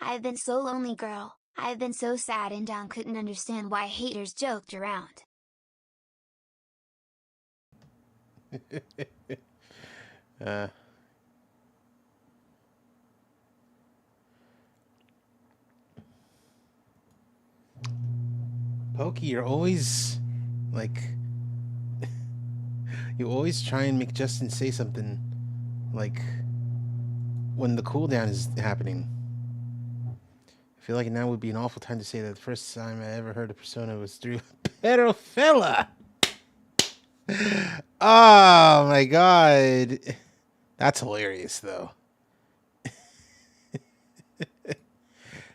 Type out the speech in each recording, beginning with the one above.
I've been so lonely, girl. I've been so sad and down, couldn't understand why haters joked around. Pokey, you're always like you always try and make Justin say something like when the cooldown is happening. I feel like now would be an awful time to say that the first time I ever heard of Persona was through Pedofilla. Oh my god. That's hilarious though.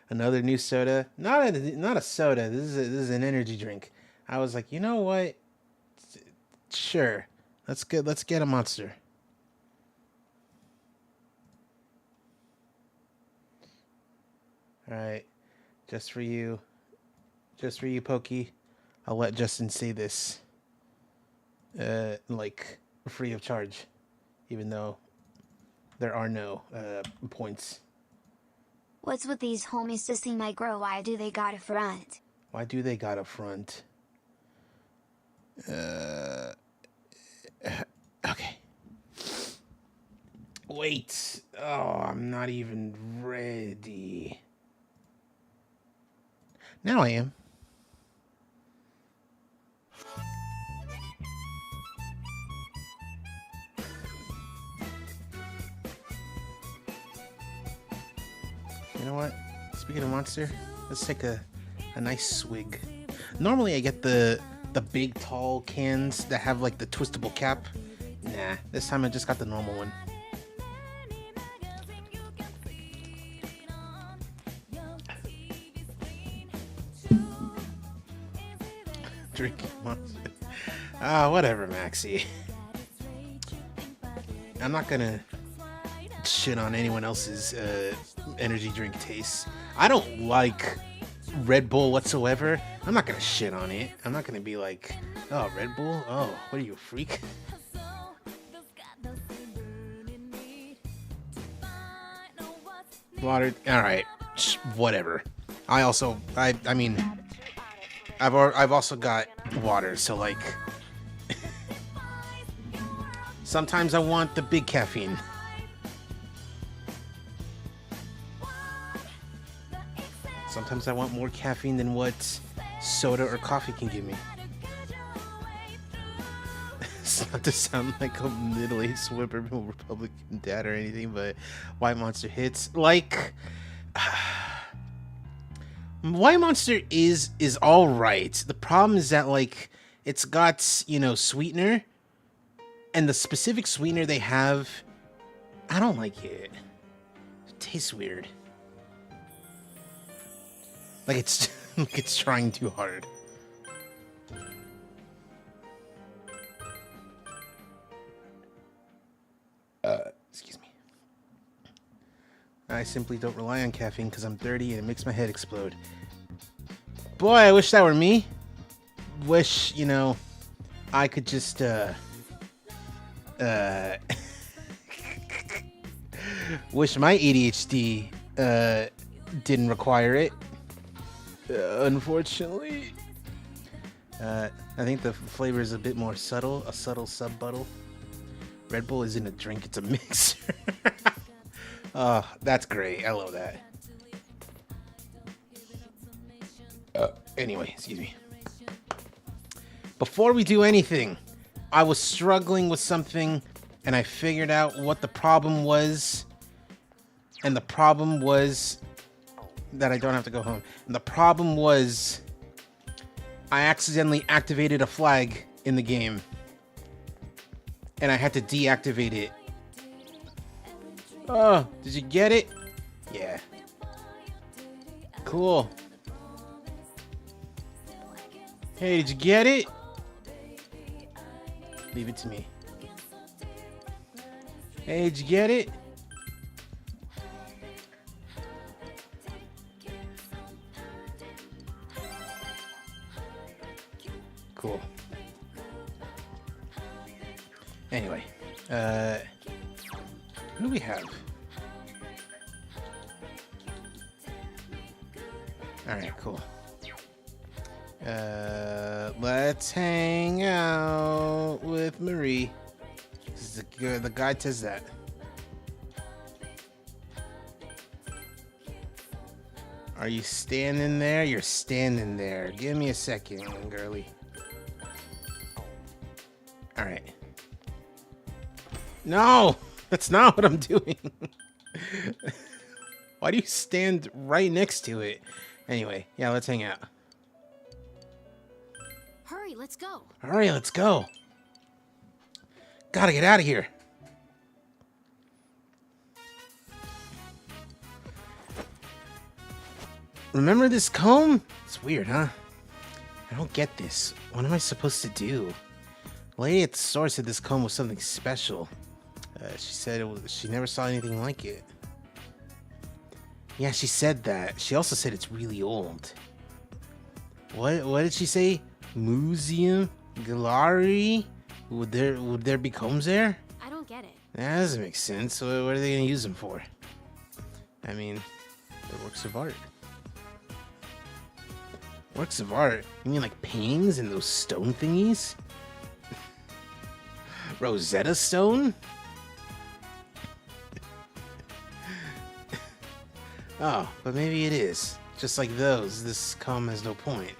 Another new soda. Not a soda. This is an energy drink. I was like, you know what? Sure. Let's get a Monster. All right. Just for you, Pokey. I'll let Justin say this. Like free of charge, even though there are no points. What's with these homies dissing my girl? Why do they got a front? Why do they got a front? Okay. Wait. Oh, I'm not even ready. Now I am. You know what? Speaking of Monster, let's take a nice swig. Normally I get the big tall cans that have like the twistable cap. Nah, this time I just got the normal one. Drinking Monster. Whatever, Maxie. I'm not gonna shit on anyone else's energy drink tastes. I don't like Red Bull whatsoever. I'm not gonna shit on it. I'm not gonna be like, oh, Red Bull? Oh, what are you, a freak? Water. All right, whatever. I mean, I've also got water, so like, sometimes I want the big caffeine. Sometimes I want more caffeine than what soda or coffee can give me. It's not to sound like a middle-aged suburban Republican dad or anything, but White Monster hits. Like, White Monster is all right. The problem is that, like, it's got, you know, sweetener, and the specific sweetener they have, I don't like it. It tastes weird. Like it's like it's trying too hard. Excuse me. I simply don't rely on caffeine because I'm 30 and it makes my head explode. Boy, I wish that were me. Wish, you know, I could just wish my ADHD didn't require it. Unfortunately. I think the flavor is a bit more subtle, a subtle sub-buttle. Red Bull isn't a drink, it's a mixer. Oh, that's great. I love that. Anyway, excuse me. Before we do anything, I was struggling with something and I figured out what the problem was. And the problem was that I don't have to go home. And the problem was I accidentally activated a flag in the game. And I had to deactivate it. Oh, did you get it? Yeah. Cool. Hey, did you get it? Leave it to me. Hey, did you get it? Cool. Anyway, who do we have? Alright, cool. Let's hang out with Marie. The guide says that. Are you standing there? You're standing there. Give me a second, girly. Alright. No! That's not what I'm doing. Why do you stand right next to it? Anyway, yeah, let's hang out. Hurry, let's go. Alright, let's go. Gotta get out of here. Remember this comb? It's weird, huh? I don't get this. What am I supposed to do? The lady at the store said this comb was something special. She said she never saw anything like it. Yeah, she said that. She also said it's really old. What did she say? Museum? Gallery? Would there be combs there? I don't get it. That doesn't make sense. What are they gonna use them for? I mean, they're works of art. Works of art? You mean like paintings and those stone thingies? Rosetta Stone? Oh, but maybe it is. Just like those, this comb has no point.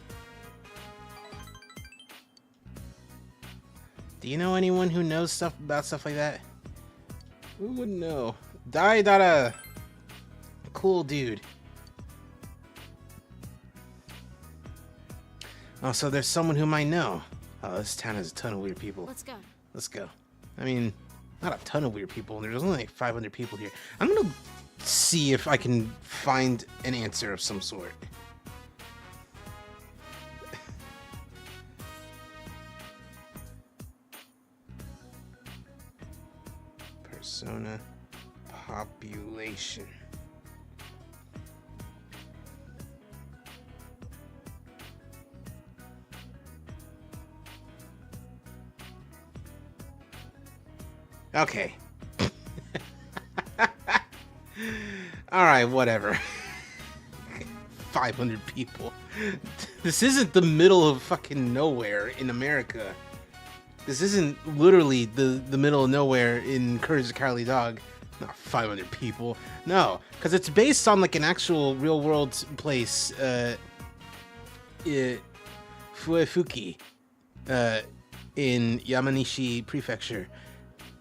Do you know anyone who knows stuff about stuff like that? Who wouldn't know? Dada! Cool dude. Oh, so there's someone who might know. Oh, this town has a ton of weird people. Let's go. Let's go. I mean, not a ton of weird people. There's only like 500 people here. I'm gonna see if I can find an answer of some sort. Persona population. Okay. Alright, whatever. 500 people. This isn't the middle of fucking nowhere in America. This isn't literally the middle of nowhere in Courage the Cowardly Dog. Not 500 people. No, because it's based on like an actual real world place. Fuefuki. In Yamanishi Prefecture.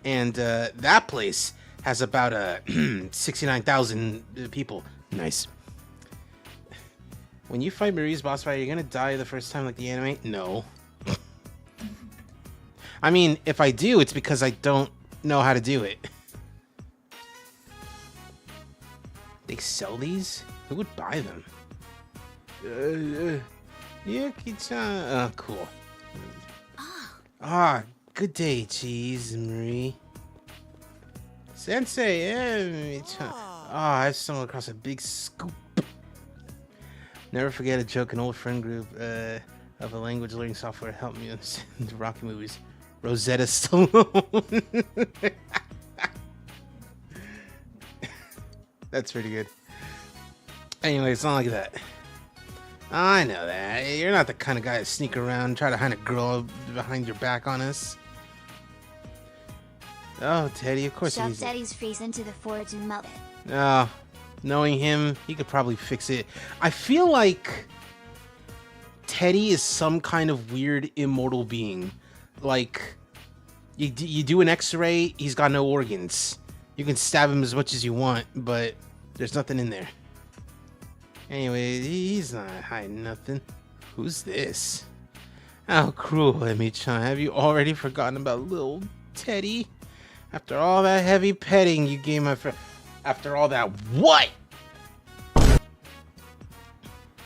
And that place has about 69,000 people. Nice. When you fight Marie's boss fight, are you gonna die the first time like the anime? No. I mean, if I do, it's because I don't know how to do it. They sell these? Who would buy them? Yuki-chan. Oh, cool. Ah, good day, Cheese Marie. Sensei, I have stumbled across a big scoop. Never forget a joke an old friend group of a language learning software helped me understand the Rocky movies. Rosetta Stallone. That's pretty good. Anyway, it's not like that. I know that. You're not the kind of guy to sneak around and try to hide a girl behind your back on us. Oh, Teddy, of course he's... Shove Teddy's face into the forge and melt it. Oh, knowing him, he could probably fix it. I feel like Teddy is some kind of weird immortal being. Like, you do an x-ray, he's got no organs. You can stab him as much as you want, but there's nothing in there. Anyway, he's not hiding nothing. Who's this? How cruel, Emi-chan. Have you already forgotten about little Teddy? After all that heavy petting you gave my friend... After all that... What? Oh,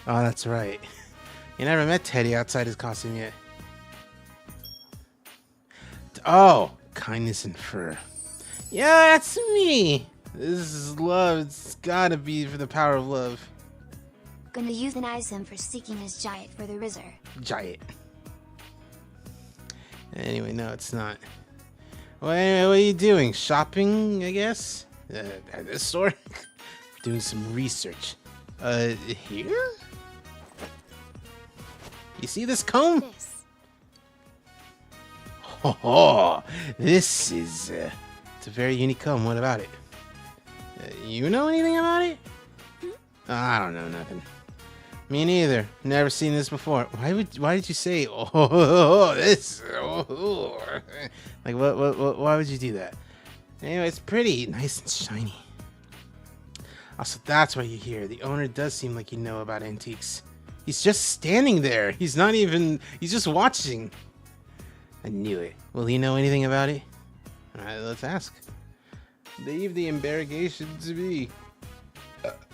that's right. You never met Teddy outside his costume yet. Oh, kindness and fur. Yeah, that's me. This is love. It's gotta be for the power of love. Gonna euthanize him for seeking his giant for the Rizzer. Giant. Anyway, no, it's not. Well, anyway, what are you doing? Shopping, I guess? At this store? Doing some research. Here? You see this comb? This. Oh, this is it's a very unique comb. What about it? You know anything about it? I don't know nothing. Me neither. Never seen this before. Why did you say this? Like what why would you do that? Anyway, it's pretty nice and shiny. Also, that's why you're here. The owner does seem like you know about antiques. He's just standing there. He's just watching. I knew it. Will he know anything about it? Alright, let's ask. Leave the interrogation to me.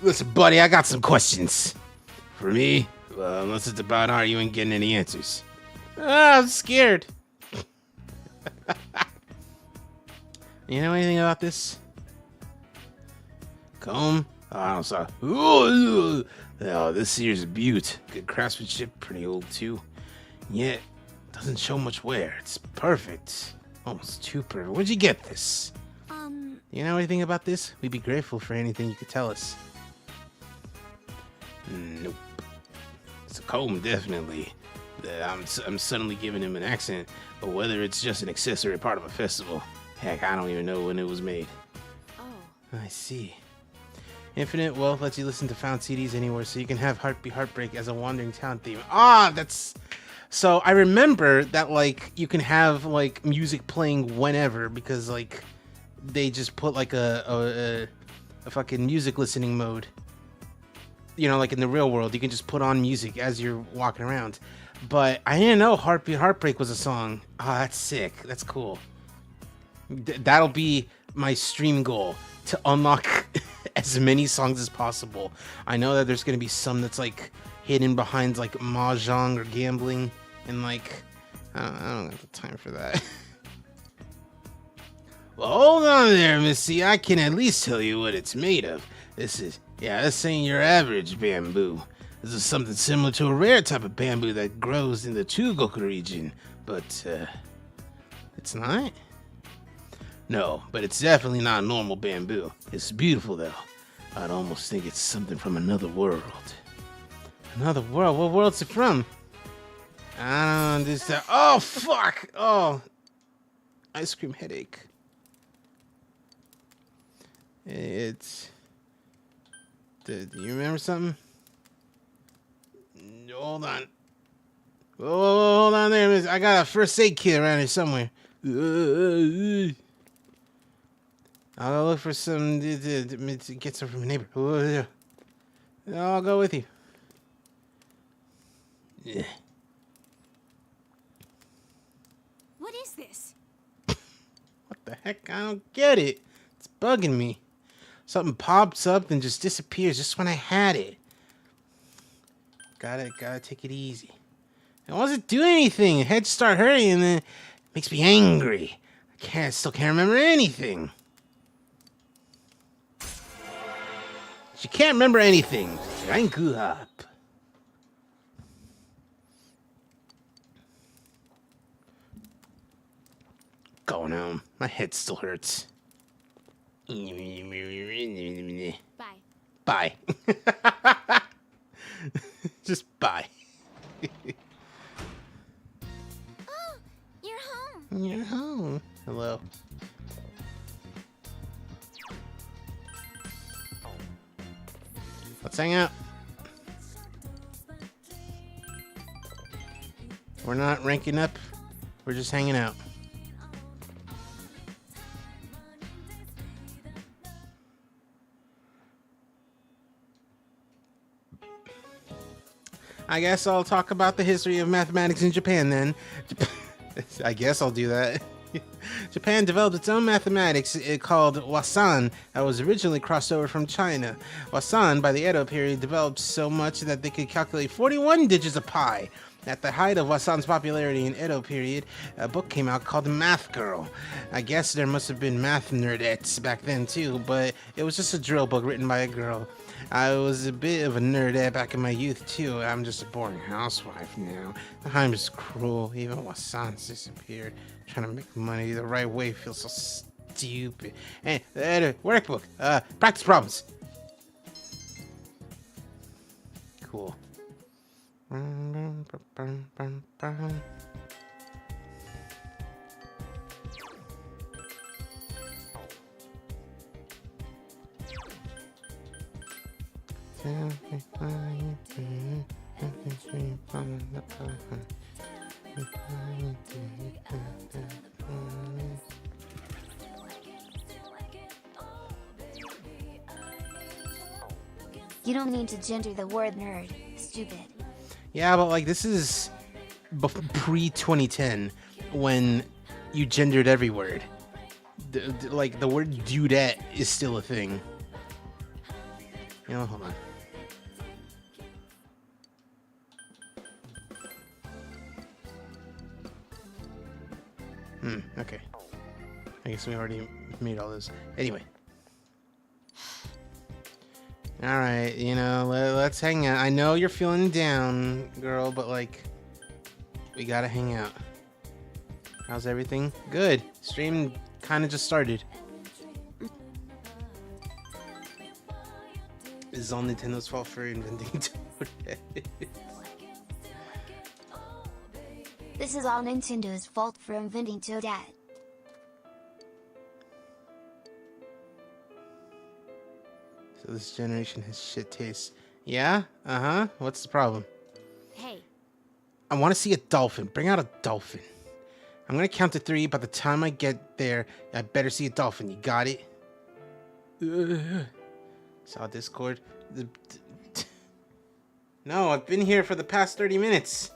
Listen, buddy, I got some questions. For me? Well, unless it's about art, you ain't getting any answers. I'm scared. You know anything about this? Comb? Oh, I don't saw. Oh, this here's a beaut. Good craftsmanship, pretty old too. Yet, doesn't show much wear. It's perfect. Almost too perfect. Where'd you get this? You know anything about this? We'd be grateful for anything you could tell us. Nope. It's a comb, definitely. I'm suddenly giving him an accent, but whether it's just an accessory part of a festival, heck, I don't even know when it was made. Oh. I see. Infinite Wealth lets you listen to found CDs anywhere, so you can have Heartbreak as a Wandering Town theme. Ah, that's... So I remember that, like, you can have, like, music playing whenever, because, like, they just put, like, a fucking music listening mode. You know, like in the real world, you can just put on music as you're walking around. But I didn't know Heartbreak was a song. Ah, that's sick. That's cool. That'll be my stream goal, to unlock as many songs as possible. I know that there's going to be some that's, like, hidden behind, like, mahjong or gambling, and, like, I don't have the time for that. Well, hold on there, Missy. I can at least tell you what it's made of. This ain't your average bamboo. This is something similar to a rare type of bamboo that grows in the Chugoku region, but, it's not? No, but it's definitely not normal bamboo. It's beautiful, though. I'd almost think it's something from another world. Another world? What world's it from? I don't understand. Oh, fuck! Oh. Ice cream headache. It's... Do you remember something? Hold on. Oh, hold on there, miss. I got a first aid kit around here somewhere. I'll go look for some to get some from a neighbor. I'll go with you. Yeah. What is this? What the heck? I don't get it. It's bugging me. Something pops up and just disappears just when I had it. Gotta take it easy. It wasn't doing anything. Heads start hurting and then it makes me angry. Still can't remember anything. She can't remember anything. Crank up. Going home. My head still hurts. Bye. Bye. Just bye. Oh, you're home. You're home. Hello. Let's hang out. We're not ranking up. We're just hanging out. I guess I'll talk about the history of mathematics in Japan then. I guess I'll do that. Japan developed its own mathematics called Wasan that was originally crossed over from China. Wasan, by the Edo period, developed so much that they could calculate 41 digits of pi. At the height of Wasan's popularity in Edo period, a book came out called Math Girl. I guess there must have been math nerdettes back then too, but it was just a drill book written by a girl. I was a bit of a nerdette back in my youth too. I'm just a boring housewife now. Time is cruel. Even Wasan's disappeared. Trying to make money the right way feels so stupid. Hey, workbook. Practice problems. Cool. You don't need to gender the word nerd, stupid. Yeah, but like this is pre-2010 when you gendered every word. Like the word dudette is still a thing. You know, hold on. Okay. I guess we already made all those. Anyway. Alright, you know, let's hang out. I know you're feeling down, girl, but like, we gotta hang out. How's everything? Good. Stream kind of just started. This is all Nintendo's fault for inventing Toad. This is all Nintendo's fault for inventing Toadette. So this generation has shit taste. Yeah? Uh-huh. What's the problem? Hey. I want to see a dolphin. Bring out a dolphin. I'm gonna count to 3. By the time I get there, I better see a dolphin. You got it? Saw Discord. No, I've been here for the past 30 minutes.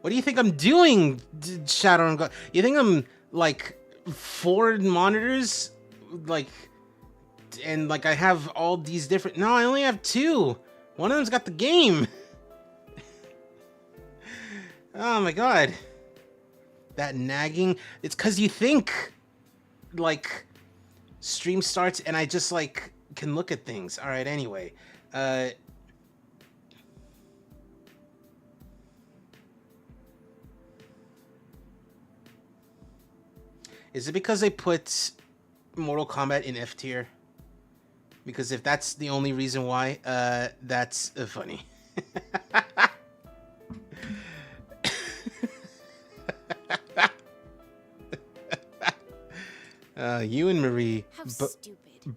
What do you think I'm doing, Shadow and God? You think I'm, like, 4 monitors? Like, and, like, I have all these different... No, I only have 2. One of them's got the game. Oh, my God. That nagging... It's because you think, like, stream starts and I just, like, can look at things. All right, anyway. Is it because they put Mortal Kombat in F tier? Because if that's the only reason why, that's funny. You and Marie,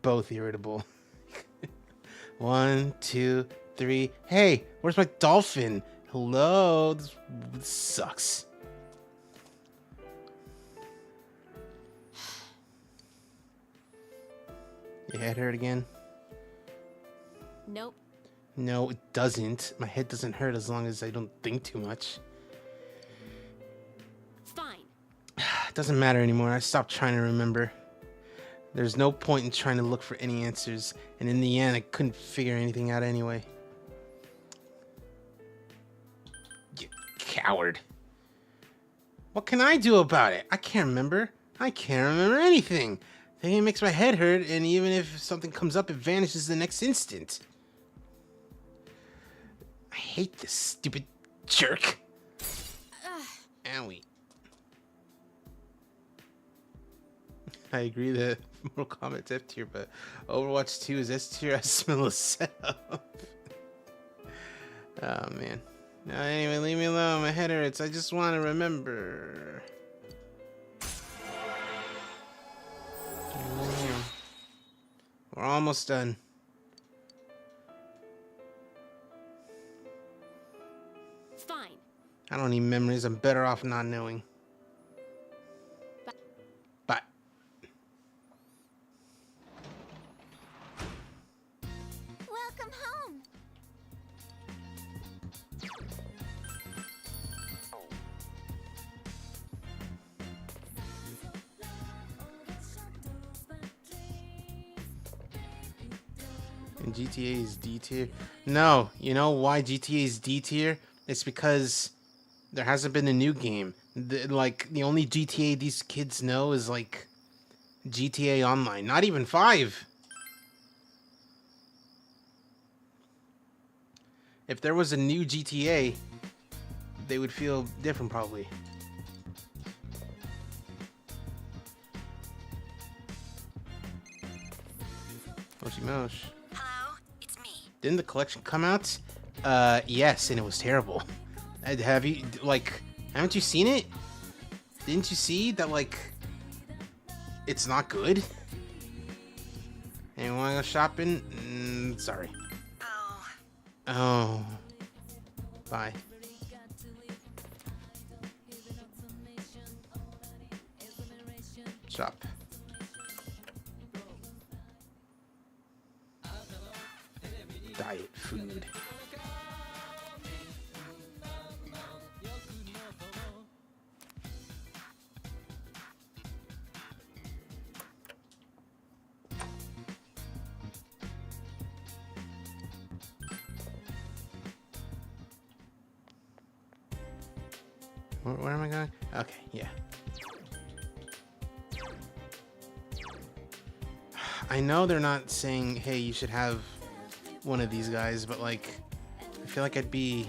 both irritable. 1, 2, 3. Hey, where's my dolphin? Hello? This sucks. Your head hurt again? Nope. No, it doesn't. My head doesn't hurt as long as I don't think too much. Fine. It doesn't matter anymore. I stopped trying to remember. There's no point in trying to look for any answers, and in the end, I couldn't figure anything out anyway. You coward. What can I do about it? I can't remember. I can't remember anything. Thinking makes my head hurt, and even if something comes up, it vanishes the next instant. I hate this stupid jerk. Owie. I agree that Mortal Kombat's F tier, but Overwatch 2 is S tier. I smell a setup. Oh, man. No, anyway, leave me alone. My head hurts. I just want to remember. We're almost done. Fine. I don't need memories. I'm better off not knowing. Bye. Welcome home. And GTA is D tier. No, you know why GTA is D tier? It's because there hasn't been a new game. The only GTA these kids know is like GTA Online. Not even 5. If there was a new GTA, they would feel different probably. Moshi Mosh. Hello, it's me. Didn't the collection come out? Yes, and it was terrible. Have you haven't you seen it? Didn't you see that it's not good? Anyone wanna go shopping? Sorry. Oh. Bye. Shop. Diet food. Where am I going? Okay, yeah. I know they're not saying, hey, you should have one of these guys, but I feel like I'd be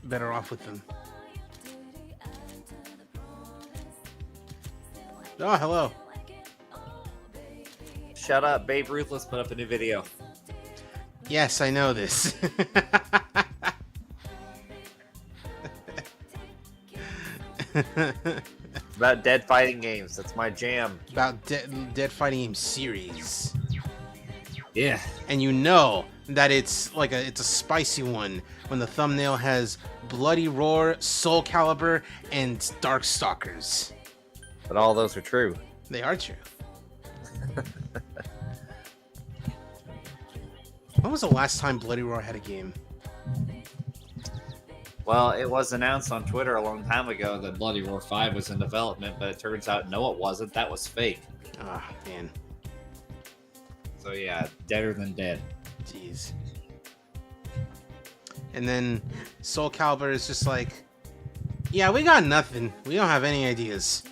better off with them. Oh, hello. Shut up, Babe Ruthless put up a new video. Yes, I know this. About dead fighting games. That's my jam. About Dead Fighting Game series. Yeah. And you know that it's it's a spicy one when the thumbnail has Bloody Roar, Soul Calibur, and Darkstalkers. But all those are true. They are true. When was the last time Bloody Roar had a game? Well, it was announced on Twitter a long time ago that Bloody Roar 5 was in development, but it turns out no, it wasn't. That was fake. Ah, man. So yeah, deader than dead. Jeez. And then Soul Calibur is just like, yeah, we got nothing. We don't have any ideas.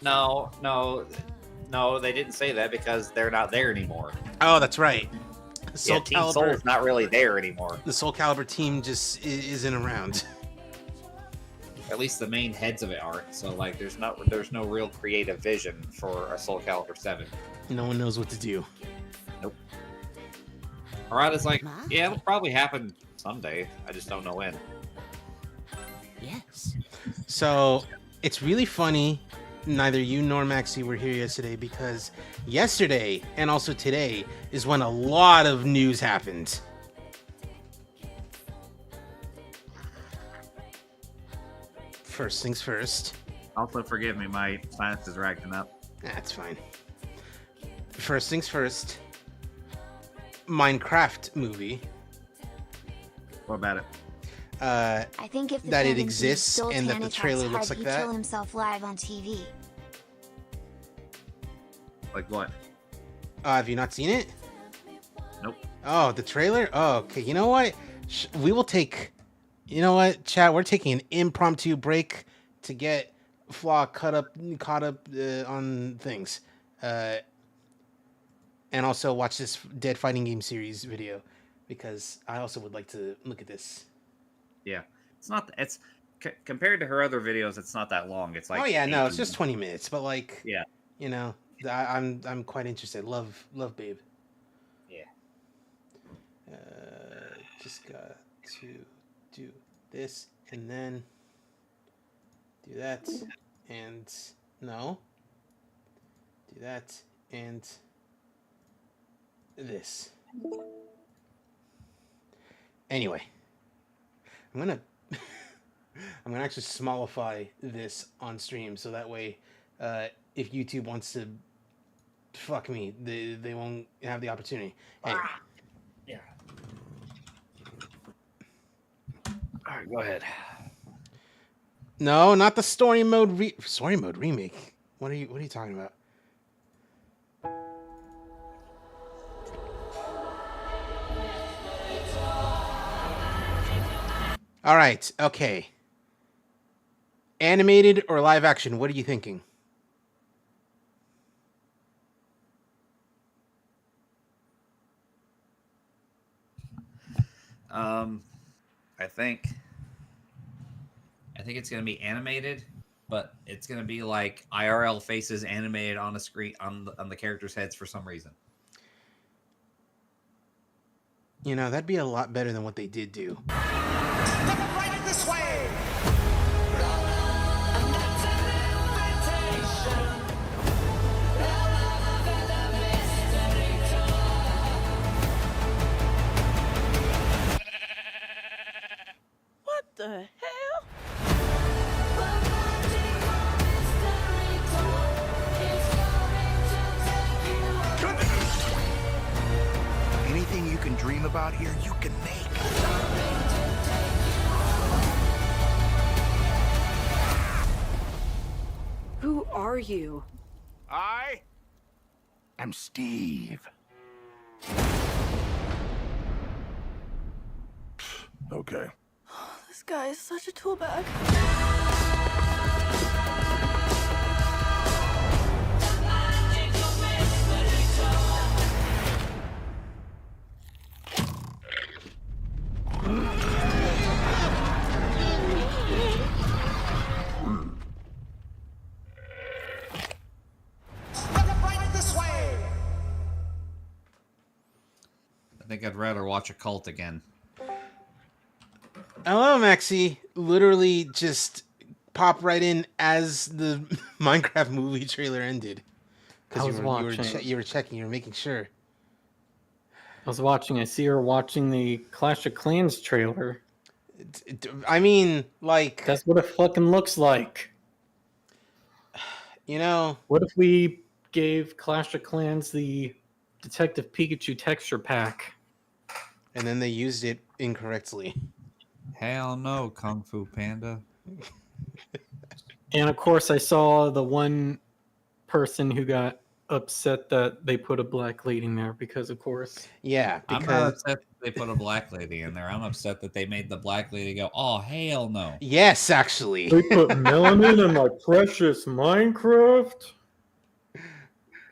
No, they didn't say that because they're not there anymore. Oh, that's right. Soul Team Calibur, Soul's not really there anymore. the Soul Calibur team just isn't around. At least the main heads of it aren't. So there's no real creative vision for a Soul Calibur 7. No one knows what to do. Nope. Alright, it's like, yeah, it'll probably happen someday. I just don't know when. Yes. So it's really funny. Neither you nor Maxie were here yesterday because yesterday and also today is when a lot of news happened. First things first. Also, forgive me, my sinuses are acting up. That's fine. First things first. Minecraft movie. What about it? I think if the That it fans exists used and that the Sultanic trailer Heart's looks heart, like he'd that. kill himself live on TV. Like what? Have you not seen it? Nope. Oh, the trailer? Oh, okay. You know what? We will take... You know what, chat? We're taking an impromptu break to get Flaw caught up on things. And also watch this Dead Fighting Game series video. Because I also would like to look at this. Yeah. It's not... It's... compared to her other videos, it's not that long. It's like... Oh, yeah, no. It's 18. just 20 minutes. But, Yeah. you know... I'm quite interested. Love Babe. Yeah. Just got to do this and then do that and no. Do that and this. Anyway, I'm gonna actually smallify this on stream so that way, if YouTube wants to fuck me, they won't have the opportunity. Anyway. Yeah. All right, go ahead. No, not the story mode remake. What are you talking about? All right, okay. Animated or live action? What are you thinking? I think it's gonna be animated, but it's gonna be like IRL faces animated on a screen on the characters' heads for some reason. You know, that'd be a lot better than what they did do. Right this way! What the hell? Anything you can dream about here, you can make. Who are you? I am Steve. Okay. This guy is such a tool bag. Right this way! I think I'd rather watch a cult again. Hello, Maxie. Literally just pop right in as the Minecraft movie trailer ended. I was watching. You were checking. You were making sure. I was watching. I see her watching the Clash of Clans trailer. I mean, like, That's what it fucking looks like. you know, What if we gave Clash of Clans the Detective Pikachu texture pack? and then they used it incorrectly. Hell no, Kung Fu Panda. And of course, I saw the one person who got upset that they put a black lady in there because, of course, Yeah, I'm not because upset that they put a black lady in there. I'm upset that they made the black lady go, oh, hell no. yes, actually. they put melanin in my precious Minecraft.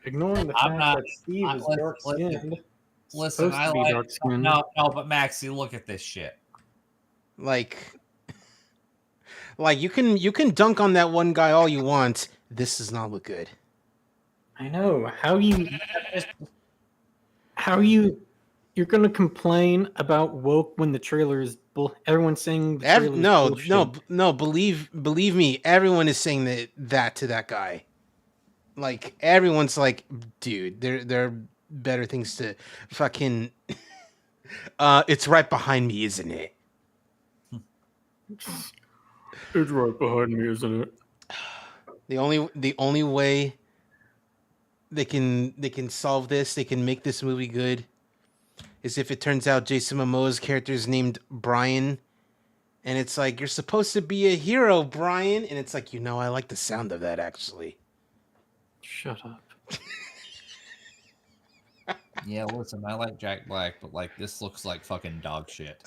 Ignoring the I'm fact not- that Steve is listen, dark skinned. Listen, I be like... dark-skinned. No, but Maxie, look at this shit. like you can dunk on that one guy all you want. This does not look good. I know. You're gonna complain about woke when the trailer is everyone's saying the trailer is bullshit. No. Believe me, everyone is saying that to that guy. Like, everyone's like, dude, there are better things to fucking. It's right behind me, isn't it? It's right behind me, isn't it? The only way they can solve this, they can make this movie good, is if it turns out Jason Momoa's character is named Brian, and it's like, you're supposed to be a hero, Brian, and it's like, I like the sound of that, actually. Shut up. Yeah, listen, I like Jack Black, but like this looks like fucking dog shit.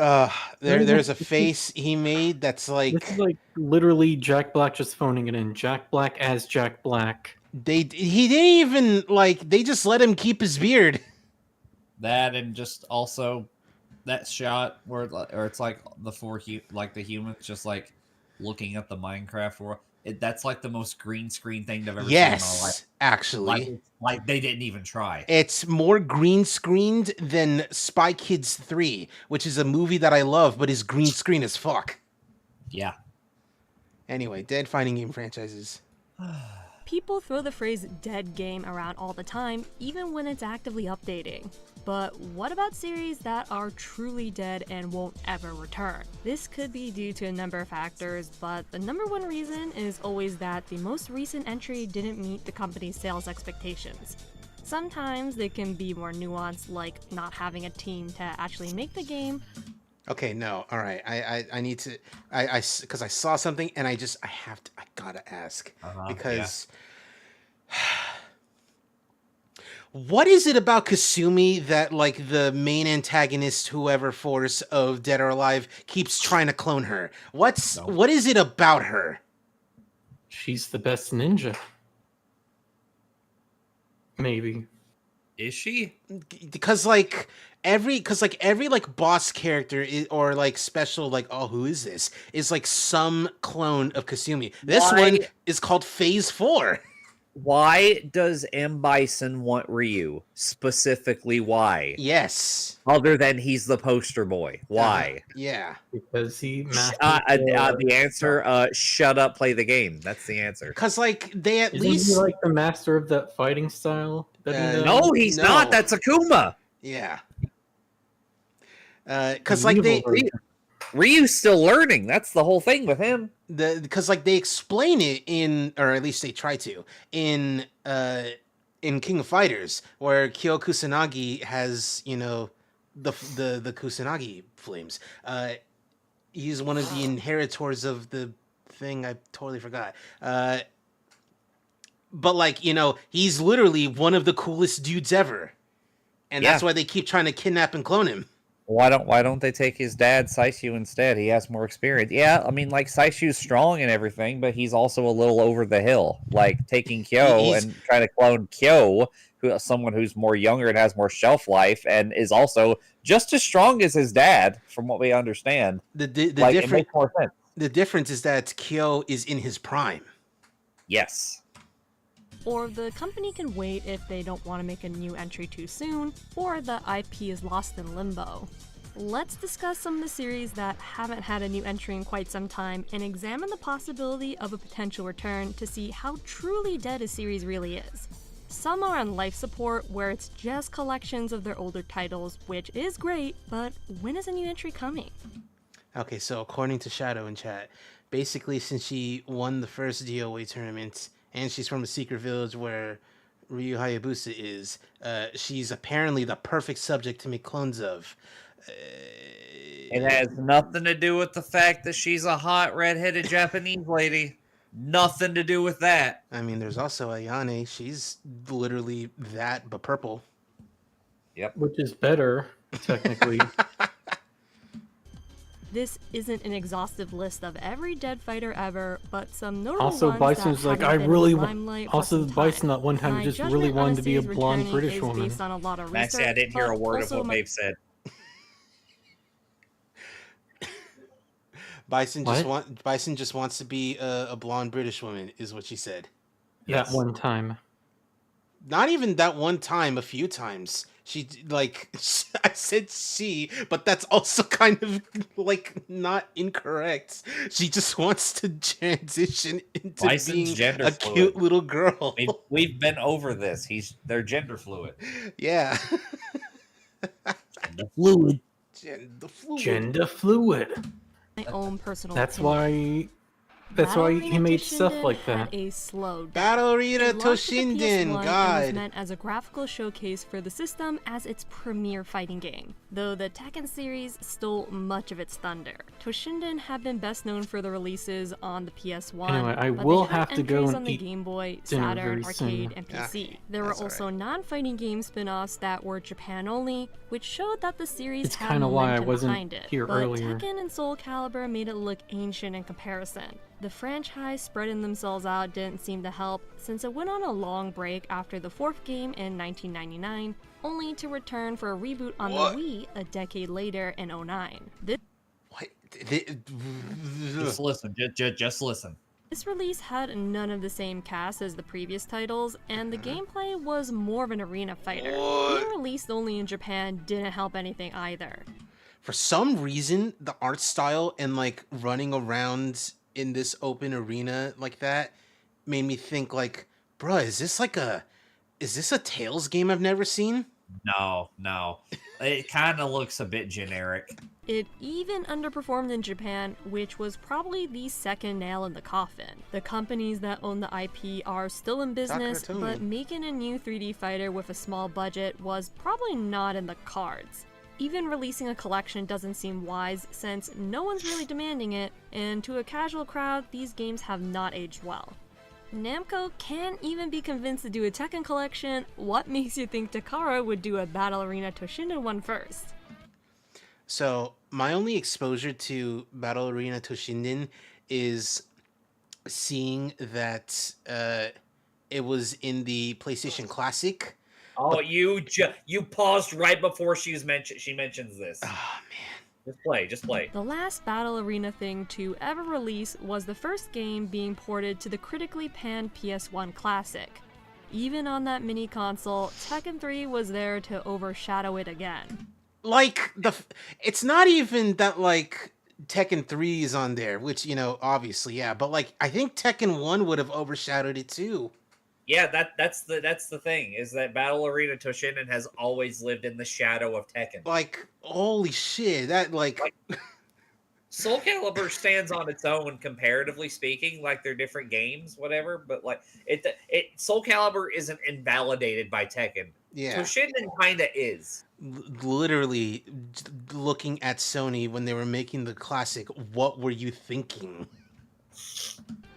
There's a face he made that's like, This is like literally Jack Black just phoning it in. Jack Black as Jack Black. he didn't even, like, they just let him keep his beard. That, and just also that shot where it's like the the humans just like looking at the Minecraft world. That's like the most green screen thing I've ever seen in my life. Actually. Like they didn't even try. It's more green screened than Spy Kids 3, which is a movie that I love, but is green screen as fuck. Yeah. Anyway, dead fighting game franchises. People throw the phrase dead game around all the time, even when it's actively updating. But what about series that are truly dead and won't ever return? This could be due to a number of factors, but the number one reason is always that the most recent entry didn't meet the company's sales expectations. Sometimes they can be more nuanced, like not having a team to actually make the game. Okay, no, all right. I need to, because I saw something and I gotta ask. Because what is it about Kasumi that, like, the main antagonist, whoever force of Dead or Alive, keeps trying to clone her? What is it about her? She's the best ninja. Maybe. Is she? Because every boss character or like special, like, oh, who is this, is like some clone of Kasumi. This one is called Phase 4. Why does M. Bison want Ryu? Specifically, why? Yes. Other than he's the poster boy. Why? Yeah. Because he The answer, shut up, play the game. That's the answer. Because, like, they at Isn't he least... like the master of that fighting style that he does? No, he's No. not. That's Akuma. Yeah. Because, like, Evil they... version. Ryu's still learning. That's the whole thing with him. Because, like, they explain it in... Or at least they try to. In King of Fighters, where Kyo Kusanagi has, you know, the Kusanagi flames. He's one of the inheritors of the thing. I totally forgot. But, like, you know, he's literally one of the coolest dudes ever. And that's why they keep trying to kidnap and clone him. Why don't they take his dad, Saishu, instead? He has more experience. Yeah, I mean, like, Saishu's strong and everything, but he's also a little over the hill. Like, taking Kyo and trying to clone Kyo, someone who's more younger and has more shelf life, and is also just as strong as his dad, from what we understand. It makes more sense. The difference is that Kyo is in his prime. Yes. Or the company can wait if they don't want to make a new entry too soon, or the IP is lost in limbo. Let's discuss some of the series that haven't had a new entry in quite some time and examine the possibility of a potential return to see how truly dead a series really is. Some are on life support where it's just collections of their older titles, which is great, but when is a new entry coming? Okay, so according to Shadow in chat, basically since she won the first DOA tournament, and she's from a secret village where Ryu Hayabusa is, she's apparently the perfect subject to make clones of. It has nothing to do with the fact that she's a hot, redheaded Japanese lady. Nothing to do with that. I mean, there's also Ayane. She's literally that, but purple. Yep. Which is better, technically. This isn't an exhaustive list of every dead fighter ever, but some notable Also, ones Bison's that like, haven't I been in really the limelight for also some Bison time. at one time My just judgment really on wanted to be a series blonde returning British is woman. based on a lot of Maxie, I research, didn't hear a but word of also what my- Babe said. Bison just wants to be a blonde British woman, is what she said. That one time. Not even that one time, a few times. She, like, I said she, but that's also kind of, like, not incorrect. She just wants to transition into Bison's being gender a fluid. cute little girl. We've been over this. They're gender fluid. Yeah. Gender fluid. Gender fluid. Gender fluid. my own personal That's opinion. why he Battle made Arena stuff Toshinden like that. had a slow death. Battle Arena It launched with the Toshinden, PS1 and was God. meant as a graphical showcase for the system as its premier fighting game, though the Tekken series stole much of its thunder. Toshinden have been best known for the releases on the PS1, Anyway, I but will they had have to go entries and on the eat Game Boy, dinner Saturn, very Arcade, soon. and PC. Okay, There were that's also non-fighting game spin-offs that were Japan only, which showed that the series It's had kinda why I momentum wasn't behind it. here But earlier. Tekken and Soul Calibur made it look ancient in comparison. The franchise spreading themselves out didn't seem to help, since it went on a long break after the fourth game in 1999, only to return for a reboot on What? the Wii a decade later in 2009. What? Just listen. Just listen. This release had none of the same cast as the previous titles, and the gameplay was more of an arena fighter. Being released only in Japan didn't help anything either. For some reason, the art style and, like, running around in this open arena like that made me think, like, bruh, is this a Tales game I've never seen? No. It kind of looks a bit generic. It even underperformed in Japan, which was probably the second nail in the coffin. The companies that own the IP are still in business, Takara Tomy. but making a new 3D fighter with a small budget was probably not in the cards. Even releasing a collection doesn't seem wise, since no one's really demanding it, and to a casual crowd, these games have not aged well. Namco can't even be convinced to do a Tekken collection. What makes you think Takara would do a Battle Arena Toshinden one first? So, my only exposure to Battle Arena Toshinden is seeing that it was in the PlayStation Classic. Oh, you paused right before she mentions this. Oh, man. Just play. The last Battle Arena thing to ever release was the first game being ported to the critically panned PS1 Classic. Even on that mini console, Tekken 3 was there to overshadow it again. Like it's not even that like Tekken 3 is on there, which obviously, yeah, but like I think Tekken 1 would have overshadowed it too. Yeah, that's the thing, is that Battle Arena Toshinden has always lived in the shadow of Tekken. Like, holy shit, that like Soul Calibur stands on its own comparatively speaking, like they're different games, whatever, but like it Soul Calibur isn't invalidated by Tekken. yeah. Toshinden kind of is. Literally looking at Sony when they were making the classic, what were you thinking?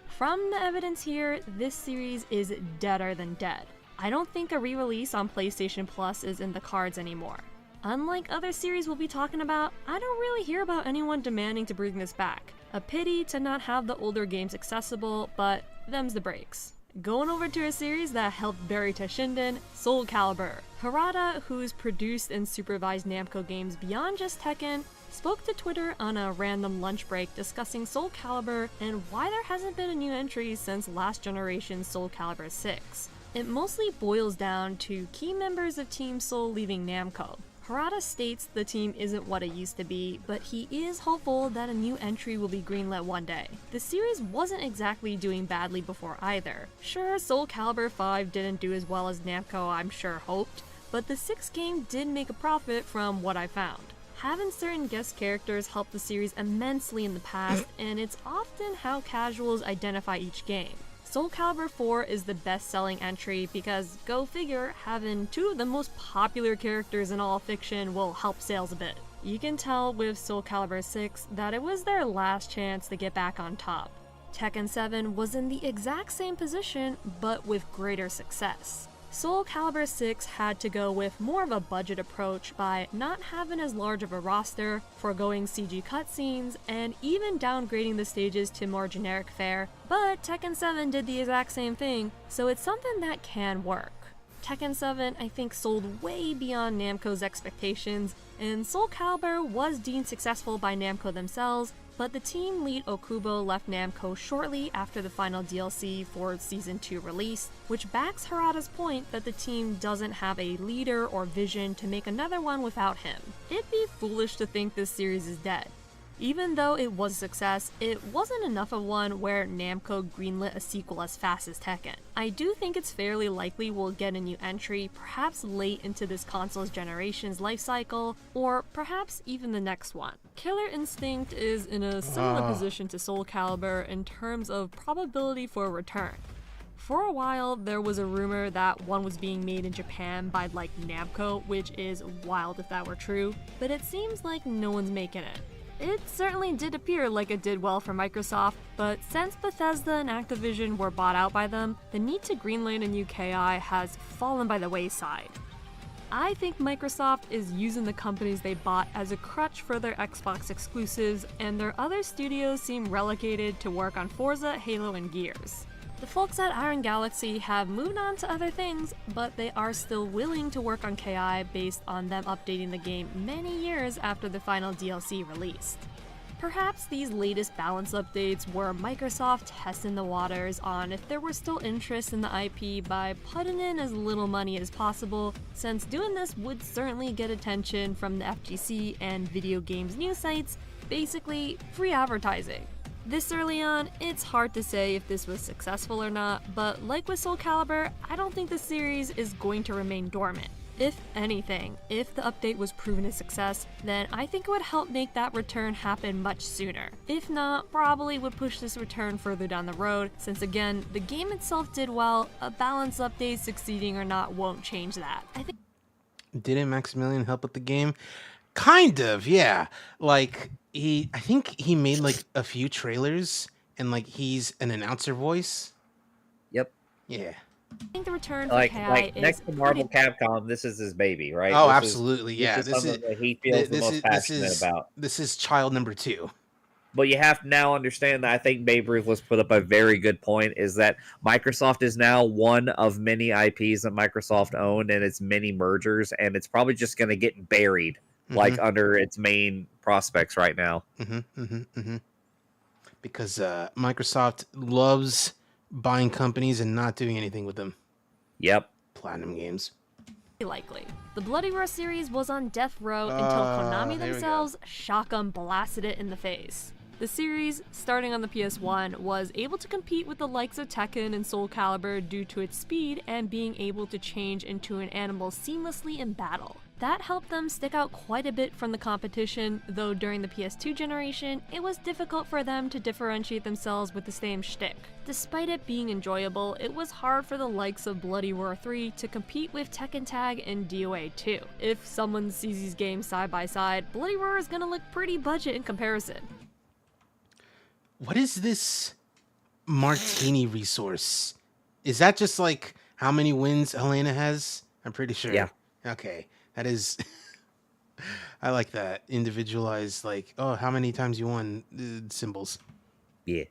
From the evidence here, this series is deader than dead. I don't think a re-release on PlayStation Plus is in the cards anymore. Unlike other series we'll be talking about, I don't really hear about anyone demanding to bring this back. A pity to not have the older games accessible, but them's the breaks. Going over to a series that helped bury Toshinden, Soul Calibur. Harada, who's produced and supervised Namco games beyond just Tekken, spoke to Twitter on a random lunch break discussing Soul Calibur and why there hasn't been a new entry since last generation's Soul Calibur 6. It mostly boils down to key members of Team Soul leaving Namco. Harada states the team isn't what it used to be, but he is hopeful that a new entry will be greenlit one day. The series wasn't exactly doing badly before either. Sure, Soul Calibur 5 didn't do as well as Namco I'm sure hoped, but the 6th game did make a profit from what I found. Having certain guest characters helped the series immensely in the past, and it's often how casuals identify each game. Soul Calibur 4 is the best-selling entry because, go figure, having two of the most popular characters in all fiction will help sales a bit. You can tell with Soul Calibur 6 that it was their last chance to get back on top. Tekken 7 was in the exact same position, but with greater success. Soul Calibur 6 had to go with more of a budget approach by not having as large of a roster, foregoing CG cutscenes, and even downgrading the stages to more generic fare, but Tekken 7 did the exact same thing, so it's something that can work. Tekken 7, I think, sold way beyond Namco's expectations, and Soul Calibur was deemed successful by Namco themselves, but the team lead Okubo left Namco shortly after the final DLC for Season 2 release, which backs Harada's point that the team doesn't have a leader or vision to make another one without him. It'd be foolish to think this series is dead. Even though it was a success, it wasn't enough of one where Namco greenlit a sequel as fast as Tekken. I do think it's fairly likely we'll get a new entry, perhaps late into this console's generation's life cycle, or perhaps even the next one. Killer Instinct is in a similar position to Soul Calibur in terms of probability for a return. For a while, there was a rumor that one was being made in Japan by like Namco, which is wild if that were true, but it seems like no one's making it. It certainly did appear like it did well for Microsoft, but since Bethesda and Activision were bought out by them, the need to greenlight a new KI has fallen by the wayside. I think Microsoft is using the companies they bought as a crutch for their Xbox exclusives, and their other studios seem relegated to work on Forza, Halo, and Gears. The folks at Iron Galaxy have moved on to other things, but they are still willing to work on KI based on them updating the game many years after the final DLC released. Perhaps these latest balance updates were Microsoft testing the waters on if there were still interest in the IP by putting in as little money as possible, since doing this would certainly get attention from the FGC and video games news sites, basically free advertising. This early on, it's hard to say if this was successful or not, but like with Soul Calibur, I don't think the series is going to remain dormant. If anything, if the update was proven a success, then I think it would help make that return happen much sooner. If not, probably would push this return further down the road, since again, the game itself did well, a balance update succeeding or not won't change that. Didn't Maximilian help with the game? Kind of, yeah. Like, I think he made like a few trailers and like he's an announcer voice. Yep. Yeah. I think the return for Like KI is next to Marvel Capcom, this is his baby, right? Oh, This absolutely. Yeah. This is something that he feels the most passionate about. This is child number 2. But you have to now understand that I think Babe Ruth was put up a very good point, is that Microsoft is now one of many IPs that Microsoft owned, and its many mergers, and it's probably just going to get buried like under its main prospects right now. Because Microsoft loves buying companies and not doing anything with them. Yep. Platinum Games. Likely. The Bloody Roar series was on death row until Konami here we go. themselves shotgun blasted it in the face. The series, starting on the PS1, was able to compete with the likes of Tekken and Soul Calibur due to its speed and being able to change into an animal seamlessly in battle. That helped them stick out quite a bit from the competition, though during the PS2 generation, it was difficult for them to differentiate themselves with the same shtick. Despite it being enjoyable, it was hard for the likes of Bloody Roar 3 to compete with Tekken Tag and DOA 2. If someone sees these games side by side, Bloody Roar is gonna look pretty budget in comparison. What is this martini resource? Is that just like how many wins Helena has? I'm pretty sure. Yeah. Okay. That is... I like that. Individualized, like, oh, how many times you won symbols. Yeah.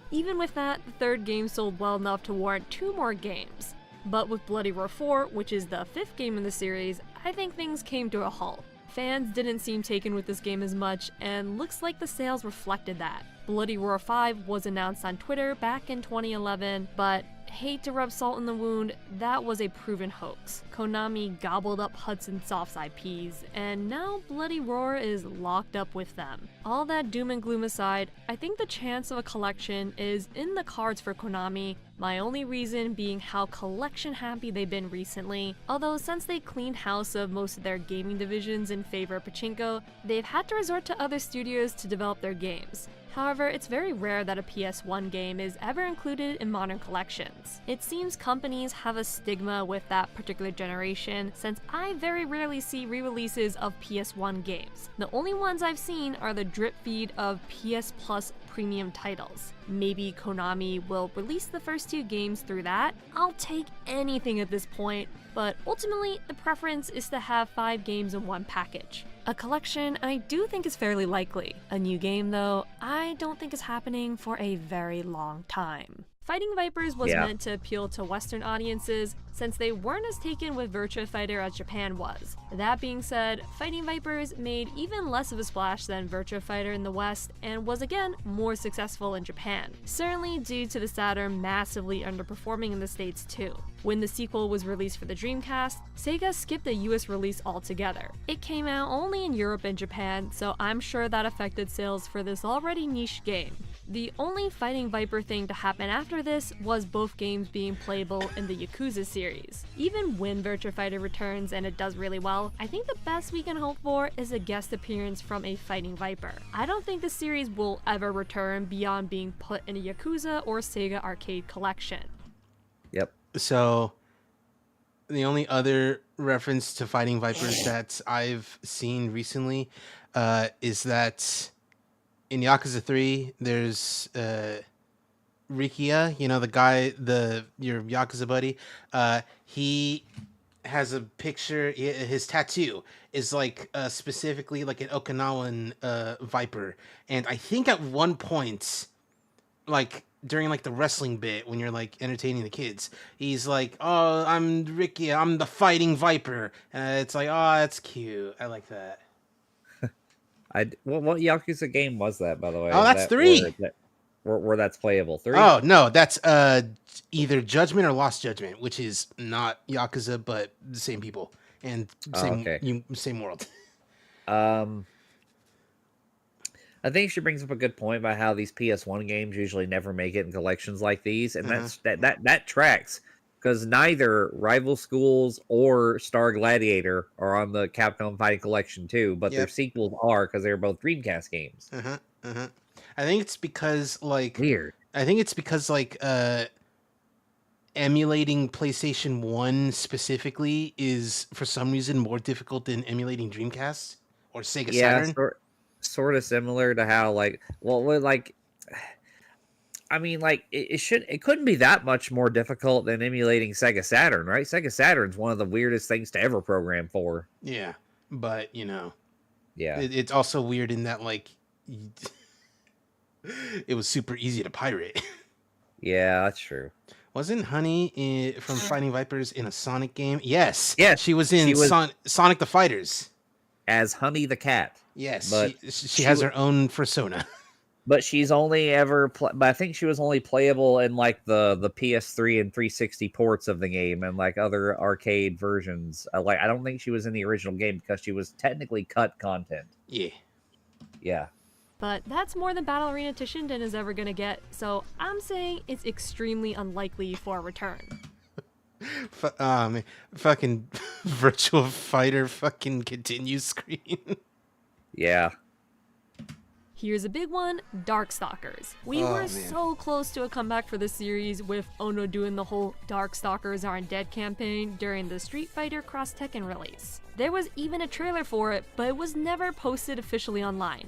Even with that, the third game sold well enough to warrant 2 more games. But with Bloody Roar 4, which is the 5th game in the series, I think things came to a halt. Fans didn't seem taken with this game as much, and looks like the sales reflected that. Bloody Roar 5 was announced on Twitter back in 2011, but hate to rub salt in the wound, that was a proven hoax. Konami gobbled up Hudson Soft's IPs, and now Bloody Roar is locked up with them. All that doom and gloom aside, I think the chance of a collection is in the cards for Konami, my only reason being how collection happy they've been recently, although since they cleaned house of most of their gaming divisions in favor of pachinko, they've had to resort to other studios to develop their games. However, it's very rare that a PS1 game is ever included in modern collections. It seems companies have a stigma with that particular generation, since I very rarely see re-releases of PS1 games. The only ones I've seen are the drip feed of PS Plus premium titles. Maybe Konami will release the first 2 games through that. I'll take anything at this point, but ultimately the preference is to have 5 games in one package. A collection I do think is fairly likely. A new game though, I don't think is happening for a very long time. Fighting Vipers was meant to appeal to Western audiences, since they weren't as taken with Virtua Fighter as Japan was. That being said, Fighting Vipers made even less of a splash than Virtua Fighter in the West, and was again more successful in Japan, certainly due to the Saturn massively underperforming in the States too. When the sequel was released for the Dreamcast, Sega skipped the US release altogether. It came out only in Europe and Japan, so I'm sure that affected sales for this already niche game. The only Fighting Viper thing to happen after this was both games being playable in the Yakuza series. Even when Virtua Fighter returns and it does really well, I think the best we can hope for is a guest appearance from a Fighting Viper. I don't think the series will ever return beyond being put in a Yakuza or Sega arcade collection. Yep. So, the only other reference to Fighting Vipers that I've seen recently is that in Yakuza 3, there's Rikia, you know, the guy, your Yakuza buddy. He has a picture, his tattoo is like specifically like an Okinawan viper. And I think at one point, like during like the wrestling bit when you're like entertaining the kids, he's like, "Oh, I'm Ricky, I'm the Fighting Viper," and it's like, "Oh, that's cute. I like that." What Yakuza game was that, by the way? Oh, that's 3. Where that's playable. 3. Oh no, that's either Judgment or Lost Judgment, which is not Yakuza, but the same people and same world. I think she brings up a good point about how these PS1 games usually never make it in collections like these, and that tracks because neither Rival Schools or Star Gladiator are on the Capcom Fighting Collection 2, but their sequels are because they're both Dreamcast games. I think it's because like weird. I think it's because like emulating PlayStation 1 specifically is for some reason more difficult than emulating Dreamcast or Sega Saturn. Sort of similar to how like I mean, like it couldn't be that much more difficult than emulating Sega Saturn, right? Sega Saturn's one of the weirdest things to ever program for. Yeah, but you know, it's also weird in that like it was super easy to pirate. Yeah, that's true. Wasn't Honey from Fighting Vipers in a Sonic game? Yes. Yeah, she was in Sonic the Fighters as Honey the cat. Yes, but she has her own persona. But she's only ever. But I think she was only playable in like the PS3 and 360 ports of the game and like other arcade versions. Like I don't think she was in the original game because she was technically cut content. Yeah. Yeah. But that's more than Battle Arena Toshinden is ever gonna get, so I'm saying it's extremely unlikely for a return. Fucking Virtual Fighter fucking continue screen. Yeah. Here's a big one, Darkstalkers. We were so close to a comeback for this series with Ono doing the whole Darkstalkers aren't dead campaign during the Street Fighter Cross Tekken release. There was even a trailer for it, but it was never posted officially online.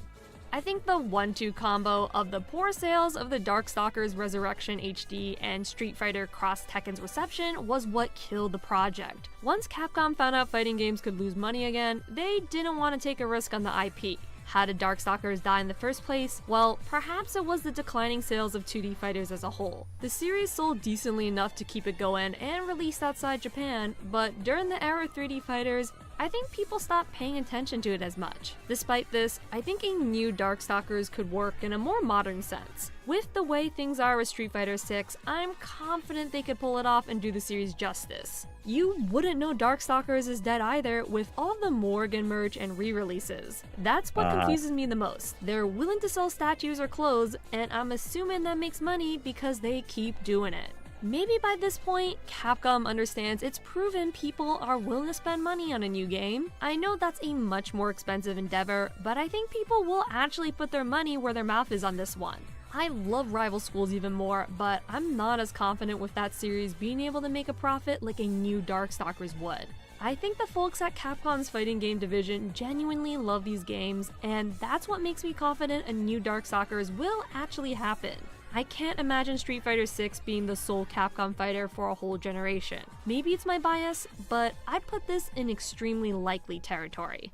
I think the 1-2 combo of the poor sales of the Darkstalkers Resurrection HD and Street Fighter Cross Tekken's reception was what killed the project. Once Capcom found out fighting games could lose money again, they didn't want to take a risk on the IP. How did Darkstalkers die in the first place? Well, perhaps it was the declining sales of 2D fighters as a whole. The series sold decently enough to keep it going and released outside Japan, but during the era of 3D fighters, I think people stopped paying attention to it as much. Despite this, I think a new Darkstalkers could work in a more modern sense. With the way things are with Street Fighter 6, I'm confident they could pull it off and do the series justice. You wouldn't know Darkstalkers is dead either with all the Morgan merch and re-releases. That's what confuses me the most. They're willing to sell statues or clothes, and I'm assuming that makes money because they keep doing it. Maybe by this point, Capcom understands it's proven people are willing to spend money on a new game. I know that's a much more expensive endeavor, but I think people will actually put their money where their mouth is on this one. I love Rival Schools even more, but I'm not as confident with that series being able to make a profit like a new Darkstalkers would. I think the folks at Capcom's fighting game division genuinely love these games, and that's what makes me confident a new Darkstalkers will actually happen. I can't imagine Street Fighter 6 being the sole Capcom fighter for a whole generation. Maybe it's my bias, but I'd put this in extremely likely territory.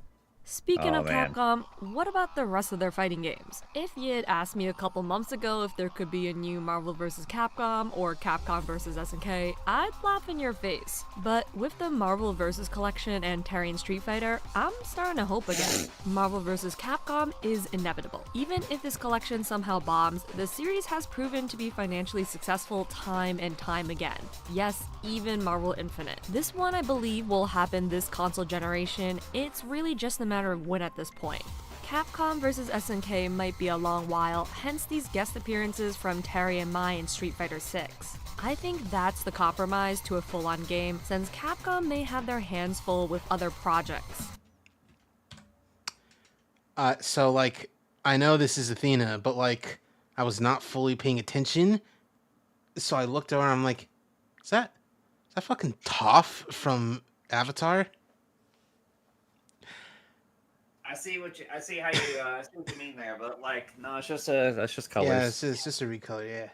Speaking of Capcom, what about the rest of their fighting games? If you had asked me a couple months ago if there could be a new Marvel vs. Capcom or Capcom vs. SNK, I'd laugh in your face. But with the Marvel vs. collection and Terry and Street Fighter, I'm starting to hope again. Marvel vs. Capcom is inevitable. Even if this collection somehow bombs, the series has proven to be financially successful time and time again. Yes, even Marvel Infinite. This one I believe will happen this console generation. It's really just a matter of when at this point. Capcom vs. SNK might be a long while, hence these guest appearances from Terry and Mai in Street Fighter 6. I think that's the compromise to a full-on game, since Capcom may have their hands full with other projects. So like, I know this is Athena, but like, I was not fully paying attention, so I looked over and I'm like, is that fucking Toph from Avatar? I see what you mean there, but like, no, it's just colors. Yeah, it's just a recolor, yeah.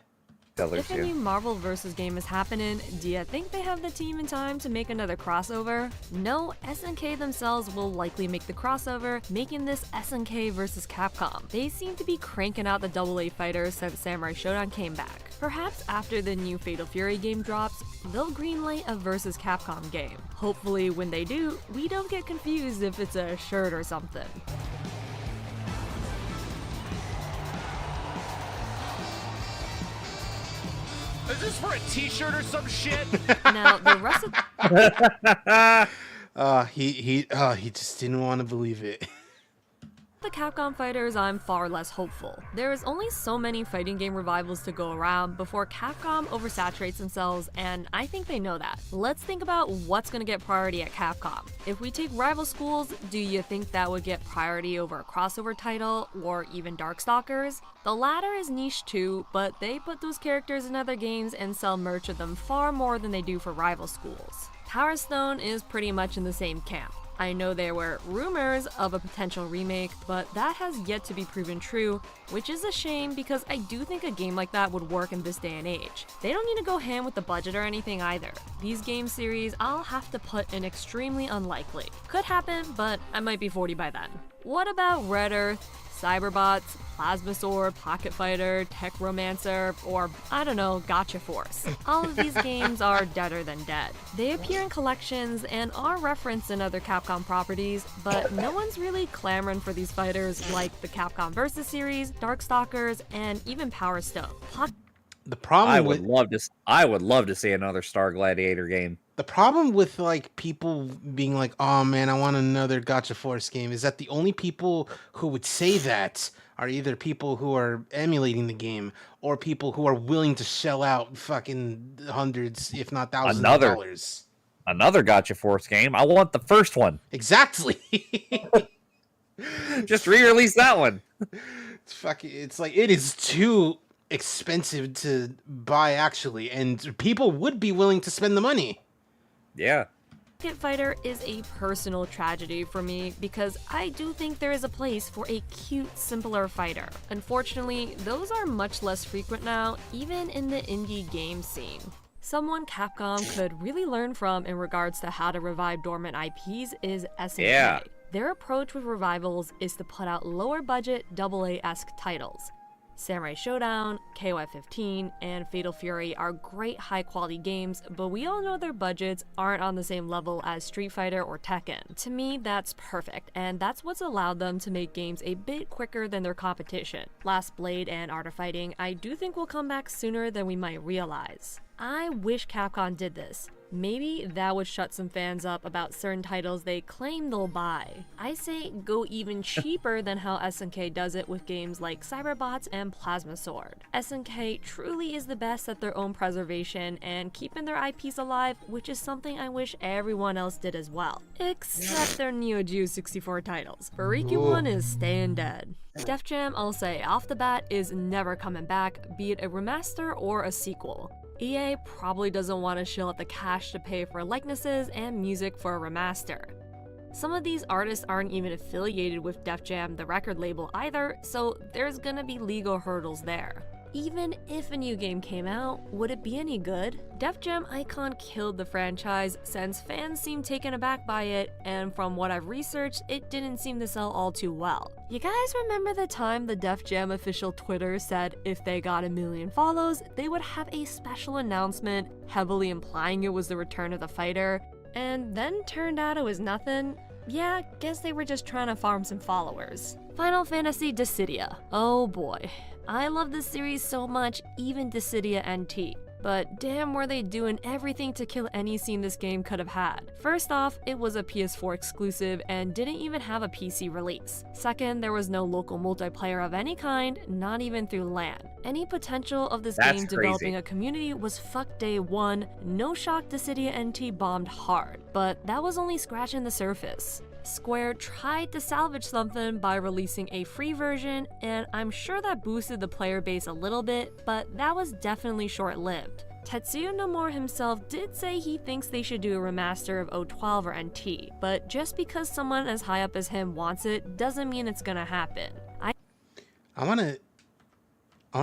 Colors, If a new Marvel vs. game is happening, do you think they have the team in time to make another crossover? No, SNK themselves will likely make the crossover, making this SNK vs. Capcom. They seem to be cranking out the AA fighters since Samurai Shodown came back. Perhaps after the new Fatal Fury game drops, they'll greenlight a vs. Capcom game. Hopefully when they do, we don't get confused if it's a shirt or something. Is this for a t-shirt or some shit? Now, the rest of he just didn't want to believe it. the Capcom fighters, I'm far less hopeful. There is only so many fighting game revivals to go around before Capcom oversaturates themselves, and I think they know that. Let's think about what's gonna get priority at Capcom. If we take Rival Schools, do you think that would get priority over a crossover title, or even Darkstalkers? The latter is niche too, but they put those characters in other games and sell merch of them far more than they do for Rival Schools. Power Stone is pretty much in the same camp. I know there were rumors of a potential remake, but that has yet to be proven true, which is a shame because I do think a game like that would work in this day and age. They don't need to go ham with the budget or anything either. These game series I'll have to put in extremely unlikely. Could happen, but I might be 40 by then. What about Red Earth, Cyberbots, Plasma Sword, Pocket Fighter, Tech Romancer, or I don't know, Gotcha Force. All of these games are deader than dead. They appear in collections and are referenced in other Capcom properties, but no one's really clamoring for these fighters like the Capcom Vs series, Darkstalkers, and even Power Stone. The problem I would love to see another Star Gladiator game. The problem with like people being like, "Oh man, I want another Gotcha Force game," is that the only people who would say that are either people who are emulating the game or people who are willing to shell out fucking hundreds, if not thousands of dollars. Another Gotcha Force game. I want the first one. Exactly. Just re-release that one. It's like it is too expensive to buy actually, and people would be willing to spend the money. Yeah. Pocket Fighter is a personal tragedy for me because I do think there is a place for a cute, simpler fighter. Unfortunately, those are much less frequent now, even in the indie game scene. Someone Capcom could really learn from in regards to how to revive dormant IPs is SNK. Yeah. Their approach with revivals is to put out lower budget AA-esque titles. Samurai Showdown, KOF 15, and Fatal Fury are great high-quality games, but we all know their budgets aren't on the same level as Street Fighter or Tekken. To me, that's perfect, and that's what's allowed them to make games a bit quicker than their competition. Last Blade and Art of Fighting I do think will come back sooner than we might realize. I wish Capcom did this. Maybe that would shut some fans up about certain titles they claim they'll buy. I say go even cheaper than how SNK does it with games like Cyberbots and Plasma Sword. SNK truly is the best at their own preservation and keeping their IPs alive, which is something I wish everyone else did as well. Except their Neo Geo 64 titles. Furiki 1 is staying dead. Def Jam, I'll say off the bat, is never coming back, be it a remaster or a sequel. EA probably doesn't want to shell out the cash to pay for likenesses and music for a remaster. Some of these artists aren't even affiliated with Def Jam, the record label either, so there's gonna be legal hurdles there. Even if a new game came out, would it be any good? Def Jam Icon killed the franchise since fans seemed taken aback by it, and from what I've researched, it didn't seem to sell all too well. You guys remember the time the Def Jam official Twitter said if they got 1 million follows, they would have a special announcement, heavily implying it was the return of the fighter, and then turned out it was nothing? Yeah, guess they were just trying to farm some followers. Final Fantasy Dissidia. Oh boy. I love this series so much, even Dissidia NT. But damn were they doing everything to kill any scene this game could have had. First off, it was a PS4 exclusive and didn't even have a PC release. Second, there was no local multiplayer of any kind, not even through LAN. Any potential of this game developing a community was fucked day one. No shock Dissidia NT bombed hard, but that was only scratching the surface. Square tried to salvage something by releasing a free version, and I'm sure that boosted the player base a little bit, but that was definitely short-lived. Tetsuya Nomura himself did say he thinks they should do a remaster of 012 or NT, but just because someone as high up as him wants it doesn't mean it's gonna happen. I wanna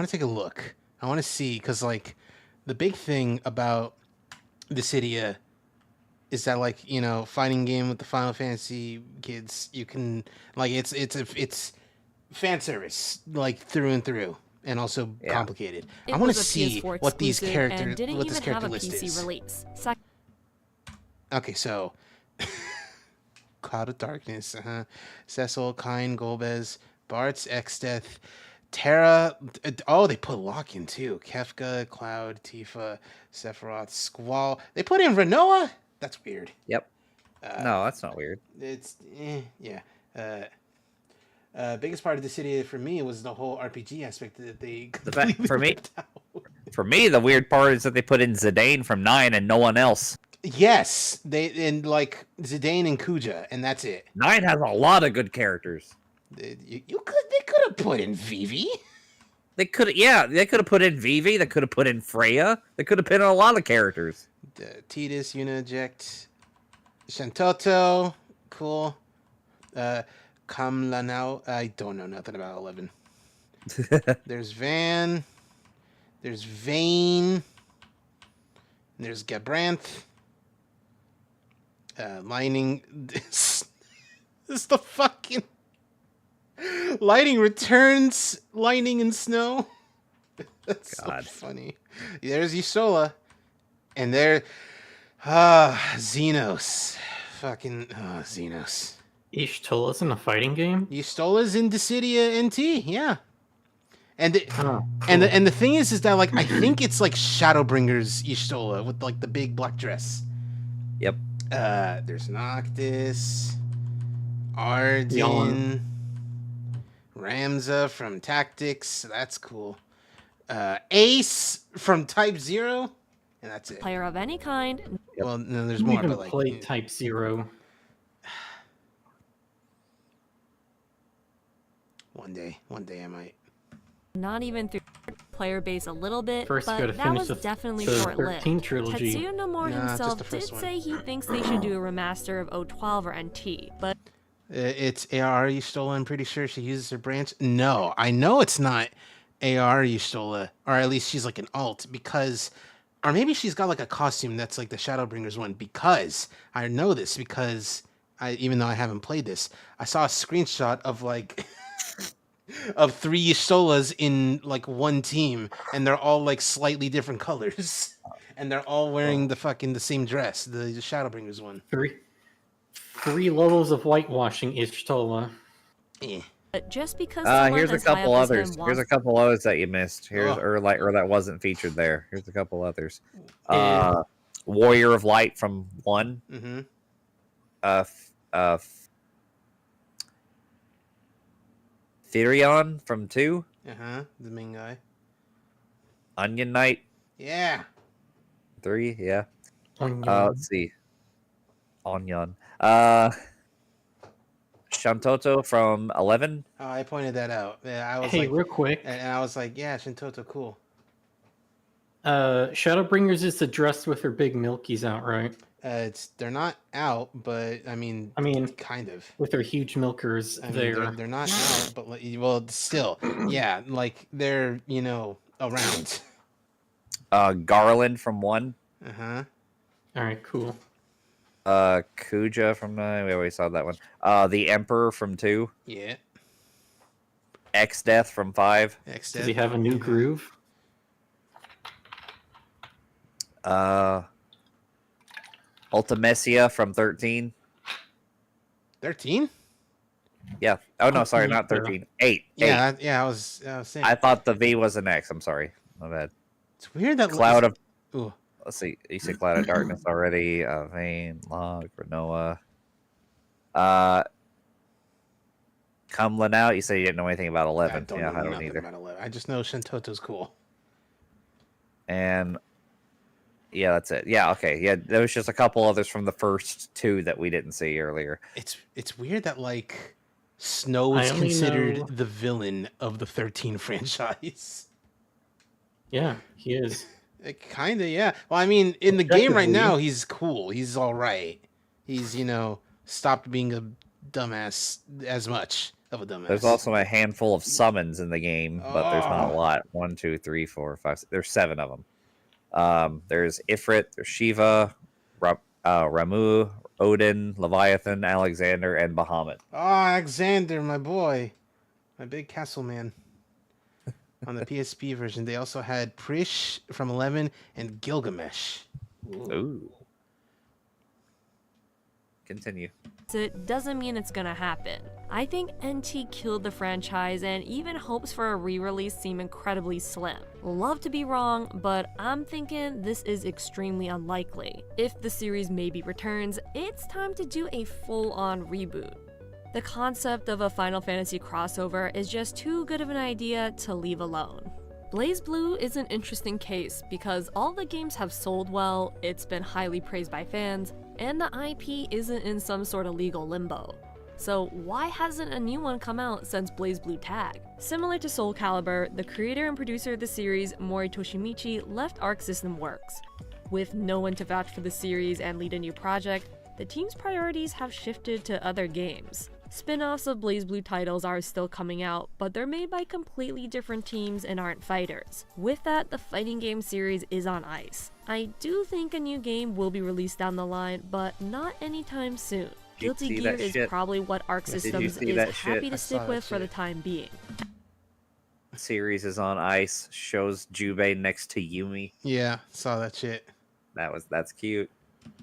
take a look. I wanna see, cause like the big thing about Dissidia is that, like, you know, fighting game with the Final Fantasy kids, you can, like, it's fan service, like, through and through, and also complicated. I want to see what these characters, what this character list is. Release. Okay, so Cloud of Darkness, Cecil, Kain, Golbez, Bartz, Exdeath, Terra. Oh, they put Lock-in too. Kefka, Cloud, Tifa, Sephiroth, Squall. They put in Renoa. That's weird. Yep. No, that's not weird. It's yeah. Biggest part of the city for me was the whole RPG aspect that they for me the weird part is that they put in Zidane from 9 and no one else. Yes, they like Zidane and Kuja, and that's it. 9 has a lot of good characters. They could have put in Vivi. They could have put in Vivi. They could have put in Freya. They could have put in a lot of characters. Tidus, Uniject, Shantoto, cool. Kamlanao, I don't know nothing about 11. There's Van. There's Vayne. There's Gabranth. Lining. This is the fucking. Lighting returns. Lightning and snow. That's God. so funny. There's Yusola. And there... Xenos. Fucking... Xenos. Ishtola's in a fighting game? Yustola's in Dissidia NT, yeah. And Oh, and the thing is that like I think it's like Shadowbringer's Y'shtola with like the big black dress. Yep. There's Noctis, Arden, Ramza from Tactics. That's cool. Ace from Type 0, and that's it. Player of any kind. Yep. Well, no, there's I more, even but like played Type 0. one day I might. Not even through player base a little bit, First, but gotta that finish was the definitely 13 short-lived. trilogy. Tetsuya Nomura Nah, just himself the did first one. say he thinks they should do a remaster of 012 or NT, but It's AR Y'shtola. I'm pretty sure she uses her branch. No, I know it's not AR Y'shtola, or at least she's like an alt because, or maybe she's got like a costume that's like the Shadowbringers one. Because I know this because even though I haven't played this, I saw a screenshot of like of 3 Y'shtolas in like one team, and they're all like slightly different colors, and they're all wearing the same dress, the Shadowbringers one. Three levels of whitewashing Ishtola. Eh. just because someone Here's a as high couple up as others. him Here's a wants couple others that you missed. Here's Oh. or that wasn't featured there. Here's a couple others. Yeah. Warrior of Light from 1. Mm-hmm. Firion from 2. The main guy. Onion Knight Yeah. 3. Yeah. Onion. Let's see. Onion. Shantoto from 11. Oh, I pointed that out. Yeah, I was Hey, like, real quick. and I was like, yeah, Shintoto, cool. Shadowbringers is the dress with her big milkies out, right? They're not out, but I mean, kind of. With her huge milkers I mean, there. they're not out, but like, well, still, yeah, like they're around. Garland from 1. Uh-huh. All right, cool. Kuja from 9. We already saw that one. The Emperor from 2. Yeah. X Death from 5. Does he have a new groove? Ultimecia from 13. 13? Yeah. Oh no, sorry, not 13. 8. Yeah, 8. I was saying. I thought the V was an X. I'm sorry. My bad. It's weird that Cloud of. Ooh. Let's see. You said Cloud of Darkness already. Vayne, Log, Renoa. Cumlin out. You said you didn't know anything about 11. I Yeah, know I don't nothing either. about 11. I just know Shintoto's cool. And yeah, that's it. Yeah, okay. Yeah, there was just a couple others from the first 2 that we didn't see earlier. It's weird that like Snow I is only considered know- the villain of the 13 franchise. Yeah, he is. Kind of, yeah. Well, I mean, in the game right Objectively. now, he's cool. He's all right. He's, stopped being a dumbass as much of a dumbass. There's also a handful of summons in the game, but there's not a Oh. lot. 1, 2, 3, 4, 5. There's 7 of them. There's Ifrit, there's Shiva, Ramu, Odin, Leviathan, Alexander, and Bahamut. Oh, Alexander, my boy. My big castle man. On the PSP version, they also had Prish from 11 and Gilgamesh. Ooh. Continue. it doesn't mean it's gonna happen. I think NT killed the franchise, and even hopes for a re-release seem incredibly slim. Love to be wrong, but I'm thinking this is extremely unlikely. If the series maybe returns, it's time to do a full-on reboot. The concept of a Final Fantasy crossover is just too good of an idea to leave alone. BlazBlue is an interesting case because all the games have sold well, it's been highly praised by fans, and the IP isn't in some sort of legal limbo. So why hasn't a new one come out since BlazBlue Tag? Similar to Soul Calibur, the creator and producer of the series, Mori Toshimichi, left Arc System Works. With no one to vouch for the series and lead a new project, the team's priorities have shifted to other games. Spin-offs of BlazBlue titles are still coming out, but they're made by completely different teams and aren't fighters. With that, the fighting game series is on ice. I do think a new game will be released down the line, but not anytime soon. you Guilty see Gear that is shit? probably what Arc Did you Systems see is that happy shit? to I stick saw with that for the shit. time being. Series is on ice. Shows Jubei next to Yumi. Yeah, saw that shit. That's cute.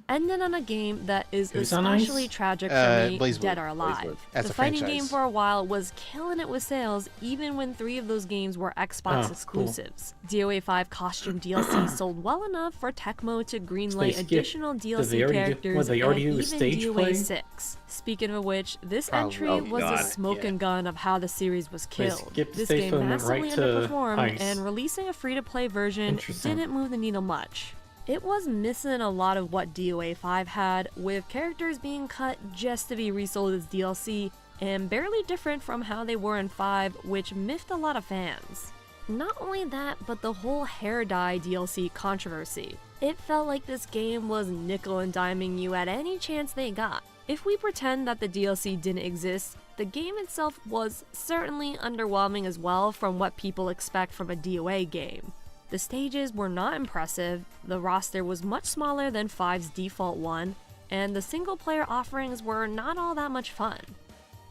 Ended on a game that is Who's on especially ice? tragic for me, BlazBlue. Dead or Alive. BlazBlue. That's The a fighting franchise. game for a while was killing it with sales, even when 3 of those games were Xbox Oh, cool. exclusives. DOA 5 costume DLC sold well enough for Tecmo to greenlight skip- additional did DLC they already do- characters what, they already and do even stage DOA play? 6. Speaking of which, this Probably entry was not, a smoke yeah. and gun of how the series was They killed. skipped This stage game play and went massively right to underperformed, ice. and releasing a free-to-play version Interesting. didn't move the needle much. It was missing a lot of what DOA 5 had, with characters being cut just to be resold as DLC, and barely different from how they were in 5, which miffed a lot of fans. Not only that, but the whole hair dye DLC controversy. It felt like this game was nickel and diming you at any chance they got. If we pretend that the DLC didn't exist, the game itself was certainly underwhelming as well from what people expect from a DOA game. The stages were not impressive, the roster was much smaller than 5's default one, and the single player offerings were not all that much fun.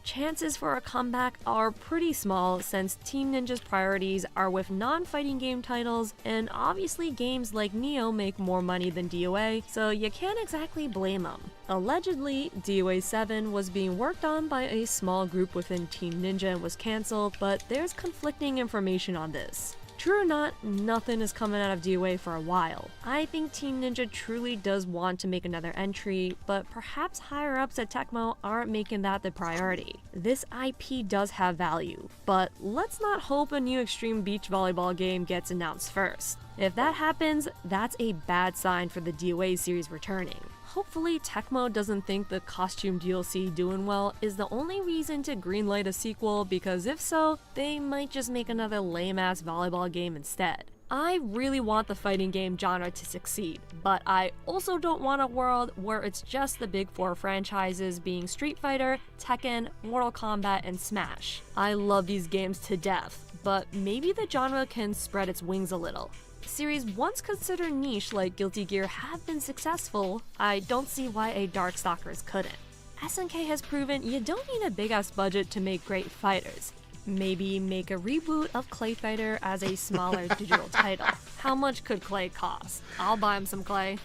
Chances for a comeback are pretty small since Team Ninja's priorities are with non-fighting game titles, and obviously games like Neo make more money than DOA, so you can't exactly blame them. Allegedly, DOA 7 was being worked on by a small group within Team Ninja and was cancelled, but there's conflicting information on this. True or not, nothing is coming out of DOA for a while. I think Team Ninja truly does want to make another entry, but perhaps higher ups at Tecmo aren't making that the priority. This IP does have value, but let's not hope a new Extreme Beach Volleyball game gets announced first. If that happens, that's a bad sign for the DOA series returning. Hopefully Tecmo doesn't think the costume DLC doing well is the only reason to greenlight a sequel, because if so, they might just make another lame-ass volleyball game instead. I really want the fighting game genre to succeed, but I also don't want a world where it's just the big 4 franchises being Street Fighter, Tekken, Mortal Kombat, and Smash. I love these games to death, but maybe the genre can spread its wings a little. Series once considered niche like Guilty Gear have been successful, I don't see why a Darkstalkers couldn't. SNK has proven you don't need a big ass budget to make great fighters. Maybe make a reboot of Clay Fighter as a smaller digital title. How much could Clay cost? I'll buy him some Clay.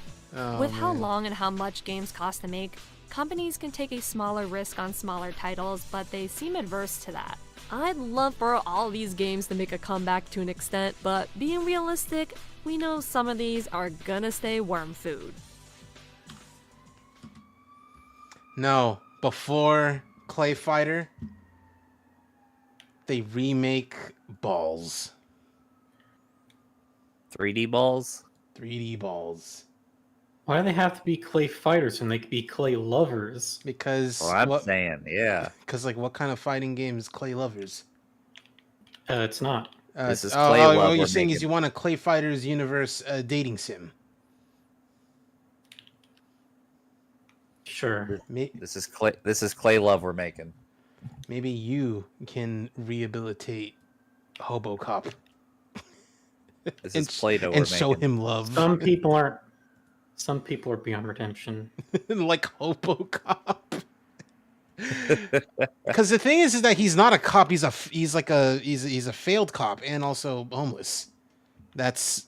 With how long and how much games cost to make, companies can take a smaller risk on smaller titles, but they seem adverse to that. I'd love for all these games to make a comeback to an extent, but being realistic, we know some of these are gonna stay worm food. No, before Clay Fighter, they remake Balls. 3D balls. 3D Balls. Why do they have to be clay fighters when they could be clay lovers? Because Well, I'm saying, yeah. Because like, what kind of fighting game is Clay Lovers? It's not. This is Clay Love what we're you're saying is making. you want a Clay Fighters universe dating sim. Sure. This is Clay Love we're making. Maybe you can rehabilitate HoboCop This is Play-Doh we're and show making. him love. Some people aren't. Some people are beyond redemption. Like HoboCop. Because the thing is that he's not a cop. He's a failed cop and also homeless. That's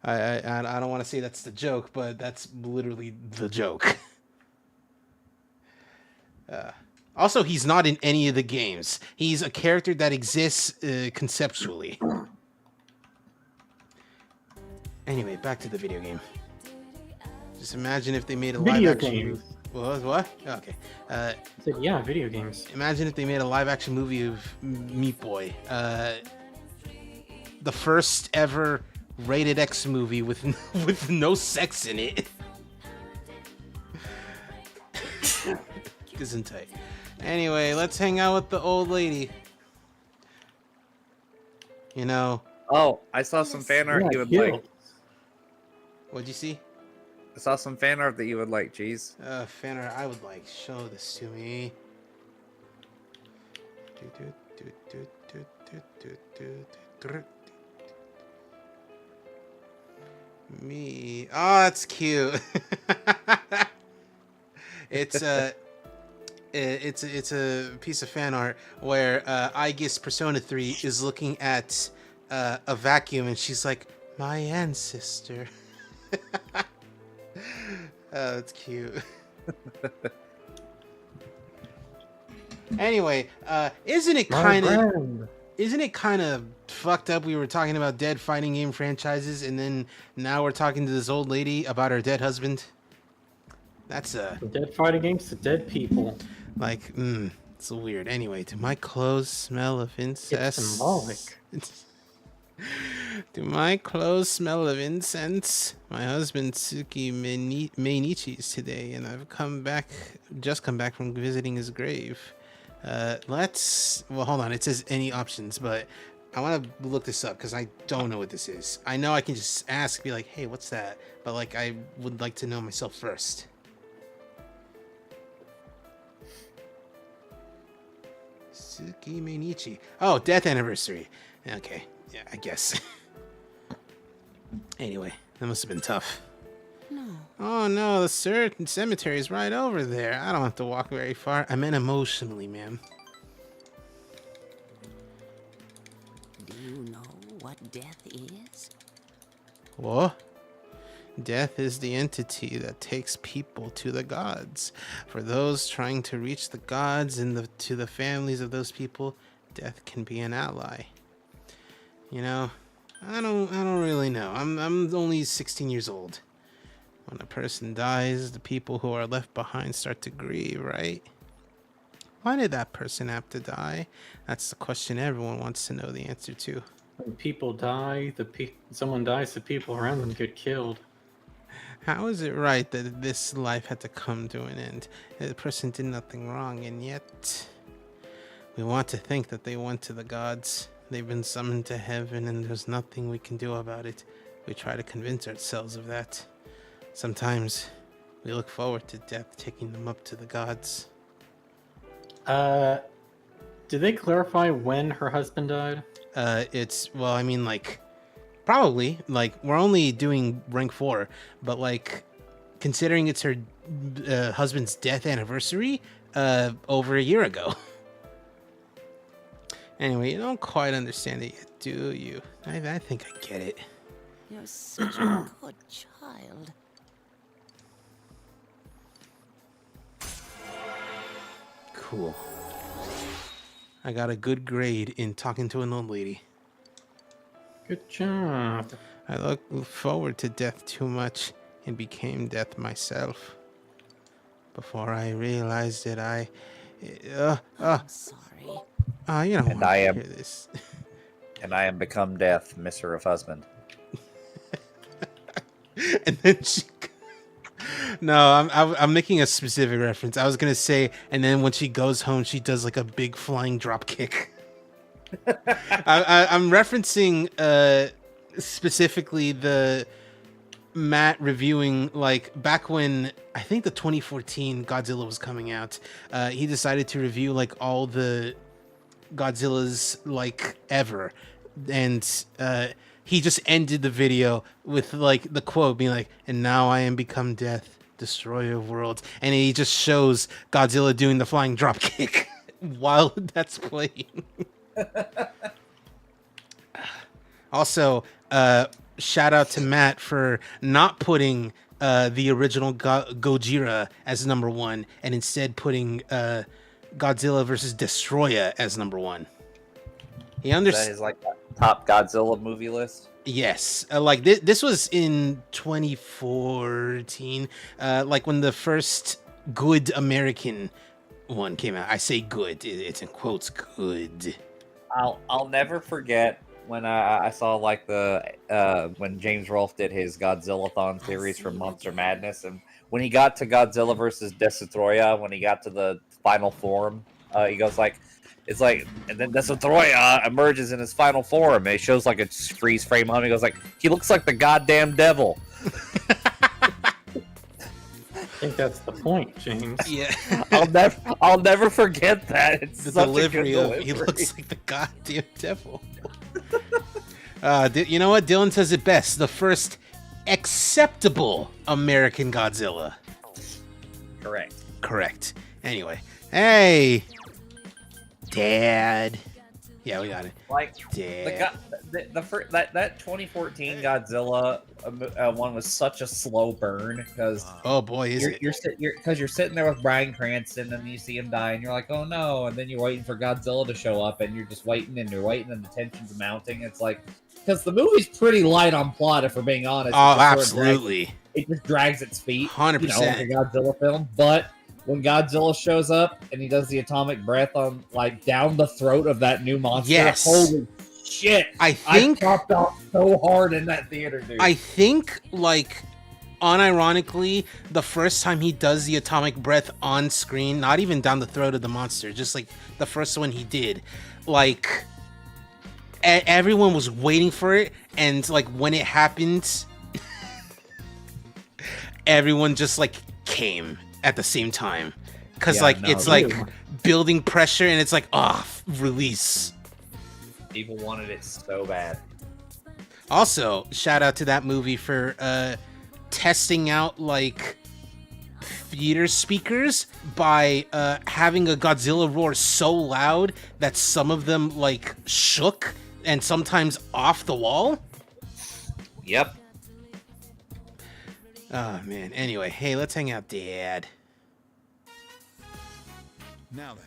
I don't want to say that's the joke, but that's literally the joke. Also, he's not in any of the games. He's a character that exists conceptually. Anyway, back to the video game. Just imagine if they made a Video live action game. movie. What? Okay. I said, yeah, video games. Imagine if they made a live action movie of Meat Boy. The first ever rated X movie with no sex in it. Gesundheit. Anyway, let's hang out with the old lady. You know, Oh, I saw some fan art Yeah, you would kill. like. what'd you see? I saw some fan art that you would like, Cheese. Fan art, I would like. Show this to me. Me. Oh, that's cute. It's it's a piece of fan art where Aegis Persona 3 is looking at a vacuum and she's like, my ancestor. Oh, that's cute. Anyway, isn't it kind of fucked up? We were talking about dead fighting game franchises, and then now we're talking to this old lady about her dead husband. That's Dead fighting games to dead people. like, it's weird. Anyway, do my clothes smell of incest? It's symbolic. Do my clothes smell of incense? My husband Tsuki Meinichi's today, and I've just come back from visiting his grave. Well, hold on. It says any options, but I want to look this up because I don't know what this is. I know I can just ask, be like, hey, what's that? But like, I would like to know myself first. Tsuki Meinichi. Oh, death anniversary. Okay. Yeah, I guess. Anyway, that must have been tough. No. Oh no, the certain cemetery is right over there. I don't have to walk very far. I meant emotionally, ma'am. Do you know what death is? What? Death is the entity that takes people to the gods. For those trying to reach the gods and to the families of those people, death can be an ally. You know, I don't really know. I'm only 16 years old. When a person dies, the people who are left behind start to grieve, right? Why did that person have to die? That's the question everyone wants to know the answer to. When people die, someone dies, the people around them get killed. How is it right that this life had to come to an end? The person did nothing wrong, and yet we want to think that they went to the gods. They've been summoned to heaven, and there's nothing we can do about it. We try to convince ourselves of that. Sometimes we look forward to death taking them up to the gods. Did they clarify when her husband died? Well, I mean, like, probably, like, we're only doing rank 4, but, like, considering it's her husband's death anniversary, over a year ago. Anyway, you don't quite understand it yet, do you? I think I get it. You're such a good child. Cool. I got a good grade in talking to an old lady. Good job. I looked forward to death too much and became death myself. Before I realized it, I'm sorry. You don't And want I to am- hear this. And I am become death, Mr. of Husband. And then she... No, I'm making a specific reference. I was gonna say, and then when she goes home, she does like a big flying drop kick. I'm referencing specifically the Matt reviewing, like, back when I think the 2014 Godzilla was coming out. He decided to review like all the Godzillas like ever, and he just ended the video with like the quote being like, "And now I am become death, destroyer of worlds," and he just shows Godzilla doing the flying drop kick while that's playing. Also, shout out to Matt for not putting the original Gojira as number 1 and instead putting Godzilla versus Destroyer as number 1. He That understands. is like top Godzilla movie list. Yes, like this was in 2014, like when the first good American one came out. I say good; it's in quotes, good. I'll never forget when I saw like the when James Rolfe did his Godzilla-thon series for Monster Madness, and when he got to Godzilla versus Destroyer, when he got to the final form, he goes like, it's like, and then Destroyer emerges in his final form, and it shows like a freeze frame on him. He goes like, he looks like the goddamn devil. I think that's the point, James. Yeah, I'll never forget that. It's the such delivery a good of delivery. he looks like the goddamn devil. You know what? Dylan says it best. The first acceptable American Godzilla. Correct. Correct. Anyway, hey, Dad. Yeah, we got it. Like Dad. that 2014 Godzilla one was such a slow burn because Oh boy, is it? You're sitting there with Bryan Cranston and you see him die and you're like, oh no, and then you're waiting for Godzilla to show up and you're just waiting and the tension's mounting. It's like, because the movie's pretty light on plot, if we're being honest. Oh, absolutely. It just drags its feet. 100%. You know, like a Godzilla film. But when Godzilla shows up and he does the atomic breath on, like, down the throat of that new monster, Yes. holy shit! I think I popped out so hard in that theater, dude. I think, like, unironically, the first time he does the atomic breath on screen, not even down the throat of the monster, just like the first one he did, like, everyone was waiting for it, and like when it happened, everyone just like came at the same time, because it's like building pressure, and it's like, release. People wanted it so bad. Also, shout out to that movie for testing out like theater speakers by having a Godzilla roar so loud that some of them like shook and sometimes off the wall. Yep. Oh man. Anyway, hey, let's hang out, Dad. Now then,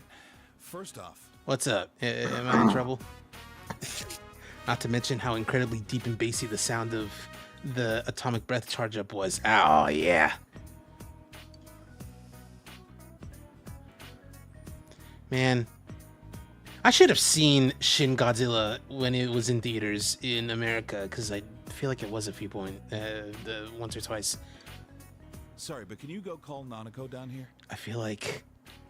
first off, What's up? Am I in trouble? Not to mention how incredibly deep and bassy the sound of the atomic breath charge up was. Oh yeah. Man, I should have seen Shin Godzilla when it was in theaters in America, because I feel like it was a few points, once or twice. sorry, but can you go call Nanako down here? I feel like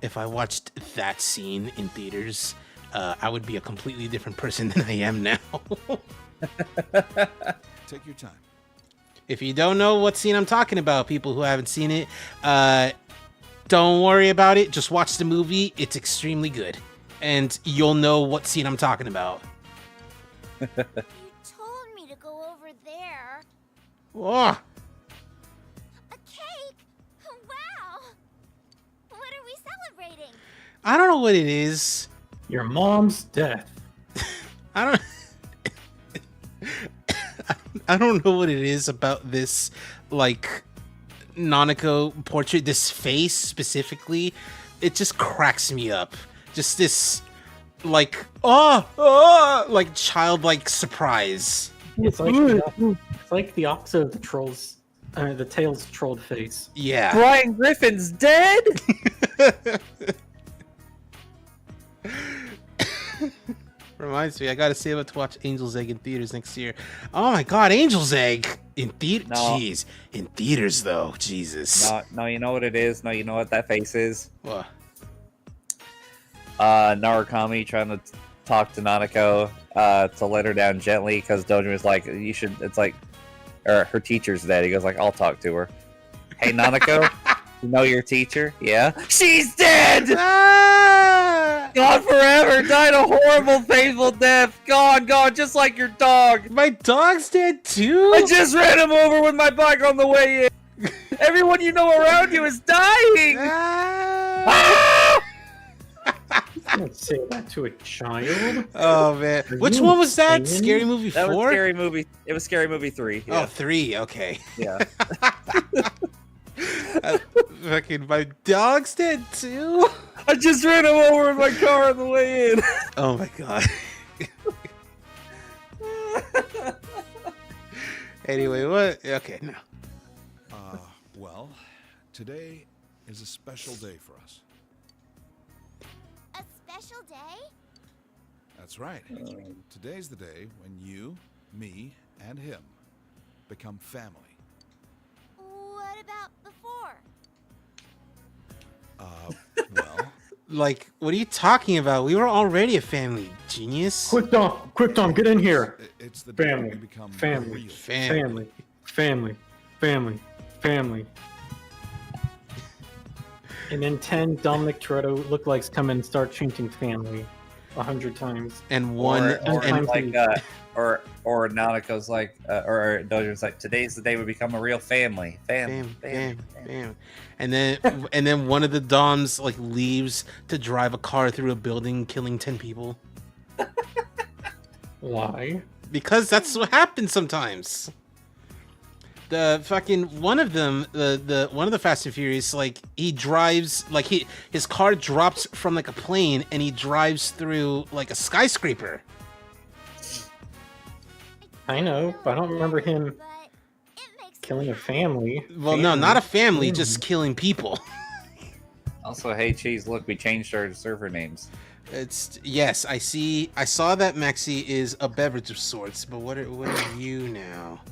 if I watched that scene in theaters, I would be a completely different person than I am now. Take your time. If you don't know what scene I'm talking about, people who haven't seen it, don't worry about it. Just watch the movie. It's extremely good. And you'll know what scene I'm talking about. You told me to go over there. Oh, A cake? Wow! What are we celebrating? I don't know what it is. Your mom's death. I don't know what it is about this, like, Nanako portrait, this face specifically. It just cracks me up. Just this, like, like childlike surprise. It's like the opposite of the trolls, the Tails trolled face. Yeah. Brian Griffin's dead? Reminds me, I gotta save up to watch Angel's Egg in theaters next year. Oh my god, Angel's Egg in theater. No. Jeez, in theaters though. Jesus. No, you know what it is? No, you know what that face is? What? Narukami trying to talk to Nanako to let her down gently because Dojin was like, you should, it's like, or her teacher's dead. He goes like, I'll talk to her. Hey, Nanako, you know your teacher? Yeah. She's dead! Ah! Gone forever, died a horrible, painful death. Gone, just like your dog. My dog's dead too? I just ran him over with my bike on the way in. Everyone you know around you is dying! Ah! I don't say that to a child. Oh man, Are which you one was that? insane? Scary Movie 4? That was Scary Movie. It was Scary Movie 3. Oh, Yeah. 3. Okay. Yeah. Fucking my dog's dead too. I just ran him over with my car on the way in. Oh my god. Anyway, what? Okay, no. Well, today is a special day for us. A special day? That's right. Today's the day when you, me, and him become family. What about before? Well, Like, what are you talking about? We were already a family, genius. Quick, Dom, get in here. it's the day Family, we become family, real. family. And then 10 Dominic Toretto lookalikes come in and start chanting family 100 times. And one, or and like or Nanako's like, or Dojo's like, today's the day we become a real family. Fam. And then one of the Doms like leaves to drive a car through a building, killing 10 people. Why? Because that's what happens sometimes. The fucking one of them, the one of the Fast and Furious, like he drives like his car drops from like a plane and he drives through like a skyscraper. I know, but I don't remember him killing a family. Well, no, not a family, just killing people. Also, hey Cheese, look, we changed our server names. It's yes, I saw that Maxi is a beverage of sorts, but what are you now?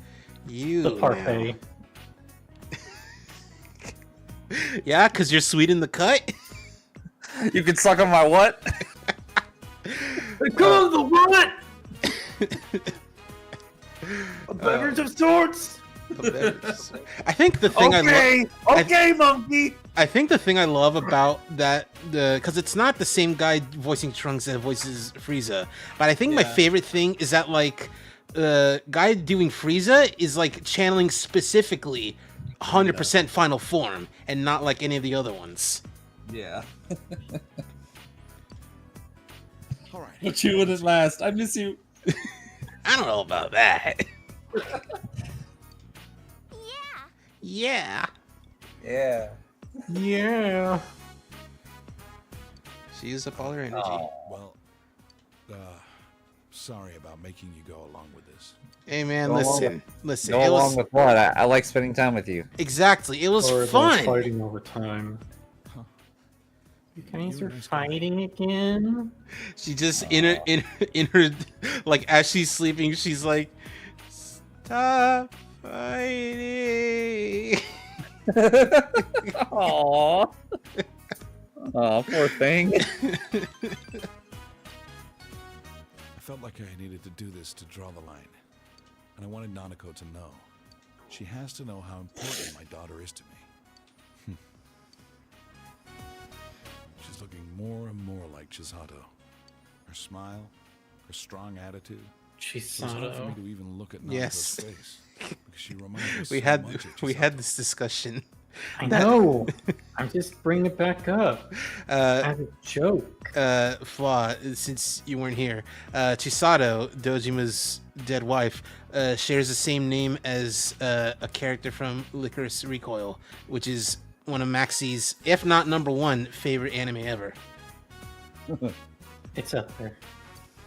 You The parfait. Yeah, because you're sweet in the cut. You can suck on my what? Come on, the what? A beverage of sorts. I think the thing monkey. I think the thing I love about that, because it's not the same guy voicing Trunks that voices Frieza, but I think my favorite thing is that like the guy doing Frieza is like channeling specifically 100% final form and not like any of the other ones. Yeah. All right. But you wouldn't last. I miss you. I don't know about that. Yeah. Yeah. Yeah. She used up all her energy. Well, sorry about making you go along with this. Hey man, Go listen. Go It along was with what? I like spending time with you. exactly. It was Or they're fun. fighting over time. Huh. You guys You're are a nice guy. fighting again? She just in her like as she's sleeping, she's like, stop fighting. Aww. Aw, poor thing. I felt like I needed to do this to draw the line. And I wanted Nanako to know. She has to know how important my daughter is to me. She's looking more and more like Chisato. Her smile, her strong attitude. It was hard for me Chisato. to even look at Nanako's Yes. face. Because she reminded me we so had much of we had Chisato. this discussion. I know. I'm just bringing it back up as a joke. Flaw, since you weren't here, Chisato, Dojima's dead wife, shares the same name as a character from Licorice Recoil, which is one of Maxi's, if not number one, favorite anime ever. It's up there.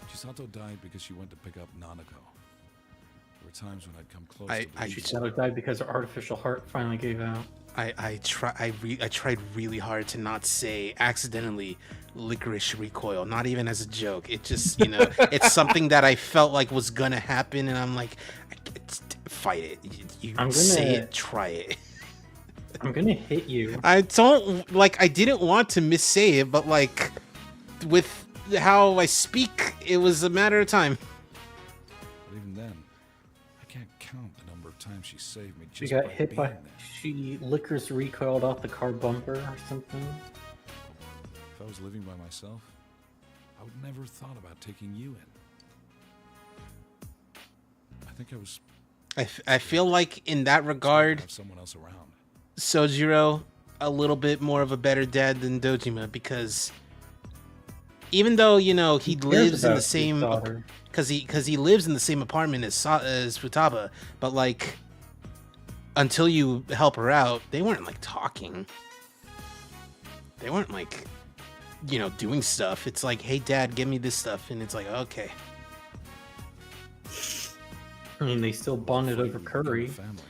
Chisato died because she went to pick up Nanako. There were times when I'd come close I- to I believing Chisato died because her artificial heart finally gave out. I tried really hard to not say accidentally Licorice Recoil, not even as a joke. It just, it's something that I felt like was gonna happen, and I'm like, fight it. You I'm say gonna- it, try it. I'm gonna hit you. I didn't want to missay it, but like, with how I speak, it was a matter of time. But even then, I can't count the number of times she saved me She just got by hit by. being there. She liquors recoiled off the car bumper or something. If I was living by myself, I would never have thought about taking you in. I think I was I feel like in that scared regard, to have someone else around. Sojiro a little bit more of a better dad than Dojima, because even though he cares lives in about the his same daughter. because he lives in the same apartment as Futaba, but like until you help her out, they weren't like talking. They weren't like doing stuff. It's like, hey dad, give me this stuff, and it's like, okay. I mean, they still bonded over Frightened to become a curry. family.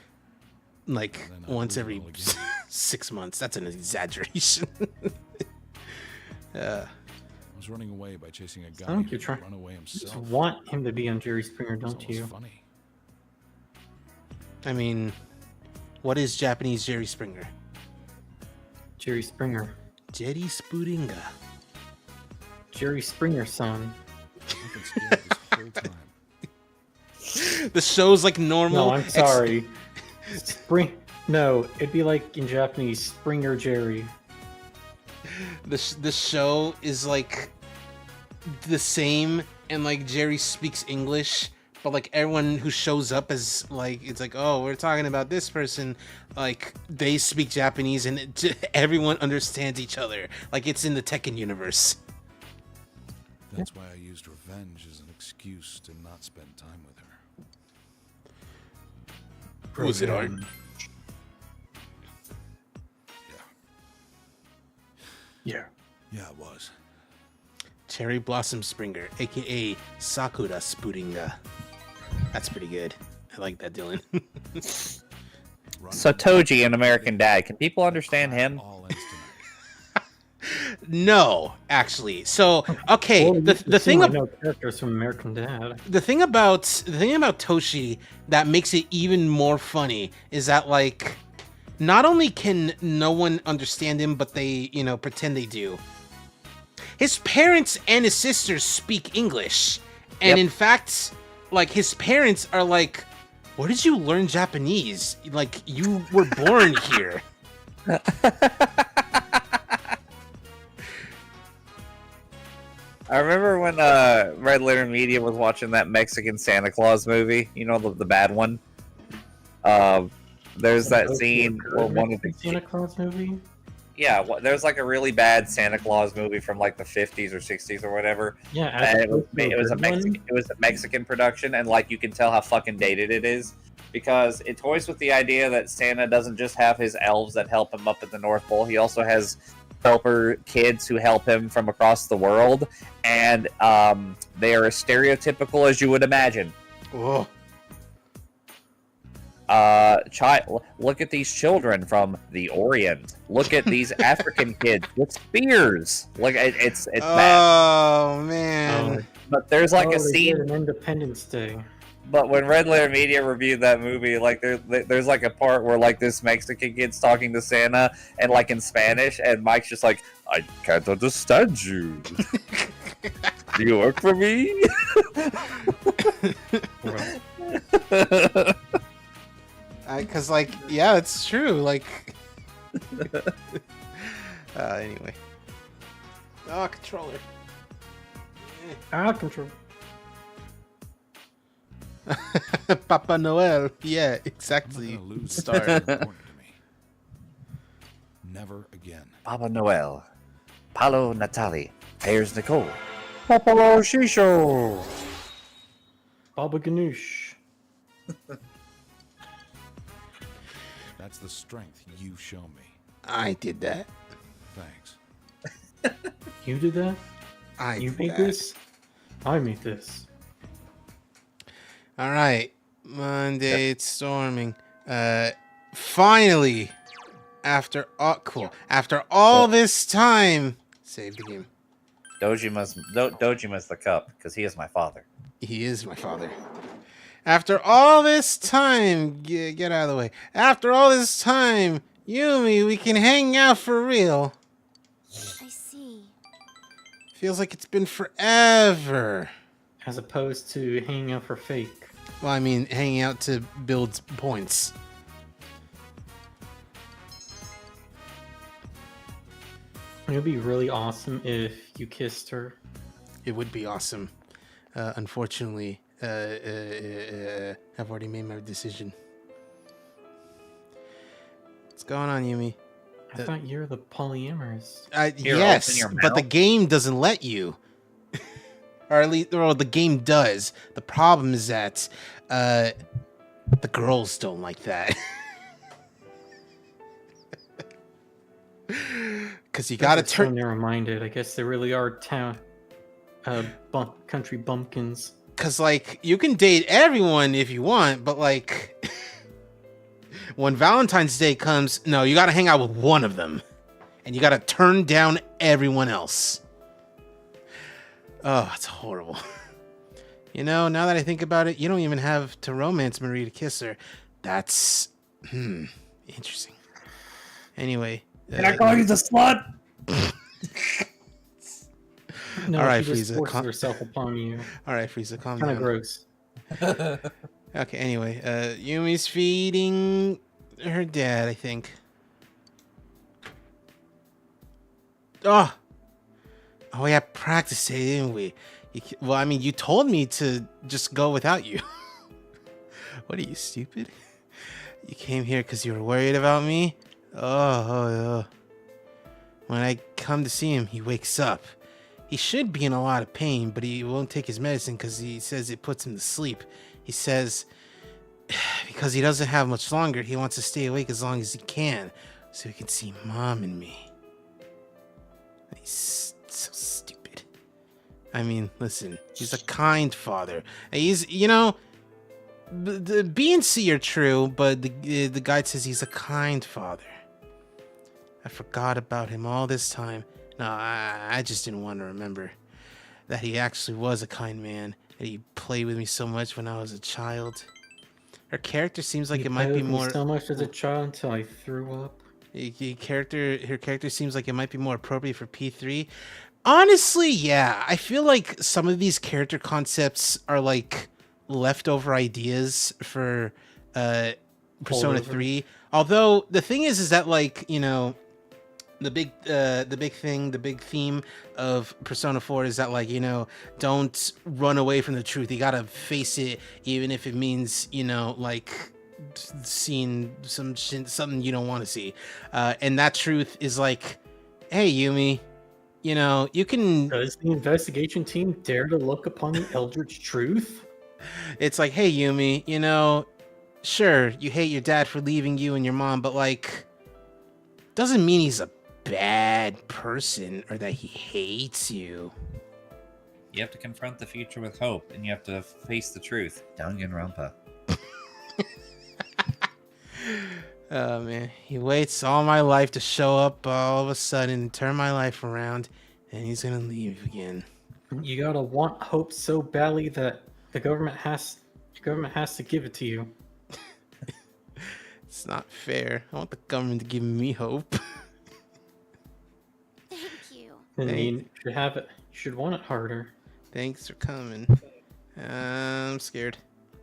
Like And then I once lose it every all again. 6 months. That's an exaggeration. I was running away by chasing a guy Sound like who you're would trying. run away You just himself. want him to be on Jerry Springer, It was don't almost you? funny. I mean, what is Japanese Jerry Springer? Jerry Springer. Jerry Spuringa. Jerry Springer son. I've been scared this whole time. The show's like normal. No, I'm sorry. Spring. No, it'd be like in Japanese, Springer Jerry. The show is like the same, and like Jerry speaks English, but like everyone who shows up is like, it's like, oh, we're talking about this person, like they speak Japanese and everyone understands each other, like it's in the Tekken universe. That's why I used revenge as an excuse to not spend time with her. Was it art? Yeah. Yeah, it was. Cherry Blossom Springer, aka Sakura Spudinga. That's pretty good. I like that, Dylan. So Toji in American Dad, can people understand him? No, actually. So okay, Well, the thing about characters from American Dad. the thing about Toshi that makes it even more funny is that like not only can no one understand him, but they, you know, pretend they do. His parents and his sisters speak English. And in fact, like his parents are like, where did you learn Japanese? Like you were born here. I remember when Red Letter Media was watching that Mexican Santa Claus movie. You know, the bad one. There's that scene where one of the Santa Claus movie. Yeah, there's like a really bad Santa Claus movie from like the 50s or 60s or whatever. Yeah, and it was a Mexican production, and like you can tell how fucking dated it is because it toys with the idea that Santa doesn't just have his elves that help him up at the North Pole. He also has helper kids who help him from across the world, and they are as stereotypical as you would imagine. Whoa. Look at these children from the Orient. Look at these African kids with spears. Like it's bad. Oh man! But there's like a they scene. did an Independence Day. But when Red Letter Media reviewed that movie, like there's like a part where like this Mexican kid's talking to Santa and like in Spanish, and Mike's just like, I can't understand you. Do you work for me? Because like, yeah, it's true. Like, anyway. Oh, controller. Control. Papa Noel. Yeah, exactly. Star. Never again. Papa Noel, Paolo Natali, Ayers Nicole, Papalo Shisho, Baba Ganoush. That's the strength you show me. I did that. Thanks. You did that? You made this? I made this. All right. Monday, it's storming. Finally, after all this time, save the game. Doji must the cup because he is my father. He is my father. After all this time, get out of the way. After all this time, Yumi, we can hang out for real. I see. Feels like it's been forever. As opposed to hanging out for fake. Well, I mean, hanging out to build points. It would be really awesome if you kissed her. It would be awesome. Unfortunately, I've already made my decision. What's going on, Yumi? I thought you were the polyamorous. Yes, but the game doesn't let you. Or at least, or the game does. The problem is that the girls don't like that. Because you gotta turn. Never minded. I guess they really are country bumpkins. Because like you can date everyone if you want, but like when Valentine's Day comes, no, you gotta hang out with one of them, and you gotta turn down everyone else. Oh, it's horrible. You know, now that I think about it, you don't even have to romance Marie to kiss her. That's interesting. Anyway, can I call you the slut? No, all right, she just Frieza. forces herself upon you. All right, Frieza, calm Kind down. of gross. Okay, anyway, Yumi's feeding her dad, I think. Oh, we had practice today, didn't we? Well, I mean, you told me to just go without you. What are you, stupid? You came here because you were worried about me? Oh. When I come to see him, he wakes up. He should be in a lot of pain, but he won't take his medicine because he says it puts him to sleep. He says because he doesn't have much longer, he wants to stay awake as long as he can so he can see Mom and me. He's so stupid. I mean, listen, he's a kind father. He's, the B and C are true, but the guide says he's a kind father. I forgot about him all this time. No, I just didn't want to remember that he actually was a kind man, and he played with me so much when I was a child. Her character seems like it might be more so much as a child until I threw up. Her character seems like it might be more appropriate for P3. Honestly, yeah. I feel like some of these character concepts are like leftover ideas for Persona 3. Although the thing is that like, the big theme of Persona 4 is that like, don't run away from the truth. You gotta face it, even if it means, like seeing something you don't want to see. And that truth is like, hey, Yumi, you can... Does the investigation team dare to look upon the eldritch truth? It's like, hey, Yumi, sure, you hate your dad for leaving you and your mom, but like, doesn't mean he's a bad person or that he hates you. You have to confront the future with hope, and you have to face the truth. Danganronpa. Oh man, he waits all my life to show up all of a sudden and turn my life around, and he's gonna leave again. You gotta want hope so badly that the government has to give it to you. It's not fair. I want the government to give me hope. Thank you. And you should have it. You should want it harder. Thanks for coming. I'm scared.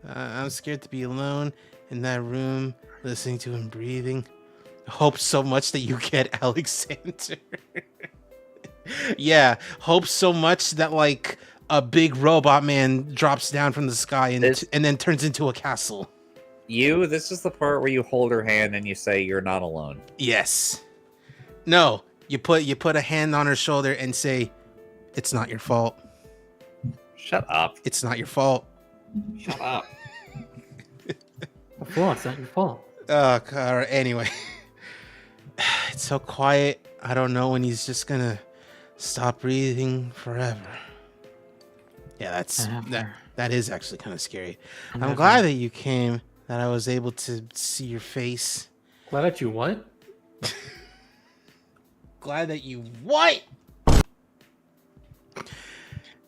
I'm scared to be alone in that room, listening to him breathing. I hope so much that you get Alexander. Yeah, hope so much that like a big robot man drops down from the sky and then turns into a castle. This is the part where you hold her hand and you say you're not alone. Yes. No, you put a hand on her shoulder and say, it's not your fault. Shut up. It's not your fault. Shut up. Well, it's not your fault. Oh, God. Anyway. It's so quiet. I don't know when he's just gonna stop breathing forever. Yeah, that is actually kind of scary. I'm glad that you came, that I was able to see your face. Glad that you what? Glad that you what?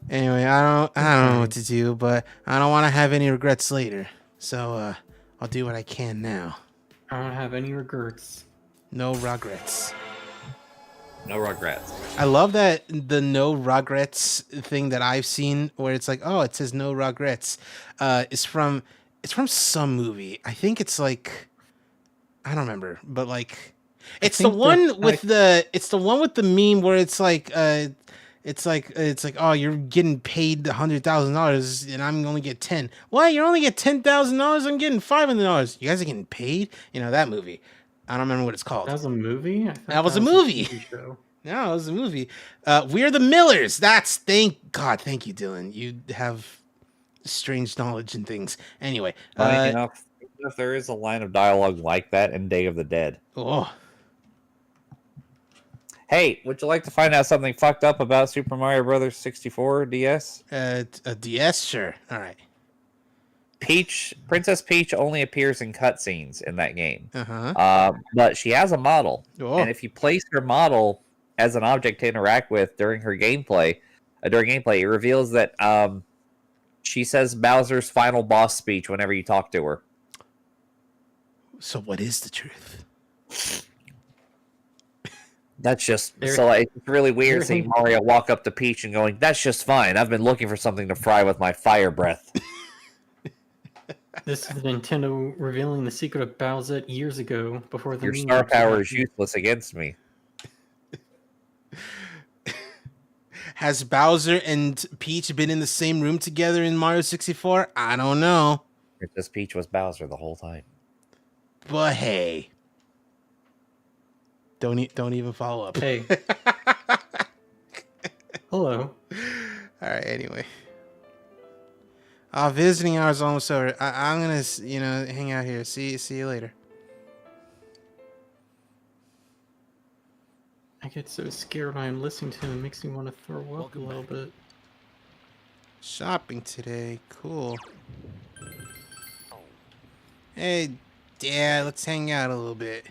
Anyway, I don't know what to do, but I don't want to have any regrets later. So I'll do what I can now. I don't have any regrets. No regrets. No regrets. I love that the no regrets thing that I've seen, where it's like, oh, it says no regrets. It's from some movie. I think it's like, I don't remember, but like, it's the one with the meme where it's like, oh, you're getting paid $100,000 and I'm only get 10. What? You only get $10,000? I'm getting $500. You guys are getting paid? That movie. I don't remember what it's called. That was a movie? That was a movie. Show. No, it was a movie. We're the Millers. Thank God. Thank you, Dylan. You have strange knowledge and things. Anyway. Funny enough, if there is a line of dialogue like that in Day of the Dead. Oh. Hey, would you like to find out something fucked up about Super Mario Brothers 64 DS? A DS? Sure. All right. Princess Peach only appears in cutscenes in that game. Uh-huh. But she has a model. Oh. And if you place her model as an object to interact with during gameplay, it reveals that she says Bowser's final boss speech whenever you talk to her. So what is the truth? That's just it's really weird seeing Mario walk up to Peach and going, "That's just fine. I've been looking for something to fry with my fire breath." This is Nintendo revealing the secret of Bowser years ago before the Your star power is useless against me. Has Bowser and Peach been in the same room together in Mario 64? I don't know. Princess Peach was Bowser the whole time. But hey. Don't even follow up. Hey. Hello. All right, anyway. Visiting hours almost over. I'm going to, hang out here. See you later. I get so scared when I'm listening to him. It makes me want to throw up a little bit. Shopping today. Cool. Hey, Dad, let's hang out a little bit.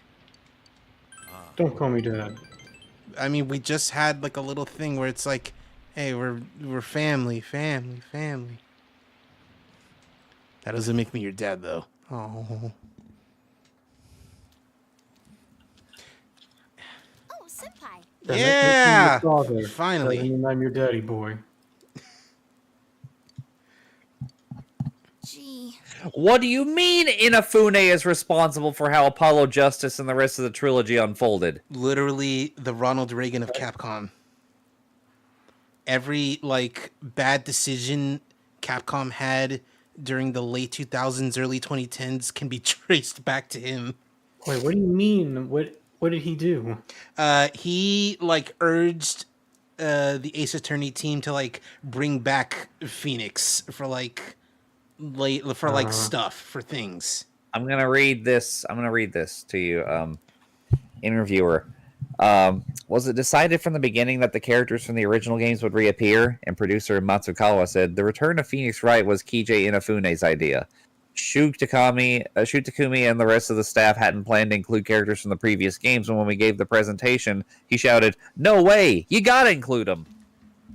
Don't call me Dad. I mean, we just had like a little thing where it's like, hey, we're family. That doesn't make me your dad, though. Oh. Oh, senpai. Yeah! Father. Finally. Doesn't mean I'm your daddy boy. Gee. What do you mean Inafune is responsible for how Apollo Justice and the rest of the trilogy unfolded? Literally the Ronald Reagan of Capcom. Every, bad decision Capcom had during the late 2000s, early 2010s can be traced back to him. Wait, what do you mean? What did he do? He, urged the Ace Attorney team to, bring back Phoenix for, stuff, for things. I'm gonna read this to you. Interviewer. Was it decided from the beginning that the characters from the original games would reappear? And producer Matsukawa said, the return of Phoenix Wright was Kei Inafune's idea. Shu Takumi and the rest of the staff hadn't planned to include characters from the previous games, and when we gave the presentation, he shouted, no way, you gotta include them.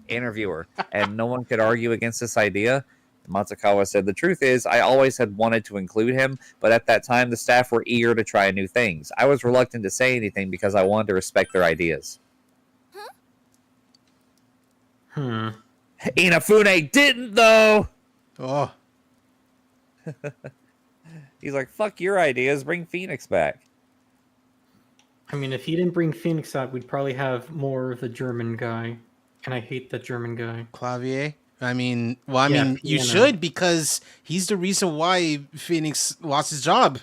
Interviewer. And no one could argue against this idea. Matsukawa said, the truth is, I always had wanted to include him, but at that time, the staff were eager to try new things. I was reluctant to say anything because I wanted to respect their ideas. Inafune didn't, though! Oh. He's like, fuck your ideas, bring Phoenix back. I mean, if he didn't bring Phoenix up, we'd probably have more of the German guy. And I hate that German guy. Clavier? You Piano. should, because he's the reason why Phoenix lost his job.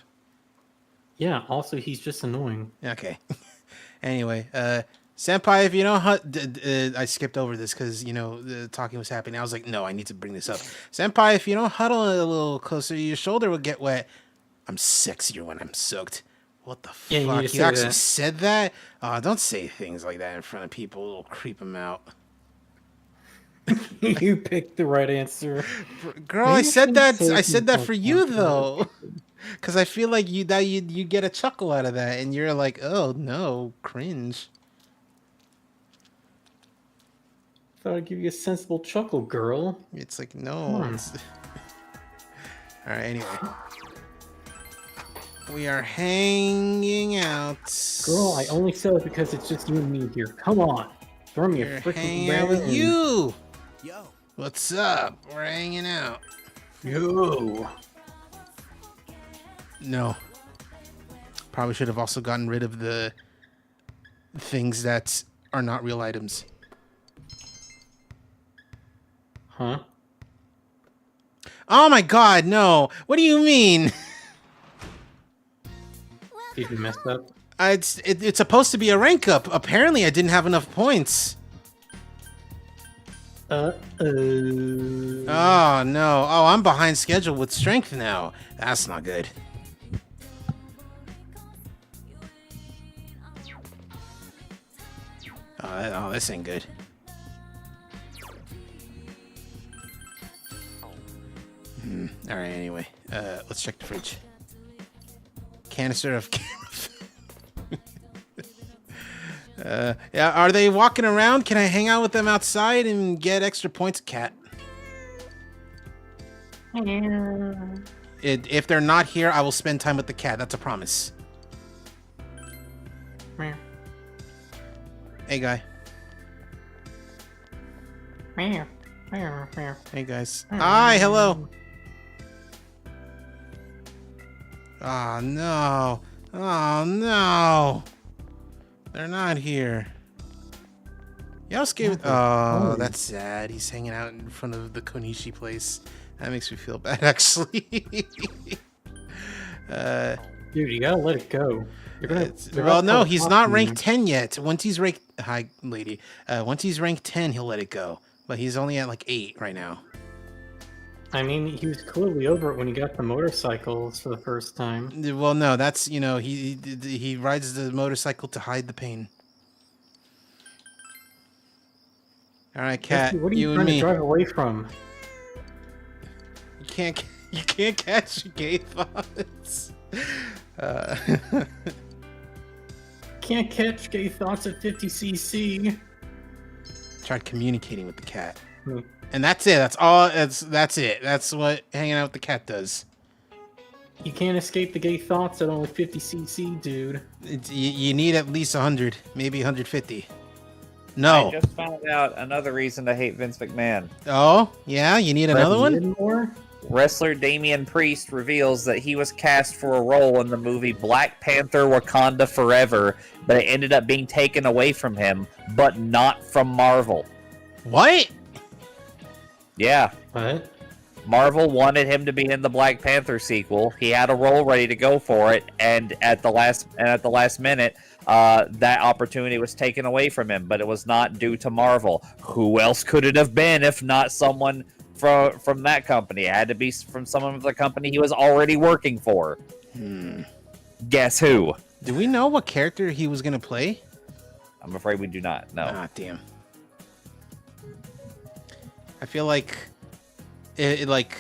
Yeah, also, he's just annoying. Okay. Anyway, Senpai, if you don't I skipped over this because, the talking was happening. I was like, no, I need to bring this up. Senpai, if you don't huddle a little closer, your shoulder will get wet. I'm sexier when I'm soaked. What the Yeah, fuck? You actually said that? Don't say things like that in front of people. It'll creep them out. You picked the right answer. Girl, I said that for you, though. Because I feel like you get a chuckle out of that, and you're like, oh, no, cringe. Thought I'd give you a sensible chuckle, girl. It's like, no. It's... All right, anyway. We are hanging out. Girl, I only said it because it's just you and me here. Come on. Throw me a freaking hanging out with and... you. Yo. What's up? We're hanging out. Yo. No. Probably should have also gotten rid of the things that are not real items. Huh? Oh my god, no. What do you mean? Did you mess up? It's supposed to be a rank up. Apparently, I didn't have enough points. Oh, no. Oh, I'm behind schedule with strength now. That's not good. Oh, this ain't good. All right, anyway. Let's check the fridge. Canister of... yeah, are they walking around? Can I hang out with them outside and get extra points? Cat. If they're not here, I will spend time with the cat. That's a promise. Hey, guy. Hey, guys. Hi, hello. Oh, no. Oh, no. They're not here. Yasuke, Oh. that's sad. He's hanging out in front of the Konishi place. That makes me feel bad, actually. Dude, you gotta let it go. Well, no, he's not ranked 10 yet. Once he's ranked, hi, lady. Once he's ranked 10, he'll let it go. But he's only at like 8 right now. I mean, he was clearly over it when he got the motorcycles for the first time. Well, no, that's, you know, he rides the motorcycle to hide the pain. All right, Cat, What are you and trying me. to drive away from? You can't catch gay thoughts. Can't catch gay thoughts at 50cc. Tried communicating with the cat. Hmm. And that's it. That's all. That's it. That's what hanging out with the cat does. You can't escape the gay thoughts at only 50cc, dude. You need at least 100, maybe 150. No. I just found out another reason to hate Vince McMahon. Oh, yeah? You need another one? More? Wrestler Damian Priest reveals that he was cast for a role in the movie Black Panther Wakanda Forever, but it ended up being taken away from him, but not from Marvel. What? Yeah. What? Marvel wanted him to be in the Black Panther sequel. He had a role ready to go for it, and at the last minute, that opportunity was taken away from him. But it was not due to Marvel. Who else could it have been if not someone from that company? It had to be from someone from the company he was already working for. Guess who? Do we know what character he was gonna play? I'm afraid we do not. No. Ah, damn. I feel like like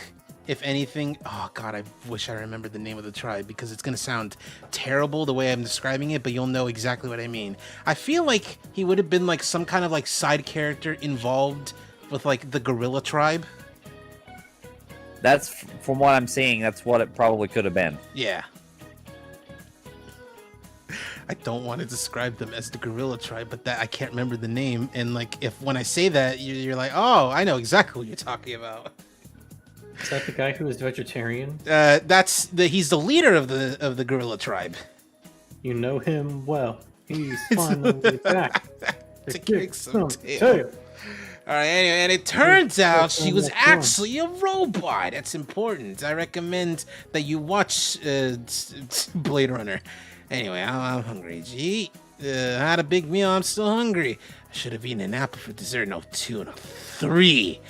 if anything, oh god, I wish I remembered the name of the tribe because it's gonna sound terrible the way I'm describing it, but you'll know exactly what I mean. I feel like he would have been like some kind of like side character involved with like the gorilla tribe. That's from what I'm seeing. That's what it probably could have been. Yeah. I don't want to describe them as the gorilla tribe, but that I can't remember the name. And like, if when I say that, you're like, oh, I know exactly what you're talking about. Is that the guy who was vegetarian? He's the leader of the gorilla tribe. You know him well. He's finally back to kick some tail. All right, anyway, and it turns out she was actually a robot. That's important. I recommend that you watch Blade Runner. Anyway, I'm hungry. Gee, I had a big meal. I'm still hungry. I should have eaten an apple for dessert. No, 2 and a 3.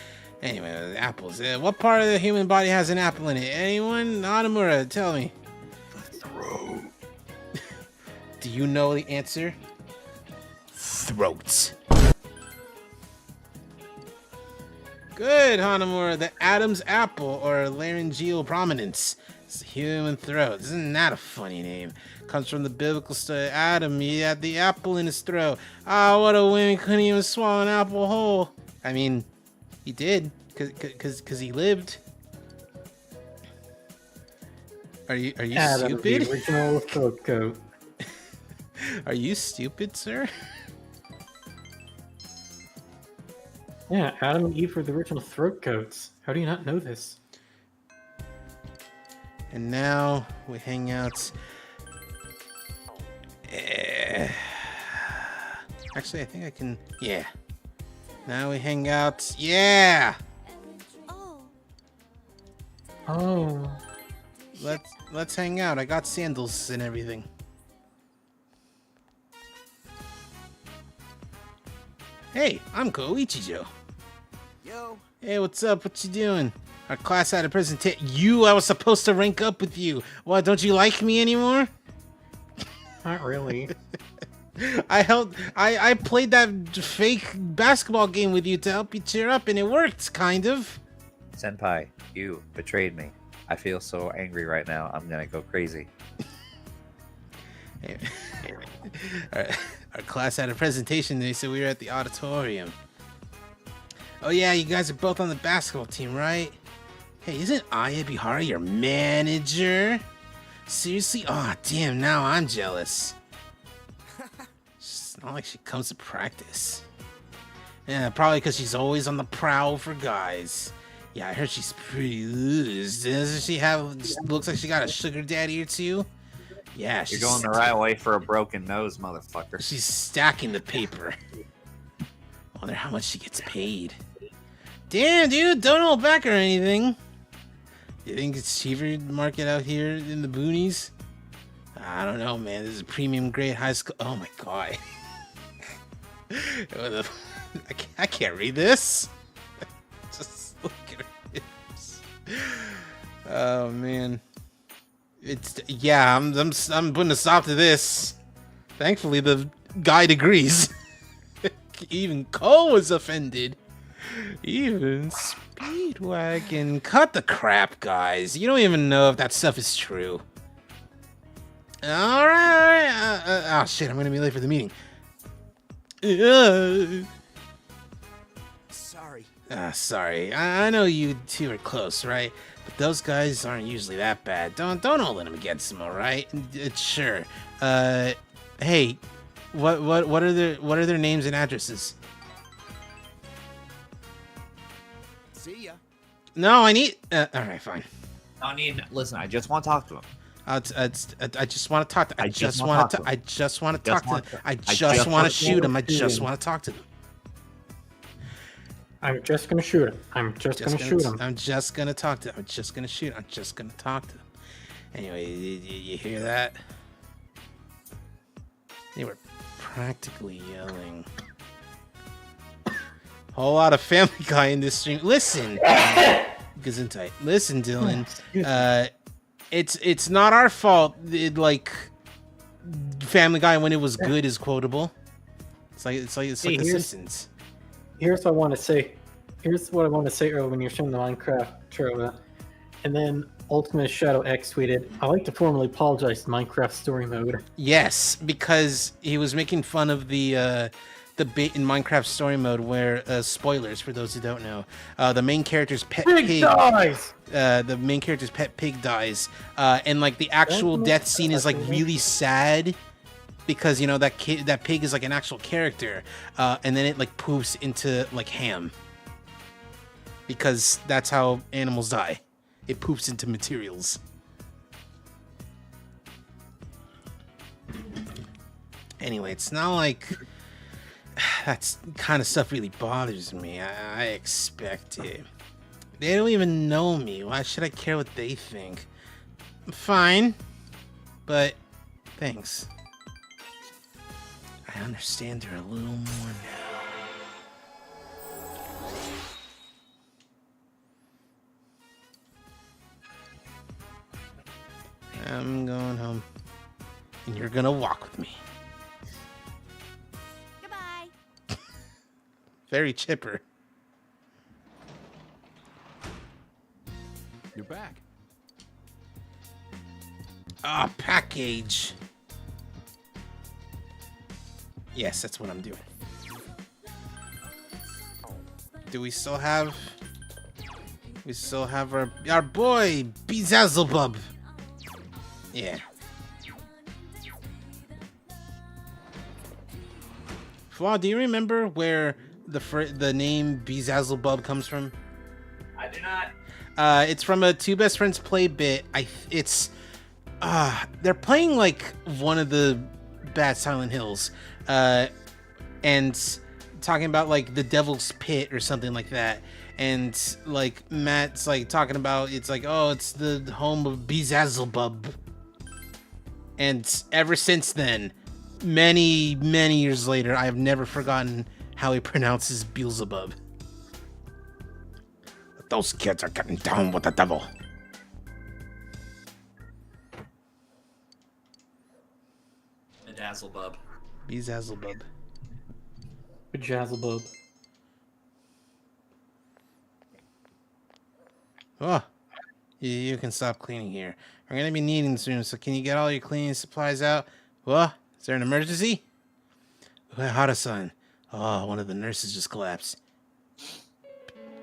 Anyway, apples. What part of the human body has an apple in it? Anyone? Hanamura, tell me. The throat. Do you know the answer? Throat. Good, Hanamura. The Adam's apple, or laryngeal prominence. It's the human throat. Isn't that a funny name? Comes from the biblical story. Adam, he had the apple in his throat. Ah, what a whim. He couldn't even swallow an apple whole. I mean, he did, cause he lived. Are you Adam, stupid? the original throat goat. Are you stupid, sir? Yeah, Adam and Eve were the original throat goats. How do you not know this? And now we hang out. Actually, I think I can. Yeah. Now we hang out. Yeah. Oh. Let's hang out. I got sandals and everything. Hey, I'm Koichijo. Yo. Hey, what's up? What you doing? Our class had a presentation. I was supposed to rank up with you. What, don't you like me anymore? Not really. I played that fake basketball game with you to help you cheer up, and it worked, kind of. Senpai, you betrayed me. I feel so angry right now. I'm gonna go crazy. Our class had a presentation. They said we were at the auditorium. Oh yeah, you guys are both on the basketball team, right? Hey, isn't Aya Bihara your manager? Seriously? Aw, damn, now I'm jealous. It's not like she comes to practice. Yeah, probably because she's always on the prowl for guys. Yeah, I heard she's pretty loose. Doesn't she have, looks like she got a sugar daddy or two? Yeah, You're going the right way for a broken nose, motherfucker. She's stacking the paper. Wonder how much she gets paid. Damn, dude, don't hold back or anything. You think it's cheaper market out here in the boonies? I don't know, man. This is a premium grade high school. Oh my god. I can't read this. Just look at this. Oh man. I'm putting a stop to this. Thankfully, the guy agrees. Even Cole was offended. Even Speedwagon. Cut the crap, guys. You don't even know if that stuff is true. All right. Oh shit! I'm gonna be late for the meeting. Sorry. Sorry. I know you two are close, right? But those guys aren't usually that bad. Don't hold them against them, all right? Sure. Hey, what are their names and addresses? See ya. No, I need. All right, fine. I need. Listen, I just want to talk to him. I just want to talk to. I just want to. I just want to talk to. I just just want to shoot him. I shoot just him. want to talk to them. I'm just gonna shoot him. I'm just gonna shoot him. I'm just gonna talk to them. I'm just gonna shoot. I'm just gonna talk to them. Anyway, you hear that? They were practically yelling. Whole lot of Family Guy in this stream. Listen, Gesundheit. Listen, Dylan. It's not our fault. Like Family Guy when it was good is quotable. It's like The Simpsons. Here's what I want to say. Here's what I want to say earlier when you're showing the Minecraft trailer. And then Ultimate Shadow X tweeted, "I like to formally apologize to Minecraft Story Mode." Yes, because he was making fun of the bit in Minecraft Story Mode where spoilers for those who don't know, the main character's pet pig dies. The main character's pet pig dies, and like the actual death scene is like really sad because you know that pig is like an actual character, and then it like poofs into like ham because that's how animals die. It poofs into materials. Anyway, it's not like that kind of stuff really bothers me. I expect it. They don't even know me. Why should I care what they think? I'm fine, but thanks. I understand her a little more now. I'm going home, and you're gonna walk with me. Goodbye. Very chipper. You're back. Ah, package. Yes, that's what I'm doing. Do we still have? We still have our boy Bezazzlebub. Yeah. Flaw, do you remember where the name Bezazzlebub comes from? I do not. It's from a Two Best Friends play bit. They're playing like one of the bad Silent Hills, and talking about like the Devil's Pit or something like that. And like Matt's like talking about it's like, oh, it's the home of Bezazzlebub. And ever since then, many years later, I have never forgotten how he pronounces Beelzebub. Those kids are getting down with the devil. Bedazzlebub. Bezazzlebub. Bejazzlebub. Oh, you can stop cleaning here. We're gonna be needing this room, so can you get all your cleaning supplies out? What? Is there an emergency? Hara-san. Oh, one of the nurses just collapsed.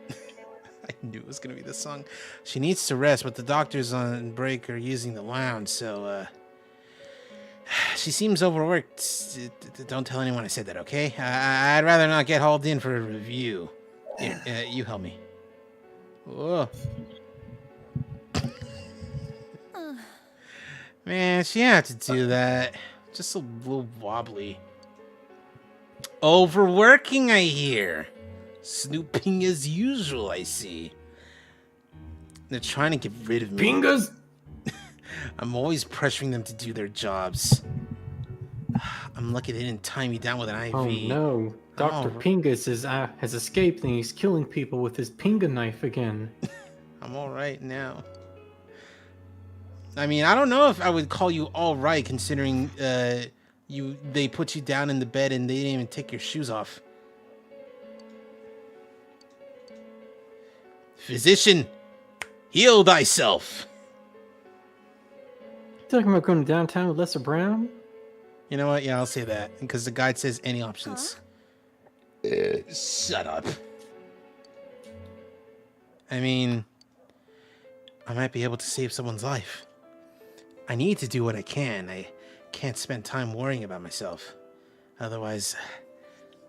I knew it was gonna be this song. She needs to rest, but the doctors on break are using the lounge, so she seems overworked. Don't tell anyone I said that, okay? I'd rather not get hauled in for a review. Here, you help me. Whoa. Man, she had to do that. Just a little wobbly. Overworking, I hear. Snooping as usual, I see. They're trying to get rid of me. Pingas! I'm always pressuring them to do their jobs. I'm lucky they didn't tie me down with an IV. Oh no, Dr. Oh. Pingas has escaped and he's killing people with his pinga knife again. I'm alright now. I mean, I don't know if I would call you alright considering they put you down in the bed and they didn't even take your shoes off. Physician, heal thyself. Talking about going downtown with Lesser Brown? You know what? Yeah, I'll say that because the guide says any options. Shut up. I mean, I might be able to save someone's life. I need to do what I can. I can't spend time worrying about myself. Otherwise,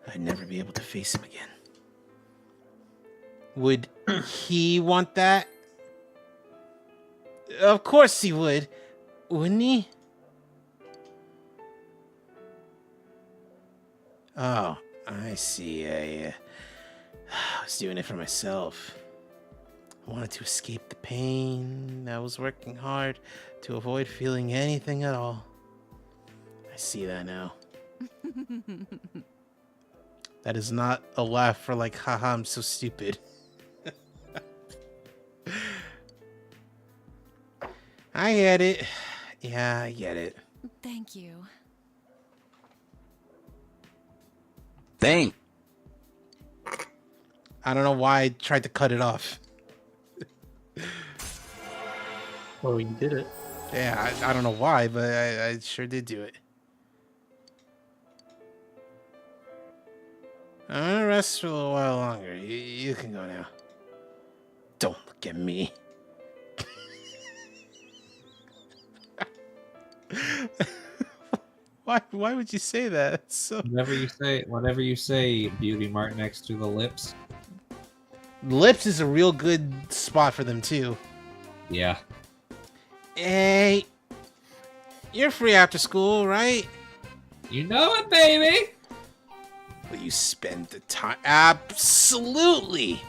I'd never be able to face him again. Would he want that? Of course he would. Wouldn't he? Oh, I see. I was doing it for myself. I wanted to escape the pain. I was working hard to avoid feeling anything at all. I see that now. That is not a laugh for like, haha, I'm so stupid. I get it. Yeah, I get it. Thank you. Thank. I don't know why I tried to cut it off. Well, you did it. Yeah, I don't know why, but I sure did do it. I'm gonna rest for a little while longer. You can go now. Don't look at me. Why would you say that? It's so... Whenever you say Beauty Mark next to the lips. Lips is a real good spot for them too. Yeah. Hey, you're free after school, right? You know it, baby! Will you spend the time? Absolutely!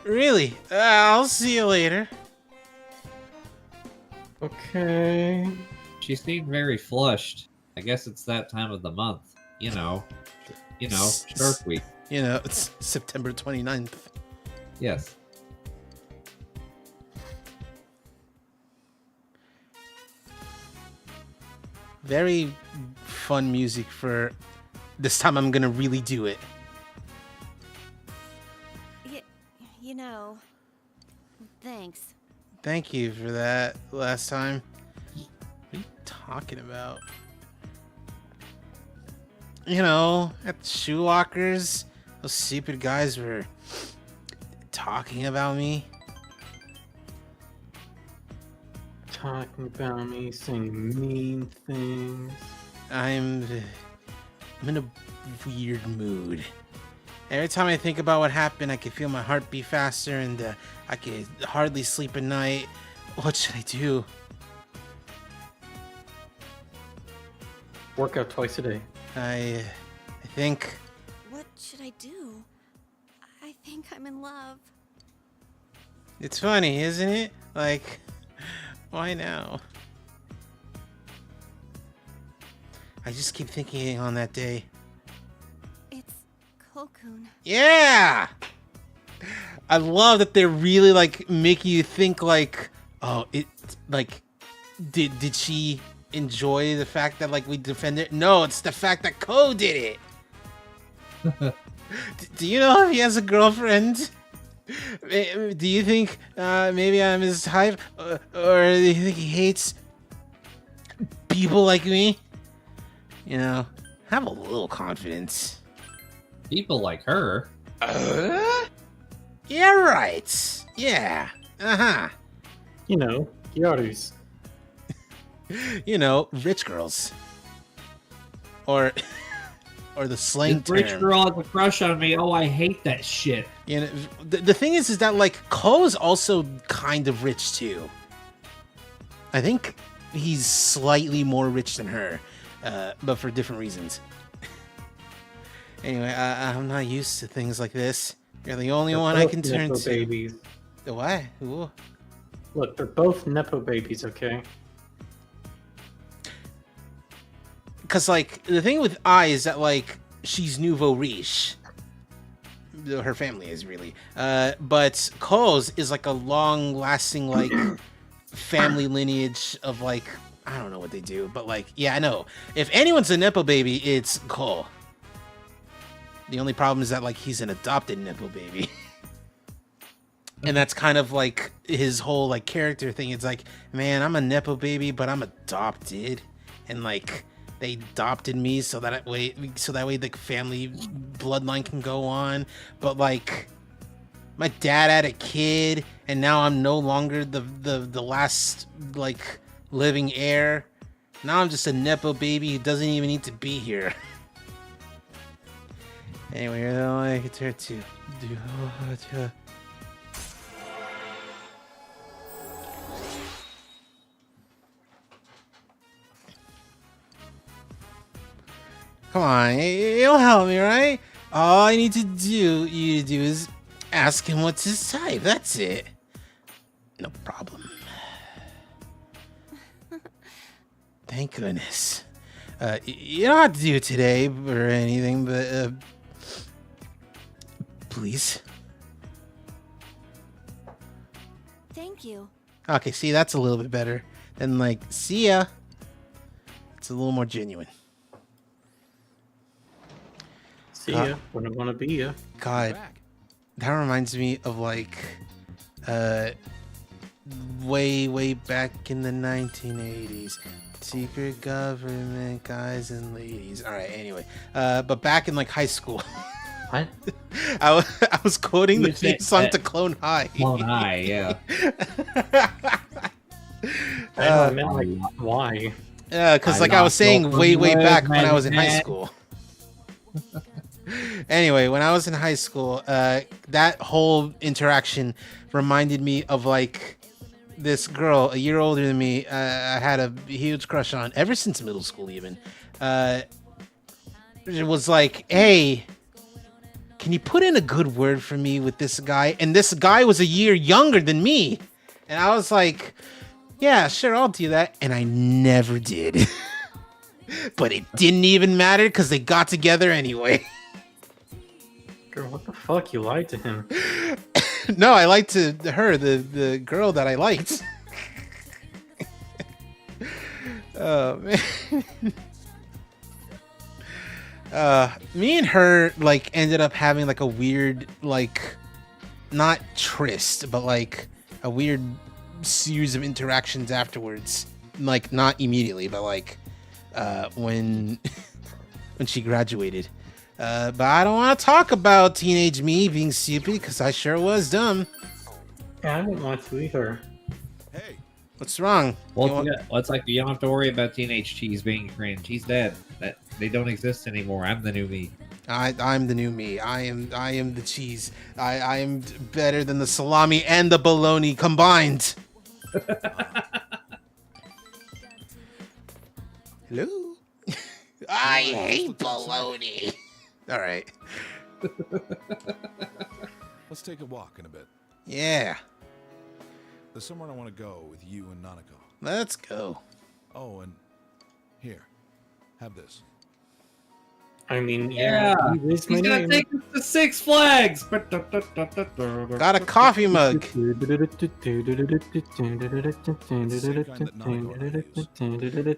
Really? I'll see you later. Okay. She seemed very flushed. I guess it's that time of the month. You know, Shark Week. You know, it's September 29th. Yes. Very fun music for this time. I'm gonna really do it. You know, thanks. Thank you for that last time. What are you talking about? You know, at the shoe lockers, those stupid guys were talking about me. Talking about me, saying mean things. I'm in a weird mood. Every time I think about what happened, I can feel my heart beat faster and I can hardly sleep at night. What should I do? Work out twice a day. I think... What should I do? I think I'm in love. It's funny, isn't it? Like, why now? I just keep thinking on that day. It's Kokun. Yeah! I love that they're really, like, making you think, like, oh, it, like, did she enjoy the fact that, like, we defended? No, it's the fact that Ko did it! Do you know if he has a girlfriend? Do you think maybe I'm his type? Or do you think he hates people like me? You know, have a little confidence. People like her. Yeah, right. Yeah. Uh-huh. You know, Gyaru's. You know, rich girls. Or the slang This rich term. girl has a crush on me. Oh, I hate that shit. You know, the thing is that, like, Ko's also kind of rich, too. I think he's slightly more rich than her, but for different reasons. Anyway, I'm not used to things like this. You're the only They're one I both can turn Nepo to. babies. The what? Ooh. Look, they're both Nepo babies, okay? Because, like, the thing with I is that, like, she's nouveau riche. Her family is really. But Cole's is, like, a long-lasting, like, family lineage of, like, I don't know what they do. But, like, yeah, I know. If anyone's a Nepo baby, it's Cole. The only problem is that, like, he's an adopted Nepo baby. And that's kind of, like, his whole, like, character thing. It's like, man, I'm a Nepo baby, but I'm adopted. And, like, they adopted me so that way the family bloodline can go on. But, like, my dad had a kid, and now I'm no longer the last, like, living heir. Now I'm just a Nepo baby who doesn't even need to be here. Anyway, you're the only I can turn to. Come on, you'll help me, right? All I need you to do is ask him what's his type. That's it. No problem. Thank goodness. You don't have to do it today or anything, but please. Thank you. Okay, see, that's a little bit better than like, see ya. It's a little more genuine. See ya, when I wanna be ya. God, that reminds me of like, way back in the 1980s. Secret government guys and ladies. All right, anyway, but back in like high school. What? I was quoting the theme song to Clone High. Clone High, yeah. I meant like, why? Yeah, because like I was saying way back when I was in high school. Anyway, when I was in high school, that whole interaction reminded me of like this girl a year older than me. I had a huge crush on ever since middle school even. It was like, hey, can you put in a good word for me with this guy? And this guy was a year younger than me. And I was like, yeah, sure, I'll do that. And I never did. But it didn't even matter because they got together anyway. Girl, what the fuck? You lied to him. No, I liked her, the girl that I liked. Oh, man. Me and her, like, ended up having, like, a weird, like, not tryst, but, like, a weird series of interactions afterwards. Like, not immediately, but, like, when she graduated. But I don't want to talk about teenage me being stupid, because I sure was dumb. Yeah, I didn't want to either. Hey, What's wrong? Well, it's like you don't have to worry about teenage Cheese being cringe. He's dead. They don't exist anymore. I'm the new me. I'm the new me. I am the cheese. I am better than the salami and the bologna combined. Hello? I hate bologna. All right. let's take a walk in a bit. Yeah, There's somewhere I want to go with you and Nanako. let's go. Oh, and here, have this. I mean, Yeah, you raised my he's gonna name. take us to Six Flags. Got a coffee mug.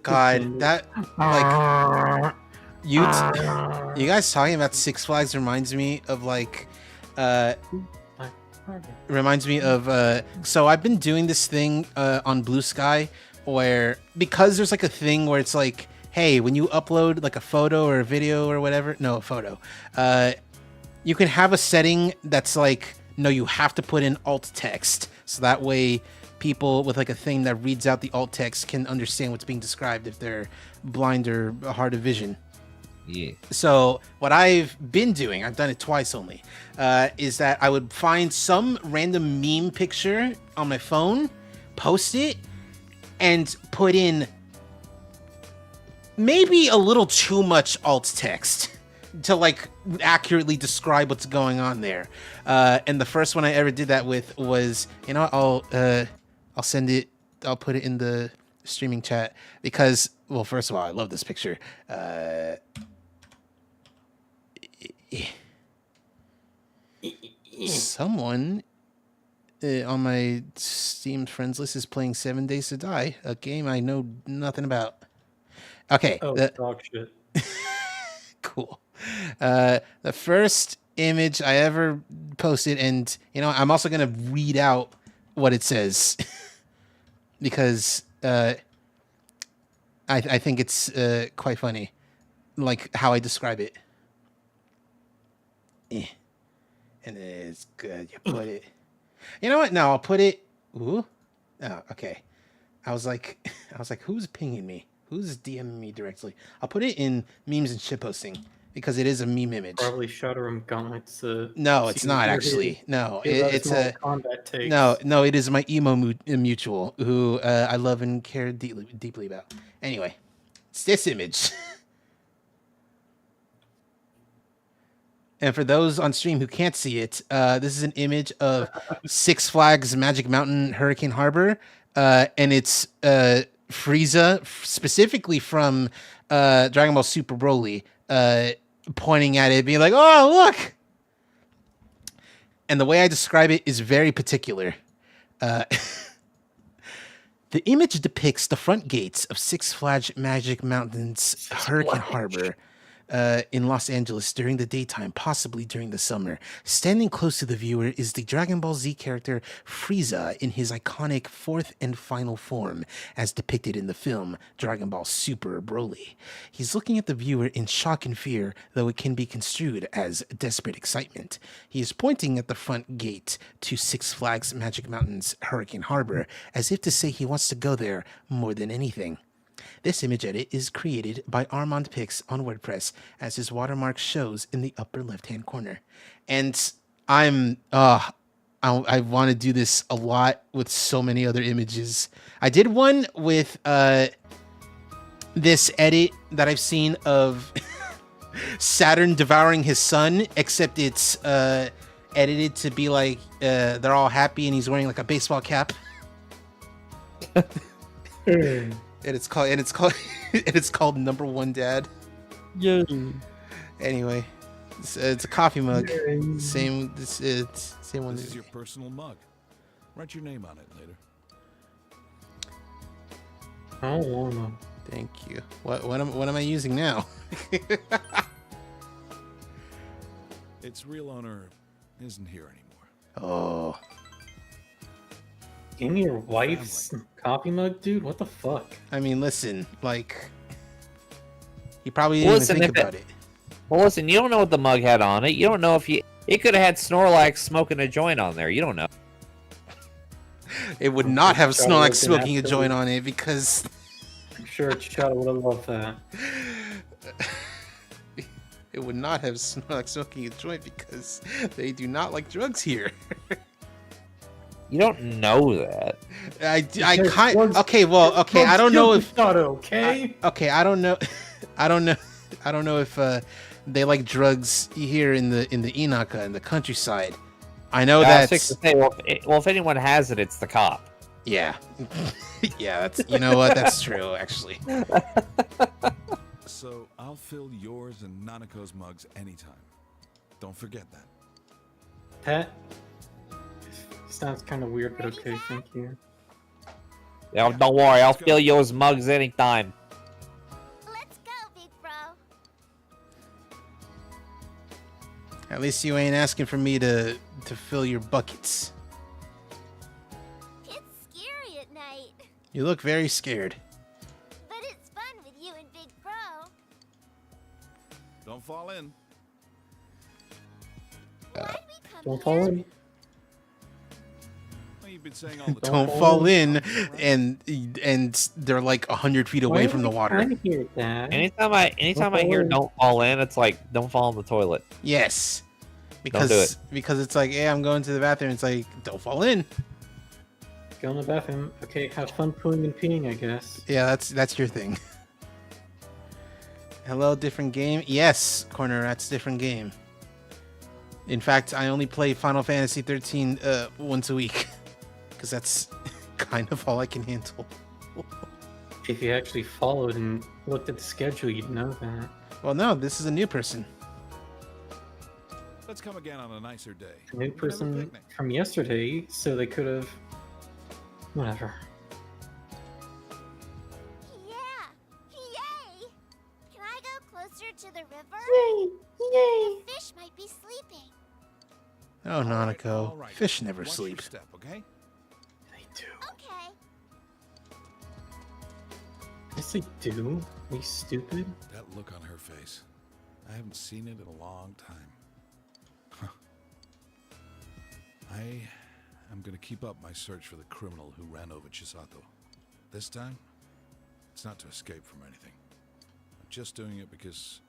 God, that like you guys talking about Six Flags reminds me of like so I've been doing this thing on Blue Sky where, because there's like a thing where it's like, hey, when you upload like a photo or a video or whatever, no, a photo, you can have a setting that's like, no, you have to put in alt text, so that way people with like a thing that reads out the alt text can understand what's being described if they're blind or hard of vision. Yeah. So what I've been doing, I've done it twice only, is that I would find some random meme picture on my phone, post it, and put in maybe a little too much alt text. to like accurately describe what's going on there. And the first one I ever did that with was, you know, I'll send it. I'll put it in the streaming chat because, well, first of all, I love this picture. Someone on my Steam friends list is playing 7 Days to Die, a game I know nothing about. Okay. Oh, dog shit. Cool. The first image I ever posted, and you know, I'm also gonna read out what it says because I think it's quite funny, like how I describe it. And it's good. You put it. You know what? No, I'll put it. Ooh. Oh, okay. I was like, who's pinging me? Who's DMing me directly? I'll put it in memes and shitposting because it is a meme image. Probably Shadowrun Gauntlet's. No, it's not actually. No, it's a combat takes. No, it is my emo mutual who I love and care deeply about. Anyway, it's this image. And for those on stream who can't see it, this is an image of Six Flags Magic Mountain Hurricane Harbor, and it's Frieza, specifically from Dragon Ball Super Broly, pointing at it, being like, "Oh, look!" And the way I describe it is very particular. The image depicts the front gates of Six Flags Magic Mountain's Hurricane Harbor. In Los Angeles during the daytime, possibly during the summer. Standing close to the viewer is the Dragon Ball Z character Frieza in his iconic fourth and final form, as depicted in the film Dragon Ball Super Broly. He's looking at the viewer in shock and fear, though it can be construed as desperate excitement. He is pointing at the front gate to Six Flags Magic Mountain's Hurricane Harbor, as if to say he wants to go there more than anything. This image edit is created by Armand Pix on WordPress, as his watermark shows in the upper left-hand corner. And I want to do this a lot with so many other images. I did one with this edit that I've seen of Saturn devouring his son, except it's edited to be like they're all happy and he's wearing like a baseball cap. And it's called Number One Dad. Yeah. Anyway, it's a coffee mug. Same one. This is your personal mug. Write your name on it later. I don't wanna. Thank you. What am I using now? Its real owner isn't here anymore. Oh. In your wife's coffee mug, dude? What the fuck? I mean, listen, like, he probably didn't even think about it. Well, listen, you don't know what the mug had on it. You don't know if it could have had Snorlax smoking a joint on there. You don't know. It would not have Snorlax smoking a joint on it because... I'm sure Shadow would have loved that. It would not have Snorlax smoking a joint because they do not like drugs here. You don't know that. I kind okay. Well, okay. I don't know if okay. Okay, I don't know. I don't know if they like drugs here in the Inaka in the countryside. I know that's well, if anyone has it, it's the cop. Yeah, yeah. That's you know what? That's true actually. So I'll fill yours and Nanako's mugs anytime. Don't forget that. That sounds kind of weird, but okay, thank you. Yeah, don't worry, I'll fill yours mugs anytime. Let's go, big bro. At least you ain't asking for me to fill your buckets. It's scary at night, You look very scared. but it's fun with you and Big Bro. Don't fall in. Why'd we come Don't here? fall in. Well, you've been saying all the Don't time. fall in, and they're like 100 feet away from the water. I'm here, Dad. Anytime I hear "don't fall in," it's like don't fall in the toilet. Yes, Don't do it. because it's like, yeah, I'm going to the bathroom. It's like, don't fall in. Go in the bathroom. Okay, have fun pooing and peeing, I guess. Yeah, that's your thing. Hello, different game. Yes, Corner Rat's different game. In fact, I only play Final Fantasy 13 once a week because that's kind of all I can handle. If you actually followed and looked at the schedule, you'd know that. Well, no, this is a new person. Let's come again on a nicer day. A new We can have a person picnic. from yesterday, so they could have. Whatever. Yeah! Yay! Can I go closer to the river? Yay! Yay! The fish might be sleeping. Oh, All Nanako. right. Fish never Watch your sleep. step, okay? They do. Okay. Yes, they do. Are you stupid? That look on her face. I haven't seen it in a long time. Huh. I am going to keep up my search for the criminal who ran over Chisato. This time, it's not to escape from anything. I'm just doing it because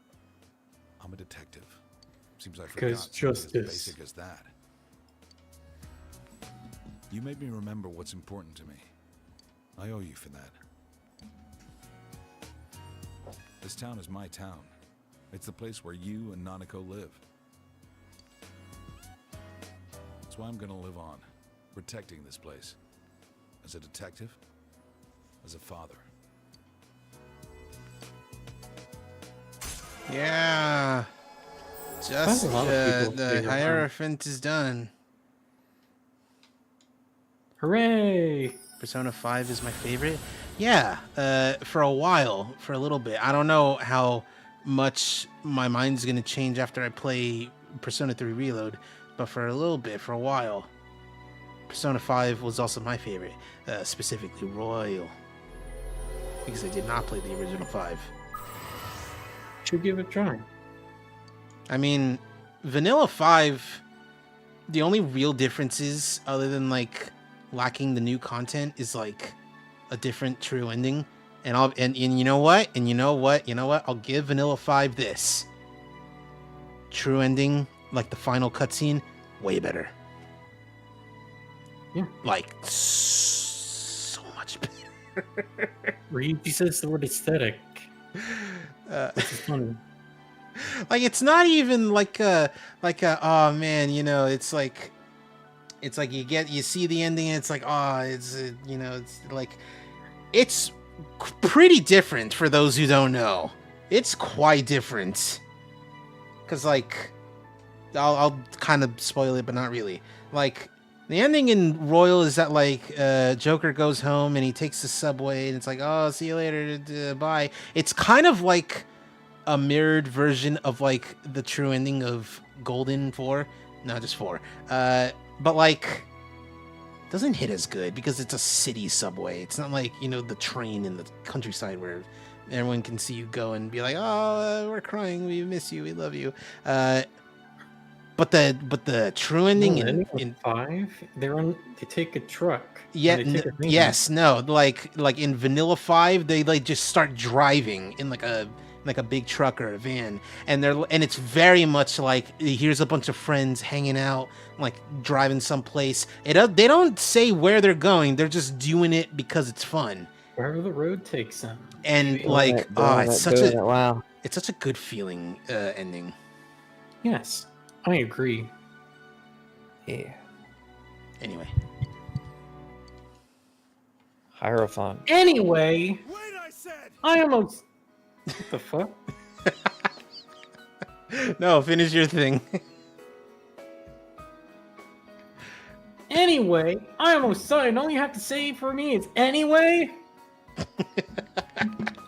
I'm a detective. Seems I forgot Because something as justice. basic as that. You made me remember what's important to me. I owe you for that. This town is my town. It's the place where you and Nanako live. That's why I'm gonna live on, protecting this place. As a detective, as a father. Yeah. Just a lot of people the say that. Hierophant is done. Hooray! Persona 5 is my favorite. Yeah, for a while, for a little bit. I don't know how much my mind's gonna change after I play Persona 3 Reload, but for a little bit, for a while, Persona 5 was also my favorite, specifically Royal, because I did not play the original 5. Should give it a try. I mean, Vanilla 5, the only real differences, other than like lacking the new content, is like a different true ending. And you know what? I'll give Vanilla 5 this. True ending, like the final cutscene, way better. Yeah. Like so much better. Ryuji says the word aesthetic. Which is funny. Like it's not even like a oh man, it's like you see the ending and it's like it's like it's pretty different for those who don't know. It's quite different. Cause like I'll kind of spoil it, but not really. Like the ending in Royal is that like Joker goes home and he takes the subway and it's like, oh, see you later, bye. It's kind of like a mirrored version of like the true ending of Golden 4. No, just 4. But like doesn't hit as good because it's a city subway. It's not like, the train in the countryside where everyone can see you go and be like, oh, we're crying, we miss you, we love you. But the true ending in 5, they take a truck. yeah, and they take a van. yes, no, like in Vanilla 5, they like just start driving in like a big truck or a van, and it's very much like here's a bunch of friends hanging out, like driving someplace. They don't say where they're going; they're just doing it because it's fun. Wherever the road takes them. And Maybe. like, it's such wow. it's such a good feeling ending. Yes, I agree. Yeah. Anyway, Hierophant. Anyway, Wait, I said! I almost. What the fuck? no, finish your thing. Anyway, I almost said all you have to say for me is anyway.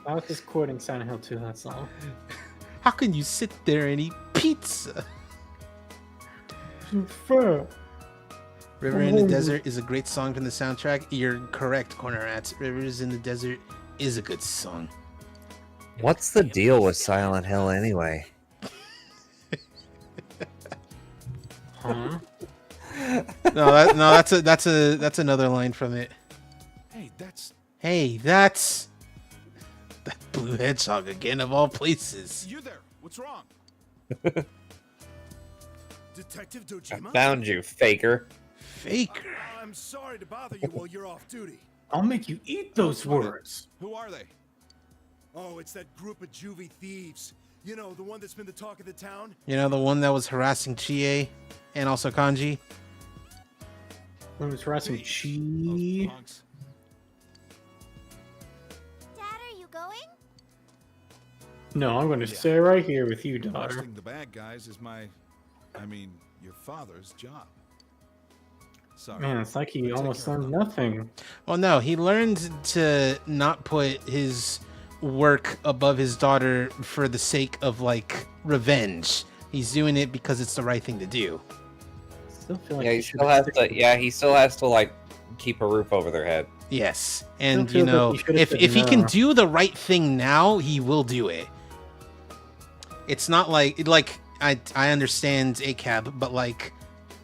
I was just quoting Silent Hill 2, that's all. How can you sit there and eat pizza? Fair. River in the Desert is a great song from the soundtrack. You're correct, Corner Rats. Rivers in the Desert is a good song. What's the deal with Silent Hill anyway? Huh? That's another line from it. Hey, That's that blue hedgehog again of all places. you there. What's wrong? Detective Dojima? Found you, faker. Faker. I'm sorry to bother you while you're off duty. I'll make you eat those words. Who are they? Oh, it's that group of juvie thieves. You know, the one that's been the talk of the town? You know, the one that was harassing Chie and also Kanji? One was harassing Chi. Dad, are you going? No, I'm going to stay right here with you, daughter. Busting the bad guys is your father's job. Sorry. Man, it's like he almost learned nothing. Well, no, he learned to not put his work above his daughter for the sake of, like, revenge. He's doing it because it's the right thing to do. Still feel like Yeah, he still has to like keep a roof over their head. Yes, and Still you feels like know, he should've if said he can no. do the right thing now, he will do it. It's not like I understand ACAB, but like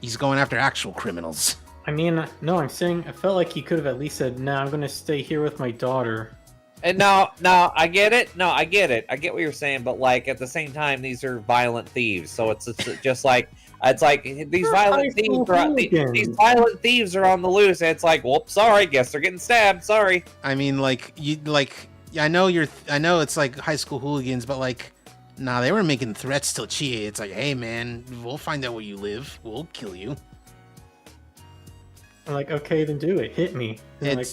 he's going after actual criminals. I mean, no, I'm saying I felt like he could have at least said, "No, I'm going to stay here with my daughter." And no, I get it. No, I get it. I get what you're saying, but like at the same time, these are violent thieves. So it's just like these They're violent high thieves school are these violent thieves are on the loose. And it's like, whoop, sorry, guess they're getting stabbed. Sorry. I mean, I know it's like high school hooligans, but like, nah, they were making threats to Chie. It's like, hey man, we'll find out where you live. We'll kill you. I'm like, okay, then do it. Hit me. And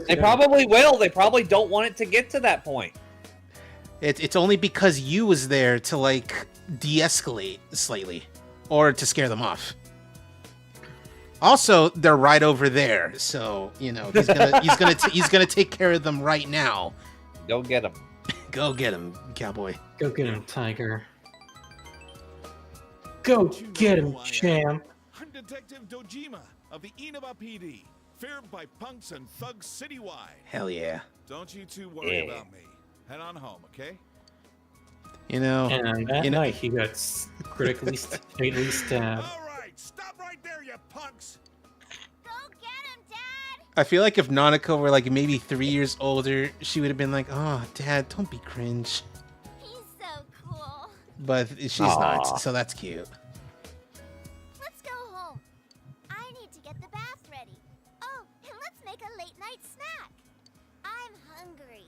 They probably will. They probably don't want it to get to that point. It's only because you was there to like de-escalate slightly, or to scare them off. Also, they're right over there, so you know he's gonna take care of them right now. Go get him. Go get him, cowboy. Go get him, tiger. Go get him, champ. I'm Detective Dojima of the Inaba PD, feared by punks and thugs citywide. Hell yeah. Don't you two worry about me. Head on home, okay? You know, And that night he got critically fatally stabbed. All right, stop right there, you punks. Go get him, Dad! I feel like if Nanako were like maybe 3 years older, she would have been like, "Oh, Dad, don't be cringe." He's so cool. But she's not, so that's cute. Let's go home. I need to get the bath ready. Oh, and let's make a late night snack. I'm hungry.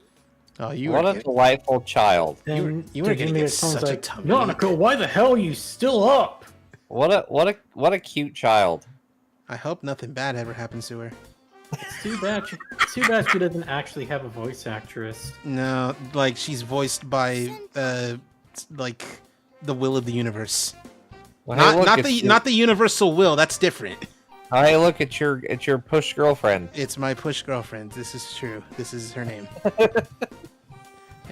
Oh, you What were a delightful child. you were gonna get such a tummy. Nanako, why the hell are you still up? What a cute child. I hope nothing bad ever happens to her. It's too bad. Too bad she doesn't actually have a voice actress. No, like she's voiced by like the will of the universe. Well, hey, look, not the universal will. That's different. Hey, look, it's your push girlfriend. It's my push girlfriend. This is true. This is her name.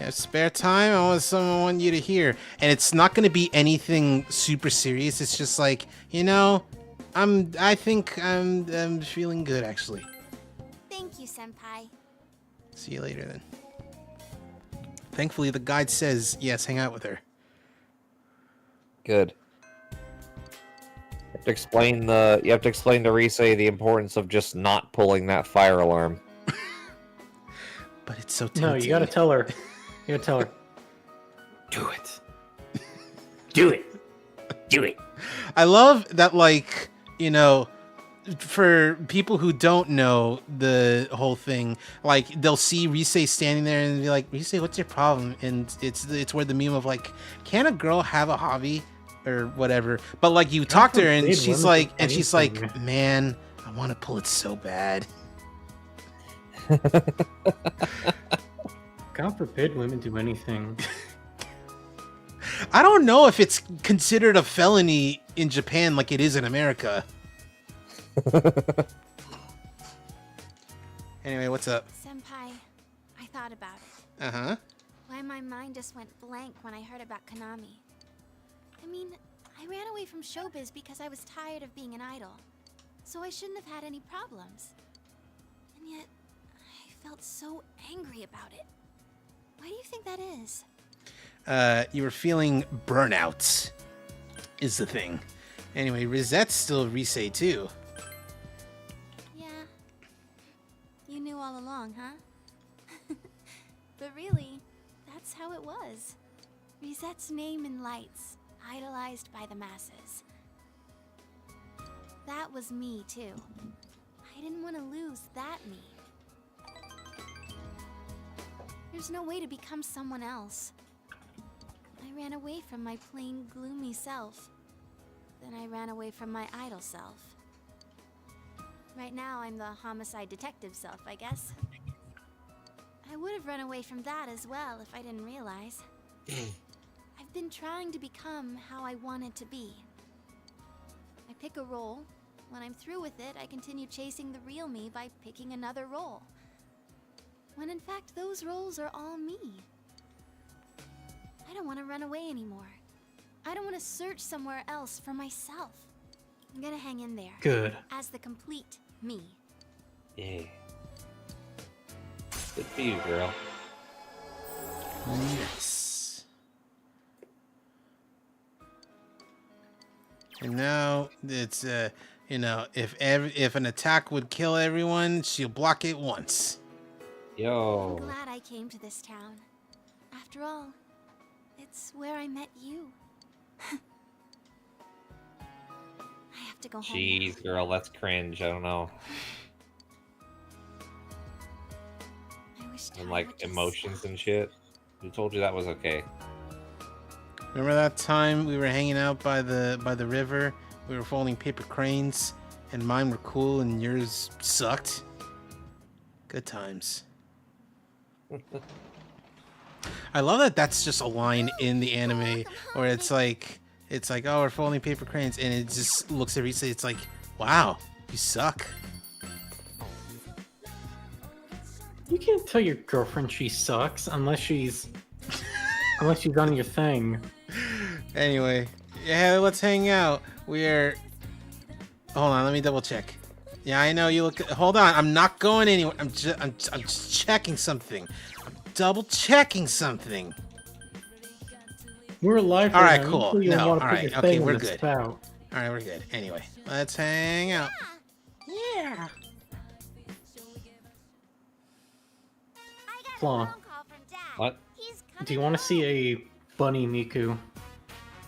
Yeah, spare time. I want you to hear, and it's not going to be anything super serious. It's just like, you know, I think I'm feeling good actually. Thank you, Senpai. See you later then. Thankfully, the guide says yes. Hang out with her. Good. You have to explain to Rise the importance of just not pulling that fire alarm. But it's so tempting. No, you gotta tell her. You gotta tell her. Do it. Do it. Do it. I love that, like, you know, for people who don't know the whole thing, like, they'll see Rise standing there and be like, Rise, what's your problem? And it's where the meme of, like, can a girl have a hobby? Or whatever. But, like, you talk to her and she's like, man, I want to pull it so bad. God forbid women do anything. I don't know if it's considered a felony in Japan like it is in America. Anyway, what's up? Senpai, I thought about it. Uh-huh. Why my mind just went blank when I heard about Konami. I mean, I ran away from showbiz because I was tired of being an idol. So I shouldn't have had any problems. And yet, I felt so angry about it. Why do you think that is? You were feeling burnout, is the thing. Anyway, Rosette's still Rise too. Yeah. You knew all along, huh? But really, that's how it was. Rosette's name in lights, idolized by the masses. That was me, too. I didn't want to lose that me. There's no way to become someone else. I ran away from my plain, gloomy self. Then I ran away from my idol self. Right now, I'm the homicide detective self, I guess. I would have run away from that as well if I didn't realize. I've been trying to become how I wanted to be. I pick a role. When I'm through with it, I continue chasing the real me by picking another role. When in fact, those roles are all me. I don't want to run away anymore. I don't want to search somewhere else for myself. I'm gonna hang in there. Good. As the complete me. Yeah. Good for you, girl. Yes. And now it's you know, if an attack would kill everyone, she'll block it once. Yo. I'm glad I came to this town. After all, it's where I met you. I have to go home. Jeez, girl, that's cringe. I don't know. I wish And like emotions and shit. Who told you that was okay? Remember that time we were hanging out by the river? We were folding paper cranes, and mine were cool and yours sucked. Good times. I love that that's just a line in the anime where it's like, oh, we're folding paper cranes, and it just looks at Risa, it's like, wow, you suck. You can't tell your girlfriend she sucks unless she's on your thing. Anyway, yeah, let's hang out. We're... Hold on, let me double check. Yeah, I know you look... Hold on, I'm not going anywhere. I'm just checking something. I'm double checking something. We're live. All right, now. cool. Usually you No, wanna all put right, your okay, thing in we're the good. spout. All right, we're good. Anyway, let's hang out. Yeah. Flaw. What? Do you want to see a bunny Miku? Of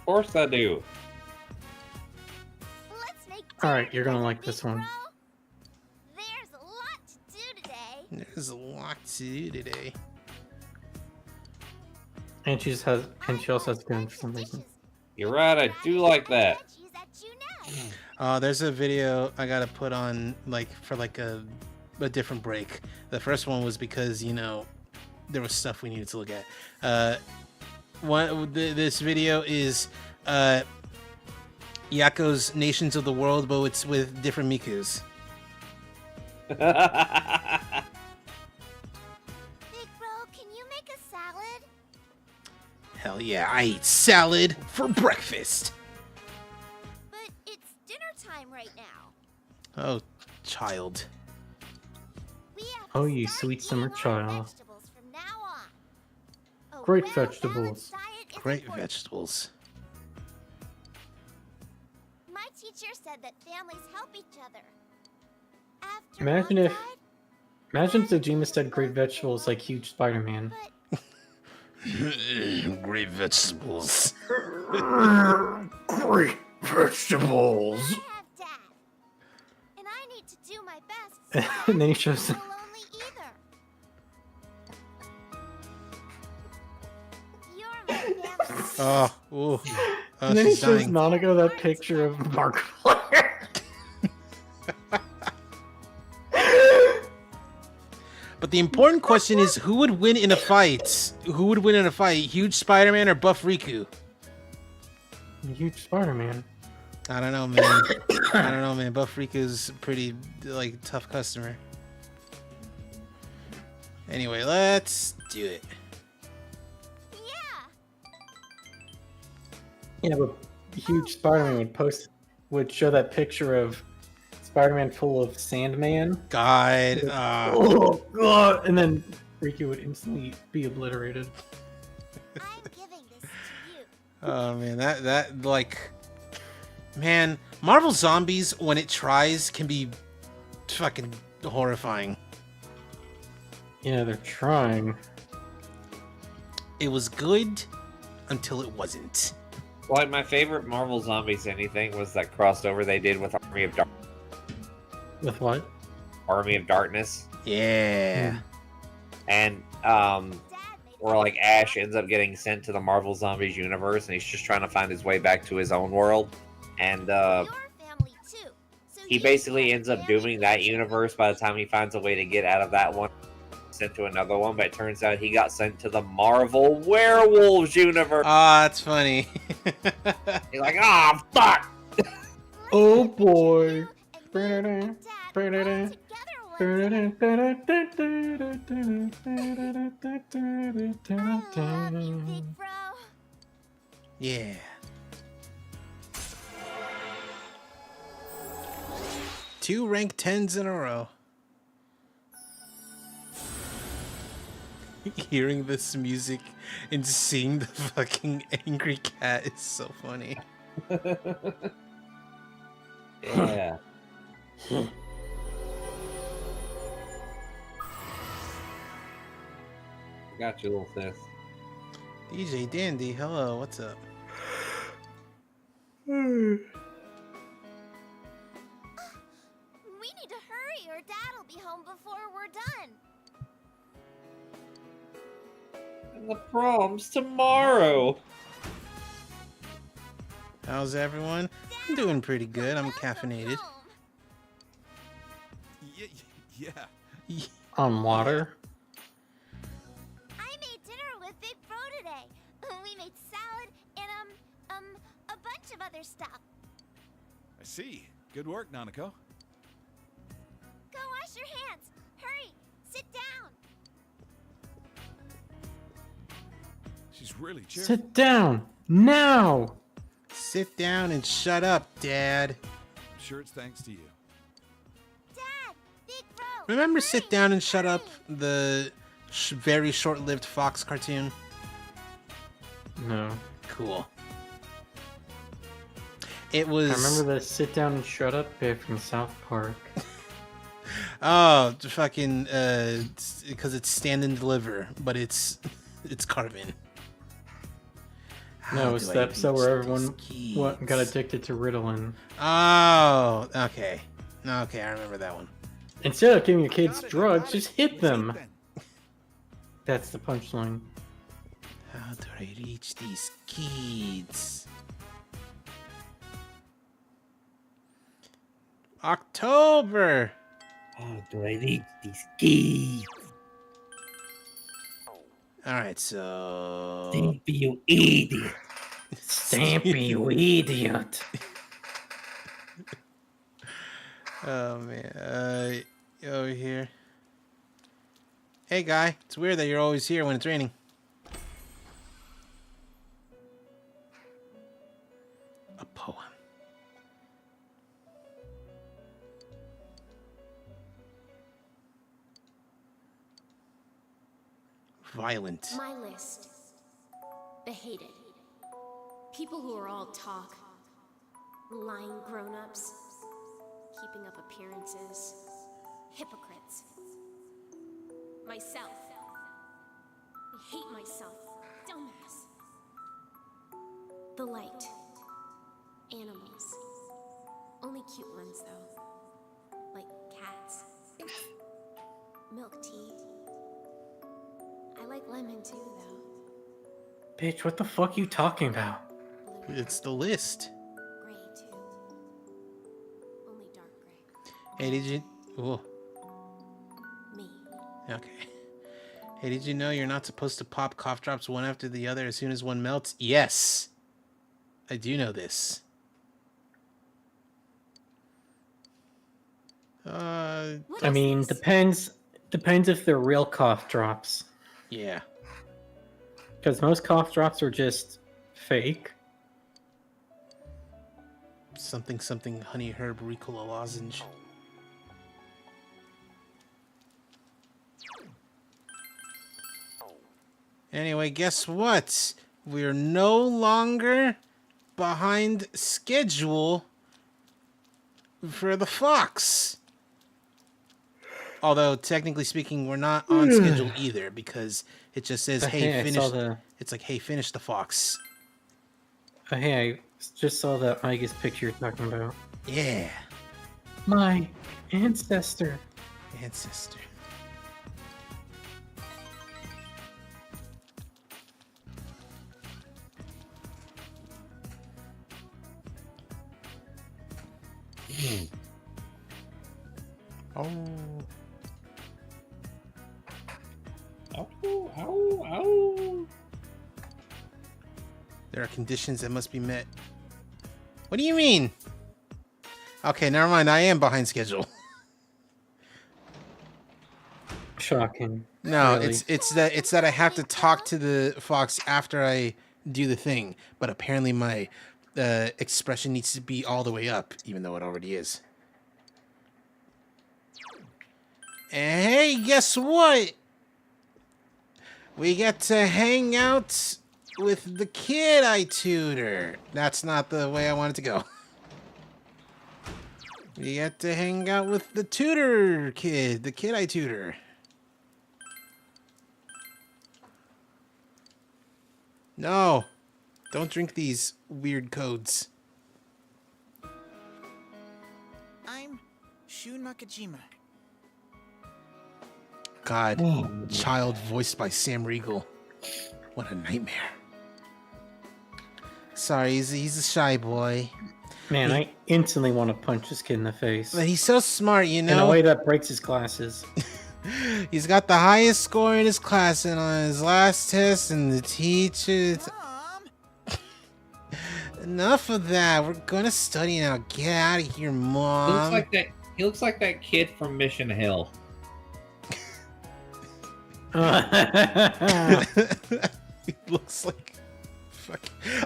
course I do. Alright, you're gonna like this one. There's a lot to do today. There's a lot to do today. And she also has a gun for some reason. You're right, I do like that. There's a video I gotta put on for a different break. The first one was because, you know, there was stuff we needed to look at. This video is Yako's Nations of the World, but it's with different Mikus. Big bro, can you make a salad? Hell yeah, I eat salad for breakfast. But it's dinner time right now. Oh, child. Oh, you sweet summer child. Vegetables from now on. Great vegetables. Great vegetables. My teacher said that families help each other. After Imagine if Dojima said great vegetables like huge Spider-Man. Great vegetables. Great vegetables. I have Dad, and I need to do my best. So And then he shows I'm not lonely either. You're my family. Oh, ooh. and then he she's shows dying. Nanako that picture of Markiplier. But the important question is, who would win in a fight? Who would win in a fight? Huge Spider-Man or Buff Riku? Huge Spider-Man. I don't know, man. I don't know, man. Buff Riku's pretty, tough customer. Anyway, let's do it. Yeah, but huge Spider-Man would show that picture of Spider-Man full of Sandman. God. Oh, God. And then Riku would instantly be obliterated. I'm giving this to you. Oh, man. Man, Marvel Zombies, when it tries, can be fucking horrifying. Yeah, they're trying. It was good until it wasn't. Like, my favorite Marvel Zombies anything was that crossover they did with Army of Darkness. With what? Army of Darkness. Yeah. And, Dad, where like Ash ends up getting sent to the Marvel Zombies universe, and he's just trying to find his way back to his own world. And he basically ends up dooming that universe by the time he finds a way to get out of that one, sent to another one. But it turns out he got sent to the Marvel Werewolves universe. Ah, that's funny. He's like, ah, fuck. Oh boy. Yeah. Two rank 10s in a row. Hearing this music and seeing the fucking angry cat is so funny. Yeah. Got you, little sis. DJ Dandy, hello, what's up? We need to hurry or Dad'll be home before we're done. And the prom's tomorrow. How's everyone? I'm doing pretty good. I'm caffeinated. Yeah. On water? I made dinner with Big Bro today. We made salad and a bunch of other stuff. I see. Good work, Nanako. Go wash your hands. Hurry. Sit down. She's really cheerful. Sit down now. Sit down and shut up, Dad. I'm sure it's thanks to you. Dad, Big Bro. Remember hurry, Sit Down and Shut Up, hurry. the very short-lived Fox cartoon? No. Cool. It was... I remember the sit down and shut up bit from South Park. Oh, fucking, because it's stand and deliver, but it's Carvin. No, it's the episode where everyone got addicted to Ritalin. Oh, okay. Okay, I remember that one. Instead of giving your kids drugs, just hit them. That's the punchline. How do I reach these kids? October! How do I reach these keys? Alright, so... Stampy, you idiot. Stampy, you idiot. Oh, man. Over here. Hey, guy. It's weird that you're always here when it's raining. A poem. Violent. My list. The hated. People who are all talk. Lying grown-ups. Keeping up appearances. Hypocrites. Myself. I hate myself. Dumbass. The light. Animals. Only cute ones, though. Like cats. Milk tea. I like lemon too, though. Bitch, what the fuck you talking about? Blue. It's the list. Gray too. Only dark gray. Hey, did you... Whoa. Me. Okay. Hey, did you know you're not supposed to pop cough drops one after the other as soon as one melts? Yes! I do know this. What I is mean, this? depends if they're real cough drops. Yeah. Because most cough drops are just fake. Something honey herb Ricola lozenge. Anyway, guess what? We're no longer behind schedule for the Fox. Although, technically speaking, we're not on schedule either, because it just says, hey, finish... It's like, hey, finish the Fox. Hey, I just saw that Migas picture you're talking about. Yeah. My ancestor. Oh. Ow, ow, ow. There are conditions that must be met. What do you mean? Okay, never mind. I am behind schedule. Shocking. No, really. it's that I have to talk to the fox after I do the thing, but apparently my expression needs to be all the way up, even though it already is. And hey, guess what? We get to hang out with the kid I tutor. That's not the way I wanted to go. We get to hang out with the tutor kid, the kid I tutor. No, don't drink these weird codes. I'm Shu Nakajima. God, child voiced by Sam Riegel. What a nightmare. Sorry, he's a shy boy. Man, I instantly want to punch this kid in the face. But he's so smart, you know? In a way that breaks his glasses. He's got the highest score in his class, and on his last test, and the teacher... Enough of that. We're gonna study now. Get out of here, Mom. He looks like that kid from Mission Hill. He looks like...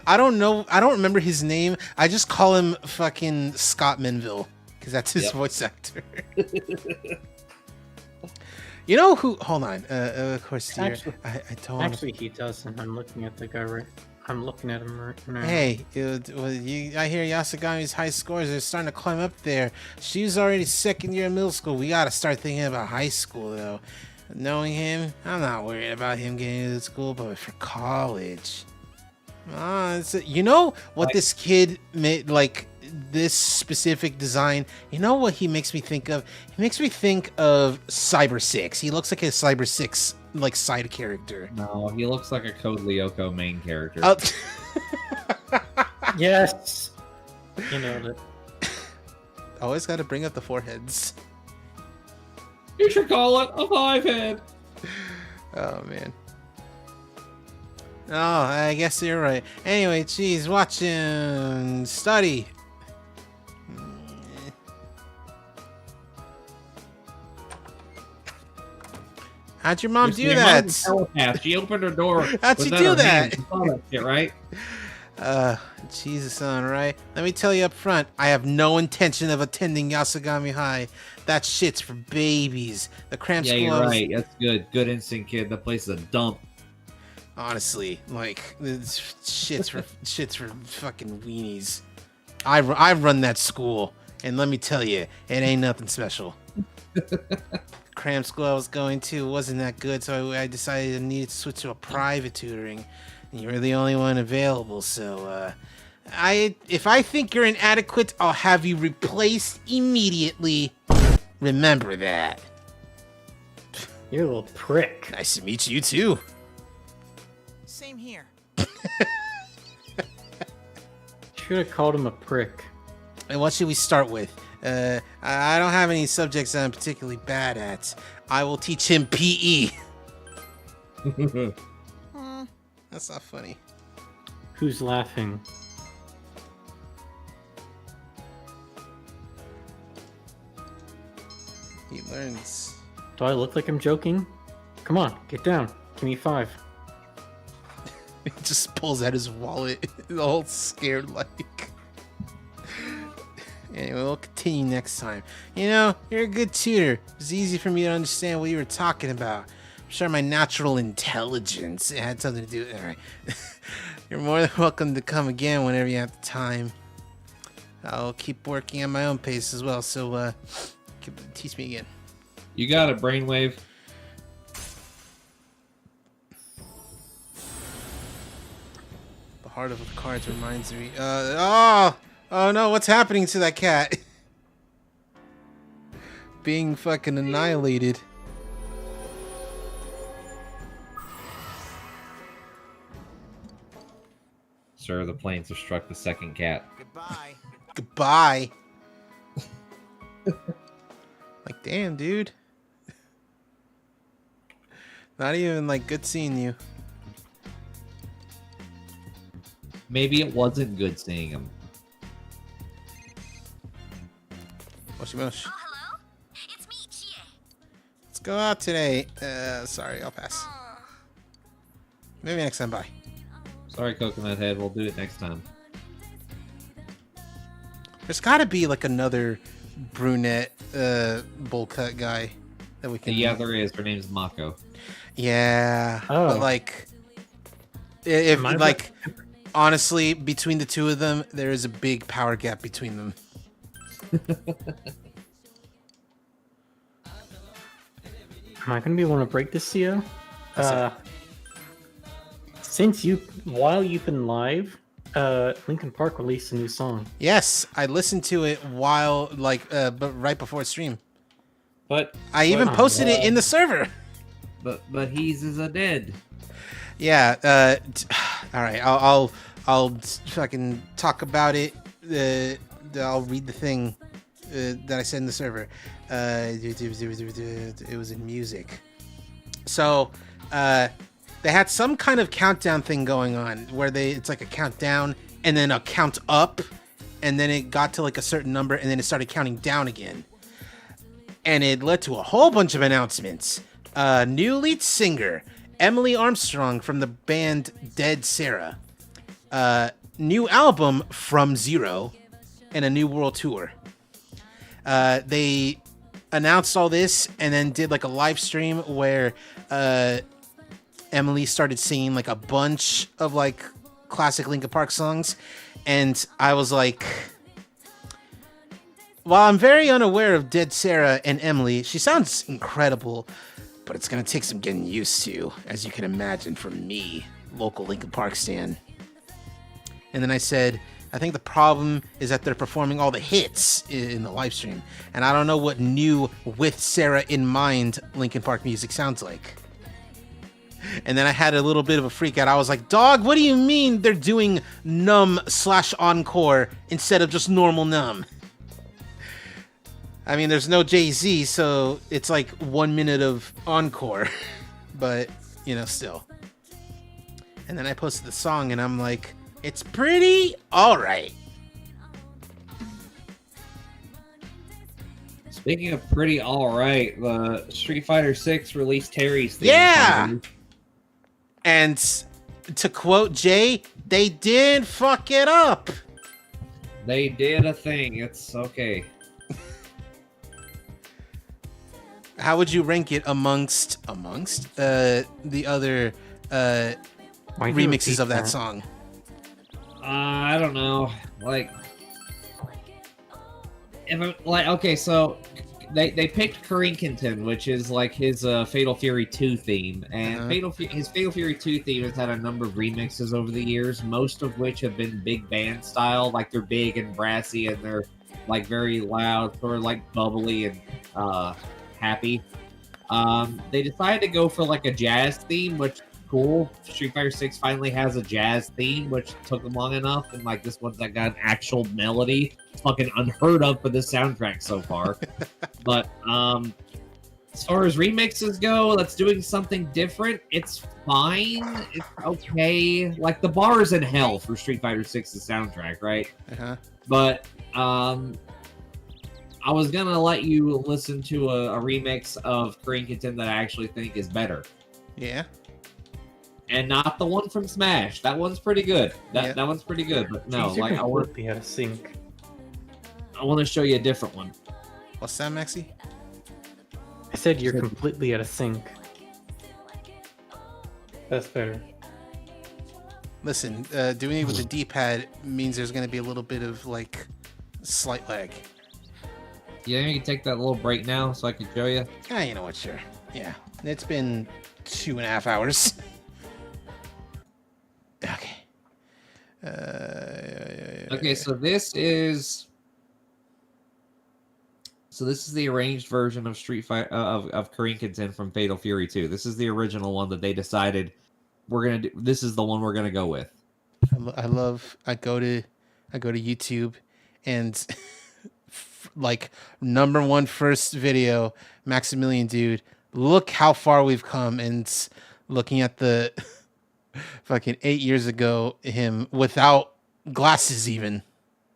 I don't know. I don't remember his name. I just call him fucking Scott Menville, because that's his voice actor. You know who? Hold on. Of course, dear. Actually, I don't. Actually, he doesn't. I'm looking at the guy right. I'm looking at him right now. Hey, I hear Yasugami's high scores are starting to climb up there. She's already second year of middle school. We gotta start thinking about high school, though. Knowing him, I'm not worried about him getting into school, but for college. You know what this kid made, like this specific design, you know what he makes me think of? He makes me think of Cyber 6. He looks like a Cyber 6 like side character. No, he looks like a Code Lyoko main character. Yes. You know that. Always got to bring up the foreheads. You should call it a 5-head. Oh man. Oh, I guess you're right. Anyway, geez, watching study. How'd your mom do that? She opened her door. How'd she do that? You saw that shit, right? Jesus, son, right? Let me tell you up front, I have no intention of attending Yasugami High. That shit's for babies. The cramp school. Yeah, you're right. That's good. Good instinct, kid. That place is a dump. Honestly, like, this shit's for fucking weenies. I run that school, and let me tell you, it ain't nothing special. Cram school I was going to wasn't that good, so I decided I needed to switch to a private tutoring. And you were the only one available, so if I think you're inadequate, I'll have you replaced immediately. Remember that. You're a little prick. Nice to meet you too. Same here. Should have called him a prick. And what should we start with? I don't have any subjects that I'm particularly bad at. I will teach him PE. That's not funny. Who's laughing? He learns. Do I look like I'm joking? Come on, get down. Give me 5. He just pulls out his wallet, all scared like. Anyway, we'll continue next time. You know, you're a good tutor. It's easy for me to understand what you were talking about. I'm sure my natural intelligence had something to do with it. All right. You're more than welcome to come again whenever you have the time. I'll keep working at my own pace as well, so teach me again. You got it, Brainwave. The heart of the cards reminds me. Oh no, what's happening to that cat? Being fucking annihilated. Sir, the planes have struck the second cat. Goodbye. Goodbye. Like, damn, dude. Not even like good seeing you. Maybe it wasn't good seeing him. Moshi mosh. Let's go out today. Sorry, I'll pass. Maybe next time. Bye. Sorry, Coconut Head. We'll do it next time. There's got to be like another brunette bowl cut guy that we can. Yeah, there is. Her name's Mako. Yeah, Oh. but like, if Am I like, honestly, between the two of them, there is a big power gap between them. Am I gonna be able to break this to you? What's While you've been live, Linkin Park released a new song. Yes, I listened to it while but right before stream. But I even posted it in the server. But he's is a dead. Yeah. All right. I'll fucking talk about it. I'll read the thing that I said in the server. It was in music. So they had some kind of countdown thing going on where it's like a countdown and then a count up, and then it got to like a certain number and then it started counting down again. And it led to a whole bunch of announcements. New lead singer, Emily Armstrong from the band Dead Sarah. New album From Zero, and a new world tour. They announced all this and then did like a live stream where Emily started singing like a bunch of like classic Linkin Park songs. And I was like, while I'm very unaware of Dead Sarah and Emily, she sounds incredible, but it's going to take some getting used to, as you can imagine, from me, local Linkin Park stan. And then I said, I think the problem is that they're performing all the hits in the live stream, and I don't know what new With Sarah in Mind Linkin Park music sounds like. And then I had a little bit of a freak out. I was like, dog, what do you mean they're doing Numb/Encore instead of just normal Numb? I mean, there's no Jay-Z, so it's like 1 minute of encore, but, you know, still. And then I posted the song, and I'm like, it's pretty alright. Speaking of pretty alright, the Street Fighter 6 released Terry's theme. Yeah! Song. And to quote Jay, they did fuck it up. They did a thing. It's okay. How would you rank it amongst the other remixes of that song? I don't know. Like, if I'm, like, okay, so they picked Karinkinton, which is like his Fatal Fury 2 theme, and his Fatal Fury 2 theme has had a number of remixes over the years, most of which have been big band style, like they're big and brassy and they're like very loud, sort of like bubbly and happy. They decided to go for like a jazz theme, which cool. Street Fighter 6 finally has a jazz theme, which took them long enough, and like this one's that got an actual melody. It's fucking unheard of for this soundtrack so far. But as far as remixes go, that's doing something different. It's fine. It's okay. Like the bar is in hell for Street Fighter 6's soundtrack, right? But I was gonna let you listen to a remix of Karinkinton that I actually think is better. Yeah. And not the one from Smash. That one's pretty good. That one's pretty good. But no, Jeez, like I want to out of sync. I want to show you a different one. What's that, Maxi? I said you're completely out of sync. That's better. Listen, doing it with the D-pad means there's going to be a little bit of like slight lag. Yeah, you can take that little break now so I can show you. Ah, you know what? Sure. Yeah, it's been 2.5 hours. Okay. Okay, so this is the arranged version of Street Fighter of Karinkinton from Fatal Fury 2. This is the original one that they decided we're gonna do. This is the one we're gonna go with. I go to YouTube and like #1 first video, Maximilian dude. Look how far we've come, and looking at the fucking 8 years ago him without glasses even.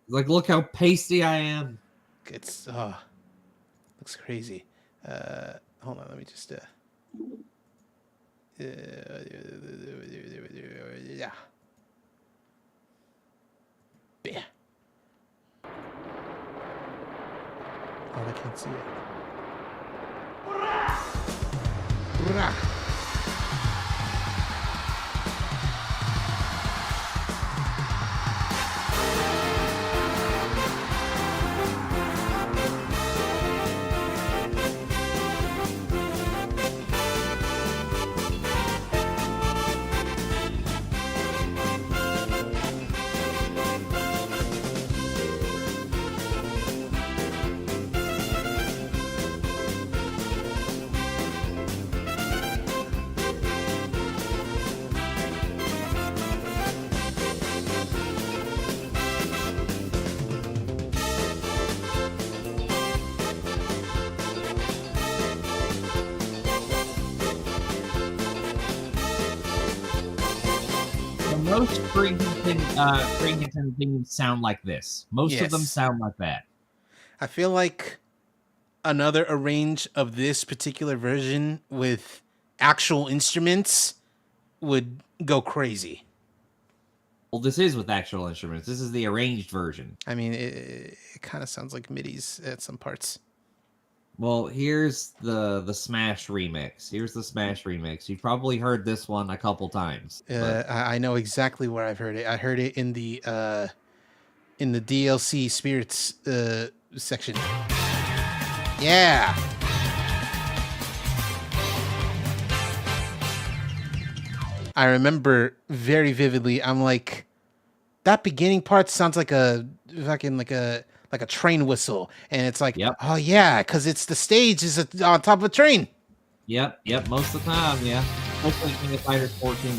Like, look how pasty I am. It's looks crazy. Hold on, let me just yeah. Yeah. Oh, I can't see it. Hurrah! Most Kringleton things sound like this. Most of them Yes. sound like that. I feel like another arrange of this particular version with actual instruments would go crazy. Well, this is with actual instruments. This is the arranged version. I mean, it kind of sounds like MIDIs at some parts. Well, here's the Smash remix. Here's the Smash remix. You've probably heard this one a couple times. I know exactly where I've heard it. I heard it in the DLC Spirits section. Yeah. I remember very vividly. I'm like, that beginning part sounds like a fucking like a train whistle, and it's like, oh yeah, because it's the stage is on top of a train. Yep, most of the time, yeah. Mostly King of Fighters 14.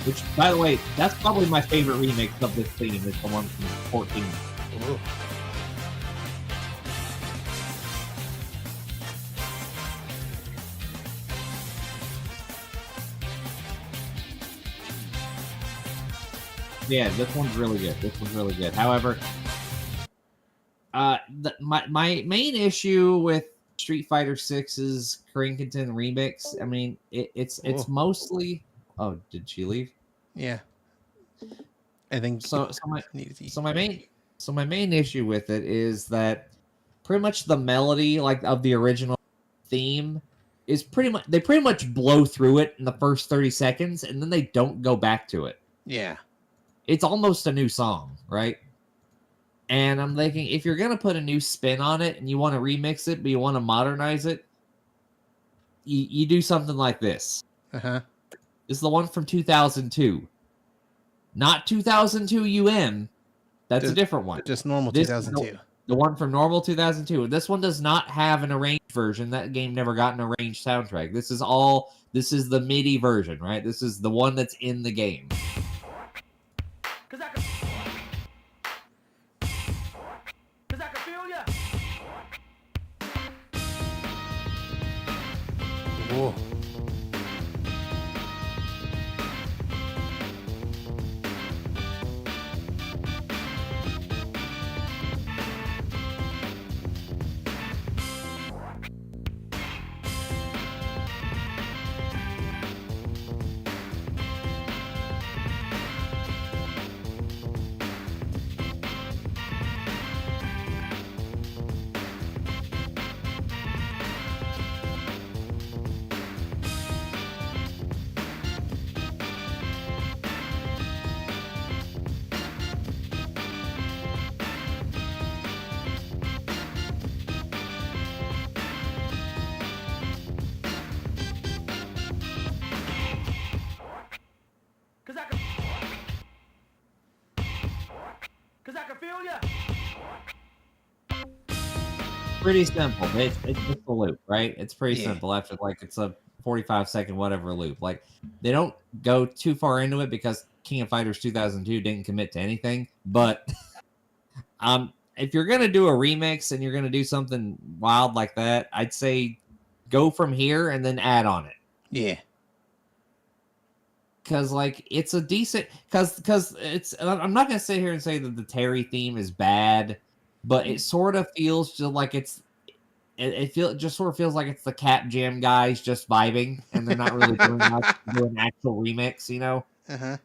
Which, by the way, that's probably my favorite remix of this theme, is the one from 14. Ooh. Yeah, this one's really good. This one's really good. However, my main issue with Street Fighter 6's Kringleton remix, I mean, it's mostly. Oh, did she leave? Yeah, I think so. My main issue with it is that pretty much the melody, like of the original theme, is pretty much blow through it in the first 30 seconds, and then they don't go back to it. Yeah. It's almost a new song, right? And I'm thinking, if you're going to put a new spin on it and you want to remix it, but you want to modernize it, you do something like this. Uh-huh. This is the one from 2002. Not 2002 UM. That's a different one. Just normal 2002. The one from normal 2002. This one does not have an arranged version. That game never got an arranged soundtrack. This is the MIDI version, right? This is the one that's in the game. Cause I can feel ya. Whoa. feel ya. Pretty simple. It's just a loop, right? It's pretty simple. After it's a 45-second whatever loop. Like they don't go too far into it because King of Fighters 2002 didn't commit to anything. But if you're gonna do a remix and you're gonna do something wild like that, I'd say go from here and then add on it. Yeah. Because like it's a decent because it's I'm not gonna sit here and say that the Terry theme is bad, but it sort of feels just like it just sort of feels like it's the Cap Jam guys just vibing and they're not really doing much to do an actual remix, you know? Uh-huh.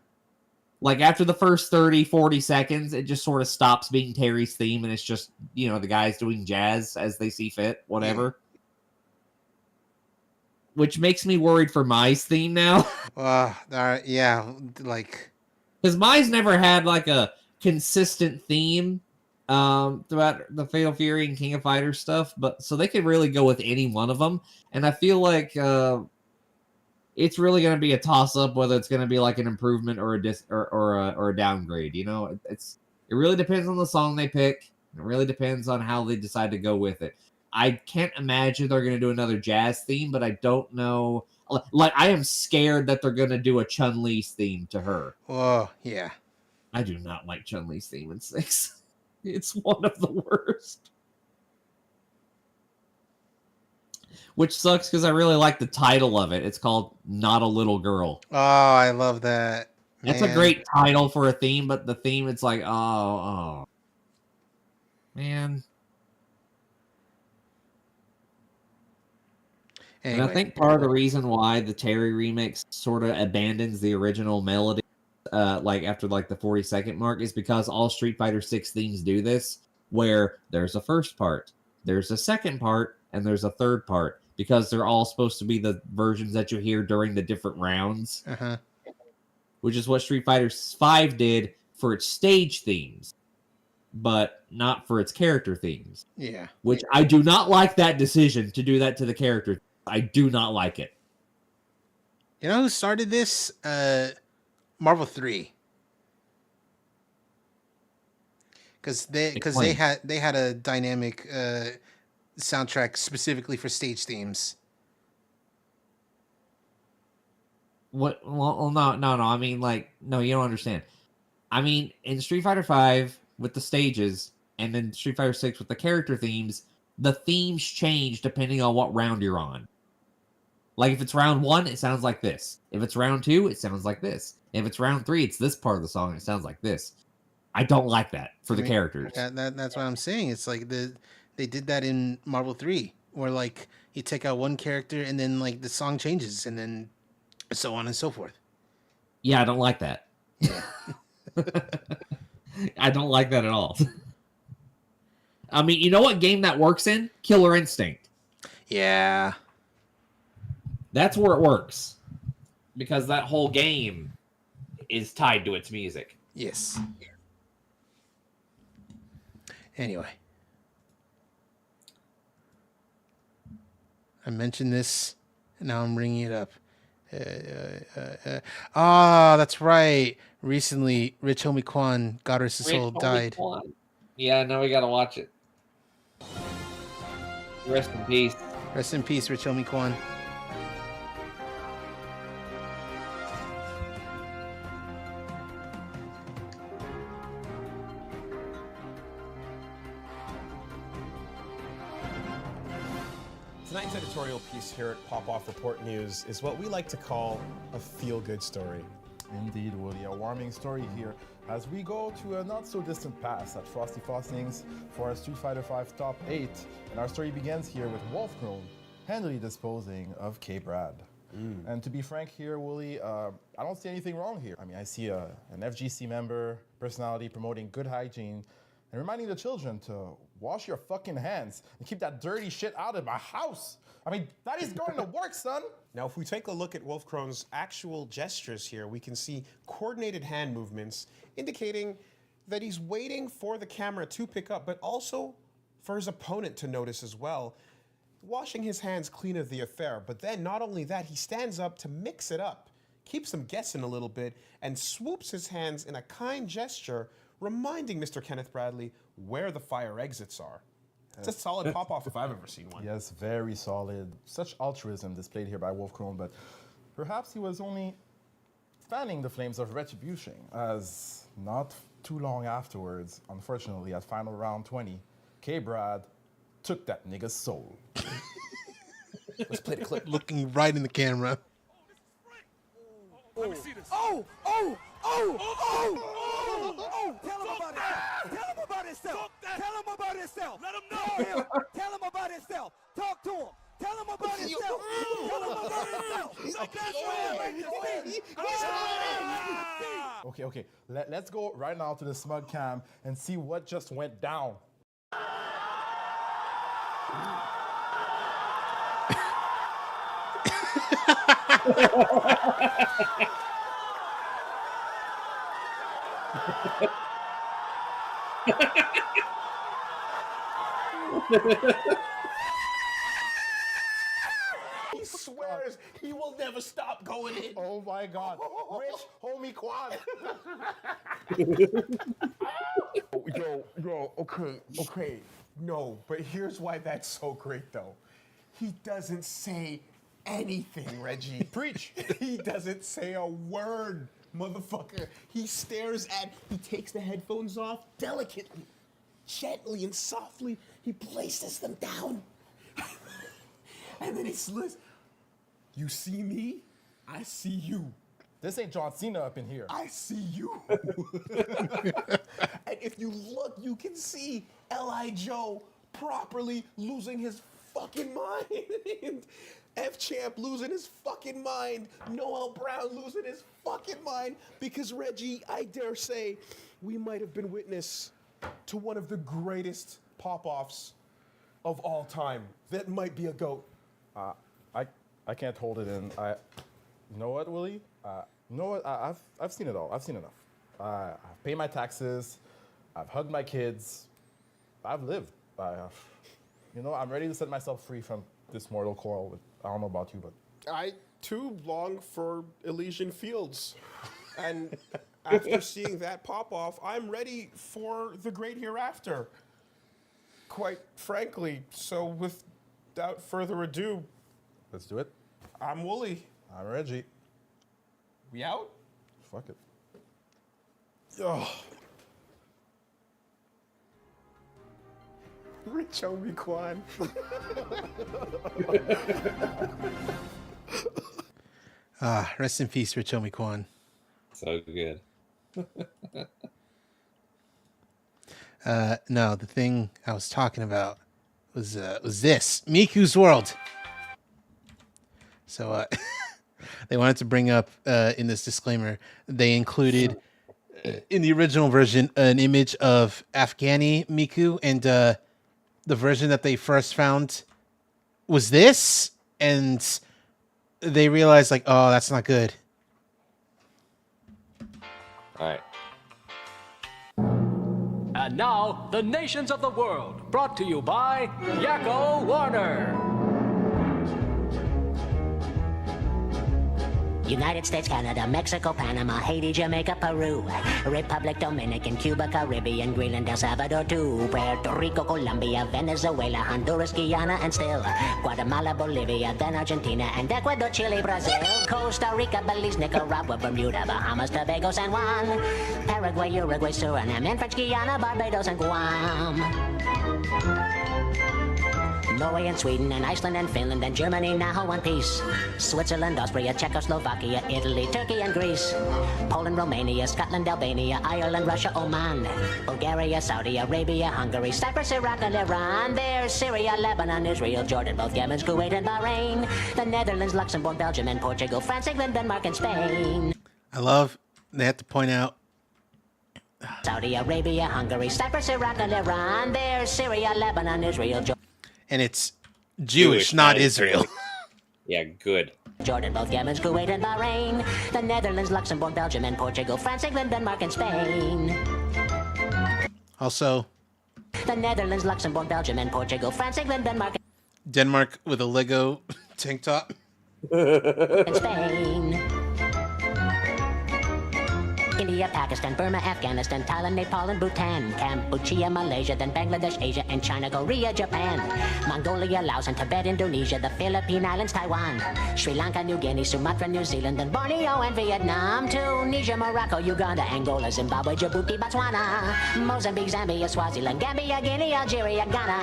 Like after the first 30, 40 seconds, it just sort of stops being Terry's theme and it's just, you know, the guys doing jazz as they see fit, whatever. Which makes me worried for Mai's theme now. Yeah, like because Mai's never had like a consistent theme throughout the Fatal Fury and King of Fighters stuff, but so they could really go with any one of them, and I feel like it's really going to be a toss up whether it's going to be like an improvement or a downgrade. You know, it really depends on the song they pick. It really depends on how they decide to go with it. I can't imagine they're going to do another jazz theme, but I don't know. Like, I am scared that they're going to do a Chun-Li's theme to her. Oh, yeah. I do not like Chun-Li's theme in 6. It's one of the worst. Which sucks because I really like the title of it. It's called Not a Little Girl. Oh, I love that. That's a great title for a theme, but the theme, it's like, oh. Man. Anyway. And I think part of the reason why the Terry remix sort of abandons the original melody, like after like the 40-second mark, is because all Street Fighter 6 themes do this, where there's a first part, there's a second part, and there's a third part, because they're all supposed to be the versions that you hear during the different rounds, which is what Street Fighter 5 did for its stage themes, but not for its character themes. Yeah. Which I do not like that decision to do that to the character. I do not like it. You know who started this? Marvel 3. Because they had a dynamic soundtrack specifically for stage themes. What? Well, no. I mean, like, no, you don't understand. I mean, in Street Fighter 5 with the stages, and then Street Fighter 6 with the character themes, the themes change depending on what round you're on. Like, if it's round 1, it sounds like this. If it's round 2, it sounds like this. If it's round 3, it's this part of the song, and it sounds like this. I don't like that for the characters. That's what I'm saying. It's like they did that in Marvel 3, where like you take out one character and then like the song changes, and then so on and so forth. Yeah, I don't like that. Yeah. I don't like that at all. I mean, you know what game that works in? Killer Instinct. Yeah. That's where it works. Because that whole game is tied to its music. Yes. Anyway. I mentioned this, and now I'm bringing it up. That's right. Recently, Rich Homie Quan, God rest his soul, died. Yeah, now we gotta watch it. Rest in peace. Rest in peace, Rich Homie Quan. Tonight's editorial piece here at Pop-Off Report News is what we like to call a feel-good story. Indeed, Woody, a warming story here as we go to a not-so-distant past at Frosty Fostings for our Street Fighter V Top 8, and our story begins here with Wolfcrone handily disposing of K-Brad. And to be frank here, Wooly, I don't see anything wrong here. I mean, I see an FGC member, personality promoting good hygiene, and reminding the children to wash your fucking hands and keep that dirty shit out of my house. I mean, that is going to work, son. Now, if we take a look at Wolfcrone's actual gestures here, we can see coordinated hand movements indicating that he's waiting for the camera to pick up, but also for his opponent to notice as well. Washing his hands clean of the affair, but then not only that, he stands up to mix it up, keeps them guessing a little bit, and swoops his hands in a kind gesture, reminding Mr. Kenneth Bradley where the fire exits are. It's a solid pop-off if I've ever seen one. Yes, very solid. Such altruism displayed here by Wolfcrone, but perhaps he was only fanning the flames of retribution, as not too long afterwards, unfortunately, at final round 20, K-Brad took that nigga's soul. Let's play the clip. Looking right in the camera. Let me see this. Oh! Tell him about himself. Tell him about himself. Tell him about himself. Let him know. Tell him about himself. Talk to him. Tell him about himself. Tell him about himself. Okay. Let's go right now to the smug cam and see what just went down. He swears he will never stop going in. Oh my God. Rich, homie Quan. Yo, okay. No, but here's why that's so great, though. He doesn't say anything, Reggie. Preach. He doesn't say a word, motherfucker. He takes the headphones off delicately, gently, and softly. He places them down. And then he says, "You see me? I see you. This ain't John Cena up in here. I see you." And if you look, you can see L.I. Joe properly losing his fucking mind. F-Champ losing his fucking mind. Noel Brown losing his fucking mind. Because, Reggie, I dare say, we might have been witness to one of the greatest pop-offs of all time. That might be a GOAT. I can't hold it in. You know what, Willie? You know what? I've seen it all. I've seen enough. I've paid my taxes. I've hugged my kids. I've lived. I'm ready to set myself free from this mortal coil. I don't know about you, but I, too, long for Elysian Fields. And after seeing that pop-off, I'm ready for the great hereafter. Quite frankly, so without further ado, let's do it. I'm Wooly. I'm Reggie. We out? Fuck it. Oh. Rich homie Quan. Rest in peace, Rich homie Quan. So good. No, the thing I was talking about was this Miku's World. So they wanted to bring up in this disclaimer, they included in the original version an image of Afghani Miku, and the version that they first found was this, and they realized like, oh, that's not good. All right. And now, the nations of the world, brought to you by Yakko Warner. United States, Canada, Mexico, Panama, Haiti, Jamaica, Peru, Republic Dominican, Cuba, Caribbean, Greenland, El Salvador, too, Puerto Rico, Colombia, Venezuela, Honduras, Guyana, and still Guatemala, Bolivia, then Argentina, and Ecuador, Chile, Brazil, Costa Rica, Belize, Nicaragua, Bermuda, Bahamas, Tobago, San Juan, Paraguay, Uruguay, Suriname, and French Guiana, Barbados, and Guam. Norway and Sweden and Iceland and Finland and Germany now one piece. Switzerland, Austria, Czechoslovakia, Italy, Turkey and Greece. Poland, Romania, Scotland, Albania, Ireland, Russia, Oman. Bulgaria, Saudi Arabia, Hungary, Cyprus, Iraq and Iran. There's Syria, Lebanon, Israel, Jordan, both Yemen, Kuwait and Bahrain. The Netherlands, Luxembourg, Belgium and Portugal, France, England, Denmark and Spain. I love they have to point out Saudi Arabia, Hungary, Cyprus, Iraq and Iran. There's Syria, Lebanon, Israel, Jordan. and it's Jewish, not Israel. Yeah, good. Jordan, both Yemen, Kuwait and Bahrain. The Netherlands, Luxembourg, Belgium and Portugal, France, England, Denmark and Spain. Also, The Netherlands, Luxembourg, Belgium and Portugal, France, England, Denmark Denmark with a Lego tank top. and Spain. India, Pakistan, Burma, Afghanistan, Thailand, Nepal, and Bhutan, Cambodia, Malaysia, then Bangladesh, Asia, and China, Korea, Japan, Mongolia, Laos, and Tibet, Indonesia, the Philippine Islands, Taiwan, Sri Lanka, New Guinea, Sumatra, New Zealand, then Borneo and Vietnam, Tunisia, Morocco, Uganda, Angola, Zimbabwe, Djibouti, Botswana, Mozambique, Zambia, Swaziland, Gambia, Guinea, Algeria, Ghana,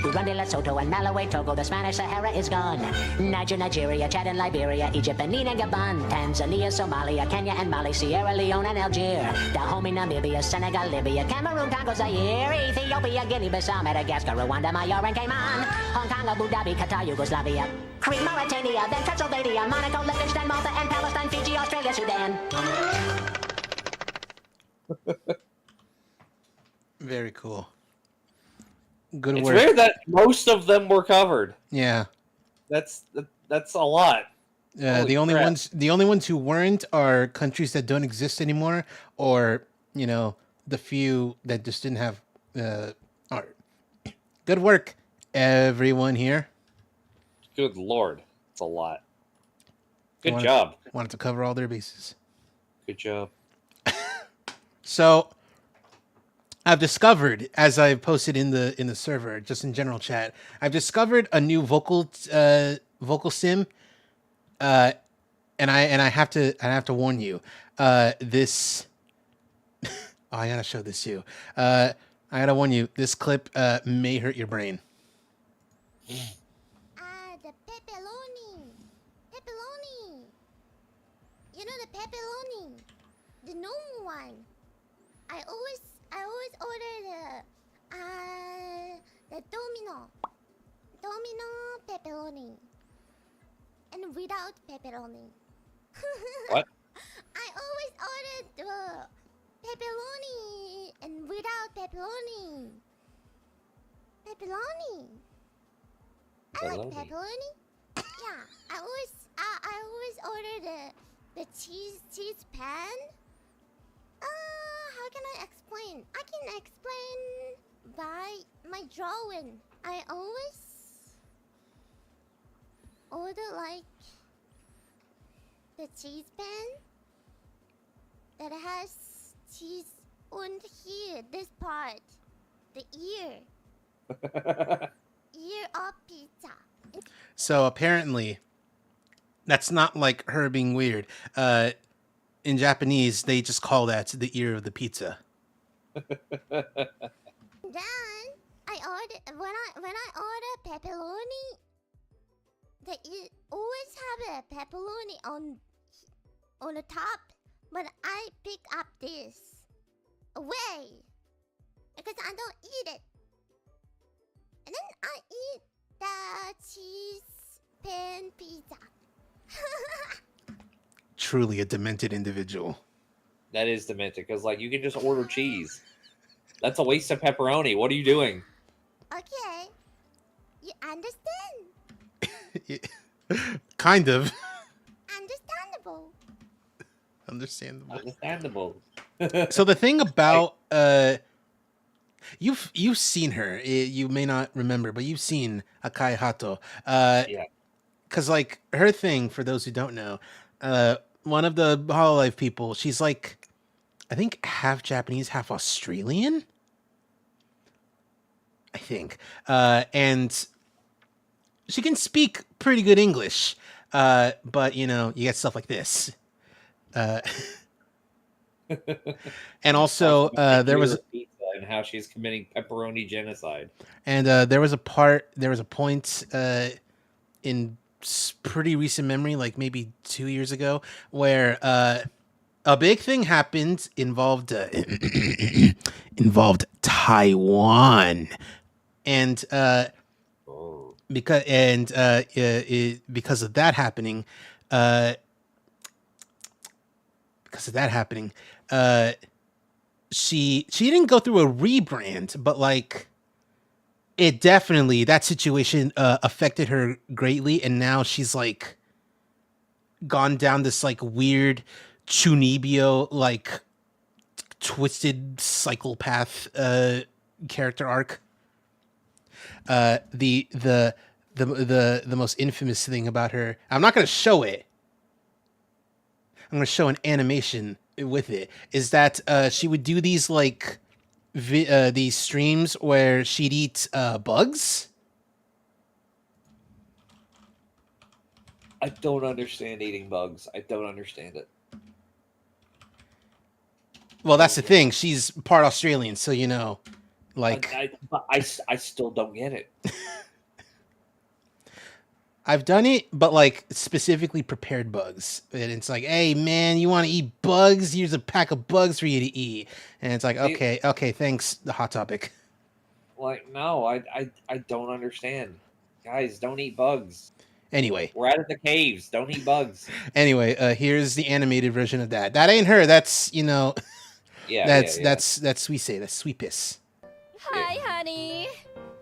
Burundi, Lesotho, and Malawi, Togo, the Spanish Sahara is gone. Niger, Nigeria, Chad and Liberia, Egypt, Benin and Gabon, Tanzania, Somalia, Kenya and Mali, Sierra Leone and Algier, Dahomey, Namibia, Senegal, Libya, Cameroon, Congo, Zaire, Ethiopia, Guinea-Bissau, Madagascar, Rwanda, Majorca and Cayman, Hong Kong, Abu Dhabi, Qatar, Yugoslavia, Crete, Mauritania, then Transylvania, Monaco, Liechtenstein, Malta, and Palestine, Fiji, Australia, Sudan. Very cool. Good It's work. rare that most of them were covered. Yeah. That's a lot. The only ones who weren't are countries that don't exist anymore, or the few that just didn't have art. Good work, everyone here. Good lord, it's a lot. Good job. Wanted to cover all their bases. Good job. So, I've discovered, as I've posted in the server, just in general chat, I've discovered a new vocal sim, and I have to warn you, this. Oh, I gotta show this to you. I gotta warn you, this clip may hurt your brain. The pepperoni. Pepperoni. You know the pepperoni, the normal one. I always order the Domino pepperoni, and without pepperoni. What? I always order the pepperoni and without pepperoni. Pepperoni. I like pepperoni. Yeah, I always order the cheese pan. How can I explain? I can explain by my drawing. I always order like the cheese pan that has cheese on here, this part, the ear. Ear of pizza. So apparently, that's not like her being weird. In Japanese, they just call that the ear of the pizza. Then I order when I order pepperoni, it always have a pepperoni on the top, but I pick up this away because I don't eat it, and then I eat the cheese pan pizza. Truly a demented individual. That is demented, because you can just order cheese. That's a waste of pepperoni. What are you doing? Okay, you understand? Kind of. Understandable. Understandable. So the thing about you've seen her. You may not remember, but you've seen Akai Hato. Yeah. Because her thing, for those who don't know, one of the Hololive people, she's I think half Japanese, half Australian. I think, and she can speak pretty good English, but you get stuff like this. And also, there was pizza and how she's committing pepperoni genocide. And there was a point in pretty recent memory, like maybe 2 years ago, where a big thing happened involved Taiwan, and because of that happening, she didn't go through a rebrand, but it definitely, that situation affected her greatly, and now she's gone down this weird Chunibyo twisted psychopath character arc. The most infamous thing about her, I'm not gonna show it. I'm gonna show an animation with it. Is that she would do these like these streams where she'd eat bugs. I don't understand eating bugs. I don't understand it. Well, that's the thing. She's part Australian, so you know, like I still don't get it. I've done it, but like specifically prepared bugs. And it's like, hey man, you want to eat bugs? Here's a pack of bugs for you to eat. And it's like, okay, thanks. The Hot Topic. Like, no, I don't understand. Guys, don't eat bugs. Anyway, we're out of the caves. Don't eat bugs. Anyway, here's the animated version of that. That ain't her. That's Yeah, that's Sweet Say. That's Sweet Piss. Hi, honey.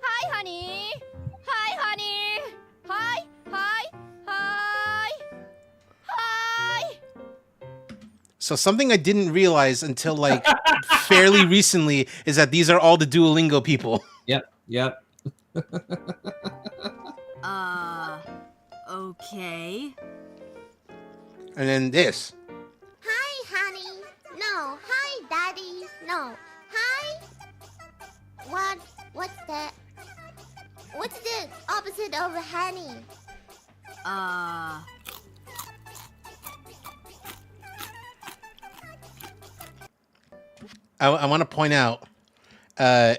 Hi, honey. Hi, honey. Hi, hi, hi. Hi. So something I didn't realize until like fairly recently is that these are all the Duolingo people. Yep. Okay. And then this. Hi, honey. No. Hi, daddy. No. Hi. What's that? What's the opposite of honey? I want to point out, eye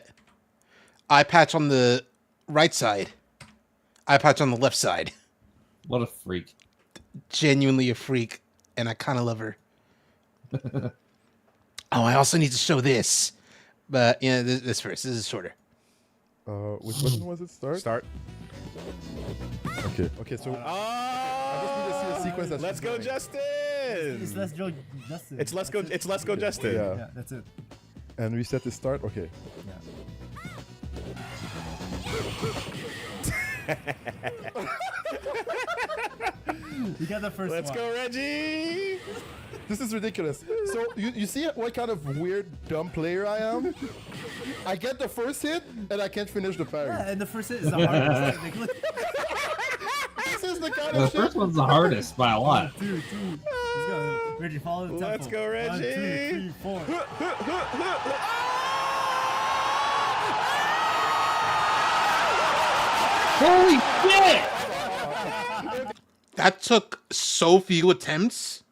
patch on the right side, eye patch on the left side. What a freak! Genuinely a freak, and I kind of love her. Oh, I also need to show this, but yeah, this first. This is shorter. Which button was it? Start. Okay. So I just need to see a sequence. That's Let's go, Justin. It's Let's Go Justin. It's Let's Go, Justin. Yeah, that's it. And we set the start. Okay. You got the first Let's one. go, Reggie. This is ridiculous. So you see what kind of weird dumb player I am? I get the first hit and I can't finish the parry. Yeah, and the first hit is the hardest. This is the kind The of first shit. one's the hardest by a lot. Two. Let's go. Reggie, follow the tempo. Let's go, Reggie. 1, 2, 3, 4. Holy shit! That took so few attempts.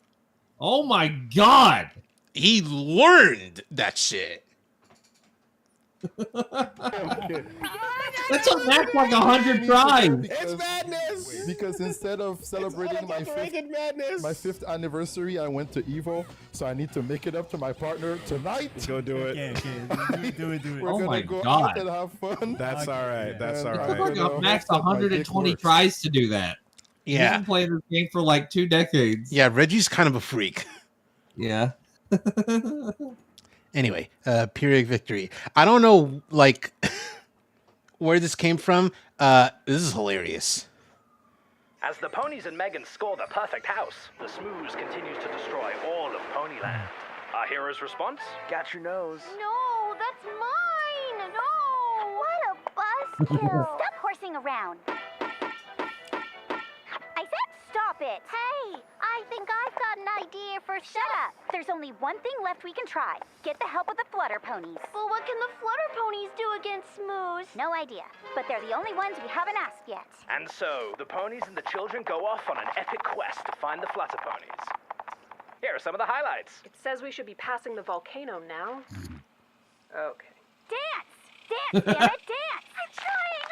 Oh my god! He learned that shit. That took Max like 100 tries. It's madness. Because instead of celebrating my fifth anniversary, I went to Evo, so I need to make it up to my partner tonight. Go do it. Okay. Do it. We're Oh gonna my go God. out and have fun. That's all right. That's all It right. took like Max 120 tries to do that. He's Yeah. been playing this game for like 2 decades. Yeah, Reggie's kind of a freak. Yeah. Anyway, Pyrrhic Victory. I don't know, like, where this came from. This is hilarious. As the ponies and Megan score the perfect house, the Smooze continues to destroy all of Ponyland. Our hero's response? Got your nose. No, that's mine. No. What a buzzkill. Stop horsing around. I said stop it. Hey, I think I've got an idea for shut up. There's only one thing left we can try. Get the help of the Flutter Ponies. Well, what can the Flutter Ponies do against Smooze? No idea, but they're the only ones we haven't asked yet. And so, the ponies and the children go off on an epic quest to find the Flutter Ponies. Here are some of the highlights. It says we should be passing the volcano now. Okay. Dance! Dance, damn it, dance! I'm trying!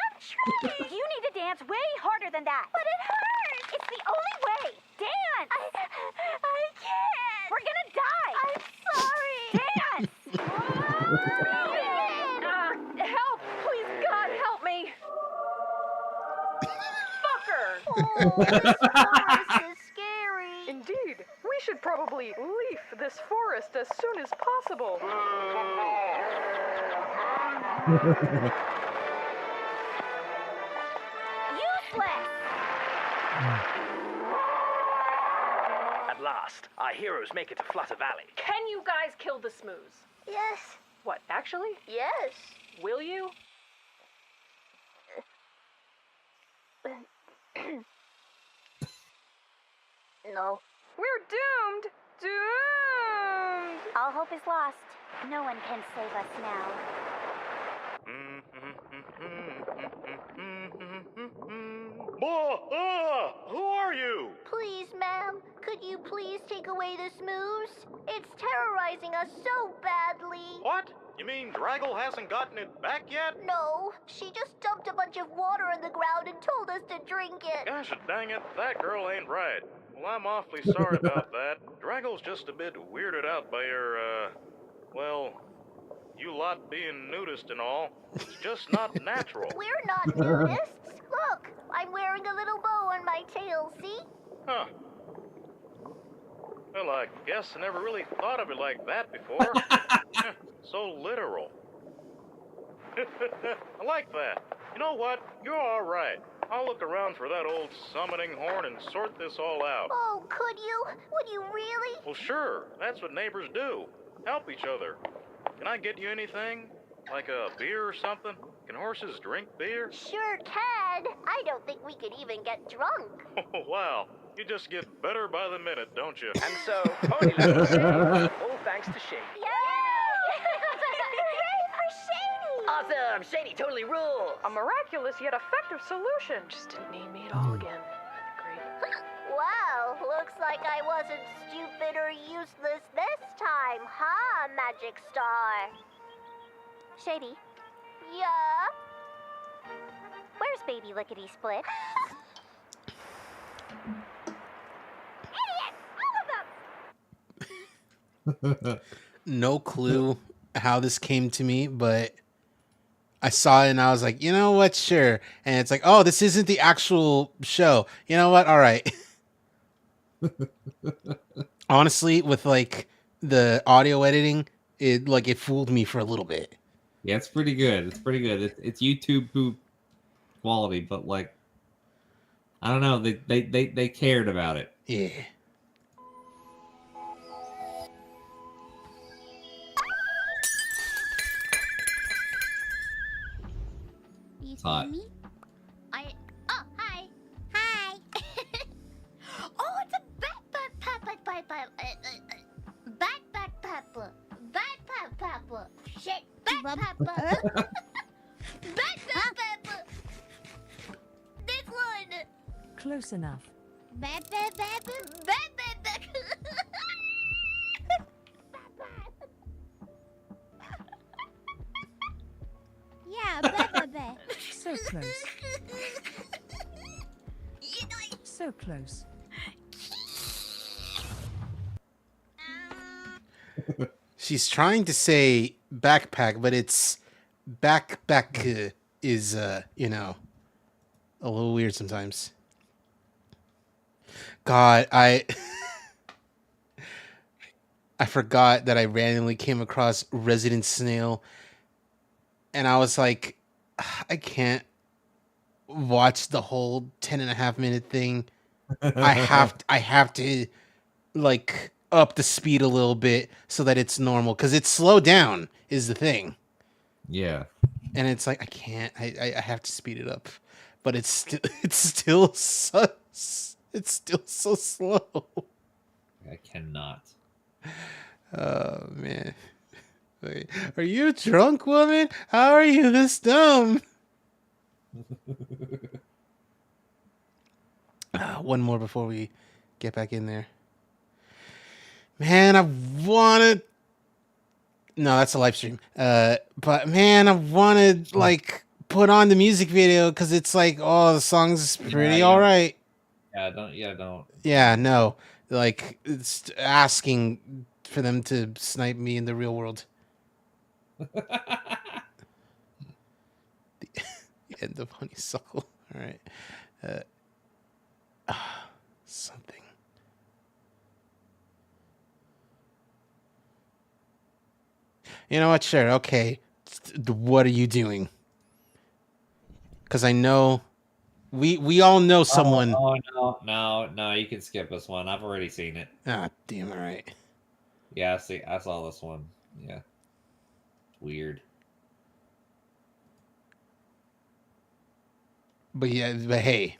You need to dance way harder than that. But it hurts! It's the only way! Dance! I can't! We're gonna die! I'm sorry! Dance! Help! Please, God, help me! Fucker! This is scary. Indeed. We should probably leave this forest as soon as possible. Useless! At last, our heroes make it to Flutter Valley. Can you guys kill the Smooze? Yes. What, actually? Yes. Will you? No. We're doomed! Doomed! All hope is lost. No one can save us now. Who are you? Please, ma'am, could you please take away the smooze? It's terrorizing us so badly. What? You mean Draggle hasn't gotten it back yet? No, she just dumped a bunch of water on the ground and told us to drink it. Gosh dang it, that girl ain't right. Well, I'm awfully sorry about that. Draggle's just a bit weirded out by your, well, you lot being nudist and all. It's just not natural. We're not nudists. Look, I'm wearing a little bow on my tail, see? Huh. Well, I guess I never really thought of it like that before. So literal. I like that. You know what? You're all right. I'll look around for that old summoning horn and sort this all out. Oh, could you? Would you really? Well, sure. That's what neighbors do. Help each other. Can I get you anything? Like a beer or something? Can horses drink beer? Sure can. I don't think we could even get drunk. Oh, wow. You just get better by the minute, don't you? And so, Ponyland, all thanks to Shady. Yay! Hooray for Shady! Awesome! Shady totally rules! A miraculous yet effective solution. Just didn't need me at all again. Great. Wow, looks like I wasn't stupid or useless this time, huh, Magic Star? Shady. Yeah? Where's Baby Lickety Split? No clue how this came to me, but I saw it and I was like, you know what? Sure. And it's like, oh, this isn't the actual show. You know what? All right. Honestly, with like the audio editing, it fooled me for a little bit. Yeah, it's pretty good. It's pretty good. It's YouTube poop quality, but like, I don't know. They cared about it. Yeah. You see Hot. me? Oh, hi. Hi. Oh, it's a bat pepper. Shit, bat pepper. Bat pepper. This one. Close enough. Bat pepper. Bat pepper. Yeah, bat pepper. So close. So close. She's trying to say backpack, but it's backpack is, you know, a little weird sometimes. God, I forgot that I randomly came across Resident Snail, and I was like, I can't watch the whole 10.5-minute thing. I have to like up the speed a little bit so that it's normal, because it's slowed down is the thing. Yeah. And it's like I can't. I have to speed it up, but it's still so slow. I cannot. Oh man. Wait, are you drunk, woman? How are you this dumb? One more before we get back in there. Man, I wanna. No, that's a live stream. But man, I wanna like put on the music video because it's like, oh, the song's pretty all right. Yeah, don't. Yeah, no, like it's asking for them to snipe me in the real world. The end of Honeysuckle. All right. Something. You know what? Sure. Okay. What are you doing? Because I know we all know someone. No. You can skip this one. I've already seen it. Ah, damn. All right. Yeah, I saw this one. Yeah. Weird. But yeah, but hey,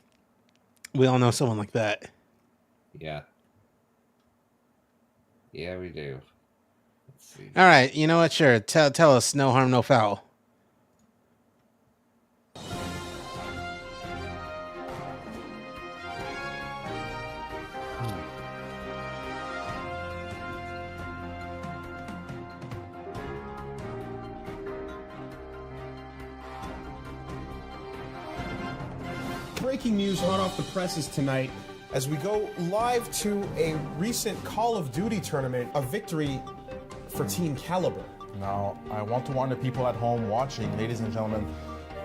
we all know someone like that. Yeah. Yeah, we do. Let's see. All right, you know what? Sure, tell us. No harm, no foul. Breaking news hot off the presses tonight as we go live to a recent Call of Duty tournament, a victory for Team Caliber. Now, I want to warn the people at home watching, ladies and gentlemen,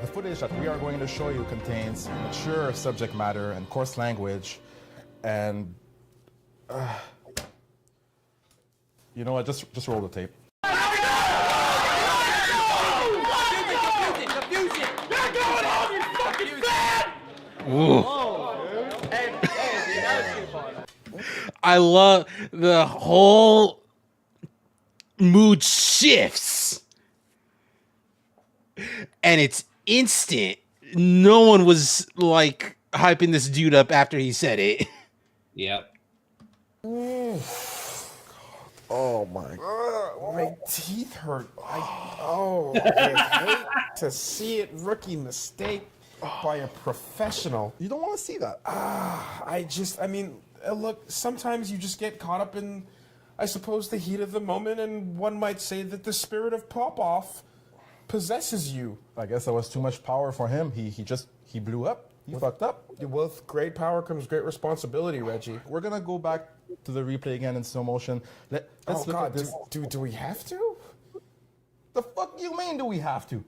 the footage that we are going to show you contains mature subject matter and coarse language, and you know what? Just roll the tape. Ooh. I love the whole mood shifts, and it's instant. No one was like hyping this dude up after he said it. Yep. Oh my god, my teeth hurt. I hate to see it. Rookie mistake by a professional. You don't want to see that. Look, sometimes you just get caught up in, I suppose, the heat of the moment, and one might say that the spirit of pop-off possesses you. I guess that was too much power for him. He blew up. He fucked up. With great power comes great responsibility, Reggie. We're gonna go back to the replay again in slow motion. Let's look at this. Do we have to? The fuck you mean? Do we have to?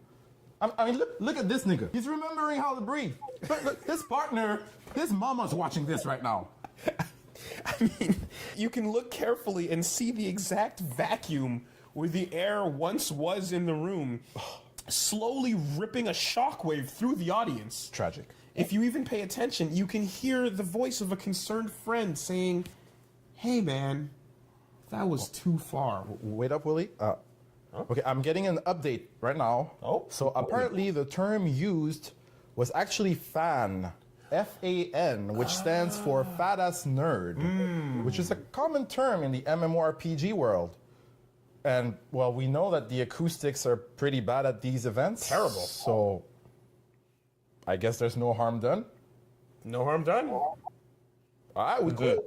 I mean, look at this nigga. He's remembering how to breathe. Look, his partner, his mama's watching this right now. I mean, you can look carefully and see the exact vacuum where the air once was in the room, slowly ripping a shockwave through the audience. Tragic. If you even pay attention, you can hear the voice of a concerned friend saying, "Hey man, that was too far." Wait up, Willie. Okay, I'm getting an update right now. So apparently the term used was actually fan. FAN, which stands for fat ass nerd, which is a common term in the MMORPG world. And well, we know that the acoustics are pretty bad at these events. Terrible. So I guess there's no harm done. No harm done. All right, we good.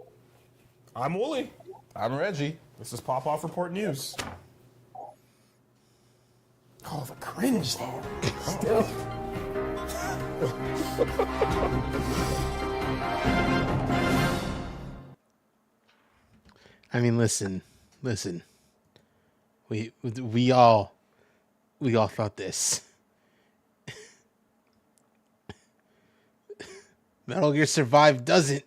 I'm Wooly. I'm Reggie. This is Pop Off Report News. Oh, the cringe though. Still. I mean, listen. We all thought this. Metal Gear Survive doesn't.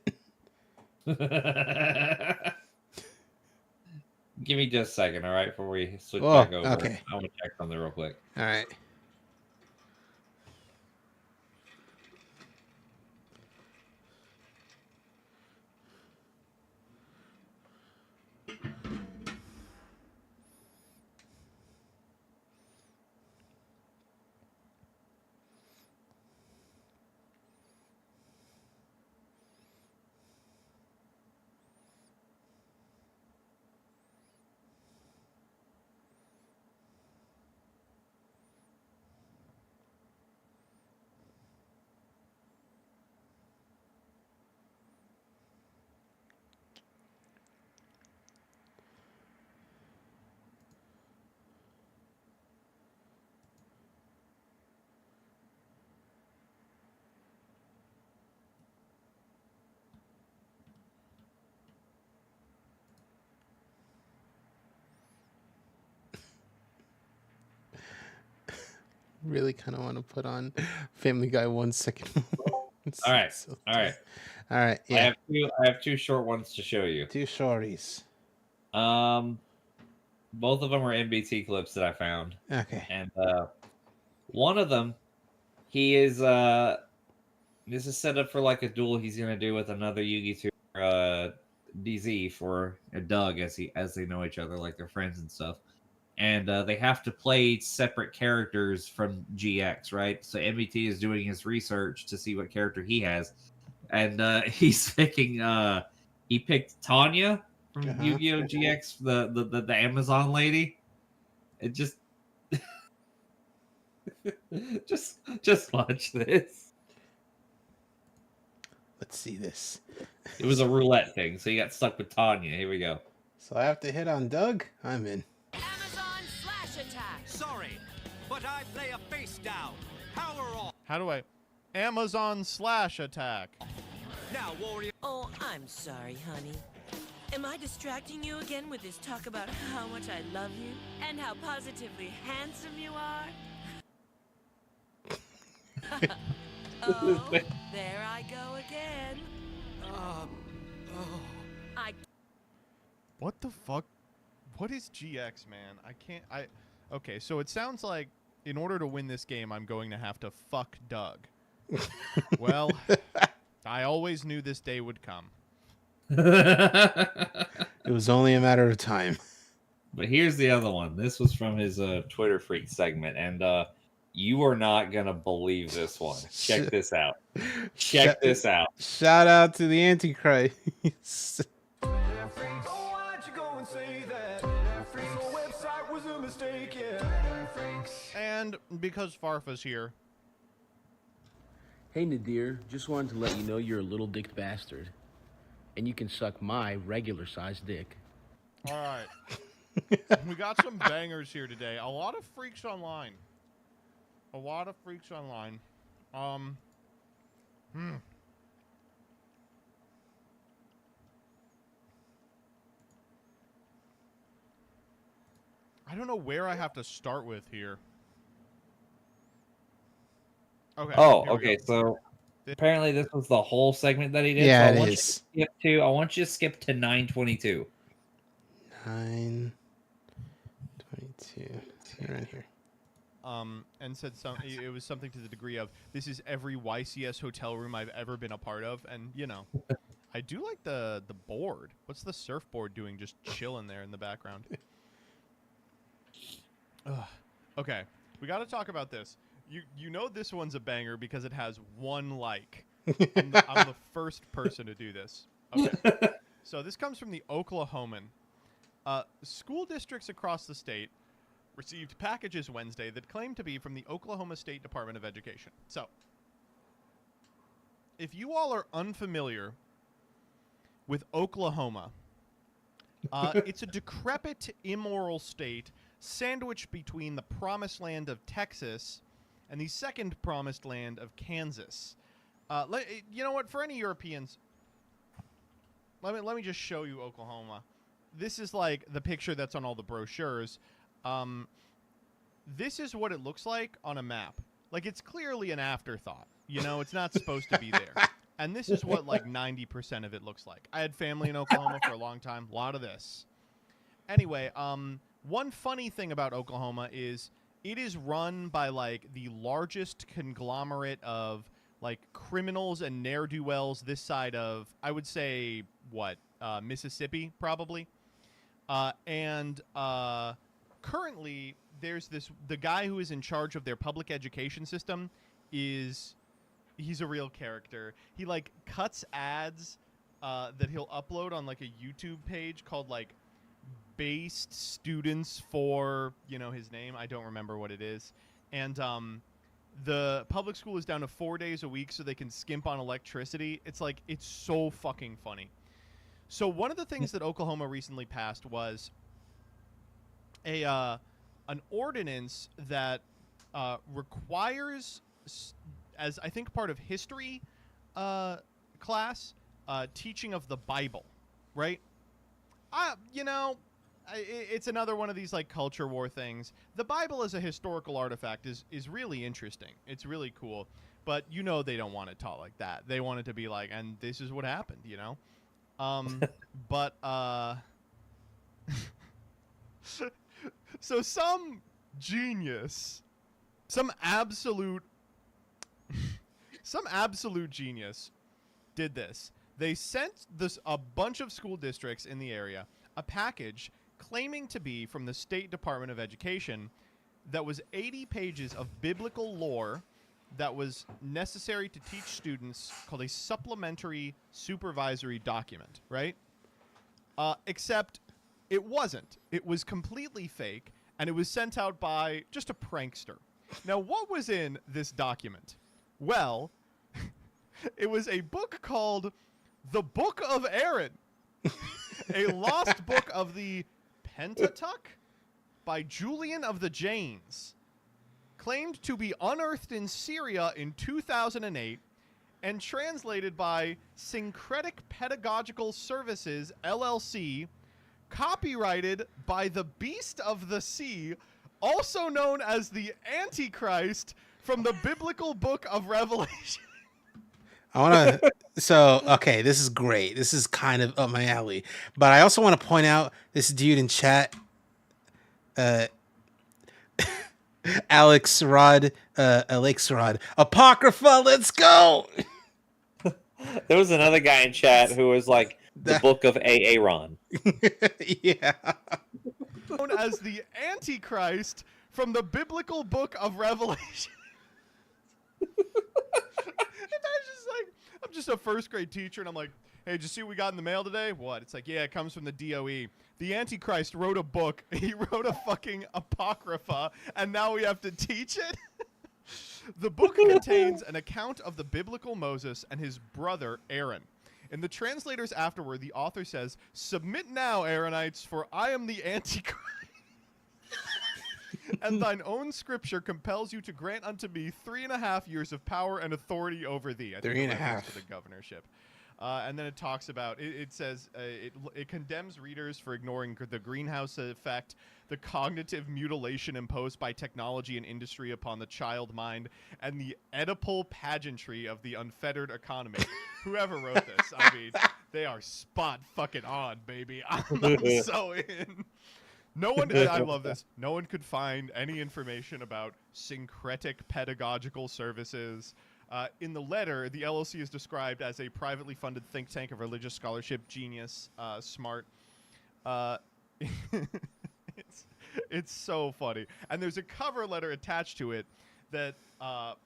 Give me just a second, all right, before we switch back over. Okay. I want to check something real quick. All right. Really kind of want to put on Family Guy 1 second. All right. All right. Yeah. I have two short ones to show you. Two shorties. Both of them are MBT clips that I found. Okay. And one of them, he is this is set up for like a duel he's gonna do with another Yugi DZ for Doug as they know each other, like they're friends and stuff. And they have to play separate characters from GX, right? So MBT is doing his research to see what character he has, and he's picking. He picked Tanya from Uh-huh. Yu-Gi-Oh! GX, the Amazon lady. It just just watch this. Let's see this. It was a roulette thing, so you got stuck with Tanya. Here we go. So I have to hit on Doug? I'm in. Amazon slash attack. Sorry, but I play a face down. Power off. How do I? Amazon slash attack. Now, warrior. Oh, I'm sorry, honey. Am I distracting you again with this talk about how much I love you and how positively handsome you are? Oh, there I go again. What the fuck? What is GX, man? I can't. Okay, so it sounds like in order to win this game, I'm going to have to fuck Doug. Well, I always knew this day would come. It was only a matter of time. But here's the other one. This was from his Twitter Freak segment, and you are not gonna believe this one. Check this out. Check this out. Shout out to the Antichrist. And because Farfa's here. Hey Nadir, just wanted to let you know you're a little dick bastard. And you can suck my regular sized dick. Alright. We got some bangers here today. A lot of freaks online. A lot of freaks online. I don't know where I have to start with here. Okay. Oh, here we okay. go. So apparently this was the whole segment that he did. Yeah, so it I want is. You to skip to, I want you to skip to 922. 922. Right here. And said it was something to the degree of, this is every YCS hotel room I've ever been a part of, and you know, I do like the board. What's the surfboard doing, just chilling there in the background? Ugh. Okay, we got to talk about this. You know this one's a banger because it has 1 like. I'm the first person to do this. Okay, so this comes from the Oklahoman. School districts across the state received packages Wednesday that claim to be from the Oklahoma State Department of Education. So, if you all are unfamiliar with Oklahoma, it's a decrepit, immoral state sandwiched between the promised land of Texas and the second promised land of Kansas. You know what? For any Europeans, let me just show you Oklahoma. This is like the picture that's on all the brochures. This is what it looks like on a map. Like, it's clearly an afterthought. You know, it's not supposed to be there. And this is what, like, 90% of it looks like. I had family in Oklahoma for a long time. A lot of this. Anyway, one funny thing about Oklahoma is it is run by, like, the largest conglomerate of, like, criminals and ne'er-do-wells this side of, I would say, what, Mississippi, probably. Currently, there's the guy who is in charge of their public education system he's a real character. He, like, cuts ads that he'll upload on, like, a YouTube page called, like, Based Students for, you know, his name. I don't remember what it is. And the public school is down to 4 days a week so they can skimp on electricity. It's like, it's so fucking funny. So one of the things that Oklahoma recently passed was an ordinance that requires, as I think part of history class, teaching of the Bible, right? You know, it's another one of these, like, culture war things. The Bible as a historical artifact is really interesting. It's really cool. But you know they don't want it taught like that. They want it to be like, and this is what happened, you know? But so some genius, some absolute genius did this. They sent a bunch of school districts in the area a package claiming to be from the State Department of Education that was 80 pages of biblical lore that was necessary to teach students, called a supplementary supervisory document, right? Except it wasn't. It was completely fake, and it was sent out by just a prankster. Now, what was in this document? Well, it was a book called The Book of Aaron, a lost book of the Pentateuch by Julian of the Janes, claimed to be unearthed in Syria in 2008 and translated by Syncretic Pedagogical Services, LLC, copyrighted by the Beast of the Sea, also known as the Antichrist, from the biblical book of Revelation. I want to. So, okay, this is great. This is kind of up my alley. But I also want to point out this dude in chat, Alex Rod, Apocrypha, let's go. There was another guy in chat who was like the book of Aaron. Yeah. Known as the Antichrist from the biblical book of Revelation. I'm just a first grade teacher, and I'm like, hey, did you see what we got in the mail today? What? It's like, yeah, it comes from the DOE. The Antichrist wrote a book. He wrote a fucking Apocrypha, and now we have to teach it? The book contains an account of the biblical Moses and his brother Aaron. In the translators afterward, the author says, "Submit now, Aaronites, for I am the Antichrist. And thine own scripture compels you to grant unto me 3.5 years of power and authority over thee." I think 3.5 to the governorship. And then it talks about, it says, it condemns readers for ignoring the greenhouse effect, the cognitive mutilation imposed by technology and industry upon the child mind, and the Oedipal pageantry of the unfettered economy. Whoever wrote this, I mean, they are spot fucking on, baby. I'm so in. No one, I love this. No one could find any information about syncretic pedagogical services. In the letter, the LLC is described as a privately funded think tank of religious scholarship, genius, smart. It's so funny. And there's a cover letter attached to it that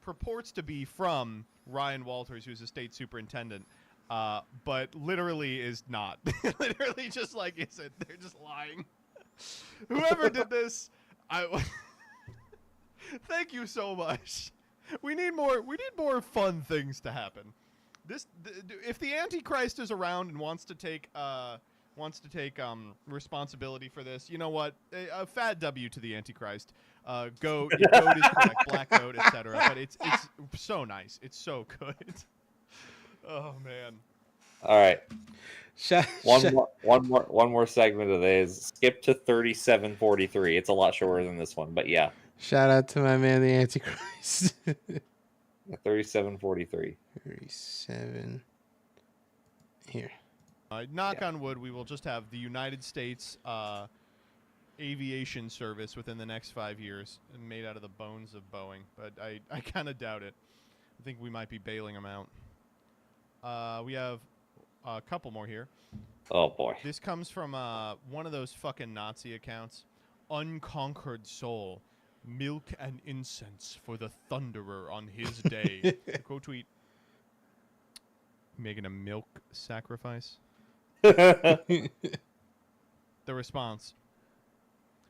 purports to be from Ryan Walters, who's a state superintendent, but literally is not. Literally just like isn't. They're just lying. Whoever did this, thank you so much. We need more fun things to happen. If the Antichrist is around and wants to take responsibility for this, you know what? A fat W to the Antichrist. Your goat is correct, black goat, etc. But it's so nice. It's so good. Oh man. All right. One more segment of this. Skip to 3743. It's a lot shorter than this one, but yeah. Shout out to my man, the Antichrist. 3743. 37. Here. Knock on wood, we will just have the United States aviation service within the next 5 years, made out of the bones of Boeing. But I kind of doubt it. I think we might be bailing them out. We have a couple more here. Oh boy. This comes from one of those fucking Nazi accounts. Unconquered soul. Milk and incense for the thunderer on his day. Quote tweet. Making a milk sacrifice. The response.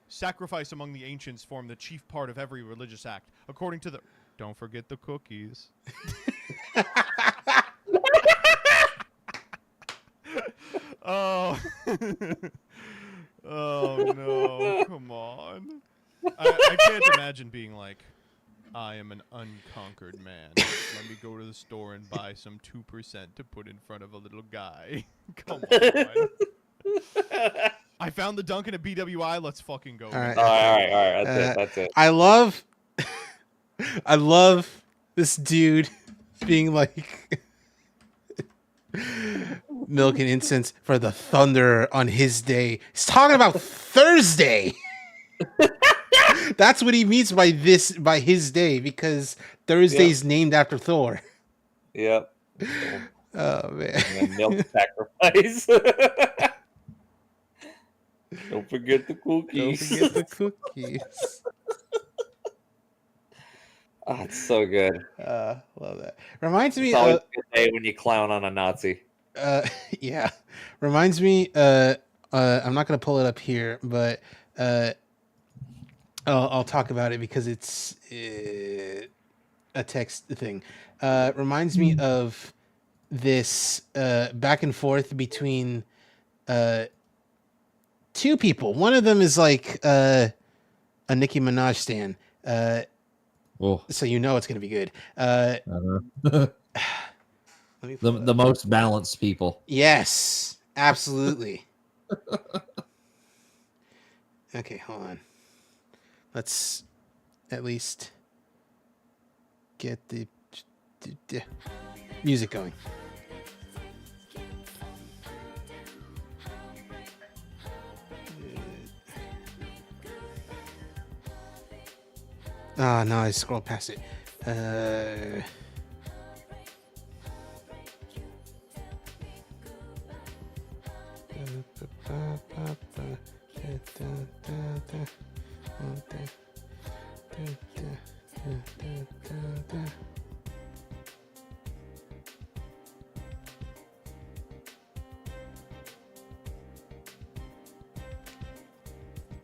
Sacrifice among the ancients formed the chief part of every religious act. According to the... Don't forget the cookies. Oh. Oh no, come on. I can't imagine being like, I am an unconquered man. Let me go to the store and buy some 2% to put in front of a little guy. Come on. I found the Dunkin' at BWI. Let's fucking go. All right. All right. That's it. I love this dude being like milk and incense for the thunder on his day. He's talking about Thursday. That's what he means by his day, because Thursday's named after Thor. Yep. Oh man. And then milk sacrifice. Don't forget the cookies. Don't forget the cookies. Oh, it's so good. Love that. Reminds me it's always a good day when you clown on a Nazi. Yeah. Reminds me I'm not gonna pull it up here, but I'll talk about it because it's a text thing. Reminds me of this back and forth between two people. One of them is like a Nicki Minaj stan. So you know it's gonna be good. The most balanced people. Yes, absolutely. Okay, hold on. Let's at least get the music going. Ah, no, I scrolled past it.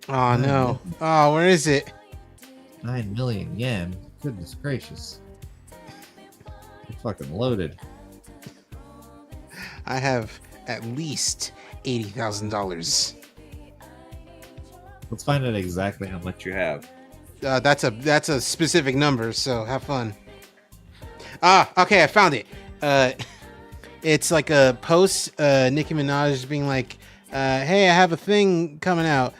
Oh no. Oh, where is it? 9 million yen. Goodness gracious. It's fucking loaded. I have at least $80,000. Let's find out exactly how much you have. That's a specific number, so have fun. Okay, I found it. It's like a post, Nicki Minaj being like, "Hey, I have a thing coming out.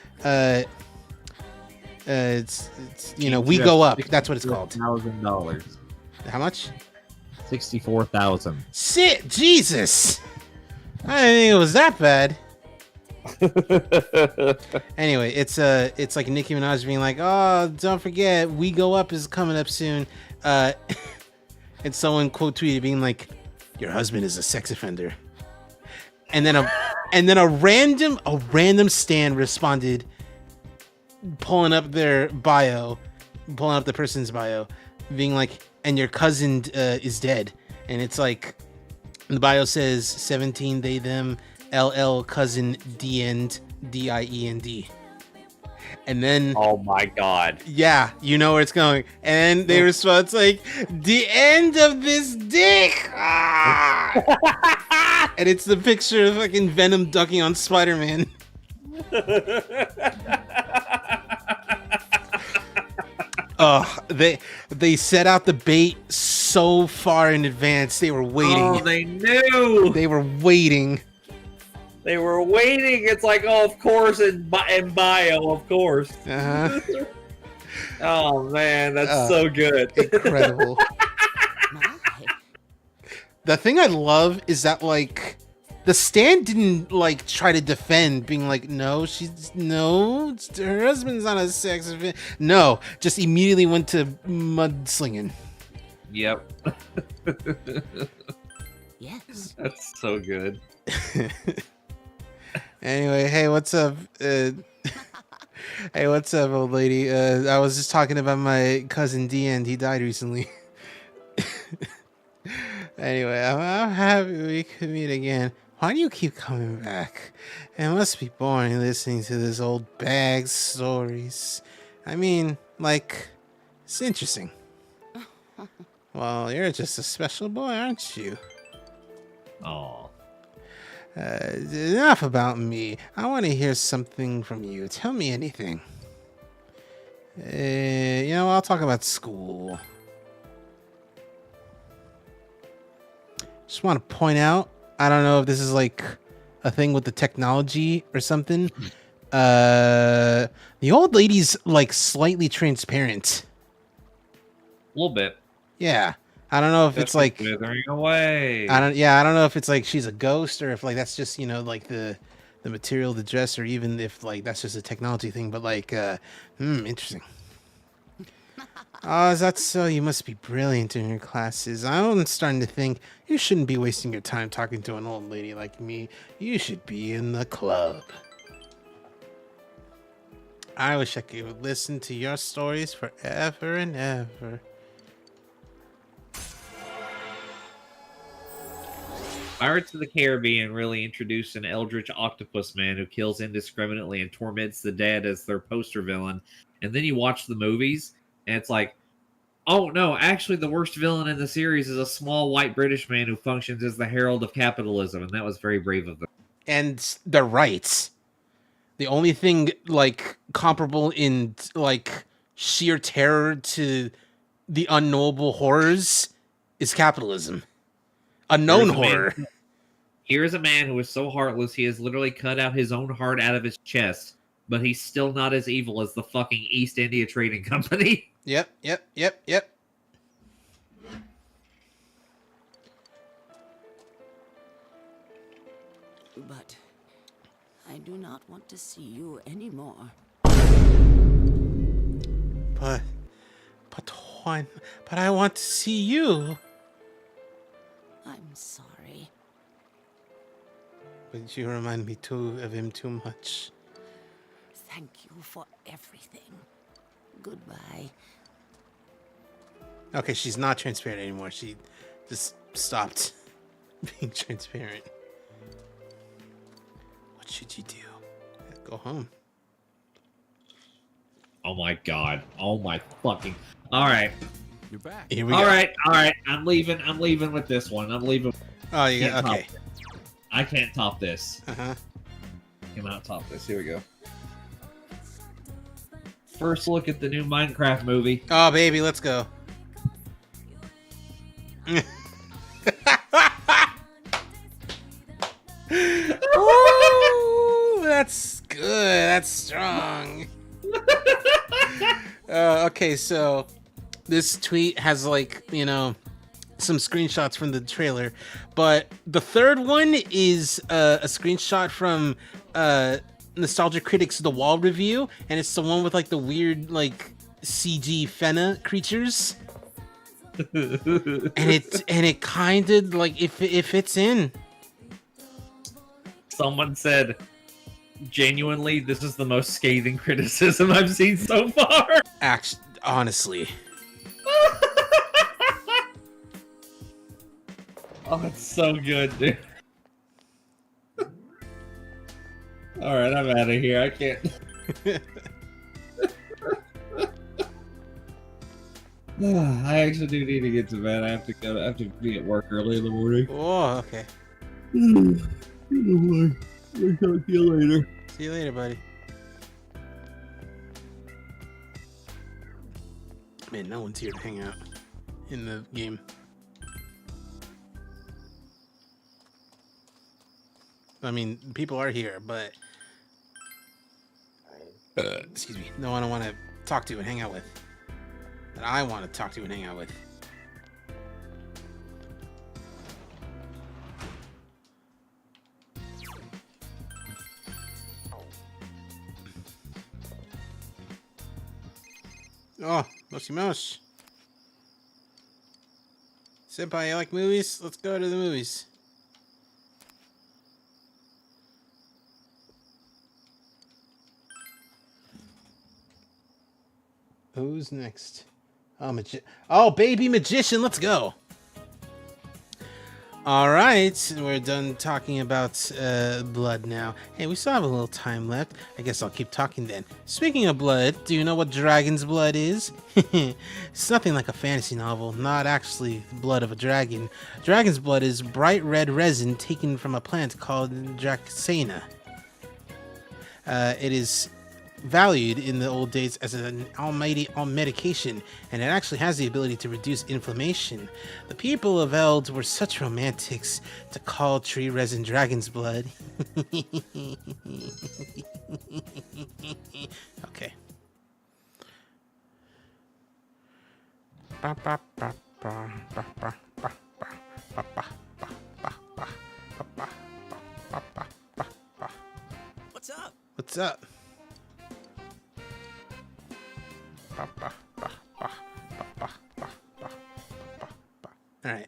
It's we go up. That's what it's called." $1,000. How much? 64,000. Shit, Jesus! I didn't think it was that bad. Anyway, it's like Nicki Minaj being like, "Oh, don't forget, We Go Up is coming up soon." And someone quote tweeted being like, "Your husband is a sex offender." And then a random stan responded, pulling up their bio, pulling up the person's bio, being like, "And your cousin is dead." And it's like, the bio says 17 they them LL cousin DIEND. And then, oh my god, yeah, you know where it's going. And they respond, it's like, "The end of this dick." Ah! And it's the picture of fucking Venom ducking on Spider-Man. They set out the bait so far in advance. They were waiting. Oh, they knew. They were waiting. They were waiting. It's like, oh, of course, in bio, of course. Uh-huh. Oh man, that's so good. Incredible. The thing I love is that, like, the stan didn't, like, try to defend, being like, her husband's not a sex offender. No, just immediately went to mudslinging. Yep. Yes. That's so good. Anyway, hey, what's up? Hey, what's up, old lady? I was just talking about my cousin DIEND. He died recently. Anyway, I'm happy we could meet again. Why do you keep coming back? It must be boring listening to this old bag stories. I mean, like, it's interesting. Well, you're just a special boy, aren't you? Oh. Enough about me. I want to hear something from you. Tell me anything. I'll talk about school. Just want to point out, I don't know if this is like a thing with the technology or something. The old lady's like slightly transparent. A little bit. Yeah. I don't know if it's like withering away. I don't know if it's like she's a ghost or if like that's just, like the material, the dress, or even if like that's just a technology thing, but like interesting. Oh, is that so? You must be brilliant in your classes. I'm starting to think you shouldn't be wasting your time talking to an old lady like me. You should be in the club. I wish I could listen to your stories forever and ever. Pirates of the Caribbean really introduced an eldritch octopus man who kills indiscriminately and torments the dead as their poster villain. And then you watch the movies, and it's like, oh no, actually the worst villain in the series is a small white British man who functions as the herald of capitalism, and that was very brave of them. And they're right. The only thing like comparable in like sheer terror to the unknowable horrors is capitalism. A known horror. Here's a man who is so heartless he has literally cut out his own heart out of his chest, but he's still not as evil as the fucking East India Trading Company. Yep. But I do not want to see you anymore. But Juan, but I want to see you. I'm sorry. But you remind me too of him too much. Thank you for everything. Goodbye. Okay, she's not transparent anymore. She just stopped being transparent. What should you do? Go home. Oh my god. Oh my fucking... Alright. You're back. Here we go. Alright. I'm leaving with this one. I'm leaving... Oh, yeah, okay. I can't top this. Uh-huh. Cannot top this. Here we go. First look at the new Minecraft movie. Oh, baby, let's go. Ooh, that's good. That's strong. Okay, so this tweet has like, you know, some screenshots from the trailer, but the third one is a screenshot from Nostalgia Critic's The Wall review, and it's the one with like the weird like CG Fena creatures. and it kind of like if it's in. Someone said, genuinely, this is the most scathing criticism I've seen so far. Actually, honestly. Oh, it's so good, dude. Alright, I'm out of here. I can't. I actually do need to get to bed. I have to be at work early in the morning. Oh, okay. I'll talk to you later. See you later, buddy. Man, no one's here to hang out in the game. I mean, people are here, but excuse me, no one I want to talk to and hang out with. That I want to talk to and hang out with. Oh, Moshi Mosh. Senpai, you like movies? Let's go to the movies. Who's next? Oh, baby magician, let's go. All right, we're done talking about blood now. Hey, we still have a little time left. I guess I'll keep talking then. Speaking of blood, do you know what dragon's blood is? It's nothing like a fantasy novel, not actually the blood of a dragon. Dragon's blood is bright red resin taken from a plant called Dracaena. It is valued in the old days as an almighty medication, and it actually has the ability to reduce inflammation. The people of Eld were such romantics to call tree resin dragon's blood. Okay. What's up? What's up? All right.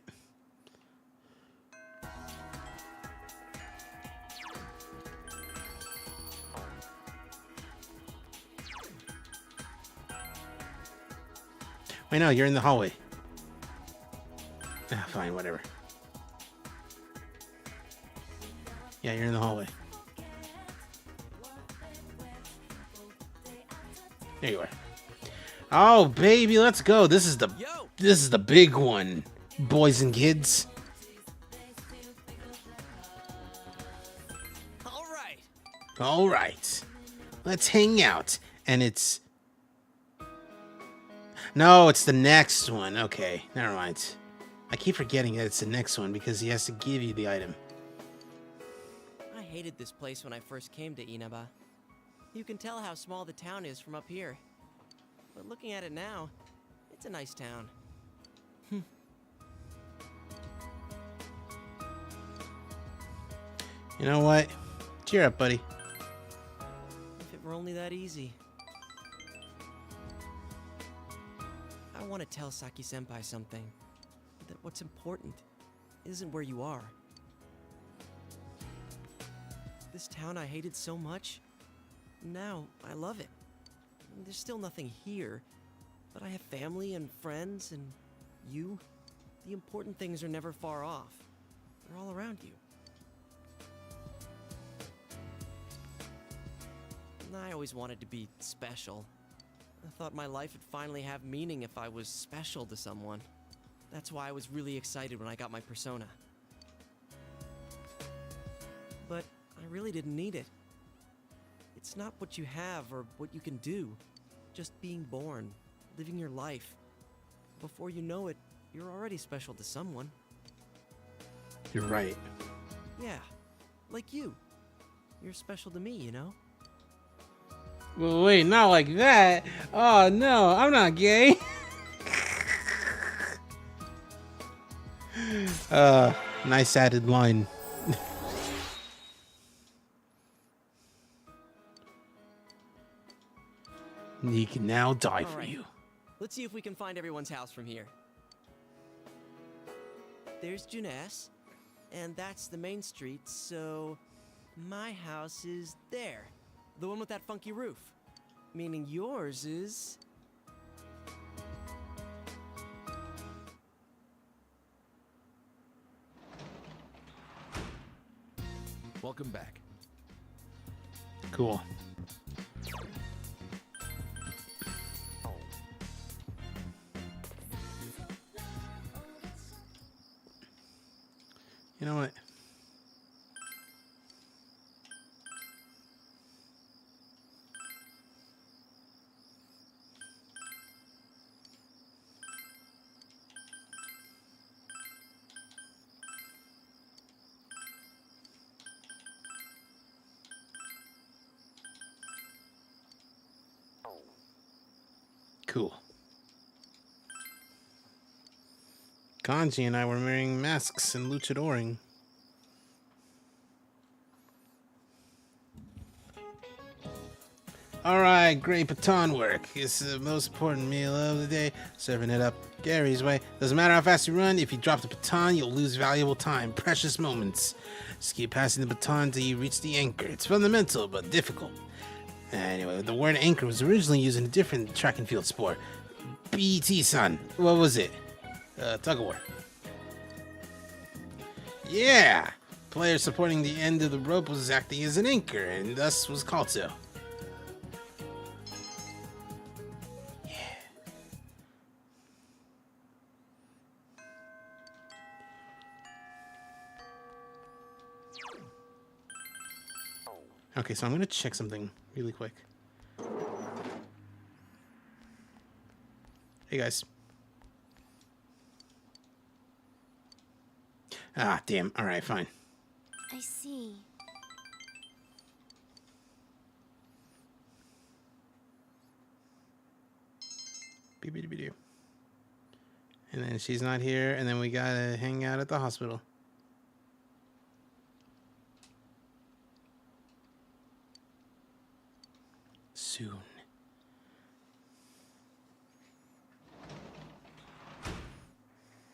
Wait, no, you're in the hallway. Ah, fine, whatever. Yeah, you're in the hallway. There you are. Oh, baby, let's go. This is the big one, boys and kids. All right. Let's hang out. And it's... No, it's the next one. Okay, never mind. I keep forgetting that it's the next one because he has to give you the item. I hated this place when I first came to Inaba. You can tell how small the town is from up here. But looking at it now, it's a nice town. You know what? Cheer up, buddy. If it were only that easy. I want to tell Saki-senpai something. That what's important isn't where you are. This town I hated so much, now I love it. There's still nothing here, but I have family and friends and you. The important things are never far off. They're all around you. I always wanted to be special. I thought my life would finally have meaning if I was special to someone. That's why I was really excited when I got my persona. But I really didn't need it. It's not what you have or what you can do. Just being born, living your life. Before you know it, you're already special to someone. You're right. Yeah, like you. You're special to me, you know? Well, wait, not like that. Oh, no, I'm not gay. Nice added line. He can now die for you. Let's see if we can find everyone's house from here. There's Juness, and that's the main street, so my house is there. The one with that funky roof. Meaning yours is... Welcome back. Cool. You know what? Cool. Kanji and I were wearing masks and luchadoring. Alright, great baton work. It's the most important meal of the day. Serving it up Gary's way. Doesn't matter how fast you run, if you drop the baton, you'll lose valuable time, precious moments. Just keep passing the baton till you reach the anchor. It's fundamental, but difficult. Anyway, the word anchor was originally used in a different track and field sport. BT-san. What was it? Tug of war. Yeah! Player supporting the end of the rope was acting as an anchor, and thus was called so. Okay, so I'm gonna check something really quick. Hey guys. Ah, damn. Alright, fine. I see. Beep-beep-beep-doo. And then she's not here, and then we gotta hang out at the hospital. Soon.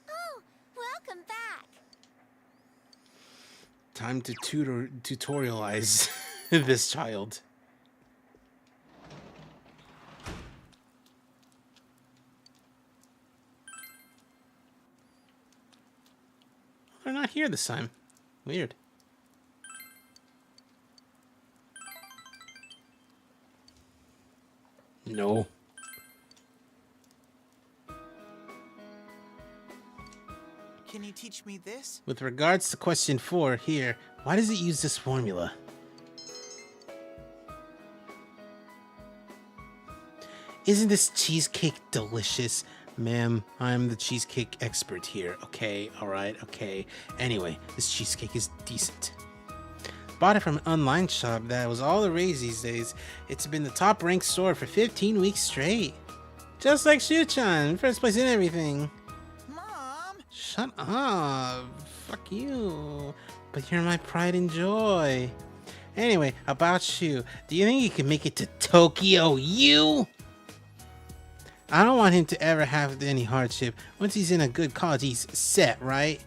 Oh, welcome back. Time to tutorialize this child. They're not here this time. Weird. No. Can you teach me this? With regards to question 4 here, why does it use this formula? Isn't this cheesecake delicious? Ma'am, I'm the cheesecake expert here. Okay, alright, okay. Anyway, this cheesecake is decent. Bought it from an online shop that was all the rage these days. It's been the top ranked store for 15 weeks straight. Just like Shuchan, first place in everything. Mom! Shut up. Fuck you. But you're my pride and joy. Anyway, about you. Do you think you can make it to Tokyo U? I don't want him to ever have any hardship. Once he's in a good college, he's set, right?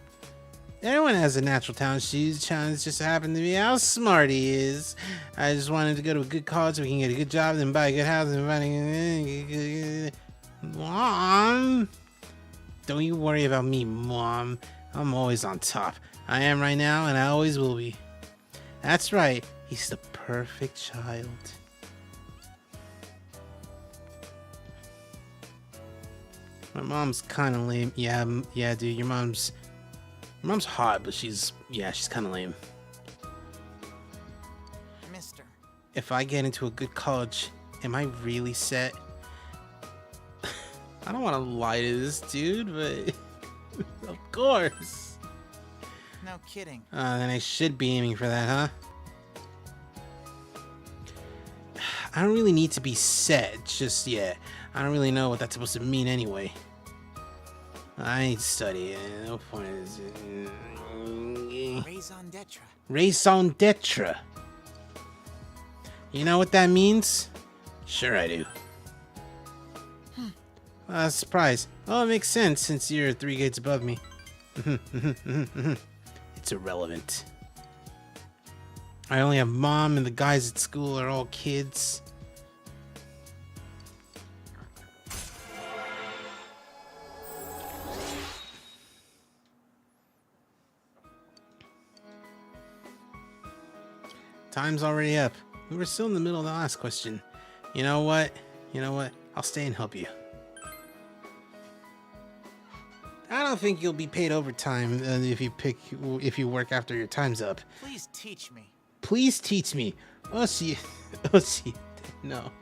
Everyone has a natural talent. Shuchan just happened to be how smart he is. I just wanted to go to a good college so we can get a good job, then buy a good house, and Mom! Don't you worry about me, Mom. I'm always on top. I am right now, and I always will be. That's right. He's the perfect child. My mom's kind of lame. Yeah, dude. Your mom's hot, but she's kind of lame. Mister. If I get into a good college, am I really set? I don't want to lie to this dude, but of course. No kidding. Then I should be aiming for that, huh? I don't really need to be set just yet. I don't really know what that's supposed to mean anyway. I ain't studying. No point is it. Raison d'etre. Raison d'etre. You know what that means? Sure I do. Surprise. Oh, it makes sense since you're 3 grades above me. It's irrelevant. I only have mom and the guys at school are all kids. Time's already up. We were still in the middle of the last question. You know what? I'll stay and help you. I don't think you'll be paid overtime if you work after your time's up. Please teach me. Please teach me. Oh, see. No.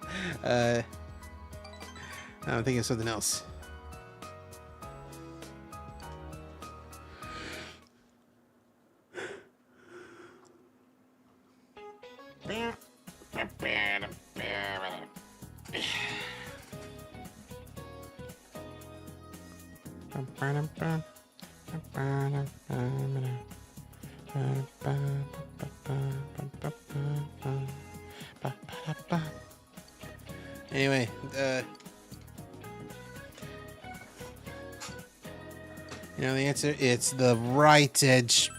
I'm thinking of something else. Anyway, you know the answer? It's the right edge.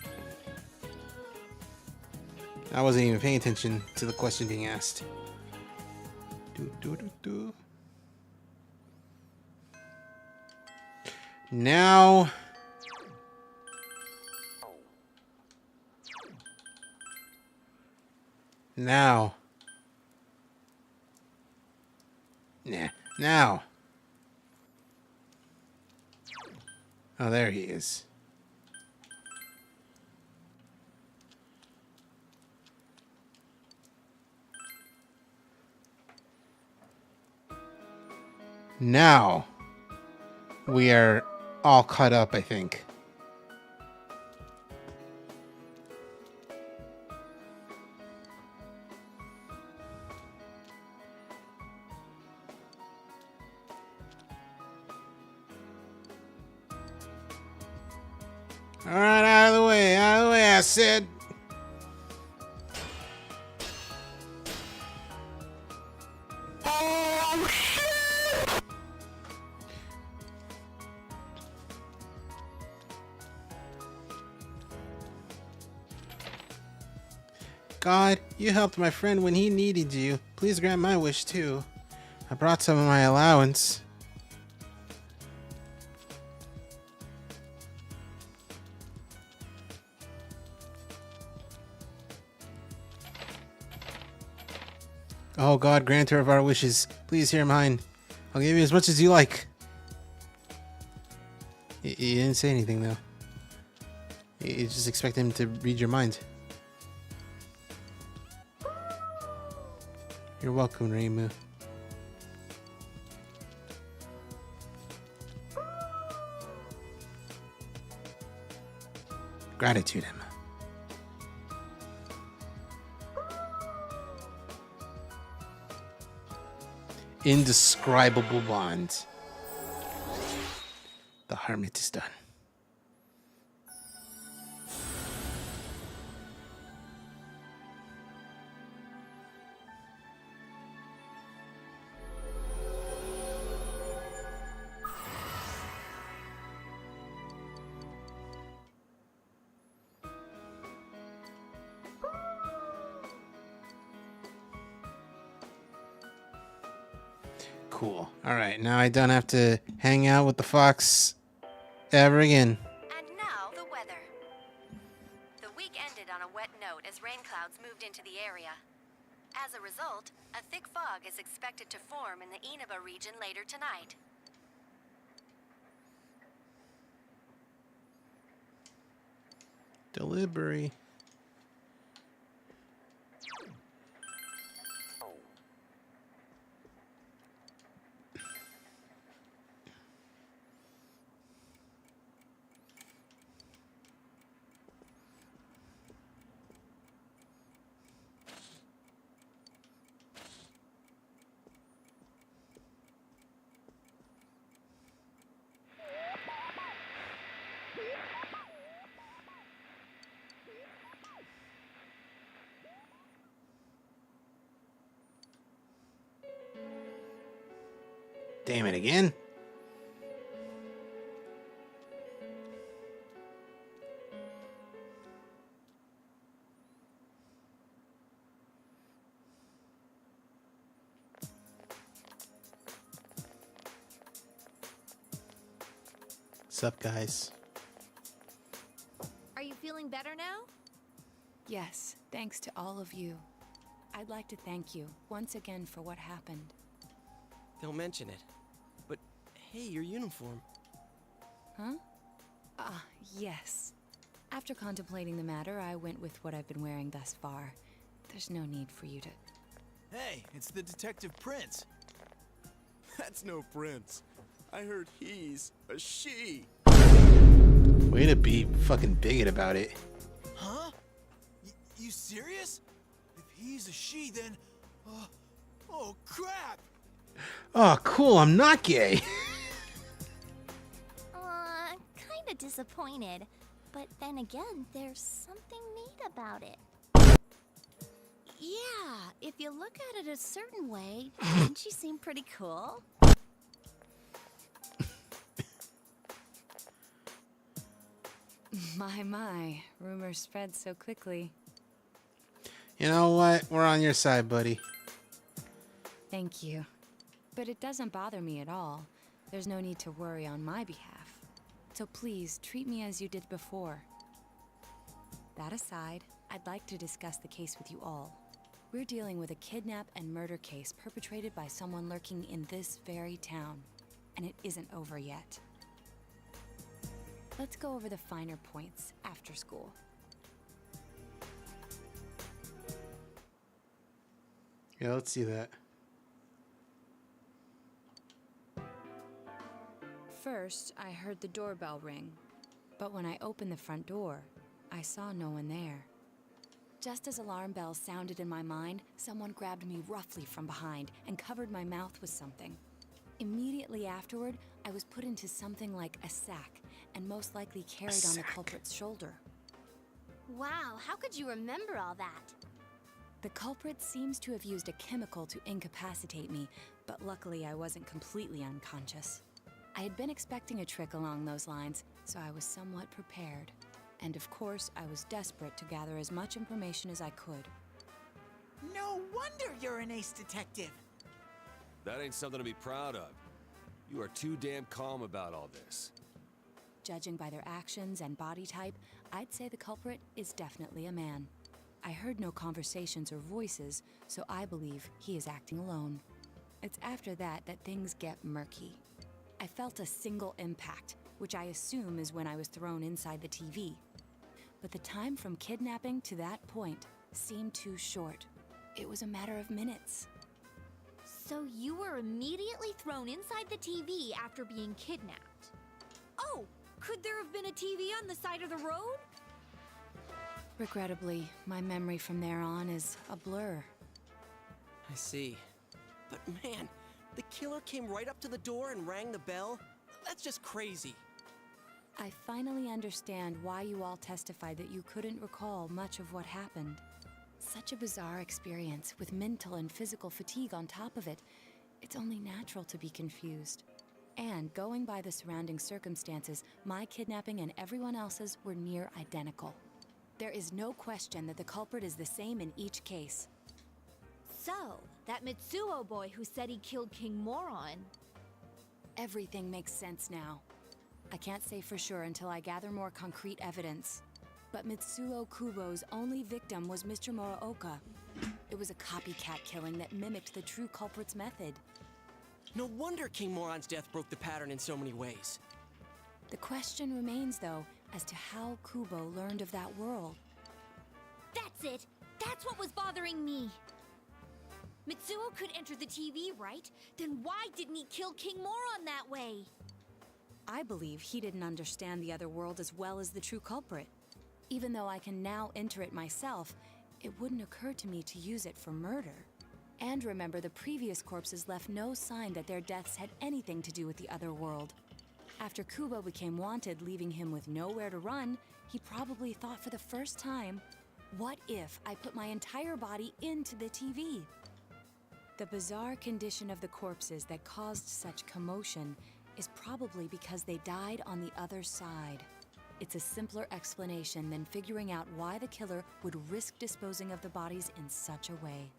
I wasn't even paying attention to the question being asked. Now, now. Oh, there he is. Now, we are all caught up, I think. All right, out of the way, I said. Oh, shit! God, you helped my friend when he needed you. Please grant my wish too. I brought some of my allowance. Oh God, granter of our wishes, please hear mine. I'll give you as much as you like. You didn't say anything though. You just expect him to read your mind. You're welcome, Reimu. Gratitude, Emma. Indescribable bond. The hermit is done. Cool. All right, now I don't have to hang out with the fox ever again. And now the weather. The week ended on a wet note as rain clouds moved into the area. As a result, a thick fog is expected to form in the Inaba region later tonight. Delivery. Damn it again. Sup, guys? Are you feeling better now? Yes, thanks to all of you. I'd like to thank you once again for what happened. Don't mention it. But hey, your uniform. Huh? Ah, yes. After contemplating the matter, I went with what I've been wearing thus far. There's no need for you to... Hey, it's the Detective Prince. That's no prince. I heard he's a she. Way to be fucking bigot about it. Huh? You serious? If he's a she, then... oh, crap! Oh, cool, I'm not gay. Kinda disappointed. But then again, there's something neat about it. Yeah, if you look at it a certain way, doesn't she seem pretty cool? My, rumors spread so quickly. You know what? We're on your side, buddy. Thank you. But it doesn't bother me at all. There's no need to worry on my behalf. So please, treat me as you did before. That aside, I'd like to discuss the case with you all. We're dealing with a kidnap and murder case perpetrated by someone lurking in this very town. And it isn't over yet. Let's go over the finer points after school. Yeah, let's see that. First, I heard the doorbell ring. But when I opened the front door, I saw no one there. Just as alarm bells sounded in my mind, someone grabbed me roughly from behind and covered my mouth with something. Immediately afterward, I was put into something like a sack and most likely carried on the culprit's shoulder. Wow, how could you remember all that? The culprit seems to have used a chemical to incapacitate me, but luckily I wasn't completely unconscious. I had been expecting a trick along those lines, so I was somewhat prepared. And of course, I was desperate to gather as much information as I could. No wonder you're an ace detective. That ain't something to be proud of. You are too damn calm about all this. Judging by their actions and body type, I'd say the culprit is definitely a man. I heard no conversations or voices, so I believe he is acting alone. It's after that that things get murky. I felt a single impact, which I assume is when I was thrown inside the TV. But the time from kidnapping to that point seemed too short. It was a matter of minutes. So you were immediately thrown inside the TV after being kidnapped. Oh, could there have been a TV on the side of the road? Regrettably, my memory from there on is a blur. I see. But man, the killer came right up to the door and rang the bell? That's just crazy. I finally understand why you all testified that you couldn't recall much of what happened. Such a bizarre experience, with mental and physical fatigue on top of it. It's only natural to be confused. And going by the surrounding circumstances, my kidnapping and everyone else's were near identical. There is no question that the culprit is the same in each case. So, that Mitsuo boy who said he killed King Moron. Everything makes sense now. I can't say for sure until I gather more concrete evidence. But Mitsuo Kubo's only victim was Mr. Muraoka. It was a copycat killing that mimicked the true culprit's method. No wonder King Moron's death broke the pattern in so many ways. The question remains, though, as to how Kubo learned of that world. That's it! That's what was bothering me! Mitsuo could enter the TV, right? Then why didn't he kill King Moron that way? I believe he didn't understand the other world as well as the true culprit. Even though I can now enter it myself, it wouldn't occur to me to use it for murder. And remember, the previous corpses left no sign that their deaths had anything to do with the other world. After Kubo became wanted, leaving him with nowhere to run, he probably thought for the first time, what if I put my entire body into the TV? The bizarre condition of the corpses that caused such commotion is probably because they died on the other side. It's a simpler explanation than figuring out why the killer would risk disposing of the bodies in such a way.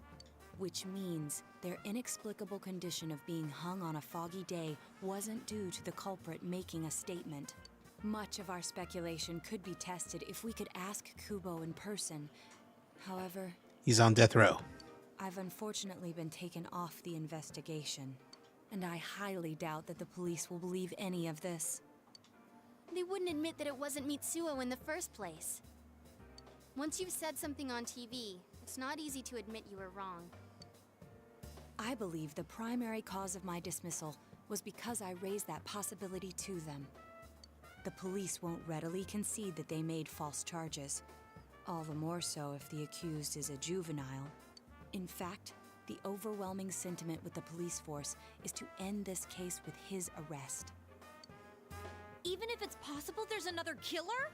Which means their inexplicable condition of being hung on a foggy day wasn't due to the culprit making a statement. Much of our speculation could be tested if we could ask Kubo in person. However, He's on death row. I've unfortunately been taken off the investigation, and I highly doubt that the police will believe any of this. They wouldn't admit that it wasn't Mitsuo in the first place. Once you've said something on TV, it's not easy to admit you were wrong. I believe the primary cause of my dismissal was because I raised that possibility to them. The police won't readily concede that they made false charges, all the more so if the accused is a juvenile. In fact, the overwhelming sentiment with the police force is to end this case with his arrest. Even if it's possible there's another killer?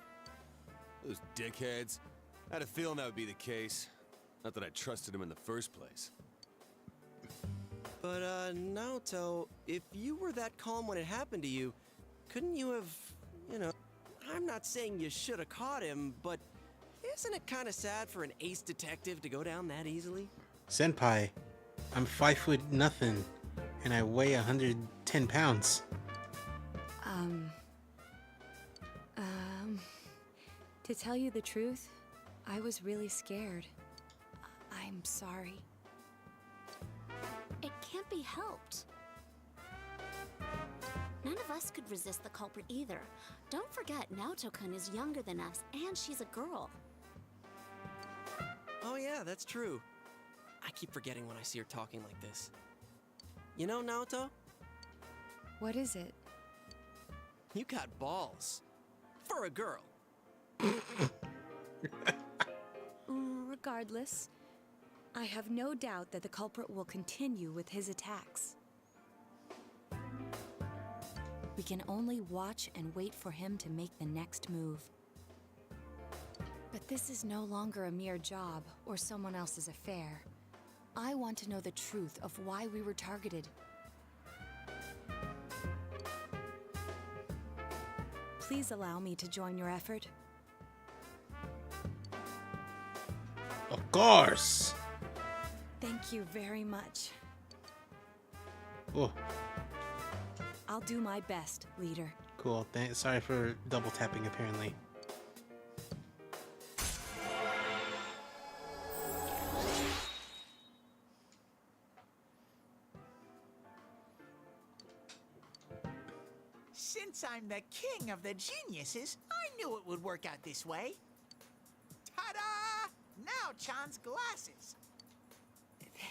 Those dickheads. I had a feeling that would be the case. Not that I trusted him in the first place. But, Naoto, if you were that calm when it happened to you, couldn't you have, I'm not saying you should have caught him, but isn't it kind of sad for an ace detective to go down that easily? Senpai, I'm 5 foot nothing, and I weigh 110 pounds. To tell you the truth, I was really scared. I'm sorry. It can't be helped. None of us could resist the culprit either. Don't forget, Naoto-kun is younger than us, and she's a girl. Oh yeah, that's true. I keep forgetting when I see her talking like this. You know, Naoto? What is it? You got balls. For a girl. Regardless, I have no doubt that the culprit will continue with his attacks. We can only watch and wait for him to make the next move. But this is no longer a mere job or someone else's affair. I want to know the truth of why we were targeted. Please allow me to join your effort. Of course. Thank you very much. Oh, I'll do my best, leader. cool. Sorry for double tapping, apparently. the king of the geniuses, I knew it would work out this way. Ta-da! Now Chan's glasses.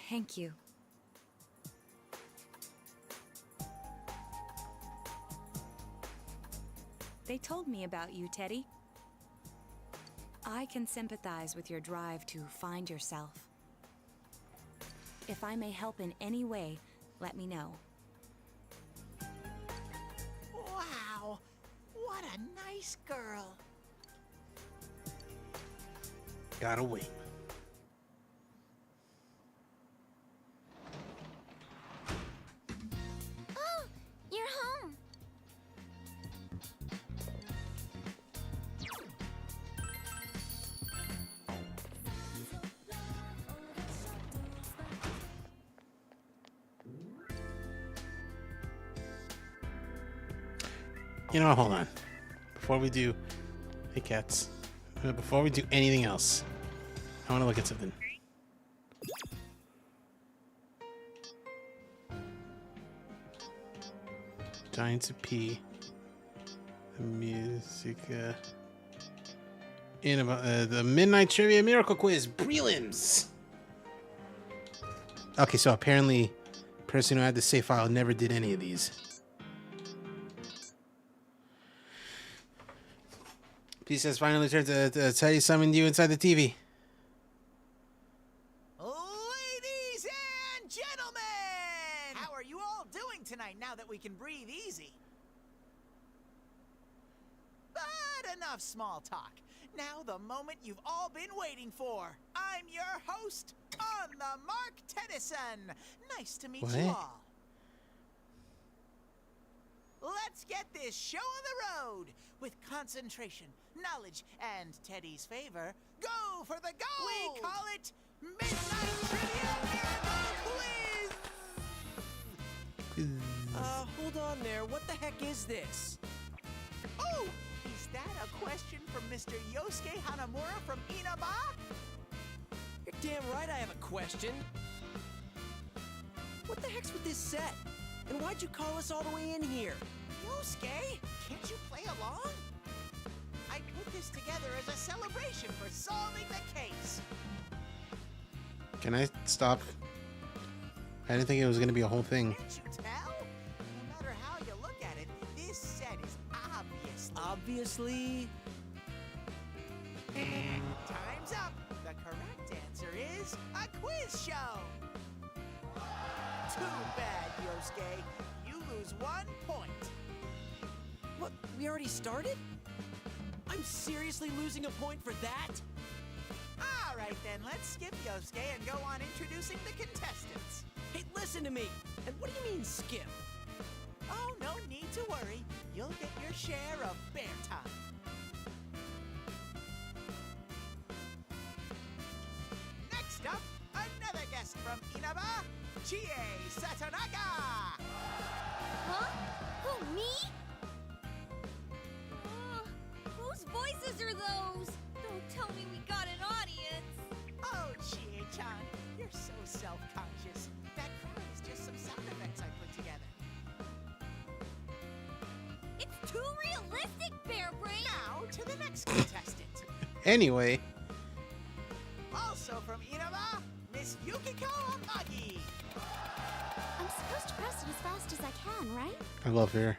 Thank you. They told me about you, Teddy. I can sympathize with your drive to find yourself. If I may help in any way, let me know. Wow, what a nice girl. Gotta wait. Oh, you're home. You know, hold on. Before we do, hey cats. Before we do anything else, I want to look at something. Giants of P. The music. In about the Midnight Trivia Miracle Quiz prelims. Okay, so apparently, the person who had the save file never did any of these. Please says finally returned to Teddy summoned you inside the TV. Ladies and gentlemen! How are you all doing tonight now that we can breathe easy? But enough small talk. Now the moment you've all been waiting for. I'm your host, On the Mark Tennyson. Nice to meet you all. Let's get this show on the road. With concentration, knowledge, and Teddy's favor, go for the goal! We call it Midnight Trivia Miracle Quiz! Hold on there. What the heck is this? Oh, is that a question from Mr. Yosuke Hanamura from Inaba? You're damn right I have a question. What the heck's with this set? And why'd you call us all the way in here? Yosuke, can't you play along? I put this together as a celebration for solving the case. Can I stop? I didn't think it was going to be a whole thing. Can't you tell? No matter how you look at it, this set is Obviously. Time's up. The correct answer is a quiz show. Too bad, Yosuke. You lose 1 point. What? We already started? I'm seriously losing a point for that? All right, then. Let's skip Yosuke and go on introducing the contestants. Hey, listen to me. And what do you mean, skip? Oh, no need to worry. You'll get your share of bear time. Next up, another guest from Inaba, Chie Satanaga. Huh? Who, me? Whose voices are those? Don't tell me we got an audience. Oh, Chie-chan, you're so self-conscious. That crowd is just some sound effects I put together. It's too realistic, Bear Brain. Now to the next contestant. Anyway. Also from Inaba, Miss Yukiko Amagi. I'm supposed to press it as fast as I can, right? I love her.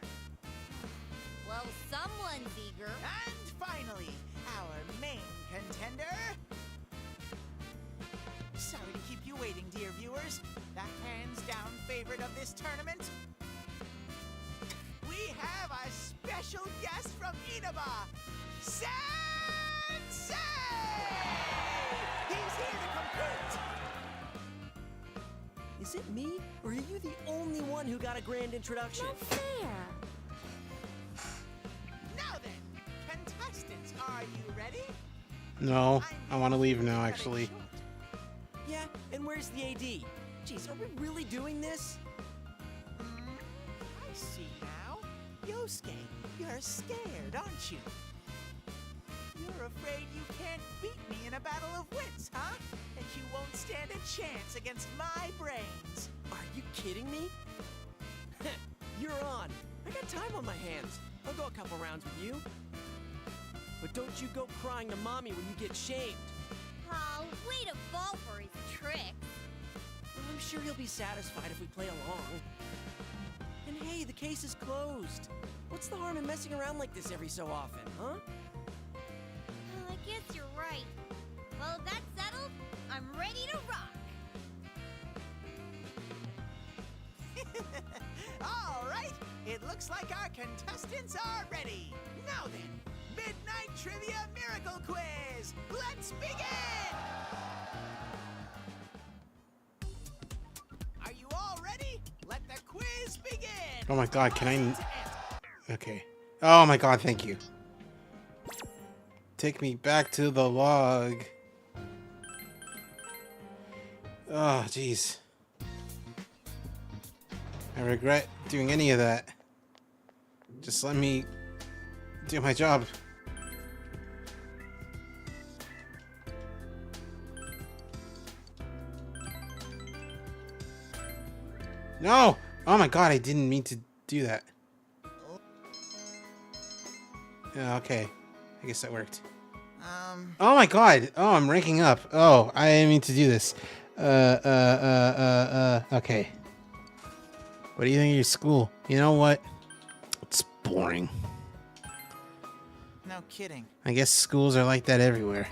Well, someone's eager. And finally, our main contender. Sorry to keep you waiting, dear viewers. The hands-down favorite of this tournament. We have a special guest from Inaba, Sensei! He's here to compete. Is it me? Or are you the only one who got a grand introduction? Not fair. Now then, contestants, are you ready? No, I want to leave now, actually. Yeah, and where's the AD? Jeez, are we really doing this? I see now. Yosuke, you're scared, aren't you? You're afraid you can't beat me in a battle of wits, huh? That you won't stand a chance against my brains. Are you kidding me? You're on. I got time on my hands. I'll go a couple rounds with you. But don't you go crying to Mommy when you get shamed. Oh, way to fall for his tricks. Well, I'm sure he'll be satisfied if we play along. And hey, the case is closed. What's the harm in messing around like this every so often, huh? Well, I guess you're right. Well, if that's settled, I'm ready to rock. All right, it looks like our contestants are ready. Now then, Midnight Trivia Miracle Quiz. Let's begin! Are you all ready? Let the quiz begin! Oh my god, can I... Okay. Oh my god, thank you. Take me back to the log. Oh, jeez. I regret doing any of that. Just let me do my job. No! Oh my god, I didn't mean to do that. Yeah, okay. I guess that worked. Oh my god! Oh, I'm ranking up. Oh, I didn't mean to do this. Okay. What do you think of your school? You know what? It's boring. No kidding. I guess schools are like that everywhere.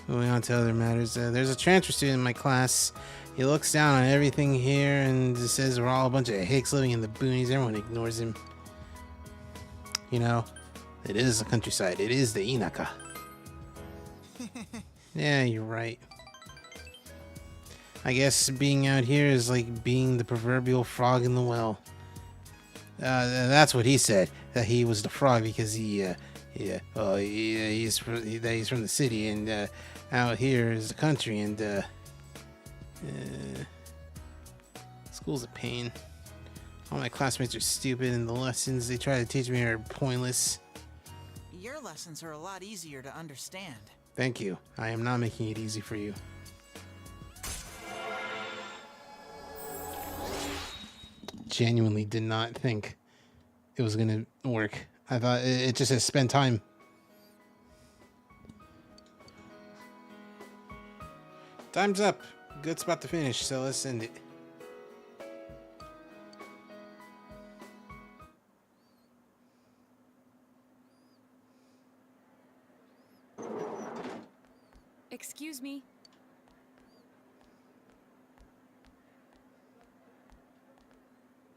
Moving on to other matters. There's a transfer student in my class. He looks down on everything here and says we're all a bunch of hicks living in the boonies. Everyone ignores him. You know, it is the countryside. It is the Inaka. Yeah, you're right. I guess being out here is like being the proverbial frog in the well. That's what he said. That he was the frog because he's from the city, and out here is the country, and school's a pain. All my classmates are stupid, and the lessons they try to teach me are pointless. Your lessons are a lot easier to understand. Thank you. I am not making it easy for you. Genuinely did not think it was gonna work. I thought it just says spend time. Time's up. Good spot to finish, so let's end it. Excuse me.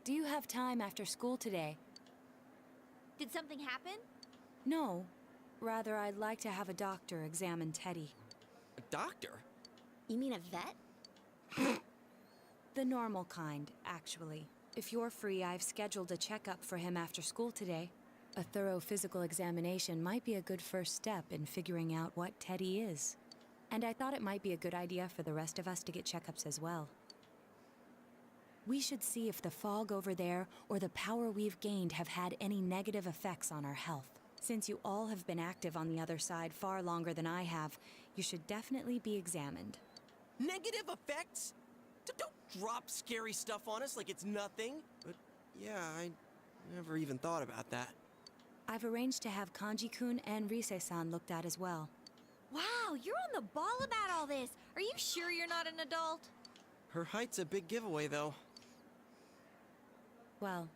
Do you have time after school today? Did something happen? No. Rather, I'd like to have a doctor examine Teddy. A doctor? You mean a vet? The normal kind, actually. If you're free, I've scheduled a checkup for him after school today. A thorough physical examination might be a good first step in figuring out what Teddy is. And I thought it might be a good idea for the rest of us to get checkups as well. We should see if the fog over there or the power we've gained have had any negative effects on our health. Since you all have been active on the other side far longer than I have, you should definitely be examined. Negative effects? Don't drop scary stuff on us like it's nothing. But yeah, I never even thought about that. I've arranged to have Kanji-kun and Rise-san looked at as well. Wow, you're on the ball about all this. Are you sure you're not an adult? Her height's a big giveaway, though. Well,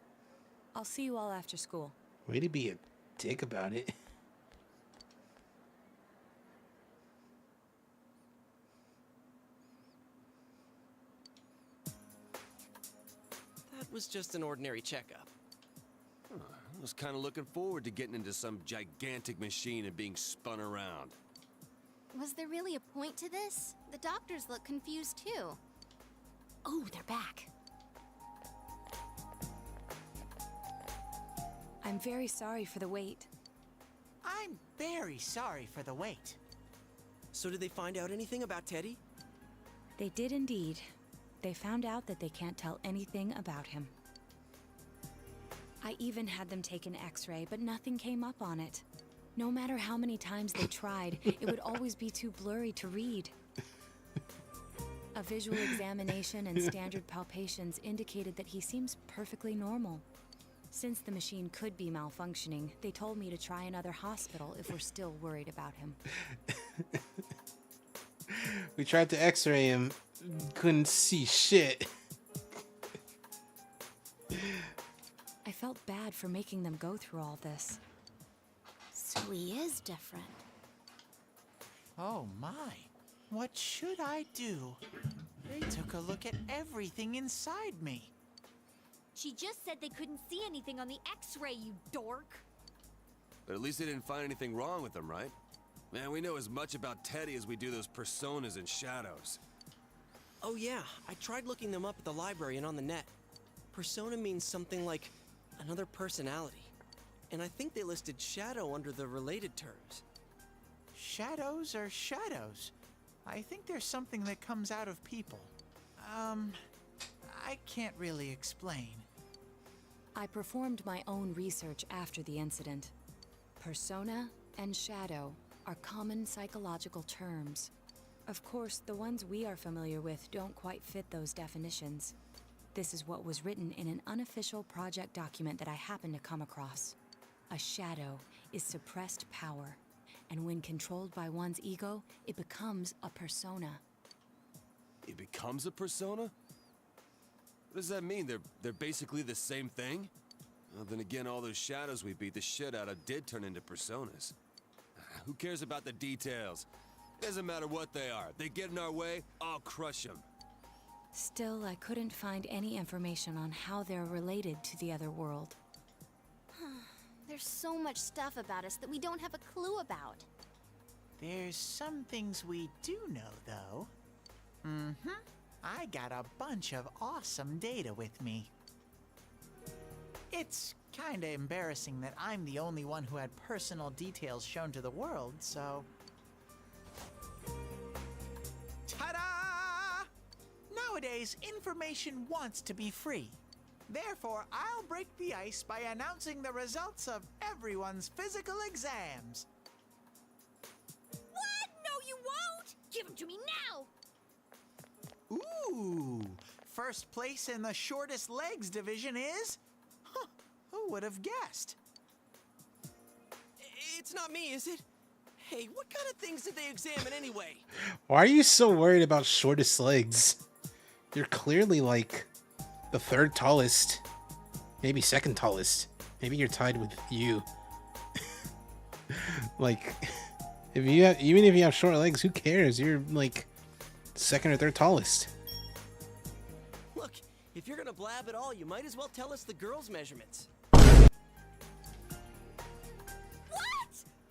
I'll see you all after school. Way to be a dick about it. That was just an ordinary checkup. I was kind of looking forward to getting into some gigantic machine and being spun around. Was there really a point to this? The doctors look confused too. Oh, they're back. I'm very sorry for the wait. I'm very sorry for the wait. So did they find out anything about Teddy? They did indeed. They found out that they can't tell anything about him. I even had them take an X-ray, but nothing came up on it. No matter how many times they tried, it would always be too blurry to read. A visual examination and standard palpations indicated that he seems perfectly normal. Since the machine could be malfunctioning, they told me to try another hospital if we're still worried about him. We tried to x-ray him, couldn't see shit. I felt bad for making them go through all this. So he is different. Oh my. What should I do? They took a look at everything inside me. She just said they couldn't see anything on the X-ray, you dork. But at least they didn't find anything wrong with him, right? Man, we know as much about Teddy as we do those personas and shadows. Oh yeah, I tried looking them up at the library and on the net. Persona means something like another personality. And I think they listed shadow under the related terms. Shadows are shadows. I think there's something that comes out of people. I can't really explain. I performed my own research after the incident. Persona and shadow are common psychological terms. Of course, the ones we are familiar with don't quite fit those definitions. This is what was written in an unofficial project document that I happened to come across. A shadow is suppressed power, and when controlled by one's ego, it becomes a persona. It becomes a persona? What does that mean? They're basically the same thing? Well, then again, all those shadows we beat the shit out of did turn into personas. Who cares about the details? It doesn't matter what they are. They get in our way, I'll crush them. Still, I couldn't find any information on how they're related to the other world. There's so much stuff about us that we don't have a clue about. There's some things we do know, though. I got a bunch of awesome data with me. It's kinda embarrassing that I'm the only one who had personal details shown to the world, so... Ta-da! Nowadays, information wants to be free. Therefore, I'll break the ice by announcing the results of everyone's physical exams. What? No, you won't! Give them to me now! Ooh! First place in the shortest legs division is... Huh, who would have guessed? It's not me, is it? Hey, what kind of things did they examine anyway? Why are you so worried about shortest legs? You're clearly like the third tallest, maybe second tallest. Maybe you're tied with you. Like, if you have, even if you have short legs, who cares? You're like second or third tallest. Look, if you're gonna blab at all, you might as well tell us the girls' measurements. What?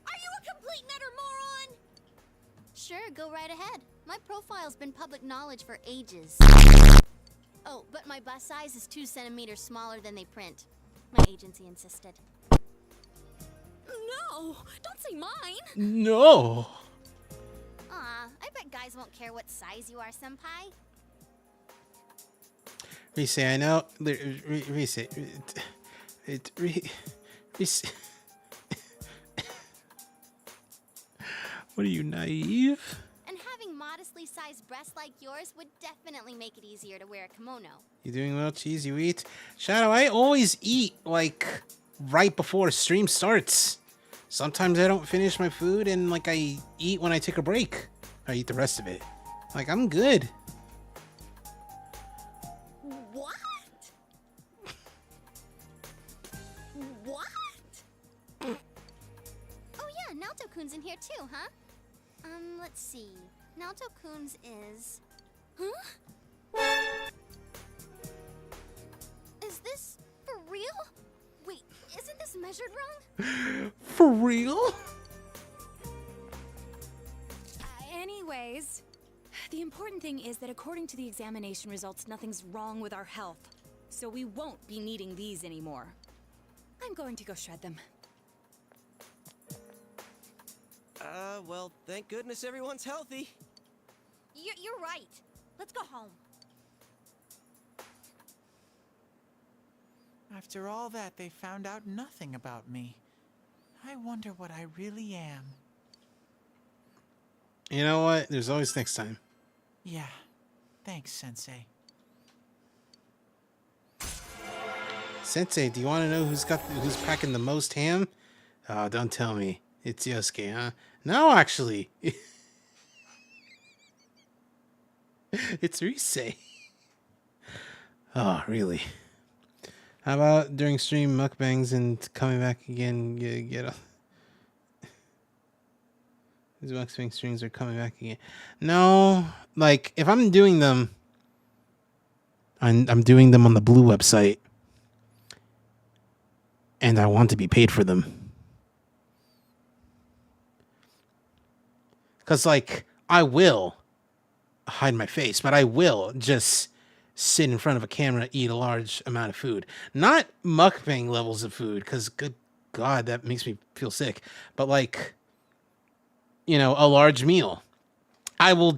Are you a complete and utter moron? Sure, go right ahead. My profile's been public knowledge for ages. Oh, but my bust size is 2 centimeters smaller than they print. My agency insisted. No! Don't say mine! No! Aw, I bet guys won't care what size you are, senpai. Rise, I know. Rise. Rise. What are you, naive? And having modestly sized breasts like yours would definitely make it easier to wear a kimono. You doing well, Cheese? You eat? Shadow, I always eat, like, right before stream starts. Sometimes I don't finish my food, and, like, I eat when I take a break. I eat the rest of it. Like, I'm good. What? What? Oh yeah, Naoto-kun's in here too, huh? Let's see. Naoto-kun's is... Huh? Is this for real? Wait, isn't this measured wrong? For real? Anyways, the important thing is that according to the examination results, nothing's wrong with our health. So we won't be needing these anymore. I'm going to go shred them. Well, thank goodness everyone's healthy. You're right. Let's go home. After all that, they found out nothing about me. I wonder what I really am. You know what? There's always next time. Yeah. Thanks, Sensei. Sensei, do you want to know who's packing the most ham? Oh, don't tell me. It's Yosuke, huh? No, actually. It's Rise. Oh, really? How about during stream mukbangs and coming back again? Get a... These mukbang streams are coming back again. No, like if I'm doing them, I'm doing them on the Blue website, and I want to be paid for them. Cause like I will hide my face, but I will just sit in front of a camera, eat a large amount of food. Not mukbang levels of food, because good God, that makes me feel sick. But like, you know, a large meal. I will,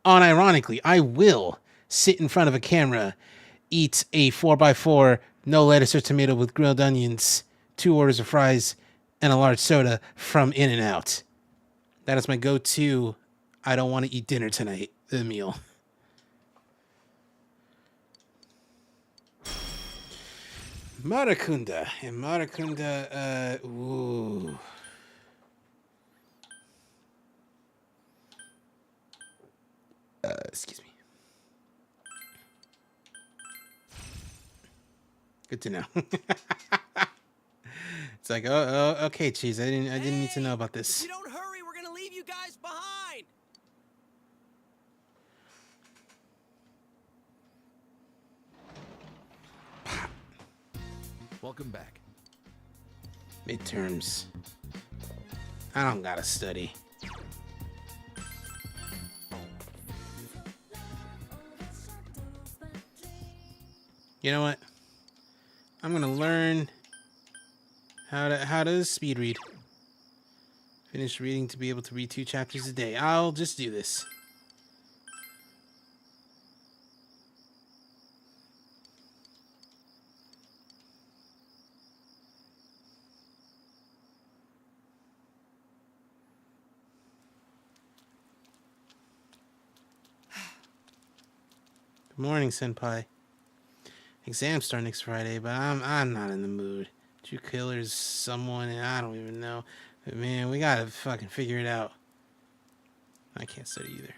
unironically, I will sit in front of a camera, eat a 4x4, no lettuce or tomato with grilled onions, 2 orders of fries, and a large soda from In-N-Out. That is my go-to, I don't want to eat dinner tonight, the meal. Marakunda. And Marakunda, ooh. Excuse me. Good to know. It's like, oh, okay, Cheese. I didn't need to know about this. If you don't hurry, we're gonna leave you guys behind. Welcome back. Midterms. I don't gotta study. You know what? I'm gonna learn how to speed read. Finish reading to be able to read 2 chapters a day. I'll just do this. Good morning, Senpai. Exams start next Friday, but I'm not in the mood. 2 killers, someone, and I don't even know. But man, we gotta fucking figure it out. I can't study either.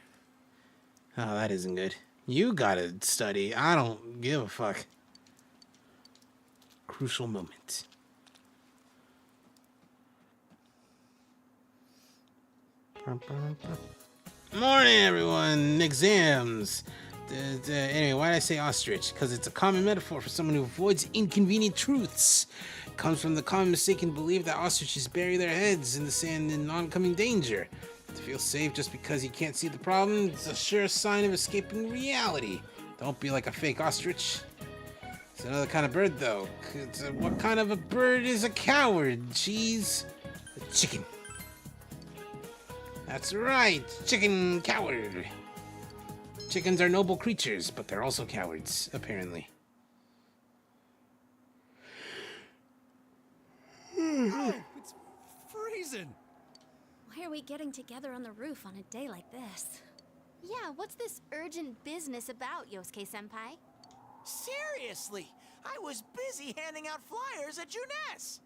Oh, that isn't good. You gotta study. I don't give a fuck. Crucial moment. Morning, everyone. Exams. Anyway, why did I say ostrich? Because it's a common metaphor for someone who avoids inconvenient truths. It comes from the common mistaken belief that ostriches bury their heads in the sand in oncoming danger. To feel safe just because you can't see the problem is a sure sign of escaping reality. Don't be like a fake ostrich. It's another kind of bird, though. What kind of a bird is a coward? Cheese? A chicken. That's right, chicken coward. Chickens are noble creatures, but they're also cowards, apparently. Oh, it's freezing. Why are we getting together on the roof on a day like this? Yeah, what's this urgent business about, Yosuke-senpai? Seriously, I was busy handing out flyers at Juness.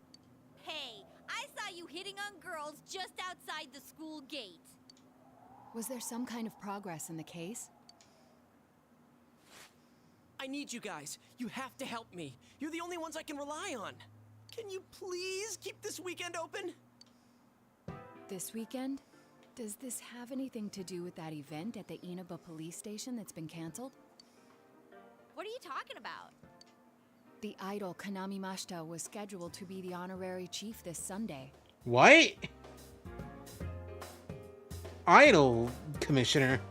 Hey, I saw you hitting on girls just outside the school gate. Was there some kind of progress in the case? I need you guys. You have to help me. You're the only ones I can rely on. Can you please keep this weekend open? This weekend? Does this have anything to do with that event at the Inaba police station that's been canceled? What are you talking about? The idol Kanami Mashita was scheduled to be the honorary chief this Sunday. What? Idol commissioner.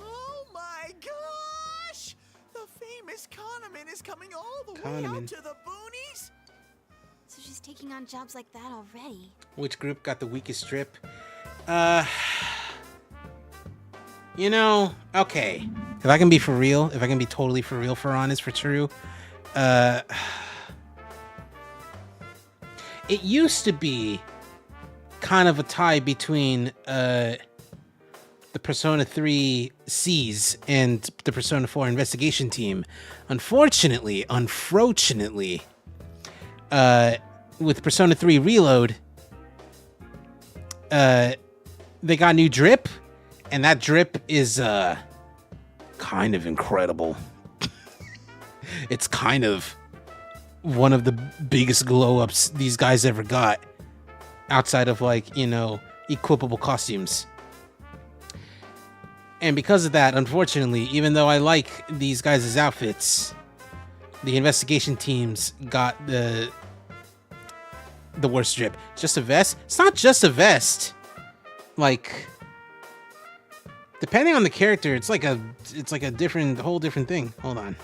Oh my gosh! The famous Kahneman is coming all the way Kahneman. out to the boonies? So she's taking on jobs like that already. Which group got the weakest strip? You know, okay. If I can be for real, if I can be totally for real, for honest, for true, it used to be kind of a tie between the Persona 3 C's and the Persona 4 investigation team. Unfortunately, with Persona 3 Reload, they got new drip, and that drip is kind of incredible. It's kind of one of the biggest glow ups these guys ever got, outside of, like, you know, equipable costumes. And because of that, unfortunately, even though I like these guys' outfits, the investigation teams got the worst drip. Just a vest? It's not just a vest. Like, depending on the character, it's like a whole different thing. Hold on.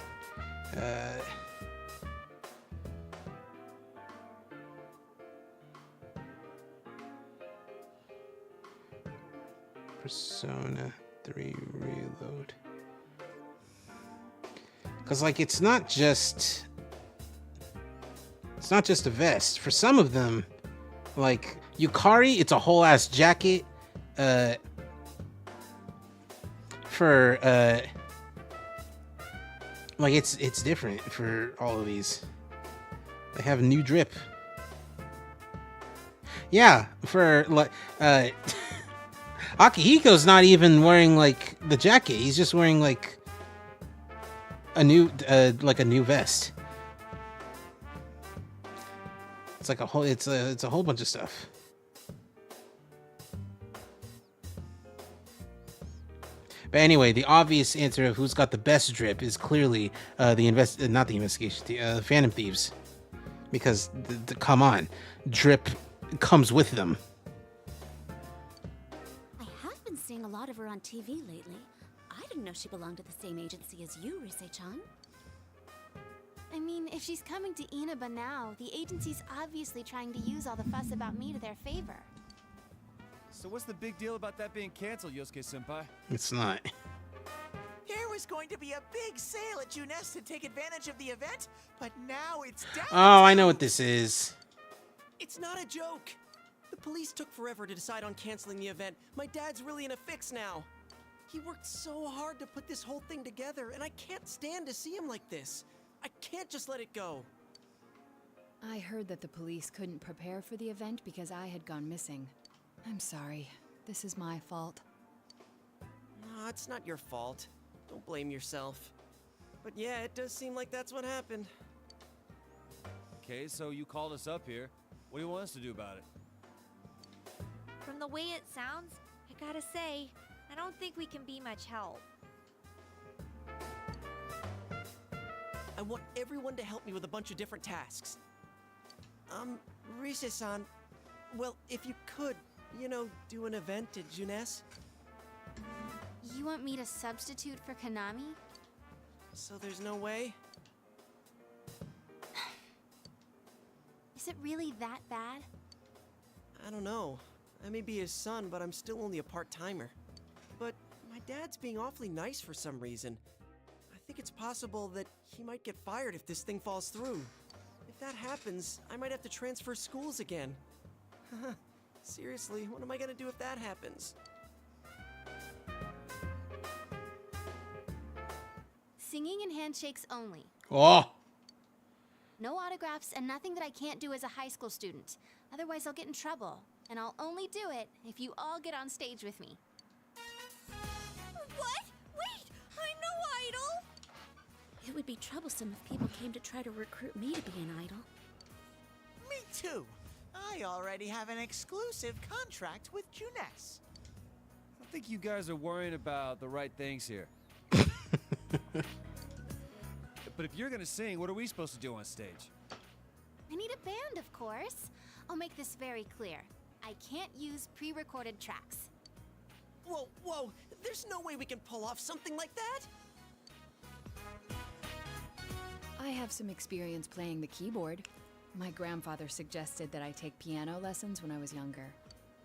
Persona 3 Reload. Because, like, it's not just a vest. For some of them, like Yukari, it's a whole ass jacket. Like, it's different for all of these. They have new drip. Yeah, for like Akihiko's not even wearing, like, the jacket. He's just wearing, like, a new vest. It's like a whole it's a whole bunch of stuff. But anyway, the obvious answer of who's got the best drip is clearly the Phantom Thieves, because come on, drip comes with them. I have been seeing a lot of her on TV lately. I didn't know she belonged to the same agency as you, Rise-chan. I mean, if she's coming to Inaba now, the agency's obviously trying to use all the fuss about me to their favor. So what's the big deal about that being canceled, Yosuke-senpai? It's not. There was going to be a big sale at Junes to take advantage of the event, but now it's down. Oh, I know what this is. It's not a joke. The police took forever to decide on canceling the event. My dad's really in a fix now. He worked so hard to put this whole thing together, and I can't stand to see him like this. I can't just let it go. I heard that the police couldn't prepare for the event because I had gone missing. I'm sorry. This is my fault. No, it's not your fault. Don't blame yourself. But yeah, it does seem like that's what happened. Okay, so you called us up here. What do you want us to do about it? From the way it sounds, I gotta say, I don't think we can be much help. I want everyone to help me with a bunch of different tasks. Rise-san, well, if you could, you know, do an event at Junes. You want me to substitute for Konami? So there's no way? Is it really that bad? I don't know. I may be his son, but I'm still only a part-timer. But my dad's being awfully nice for some reason. I think it's possible that he might get fired if this thing falls through. If that happens, I might have to transfer schools again. Seriously, what am I gonna do if that happens? Singing and handshakes only. Oh. No autographs and nothing that I can't do as a high school student. Otherwise, I'll get in trouble. And I'll only do it if you all get on stage with me. What? Wait! I'm no idol! It would be troublesome if people came to try to recruit me to be an idol. Me too. I already have an exclusive contract with Junes. I think you guys are worrying about the right things here. But if you're gonna sing, what are we supposed to do on stage? I need a band, of course. I'll make this very clear. I can't use pre-recorded tracks. Whoa, whoa! There's no way we can pull off something like that! I have some experience playing the keyboard. My grandfather suggested that I take piano lessons when I was younger.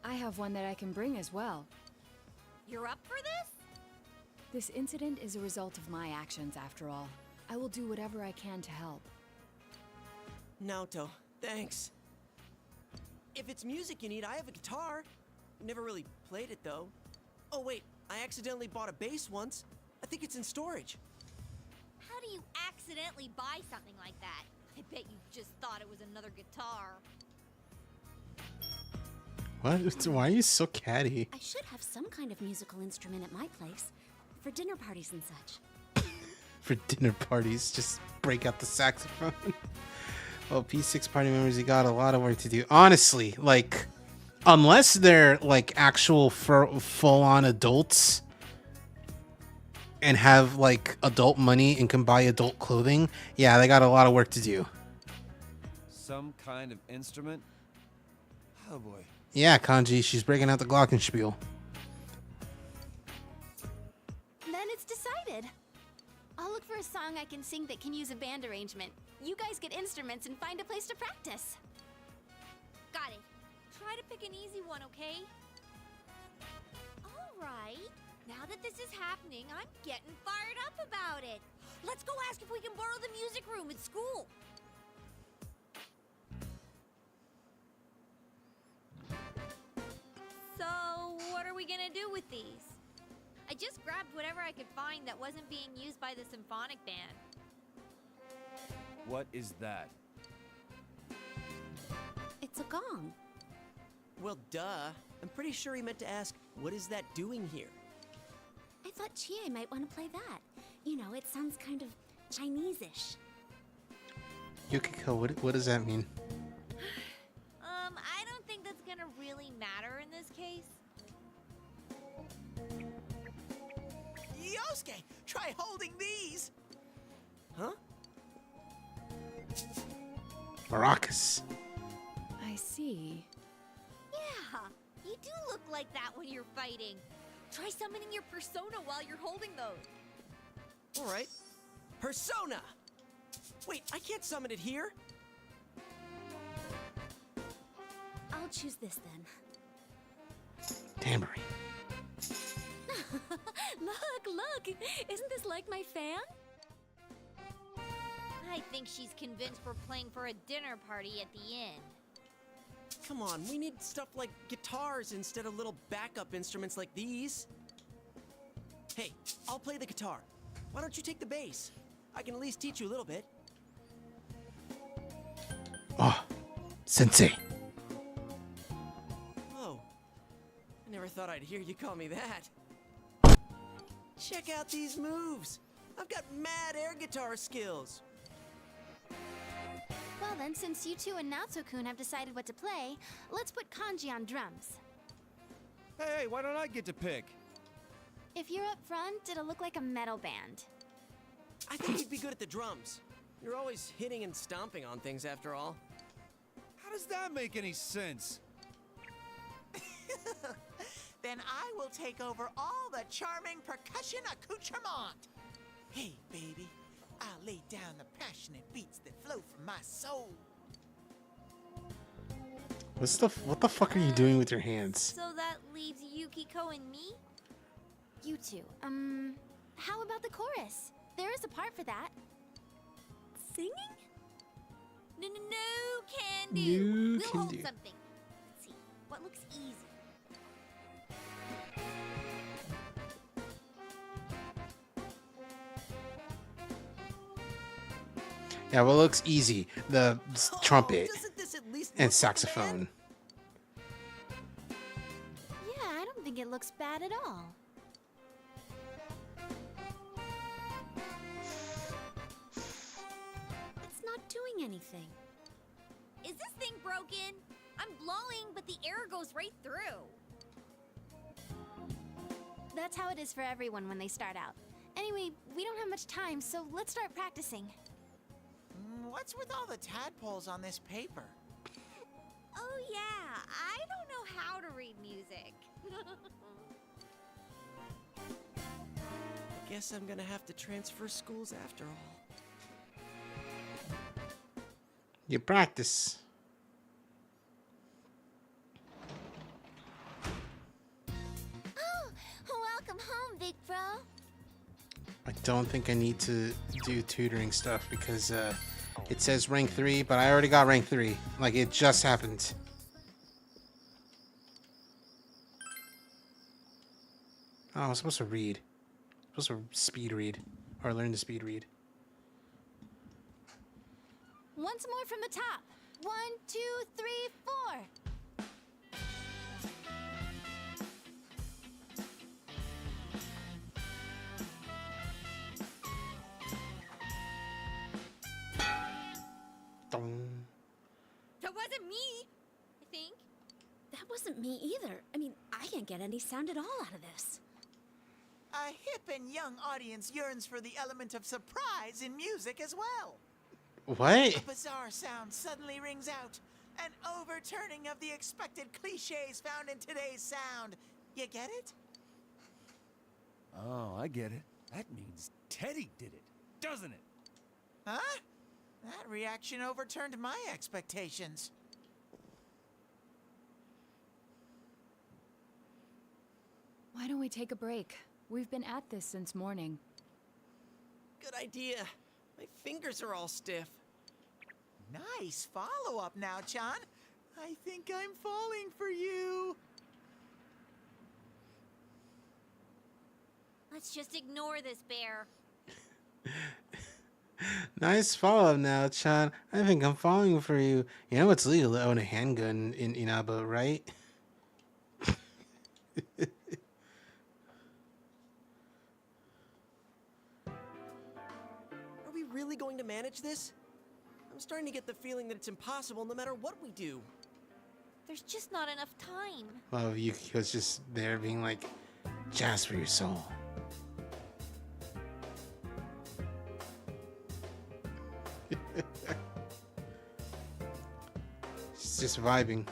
I have one that I can bring as well. You're up for this? This incident is a result of my actions, after all. I will do whatever I can to help. Naoto, thanks. If it's music you need, I have a guitar. Never really played it, though. Oh, wait, I accidentally bought a bass once. I think it's in storage. How do you accidentally buy something like that? I bet you just thought it was another guitar. What? Why are you so catty? I should have some kind of musical instrument at my place for dinner parties and such. For dinner parties, just break out the saxophone. Well, P6 party members, you got a lot of work to do. Honestly, like, unless they're like actual full-on adults and have like adult money and can buy adult clothing, yeah, they got a lot of work to do. Some kind of instrument? Oh boy. Yeah, Kanji, she's breaking out the glockenspiel. Then it's decided. I'll look for a song I can sing that can use a band arrangement. You guys get instruments and find a place to practice. Got it. Try to pick an easy one, okay? All right. Now that this is happening, I'm getting fired up about it. Let's go ask if we can borrow the music room at school. So, what are we gonna do with these? I just grabbed whatever I could find that wasn't being used by the symphonic band. What is that? It's a gong. Well, duh. I'm pretty sure he meant to ask, what is that doing here? I thought Chie might want to play that. You know, it sounds kind of Chinese-ish. Yukiko, what does that mean? I don't think that's gonna really matter in this case. Yosuke, try holding these. Huh? Maracas. I see. Yeah, you do look like that when you're fighting. Try summoning your persona while you're holding those. All right. Persona! Wait, I can't summon it here? I'll choose this then. Tambourine. Look! Isn't this like my fan? I think she's convinced we're playing for a dinner party at the inn. Come on, we need stuff like guitars instead of little backup instruments like these. Hey, I'll play the guitar. Why don't you take the bass? I can at least teach you a little bit. Oh, sensei. Oh, I never thought I'd hear you call me that. Check out these moves. I've got mad air guitar skills. Well then, since you two and Natsu-kun have decided what to play, let's put Kanji on drums. Hey, why don't I get to pick? If you're up front, it'll look like a metal band. I think you'd be good at the drums. You're always hitting and stomping on things after all. How does that make any sense? Then I will take over all the charming percussion accoutrement. Hey, baby, I'll lay down the passionate beats that flow from my soul. What the fuck are you doing with your hands? So that leaves Yukiko and me? You two, how about the chorus? There is a part for that. Singing? No, can do. We'll hold do. something. Let's see, what looks easy? Yeah, what looks easy? The trumpet Doesn't this at least and look saxophone. Yeah, I don't think it looks bad at all. It's not doing anything. Is this thing broken? I'm blowing, but the air goes right through. That's how it is for everyone when they start out. Anyway, we don't have much time, so let's start practicing. What's with all the tadpoles on this paper? Oh yeah, I don't know how to read music. I guess I'm gonna have to transfer schools after all. You practice. Oh, welcome home, big bro. I don't think I need to do tutoring stuff because it says rank 3, but I already got rank 3. Like, it just happened. Oh, I'm supposed to read. I'm supposed to speed read. Or learn to speed read. Once more from the top. 1, 2, 3, 4. Dong. That wasn't me, I think. That wasn't me either. I mean, I can't get any sound at all out of this. A hip and young audience yearns for the element of surprise in music as well. What? A bizarre sound suddenly rings out. An overturning of the expected cliches found in today's sound. You get it? Oh, I get it. That means Teddy did it, doesn't it? Huh? That reaction overturned my expectations. Why don't we take a break? We've been at this since morning. Good idea. My fingers are all stiff. Nice follow-up now, Chan. I think I'm falling for you. Let's just ignore this bear. Nice follow-up now, Chan. I think I'm falling for you. You know it's legal to own a handgun in Inaba, right? Are we really going to manage this? I'm starting to get the feeling that it's impossible no matter what we do. There's just not enough time. Well, Yukiko's just there being like, jazz for your soul. She's just vibing.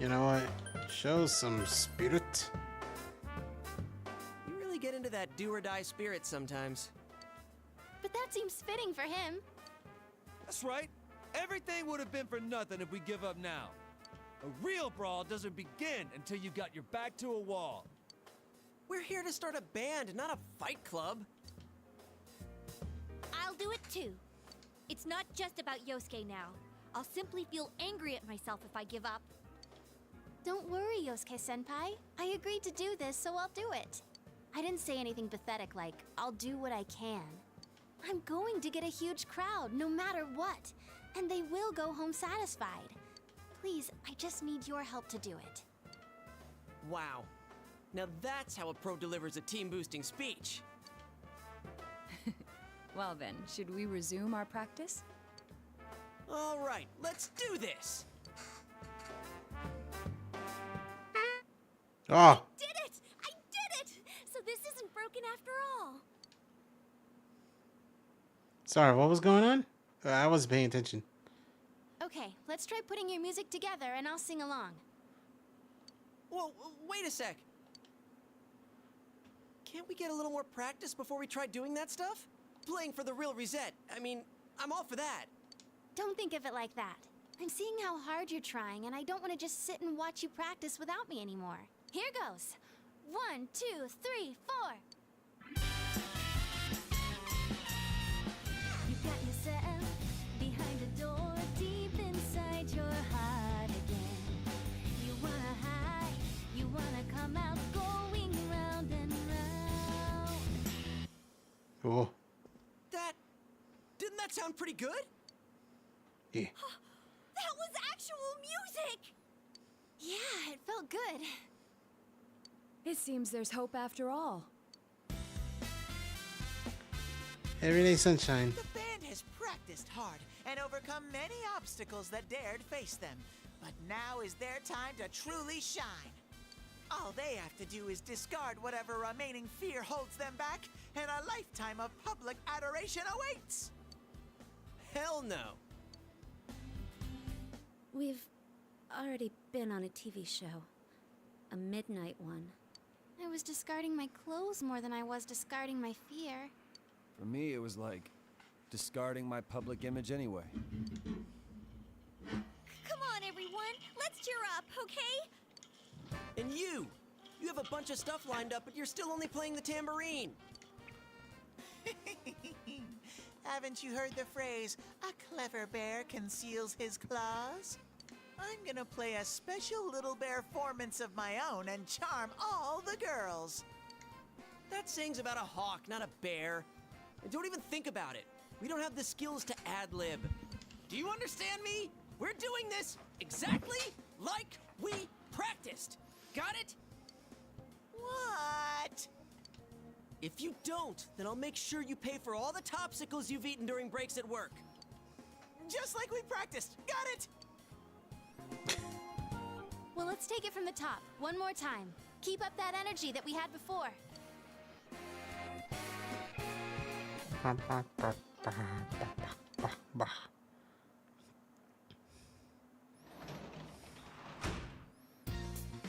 You know what? Show some spirit. You really get into that do-or-die spirit sometimes. But that seems fitting for him. That's right. Everything would have been for nothing if we give up now. A real brawl doesn't begin until you got your back to a wall. We're here to start a band, not a fight club. I'll do it too. It's not just about Yosuke now. I'll simply feel angry at myself if I give up. Don't worry, Yosuke-senpai. I agreed to do this, so I'll do it. I didn't say anything pathetic like, I'll do what I can. I'm going to get a huge crowd, no matter what. And they will go home satisfied. Please, I just need your help to do it. Wow. Now that's how a pro delivers a team-boosting speech. Well then, should we resume our practice? All right, let's do this. Oh, Did it! I did it! So this isn't broken after all. sorry, what was going on? I wasn't paying attention. Okay, let's try putting your music together and I'll sing along. Whoa, wait a sec. Can't we get a little more practice before we try doing that stuff? Playing for the real reset. I mean, I'm all for that. Don't think of it like that. I'm seeing how hard you're trying, and I don't want to just sit and watch you practice without me anymore. Here goes. 1, 2, 3, 4. You got yourself behind a door deep inside your heart again. You wanna hide, you wanna come out, going round and round. Oh, Didn't that sound pretty good? yeah. That was actual music! Yeah, it felt good. It seems there's hope after all. Everyday sunshine. The band has practiced hard and overcome many obstacles that dared face them. But now is their time to truly shine. All they have to do is discard whatever remaining fear holds them back, and a lifetime of public adoration awaits. Hell no. We've already been on a TV show. A midnight one. I was discarding my clothes more than I was discarding my fear. For me, it was like discarding my public image anyway. Come on, everyone. Let's cheer up, okay? And you have a bunch of stuff lined up, but you're still only playing the tambourine. Haven't you heard the phrase, a clever bear conceals his claws? I'm gonna play a special little bear performance of my own and charm all the girls. That saying's about a hawk, not a bear. And don't even think about it. We don't have the skills to ad-lib. Do you understand me? We're doing this exactly like we practiced. Got it? What? If you don't, then I'll make sure you pay for all the topsicles you've eaten during breaks at work. Just like we practiced. Got it? Well, let's take it from the top, one more time. Keep up that energy that we had before.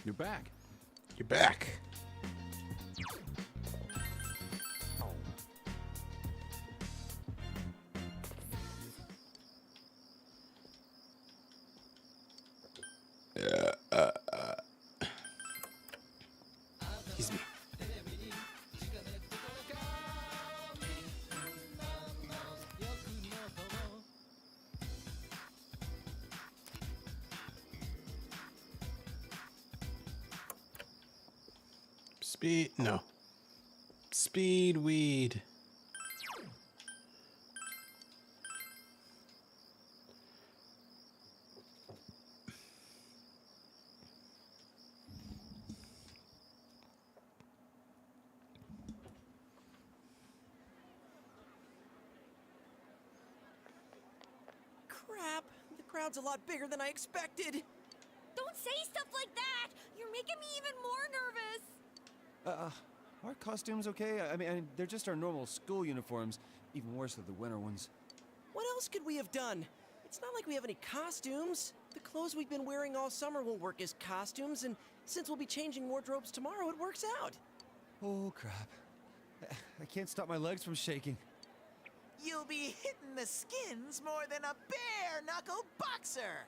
You're back. You're back. Excuse me. Speed, no. Speed weed. Crap, the crowd's a lot bigger than I expected. Don't say stuff like that! You're making me even more nervous! Our costumes okay? I mean, they're just our normal school uniforms. Even worse than the winter ones. What else could we have done? It's not like we have any costumes. The clothes we've been wearing all summer won't work as costumes, and since we'll be changing wardrobes tomorrow, it works out. Oh, crap. I can't stop my legs from shaking. You'll be hitting the skins more than a bare-knuckle boxer!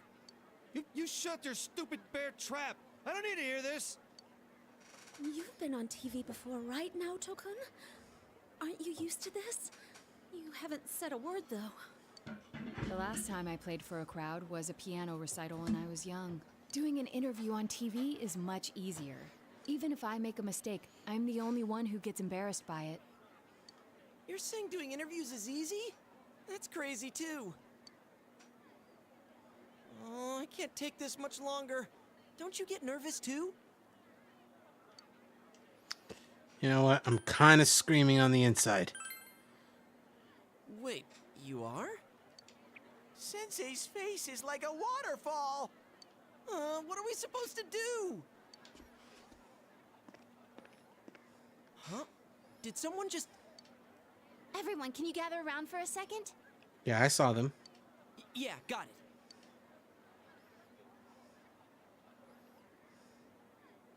You shut your stupid bear trap! I don't need to hear this! You've been on TV before, right now, Tokun? Aren't you used to this? You haven't said a word, though. The last time I played for a crowd was a piano recital when I was young. Doing an interview on TV is much easier. Even if I make a mistake, I'm the only one who gets embarrassed by it. You're saying doing interviews is easy? That's crazy, too. Oh, I can't take this much longer. Don't you get nervous, too? You know what? I'm kind of screaming on the inside. Wait, you are? Sensei's face is like a waterfall! What are we supposed to do? Huh? Did someone just... Everyone, can you gather around for a second? Yeah, I saw them. Yeah, got it.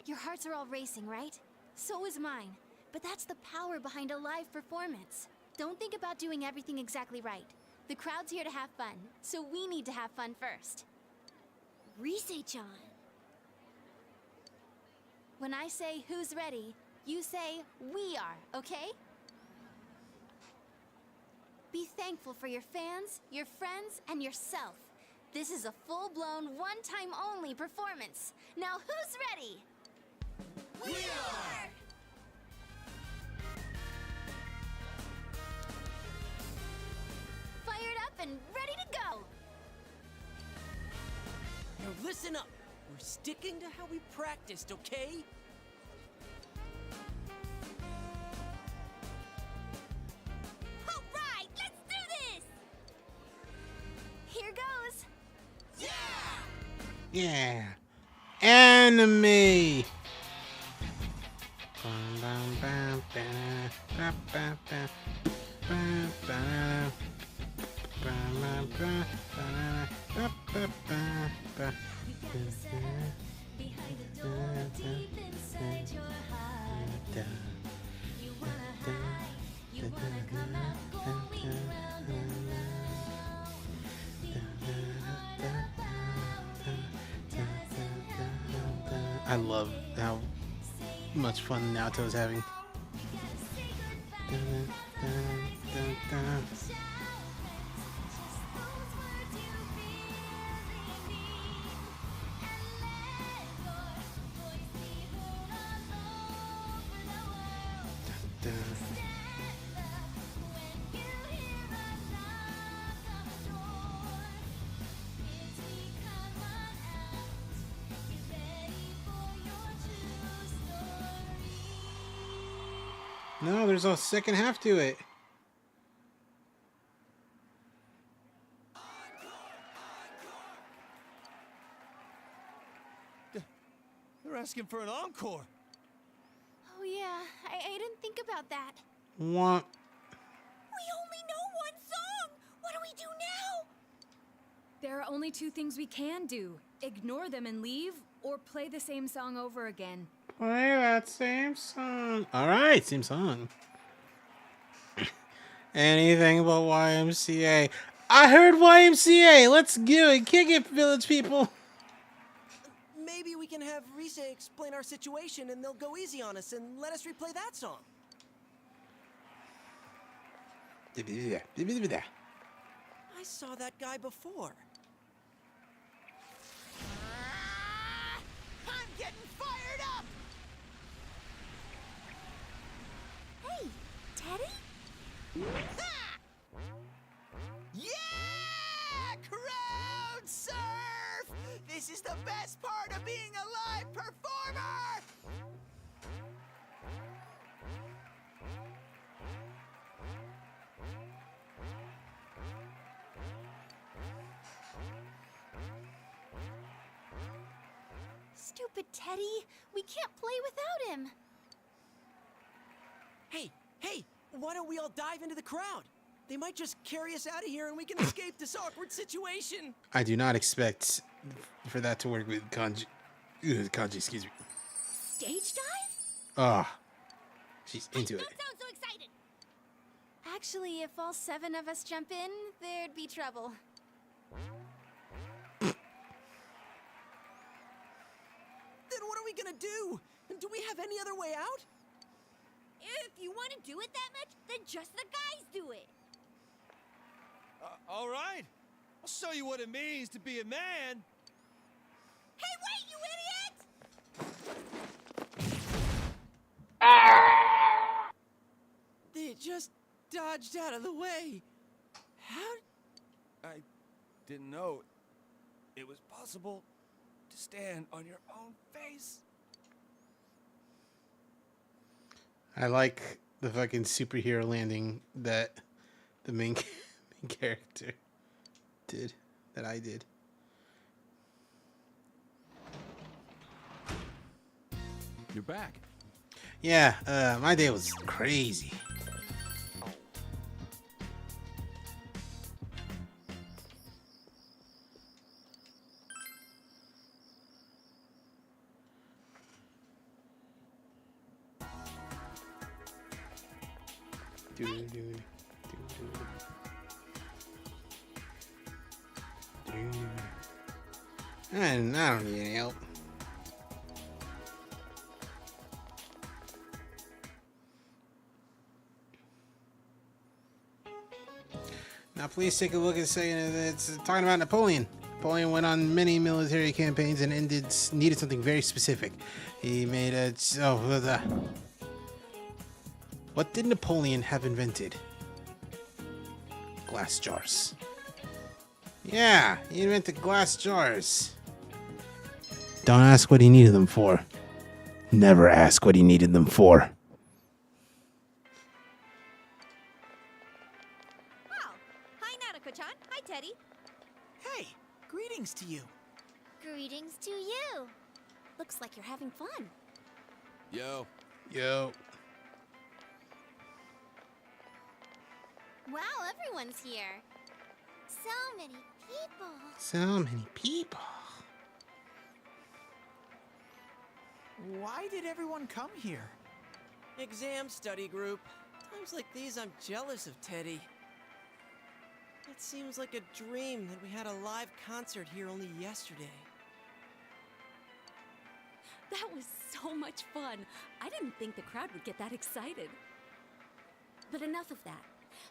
Your hearts are all racing, right? So is mine. But that's the power behind a live performance. Don't think about doing everything exactly right. The crowd's here to have fun, so we need to have fun first. Rise-chan. When I say who's ready, you say we are, okay? Be thankful for your fans, your friends, and yourself. This is a full-blown, one-time-only performance. Now who's ready? We are! Fired up and ready to go! Now listen up. We're sticking to how we practiced, okay? Alright, let's do this! Here goes! Yeah. Anime. I love how much fun Naoto's having. No, there's a second half to it. They're asking for an encore. Oh yeah, I didn't think about that. Want? We only know one song! What do we do now? There are only two things we can do. Ignore them and leave, or play the same song over again. Play that same song. All right, same song. Anything but YMCA. I heard YMCA. Let's do it. Kick it, village people. Maybe we can have Rise explain our situation and they'll go easy on us and let us replay that song. I saw that guy before. I'm getting fired up! Hey, Teddy? Ha! Yeah! Crowd surf! This is the best part of being a live performer! Stupid Teddy. We can't play without him. Hey, why don't we all dive into the crowd? They might just carry us out of here and we can escape this awkward situation. I do not expect for that to work with kanji. Kanji, excuse me. Stage dive? Ah, she's into it. Don't sound so excited! Actually, if all 7 of us jump in, there'd be trouble. Then what are we gonna do? Do we have any other way out? If you want to do it that much, then just the guys do it. All right. I'll show you what it means to be a man. Hey, wait, you idiot! They just dodged out of the way. How? I didn't know it was possible to stand on your own face. I like the fucking superhero landing that the main character did, that I did. You're back. Yeah, my day was crazy. And I don't need any help. Now please take a look and say it's talking about Napoleon. Napoleon went on many military campaigns and needed something very specific. He made a... What did Napoleon have invented? Glass jars. Yeah, he invented glass jars. Don't ask what he needed them for. Never ask what he needed them for. Wow. Hi, Nanako-chan. Hi, Teddy. Hey, greetings to you. Greetings to you. Looks like you're having fun. Yo. Yo. Wow, everyone's here. So many people. So many people. Why did everyone come here? Exam study group. Times like these, I'm jealous of Teddy. It seems like a dream that we had a live concert here only yesterday. That was so much fun. I didn't think the crowd would get that excited. But enough of that.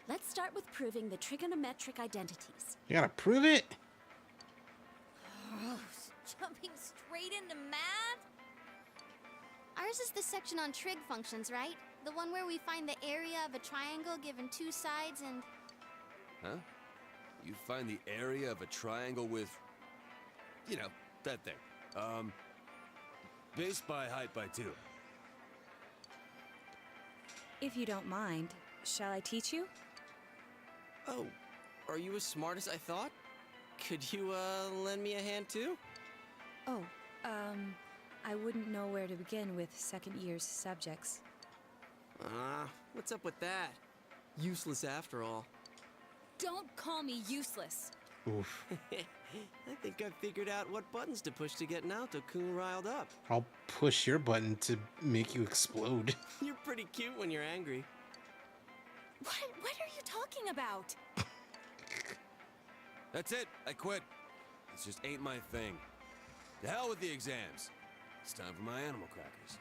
Let's start with proving the trigonometric identities. You gotta prove it? Jumping straight into math? Ours is the section on trig functions, right? The one where we find the area of a triangle given 2 sides and... Huh? You find the area of a triangle with, you know, that thing. Base by height by 2. If you don't mind, shall I teach you? Oh, are you as smart as I thought? Could you, lend me a hand too? Oh, I wouldn't know where to begin with second year's subjects. What's up with that? Useless after all. Don't call me useless. Oof. I think I've figured out what buttons to push to get Naoto-kun riled up. I'll push your button to make you explode. You're pretty cute when you're angry. What are you talking about? That's it. I quit. This just ain't my thing. To hell with the exams. It's time for my animal crackers.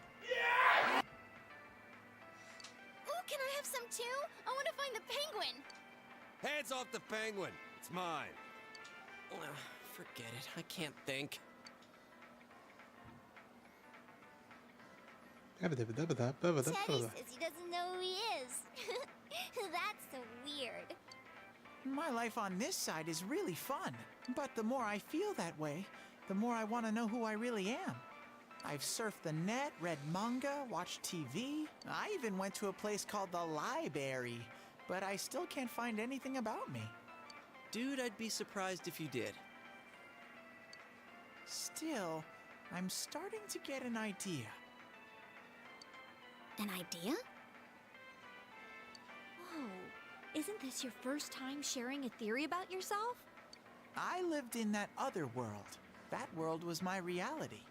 Ooh, can I have some too? I want to find the penguin. Hands off the penguin. It's mine. Forget it. I can't think. Teddy says he doesn't know who he is. That's so weird. My life on this side is really fun, but the more I feel that way, the more I want to know who I really am. I've surfed the net, read manga, watched TV. I even went to a place called the Library, but I still can't find anything about me. Dude, I'd be surprised if you did. Still, I'm starting to get an idea. An idea? Whoa, isn't this your first time sharing a theory about yourself? I lived in that other world. That world was my reality.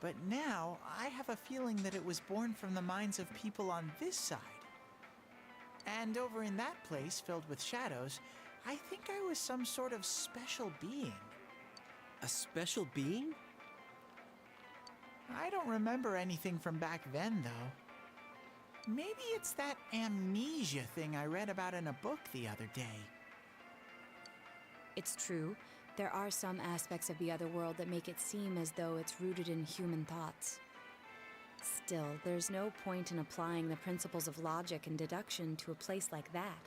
But now, I have a feeling that it was born from the minds of people on this side. And over in that place, filled with shadows, I think I was some sort of special being. A special being? I don't remember anything from back then, though. Maybe it's that amnesia thing I read about in a book the other day. It's true. There are some aspects of the other world that make it seem as though it's rooted in human thoughts. Still, there's no point in applying the principles of logic and deduction to a place like that.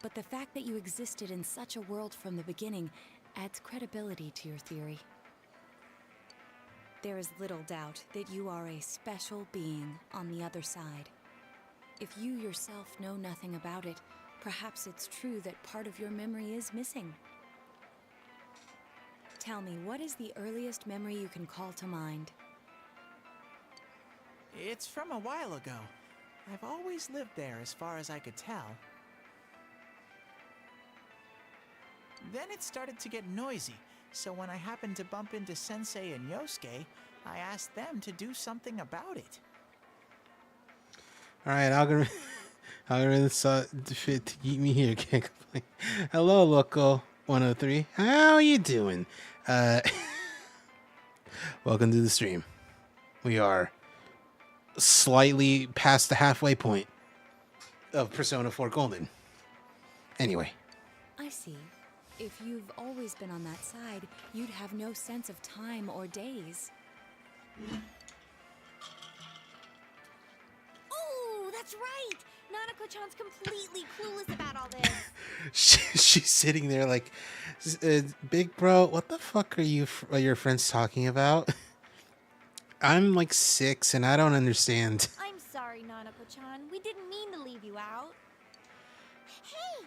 But the fact that you existed in such a world from the beginning adds credibility to your theory. There is little doubt that you are a special being on the other side. If you yourself know nothing about it, perhaps it's true that part of your memory is missing. Tell me, what is the earliest memory you can call to mind? It's from a while ago. I've always lived there as far as I could tell. Then it started to get noisy, so when I happened to bump into Sensei and Yosuke, I asked them to do something about it. Alright, algorithm saw fit to keep me here. Can't complain. Hello, Loco 103. How are you doing? Welcome to the stream. We are slightly past the halfway point of Persona 4 Golden. Anyway. I see. If you've always been on that side, you'd have no sense of time or days. Oh, that's right! Nanako-chan's completely clueless about all this. She's sitting there like, big bro, what the fuck are your friends talking about? I'm like 6 and I don't understand. I'm sorry, Nanako-chan. We didn't mean to leave you out. Hey,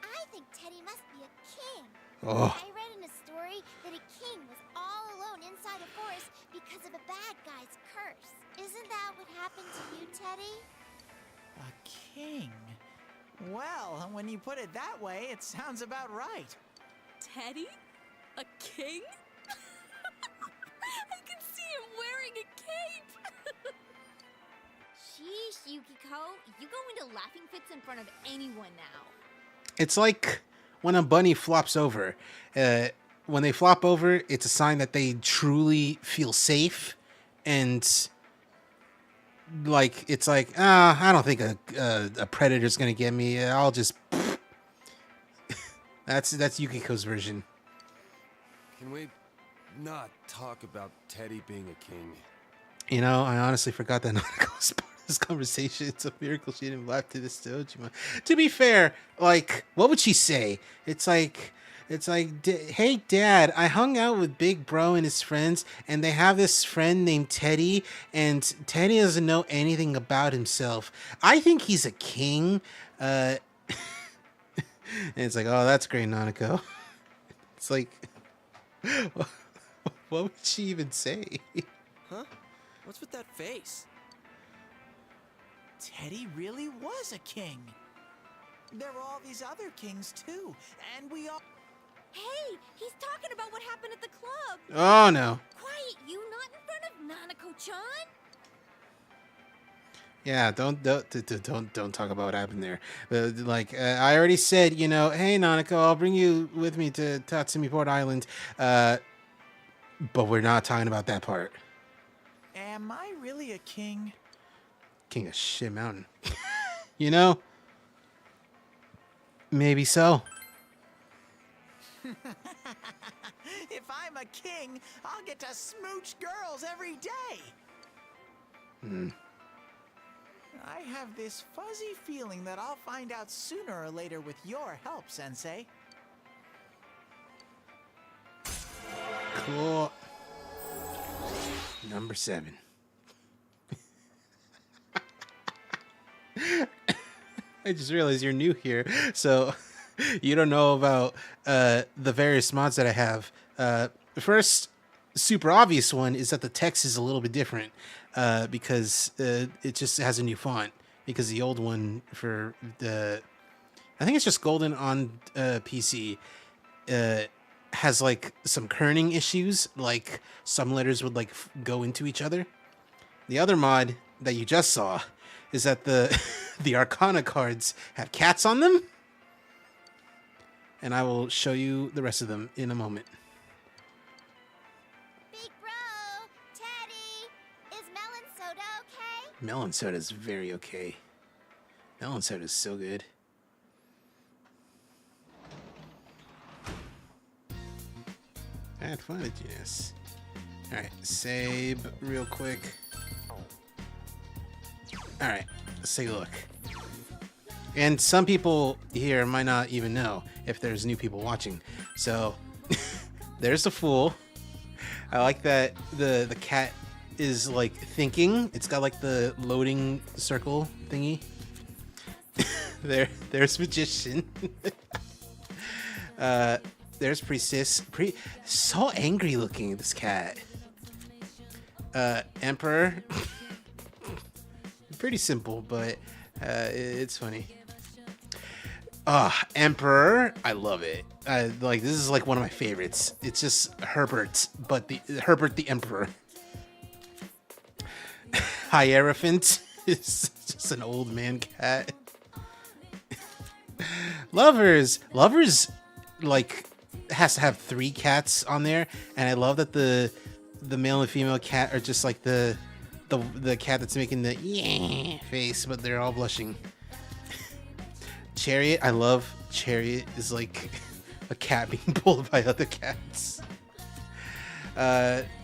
I think Teddy must be a king. Oh. I read in a story that a king was all alone inside a forest because of a bad guy's curse. Isn't that what happened to you, Teddy? A king? Well, when you put it that way, it sounds about right. Teddy? A king? I can see him wearing a cape! Sheesh, Yukiko. You go into laughing fits in front of anyone now. It's like when a bunny flops over. When they flop over, it's a sign that they truly feel safe. And like, it's like, I don't think a predator's gonna get me. I'll just... That's Yukiko's version. Can we not talk about Teddy being a king? You know, I honestly forgot that Nanako was part of this conversation. It's a miracle she didn't laugh to this still. To be fair, like, what would she say? It's like, It's like, hey, Dad, I hung out with Big Bro and his friends, and they have this friend named Teddy, and Teddy doesn't know anything about himself. I think he's a king. And it's like, oh, that's great, Nanako. It's like, what would she even say? Huh? What's with that face? Teddy really was a king. There were all these other kings too, and we all... Hey, he's talking about what happened at the club. Oh, no. Quiet, you, not in front of Nanako-chan. Yeah, don't talk about what happened there. I already said, you know, hey, Nanako, I'll bring you with me to Tatsumi Port Island. But we're not talking about that part. Am I really a king? King of Shit Mountain. You know? Maybe so. If I'm a king, I'll get to smooch girls every day. I have this fuzzy feeling that I'll find out sooner or later with your help, Sensei. Cool. Number 7. I just realized you're new here, so you don't know about the various mods that I have. The first super obvious one is that the text is a little bit different because it just has a new font, because the old one for the, I think it's just Golden on PC, has like some kerning issues, like some letters would like go into each other. The other mod that you just saw is that the Arcana cards have cats on them, and I will show you the rest of them in a moment. Big Bro, Teddy, is melon soda okay? Melon soda is very okay. Melon soda is so good. I had fun at GS. Alright, save real quick. Alright, let's take a look. And some people here might not even know if there's new people watching. So, there's the fool. I like that the cat is like thinking. It's got like the loading circle thingy. There's Magician. There's Priestess. So angry looking, this cat. Emperor. Pretty simple, but it's funny. Emperor. I love it. Like, this is like one of my favorites. It's just Herbert, but Herbert the Emperor. Hierophant is just an old man cat. Lovers, like, has to have 3 cats on there, and I love that the male and female cat are just like the cat that's making the yeah face, but they're all blushing. Chariot, I love Chariot is like a cat being pulled by other cats.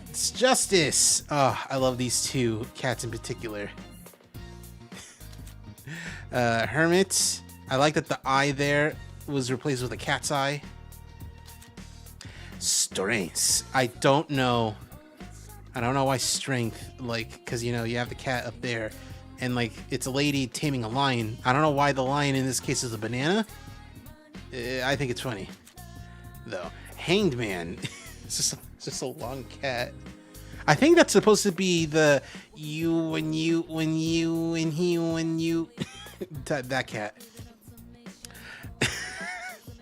It's Justice. Oh, I love these 2 cats in particular. Hermit, I like that the eye there was replaced with a cat's eye. Strengths, I don't know why strength, like, because, you know, you have the cat up there, and, like, it's a lady taming a lion. I don't know why the lion in this case is a banana. I think it's funny, though. Hanged Man. It's just a long cat. I think that's supposed to be the you and you when you and he when you that cat.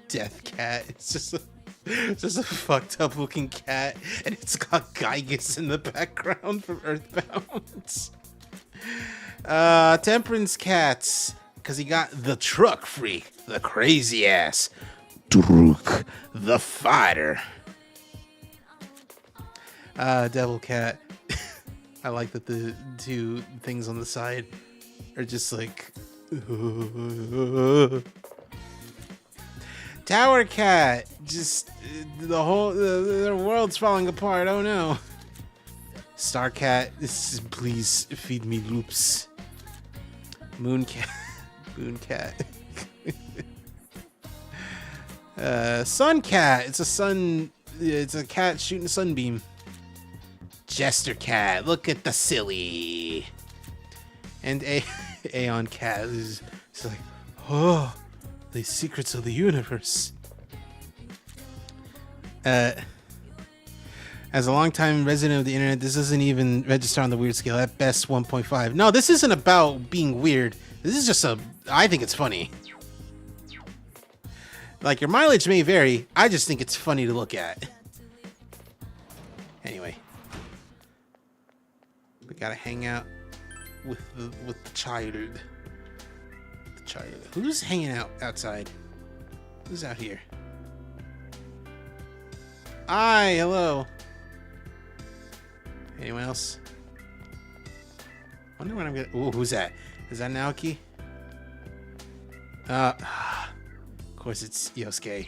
Death cat. It's just a fucked up looking cat, and it's got Gygus in the background from Earthbound. Temperance cats, because he got the truck freak, the crazy ass Druk the fighter. Devil cat. I like that the 2 things on the side are just like Tower cat. Just the whole the world's falling apart. Oh no. Star cat. Please feed me loops. Moon cat. Moon cat. Sun cat. It's a sun. It's a cat shooting a sunbeam. Jester cat. Look at the silly. And Aeon cat is like, oh, the secrets of the universe. As a longtime resident of the internet, this doesn't even register on the weird scale. At best, 1.5. No, this isn't about being weird. This is just I think it's funny. Like, your mileage may vary. I just think it's funny to look at. Anyway. We gotta hang out with the child. The child. Who's hanging out outside? Who's out here? Hi, hello. Anyone else? Wonder when I'm gonna. Ooh, who's that? Is that Naoki? Of course it's Yosuke.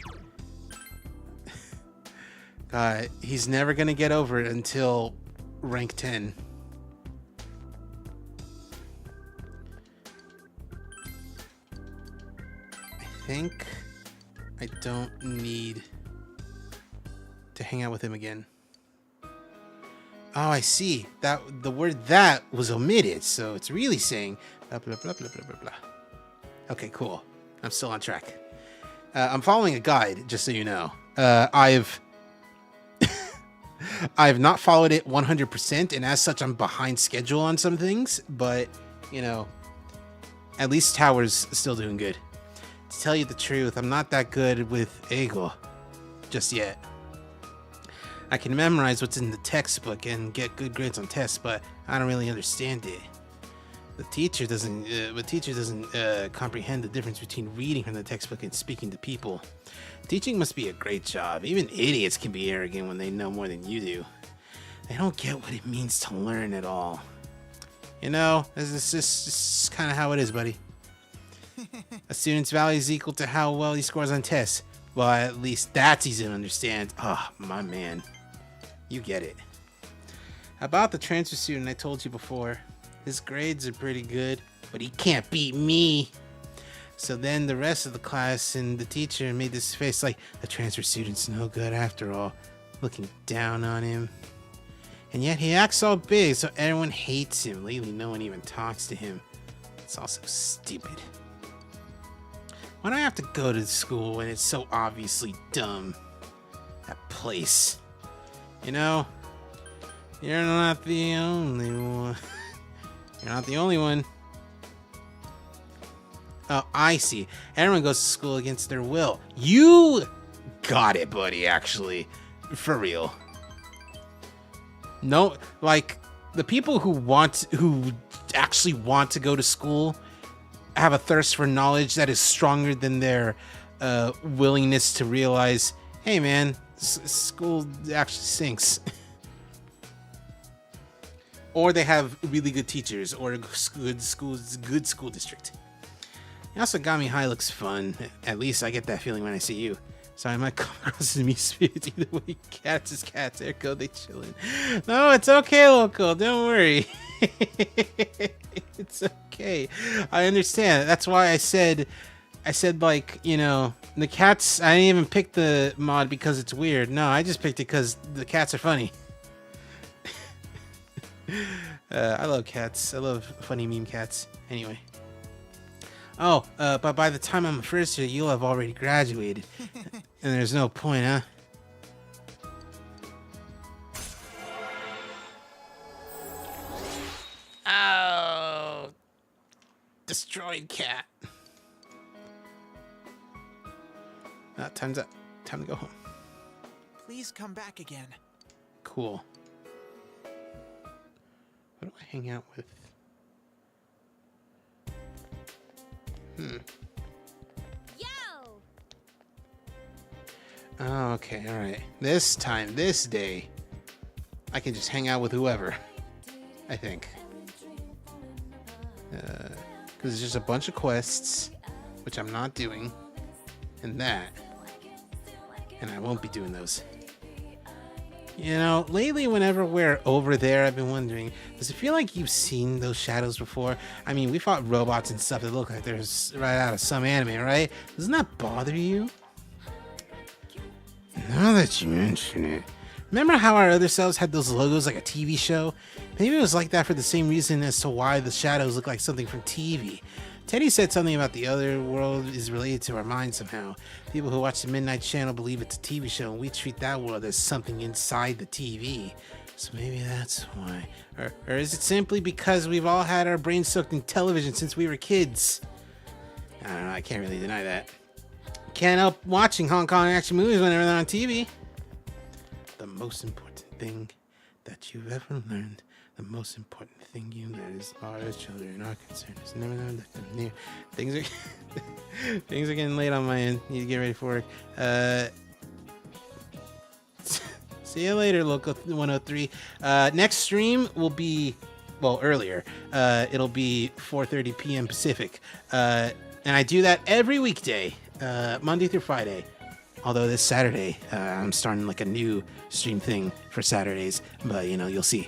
God, he's never gonna get over it until rank 10. I think I don't need to hang out with him again. Oh, I see. That the word "that" was omitted, so it's really saying blah blah blah blah blah blah blah. Okay, cool. I'm still on track. I'm following a guide, just so you know. I've not followed it 100%, and as such, I'm behind schedule on some things. But you know, at least Tower's still doing good. To tell you the truth, I'm not that good with Eigo just yet. I can memorize what's in the textbook and get good grades on tests, but I don't really understand it. The teacher doesn't comprehend the difference between reading from the textbook and speaking to people. Teaching must be a great job. Even idiots can be arrogant when they know more than you do. They don't get what it means to learn at all. You know, this is kind of how it is, buddy. A student's value is equal to how well he scores on tests. Well, at least that's easy to understand. Ah, oh, my man. You get it. About the transfer student I told you before. His grades are pretty good, but he can't beat me. So then the rest of the class and the teacher made this face like, the transfer student's no good after all, looking down on him. And yet he acts all big, so everyone hates him. Lately, no one even talks to him. It's all so stupid. Why do I have to go to school when it's so obviously dumb? That place. You know, you're not the only one. You're not the only one. Oh, I see. Everyone goes to school against their will. You got it, buddy, actually. For real. No, like, the people who actually want to go to school have a thirst for knowledge that is stronger than their willingness to realize, hey, man, school actually sinks. Or they have really good teachers or a good school district. Yasogami High looks fun. At least I get that feeling when I see you. Sorry, I might come across as me spirits. Either way, cats is cats. There go, they chillin'. No, it's okay, local. Don't worry. It's okay. I understand. That's why I said like, you know, the cats. I didn't even pick the mod because it's weird. No, I just picked it because the cats are funny. I love cats. I love funny meme cats. Anyway. Oh, but by the time I'm a first year, you'll have already graduated. And there's no point, huh? Oh. Destroyed cat. Time's up. Time to go home. Please come back again. Cool. Who do I hang out with? Yo! Oh, okay, alright. This time, this day, I can just hang out with whoever. I think. Because there's just a bunch of quests, which I'm not doing, and that. And I won't be doing those. You know, lately whenever we're over there, I've been wondering, does it feel like you've seen those shadows before? I mean, we fought robots and stuff that look like they're right out of some anime, right? Doesn't that bother you? Now that you mention it, remember how our other selves had those logos like a TV show? Maybe it was like that for the same reason as to why the shadows look like something from TV. Teddy said something about the other world is related to our mind somehow. People who watch the Midnight Channel believe it's a TV show, and we treat that world as something inside the TV. So maybe that's why. Or is it simply because we've all had our brains soaked in television since we were kids? I don't know, I can't really deny that. Can't help watching Hong Kong action movies whenever they're on TV. The most important thing that you've ever learned, the most important thing you learn as far as children are concerned is never know that them near. Things are getting late on my end. Need to get ready for work. See you later, Local 103. Next stream will be, well, earlier. It'll be 4:30 p.m. Pacific. And I do that every weekday, Monday through Friday. Although this Saturday, I'm starting like a new stream thing for Saturdays. But, you know, you'll see.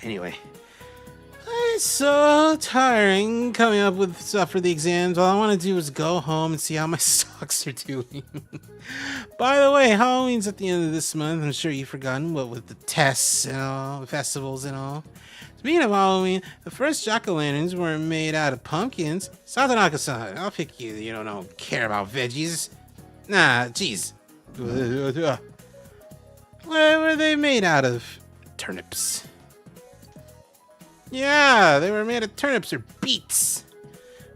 Anyway. It's so tiring coming up with stuff for the exams. All I want to do is go home and see how my socks are doing. By the way, Halloween's at the end of this month. I'm sure you've forgotten what with the tests and all, the festivals and all. Speaking of Halloween, the first jack-o'-lanterns were made out of pumpkins. Satanaka-san, I'll pick you. You don't care about veggies. Nah, jeez. What were they made out of? Turnips. Yeah, they were made of turnips or beets.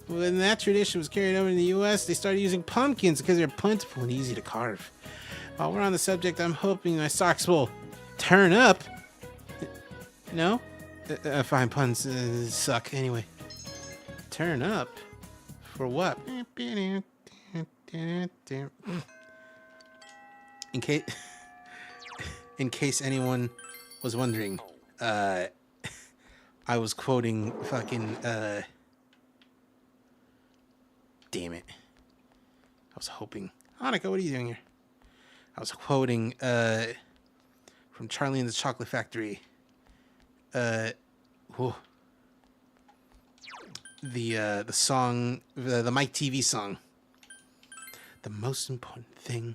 When that tradition was carried over in the US, they started using pumpkins because they're plentiful and easy to carve. While we're on the subject, I'm hoping my socks will turn up. No? Fine, puns suck. Anyway. Turn up? For what? In case anyone was wondering, I was quoting fucking, damn it. I was hoping. Hanukkah, what are you doing here? I was quoting, from Charlie and the Chocolate Factory. Whoa. The song, the Mike TV song. The most important thing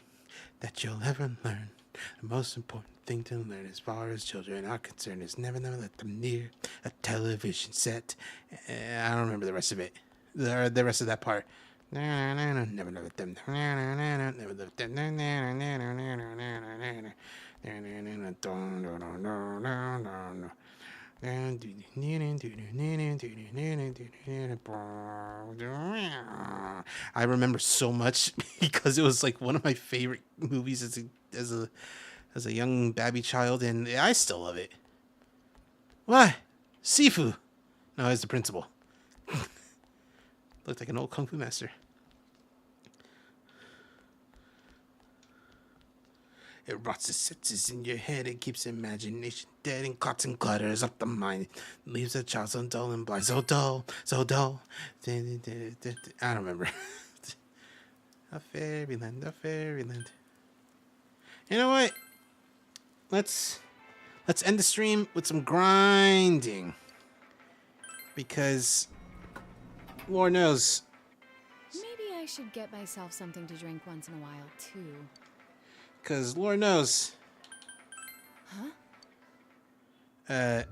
that you'll ever learn, the most important thing to learn as far as children are concerned is never let them near a television set. I don't remember the rest of it. The rest of that part. Never let them. Never let them. I remember so much because it was like one of my favorite movies as a young babby child, and I still love it. What? Sifu? No, it's the principal. Looked like an old kung fu master. It rots the senses in your head. It keeps imagination dead and clots and clutters up the mind. Leaves a child so dull and blind. So dull, so dull. I don't remember. A fairyland, a fairyland. You know what? Let's end the stream with some grinding. Because Lord knows. Maybe I should get myself something to drink once in a while, too. Because Lord knows. Huh?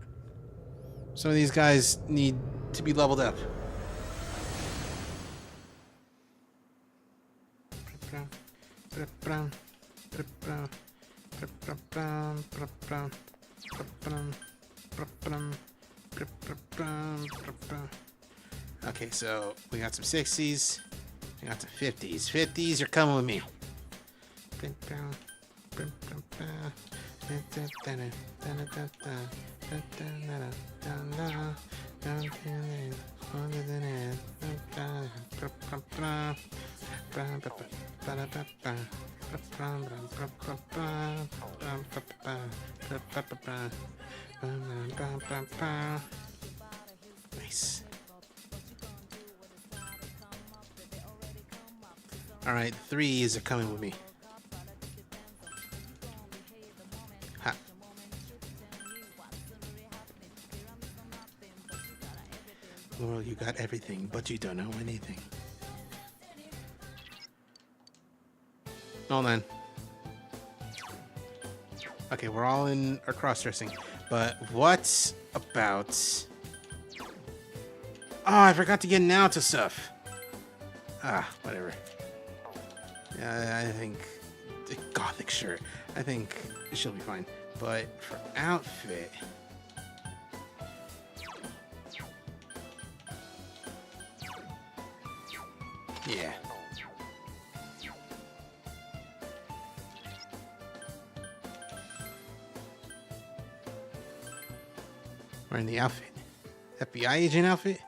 Some of these guys need to be leveled up. Okay, so we got some 60s. We got some 50s. 50s are coming with me. Nice. All right, threes are coming with me. Ha. Laurel, you got everything, but you don't know anything. Hold on. Okay, we're all in our cross-dressing. But what about... Oh, I forgot to get now to stuff. Ah, whatever. Yeah, I think... Gothic shirt. I think she'll be fine. But for outfit... Yeah. Wearing the outfit. FBI agent outfit?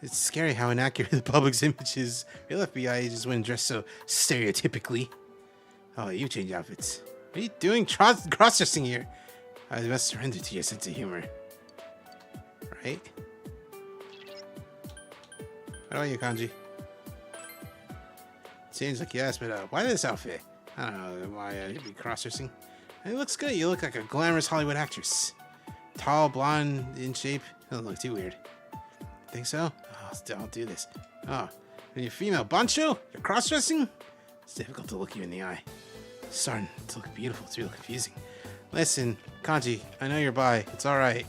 It's scary how inaccurate the public's image is. Real FBI agents wouldn't dress so stereotypically. Oh, you change outfits. What are you doing cross-dressing here? I must surrender to your sense of humor. Right? What about you, Kanji? Seems like yes, but why this outfit? I don't know why you'd be cross-dressing. It looks good. You look like a glamorous Hollywood actress. Tall, blonde, in shape. Doesn't look too weird. Think so? Oh, I'll do this. Oh, when you're female, Bancho? You're cross-dressing? It's difficult to look you in the eye. It's starting to look beautiful. It's real confusing. Listen, Kanji, I know you're bi. It's all right.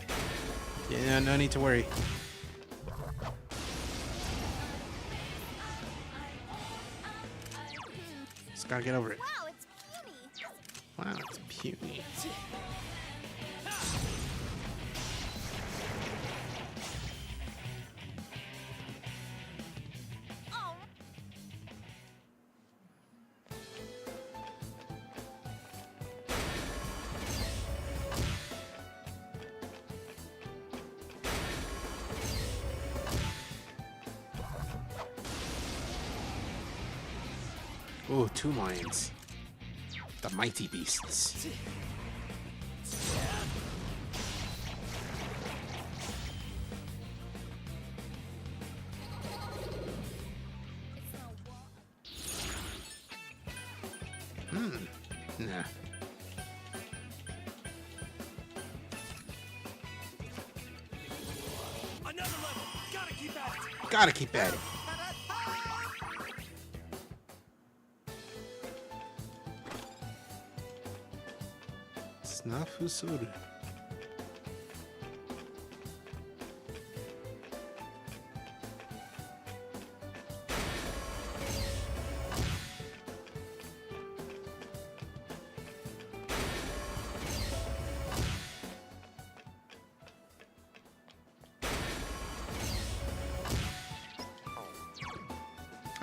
Yeah, no need to worry. Just gotta get over it. Wow, it's puny. Wow, it's puny. Ooh, 2 lions. The mighty beasts. Nah. Another level. Gotta keep at it. Gotta keep at it. Snafusuru.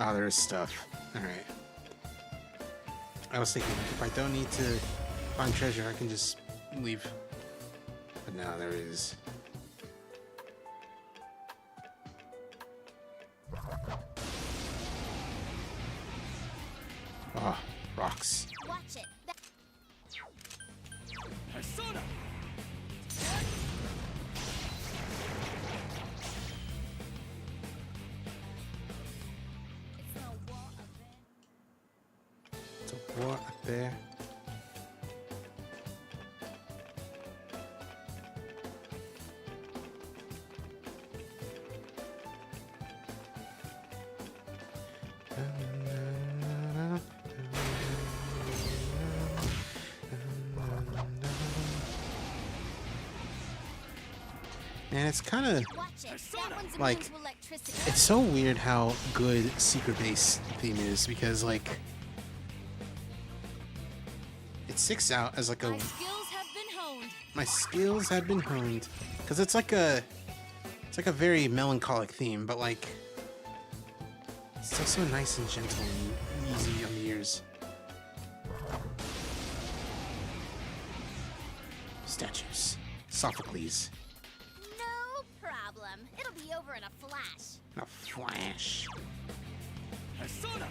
Oh, there's stuff. Alright. I was thinking, if I don't need to find treasure, I can just leave. But now there it is. Oh, rocks. Watch it. Persona. It's a war up there. And it's kind of like, it's so weird how good Secret Base theme is, because like it sticks out as like a my skills have been honed, because it's like a very melancholic theme, but like it's still so nice and gentle and easy on the ears. Statues, Sophocles. No problem. It'll be over in a flash. A flash. Persona.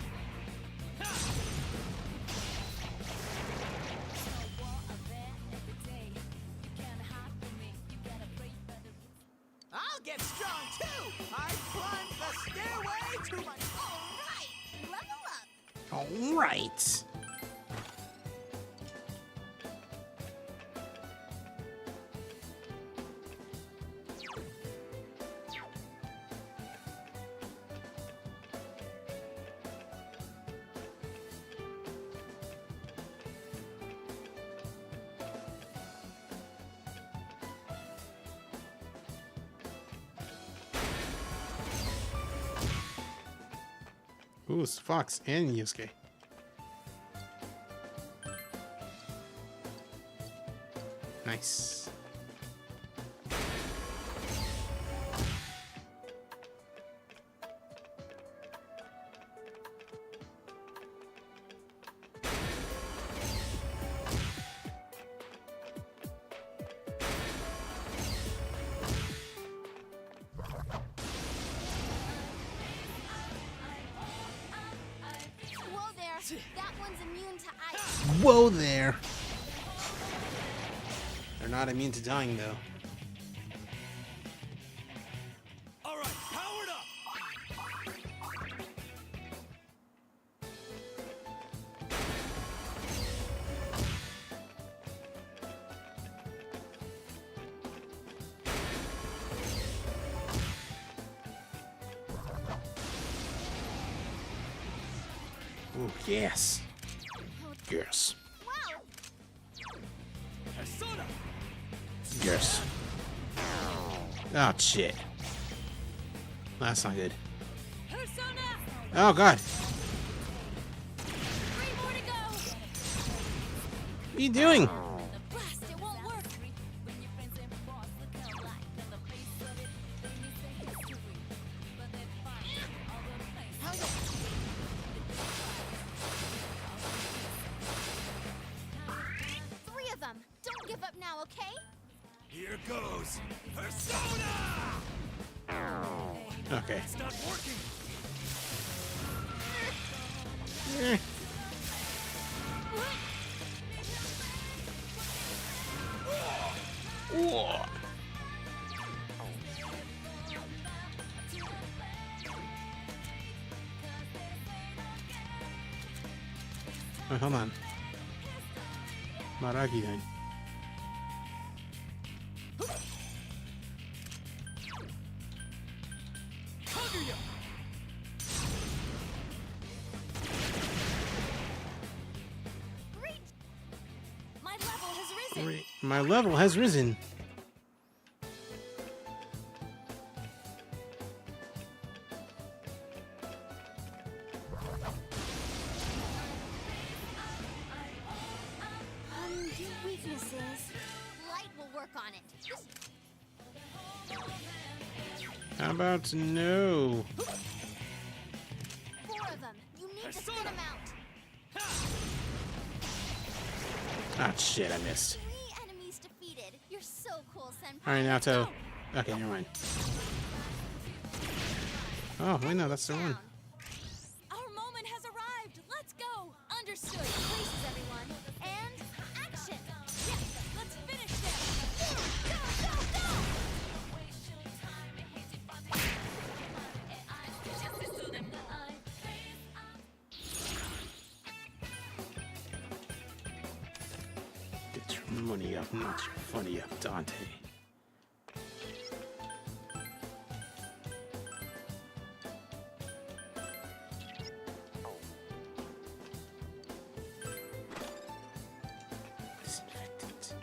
I'll get strong too. I climbed the stairway to my. All right, level up. All right. Ooh, it's Fox and Yusuke. Nice. Whoa there! That one's immune to ice. Whoa there. They're not immune to dying though. All right, powered up. Ooh, yes. Yes. Persona. Yes. Oh shit. That's not good. Oh god. What are you doing? Three of them. Don't give up now, okay? Here goes. Persona. Okay. It's not working. Eh. Whoa. Wait, hold on. Maragi then. My level has risen. My level has risen. Your weaknesses. Light will work on it. How about no? 4 of them. You need to spin them out. Ah, shit, I missed. 3 enemies defeated. You're so cool, Senpai. Alright, Naoto. Okay, never mind. Oh, wait, no, that's the one. Our moment has arrived. Let's go. Understood. Places, everyone. And action. Yes, let's finish this. Go, go, go! Get your money up, not your funny up, Dante. Disinfectant.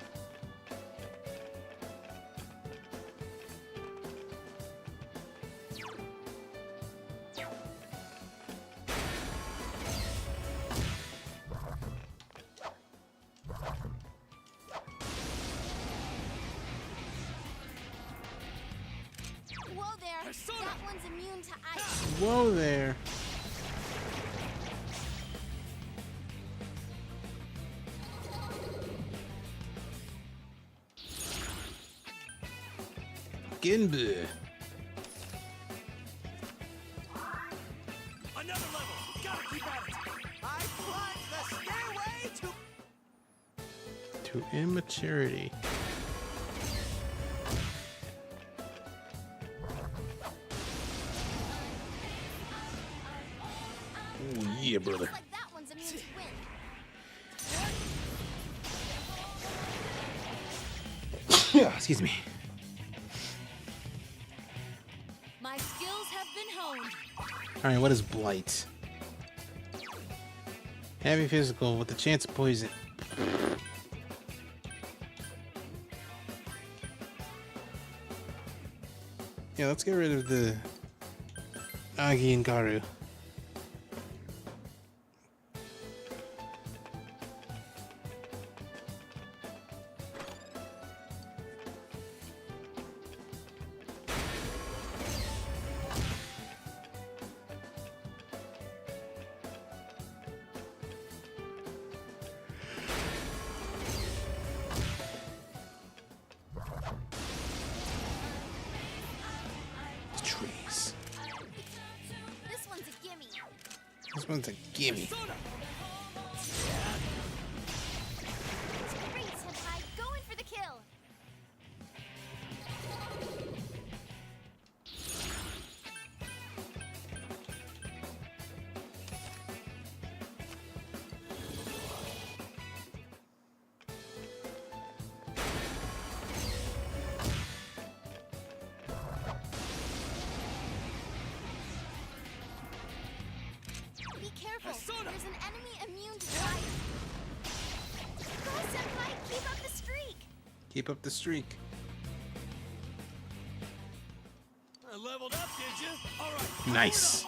Whoa there. That one's immune to ice. Whoa there. Ginbu. Another level. Gotta keep at it. I plunge the stairway to To immaturity. Ooh, yeah, brother. Like that one's immune to wind. Excuse me. My skills have been honed. Alright, what is Blight? Heavy physical with the chance of poison. Yeah, let's get rid of the Agi and Garu. This one's a gimme. Great, Senpai. Going for the kill. Be careful. There's an enemy immune to fire. Go, Senpai. Keep up the streak. Keep up the streak. I leveled up, did you? All right. Nice.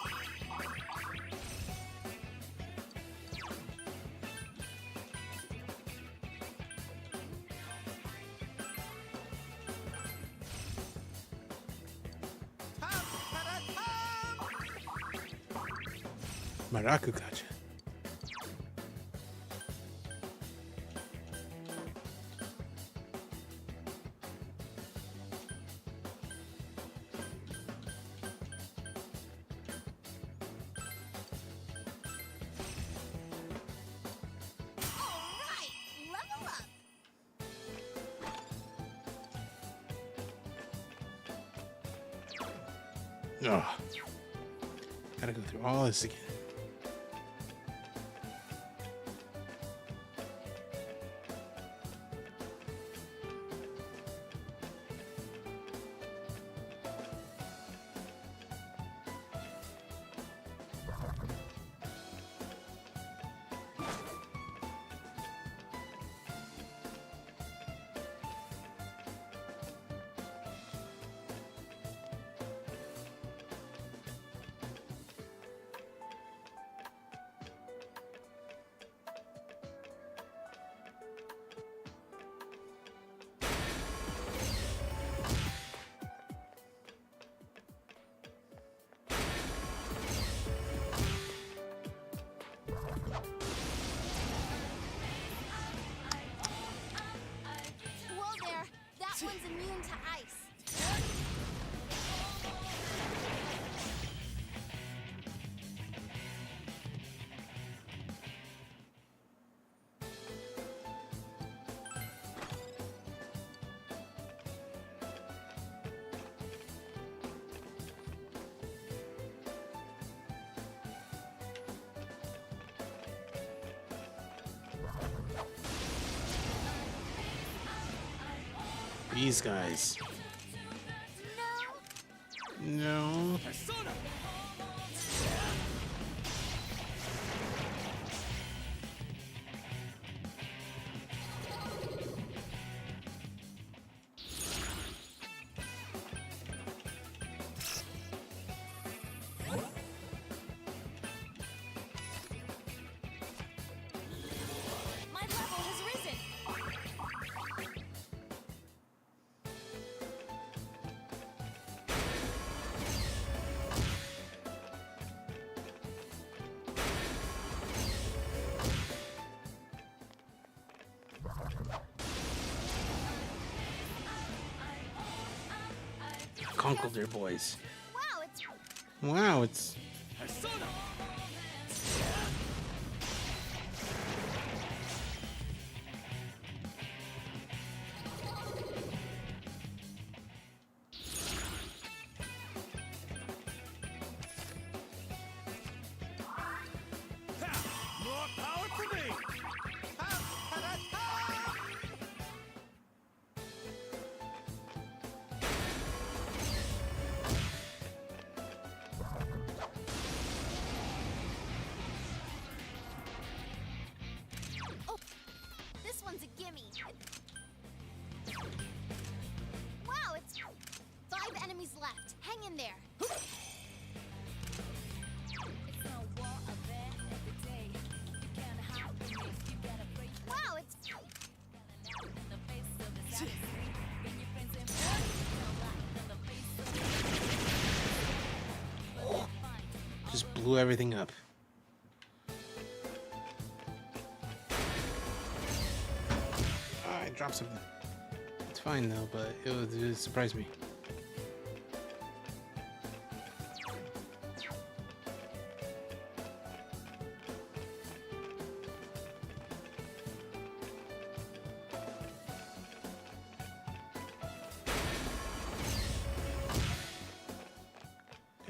Maraku gotcha. Alright, level up. Oh. Gotta go through all this again. Whoa there. That one's immune to ice. These guys. No. My level has risen. Conquered their boys. Wow, it's Wow, it's More power to me. Oh, this one's a gimme. Wow, it's 5 enemies left. Hang in there. Wow, it's just blew everything up. I dropped something. It's fine though, but it surprised me.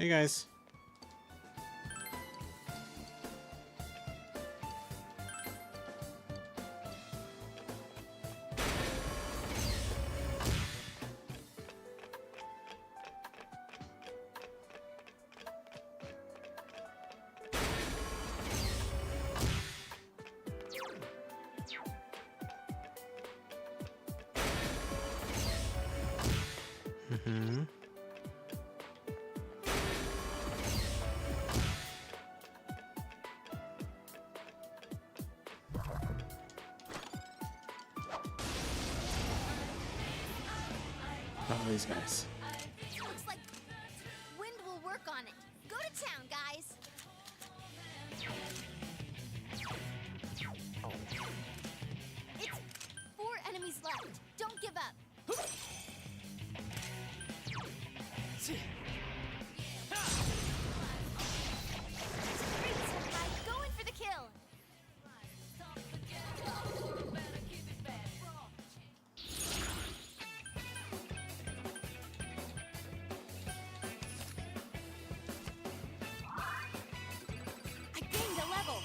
Hey guys. Mm-hmm. Oh, these guys. Looks like wind will work on it. Go to town, guys. It's 4 enemies left. Don't give up. Great, Senpai. Go in for the kill. I gained a level.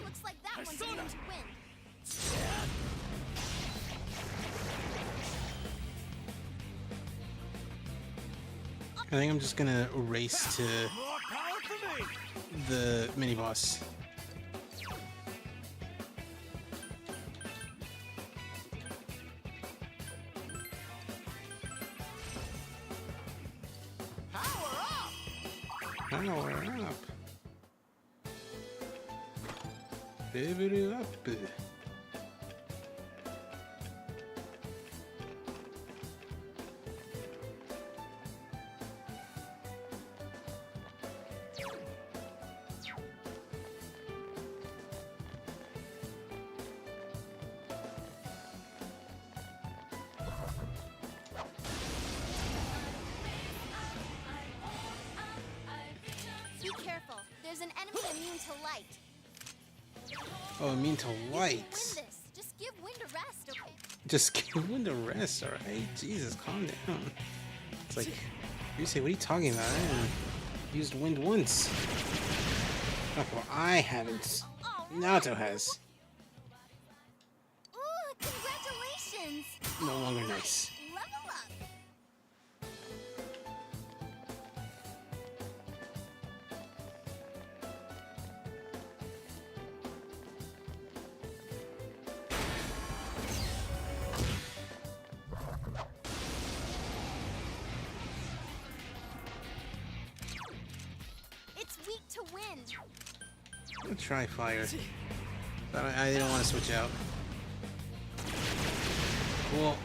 Looks like that one's going to win. I think I'm just gonna race to the mini boss. Power up. Baby up. Be careful. There's an enemy immune to light. Oh, I mean to light. Win this. Just give wind a rest, okay? Just give Wind a rest, alright? Jesus, calm down. It's like, you say, what are you talking about? I haven't used wind once. Oh, well, I haven't. Naoto has. Ooh, congratulations! No longer nice. Level up. It's weak to wind. I'm gonna try fire. But I didn't want to switch out. Cool.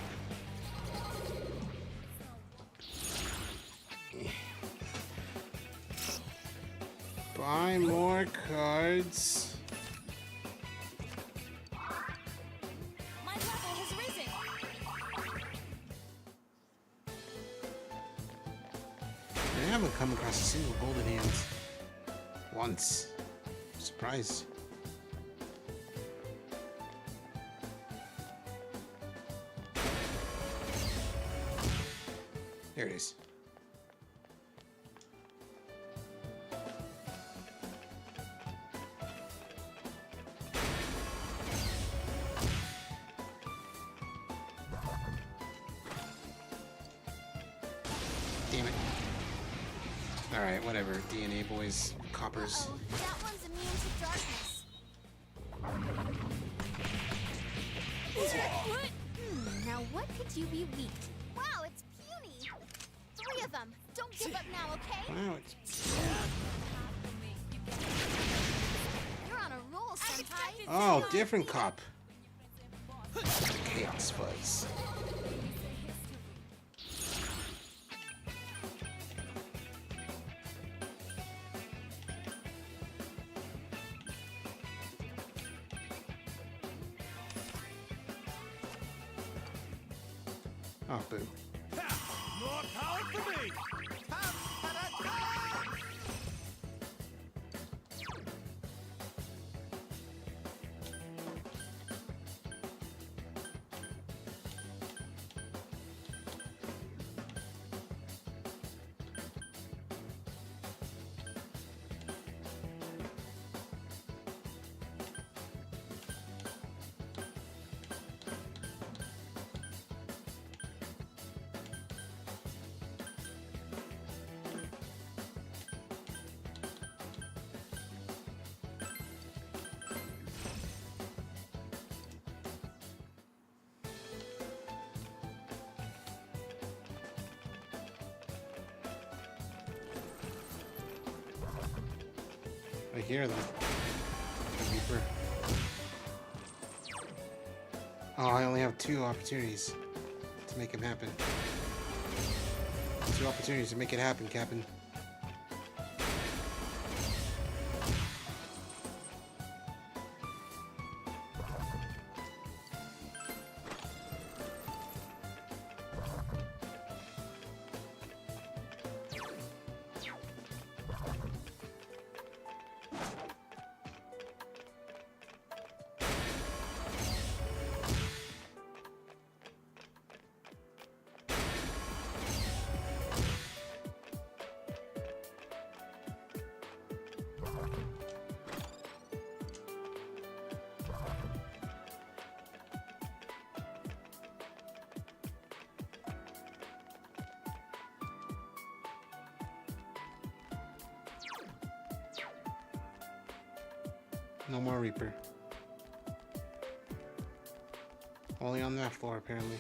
Buy more cards. My level has risen. I haven't come across a single golden hand once. Surprised. There it is. Damn it. Alright, whatever. DNA boys, coppers. Uh-oh, that one's immune to darkness. Now what could you be weak? Wow, it's puny. 3 of them. Don't give up now, okay? Wow, it's... You're on a roll, Senpai. Oh, different cop. Six Fuzz. Oh, boo. More power for me! I hear them. The Reaper. Oh, I only have 2 opportunities to make him happen. 2 opportunities to make it happen, Captain. No more Reaper. Only on that floor, apparently.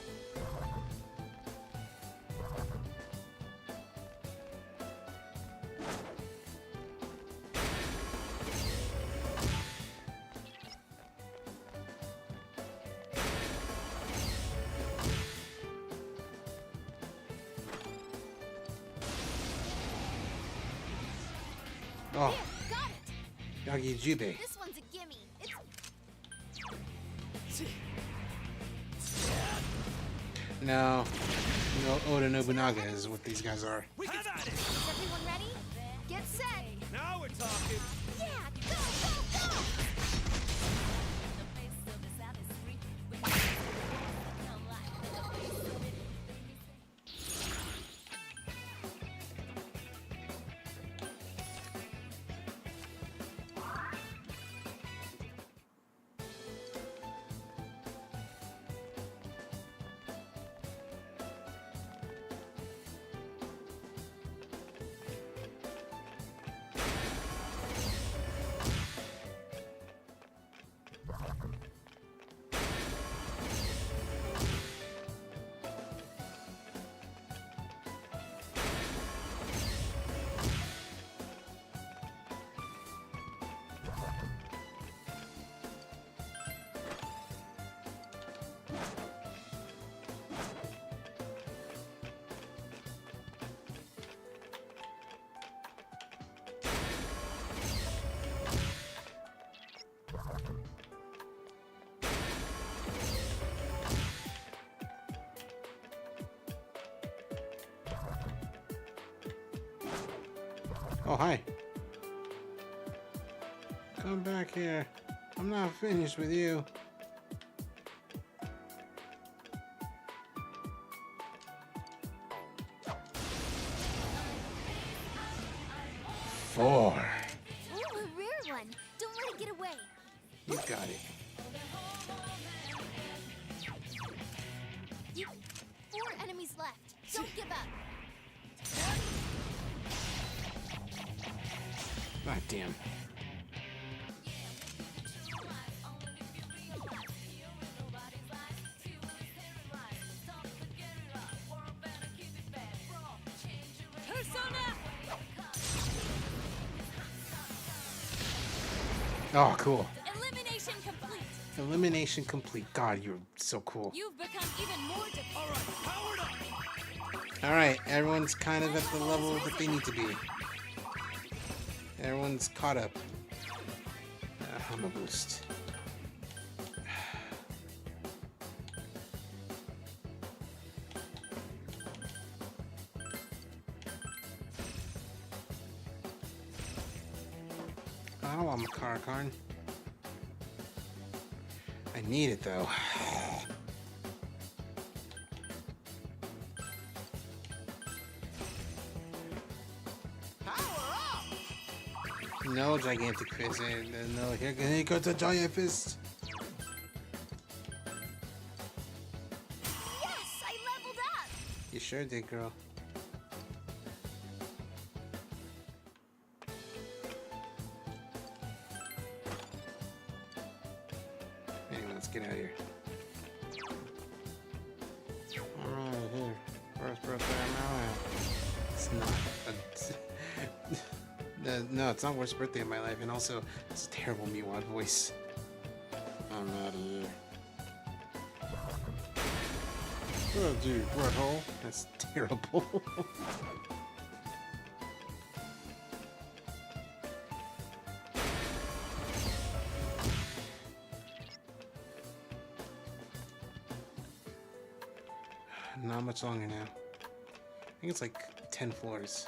Oh, Yagi Jube. This one's a gimme. No, Oda Nobunaga is what these guys are. Is everyone ready? Get set. Now we're talking. Yeah, go, go, go! Oh, hi. Come back here. I'm not finished with you. Four. Ooh, a rare one. Don't let it get away. You got it. You... 4 enemies left. Don't give up. God damn. Oh, cool. Elimination complete. Elimination complete. God, you're so cool. You've Alright, everyone's kind of at the level that they need to be. Everyone's caught up. I'm a boost. I don't want Makarakarn. I need it though. No gigantic fist. No, here goes a giant fist. Yes, I leveled up. You sure did, girl. Anyway, let's get out of here. Alright, here. First birthday of my life. It's not. No, it's not worst birthday of my life, and also, it's a terrible Miwok voice. I'm out of here. Oh, dude, butthole. That's terrible. Not much longer now. I think it's like 10 floors.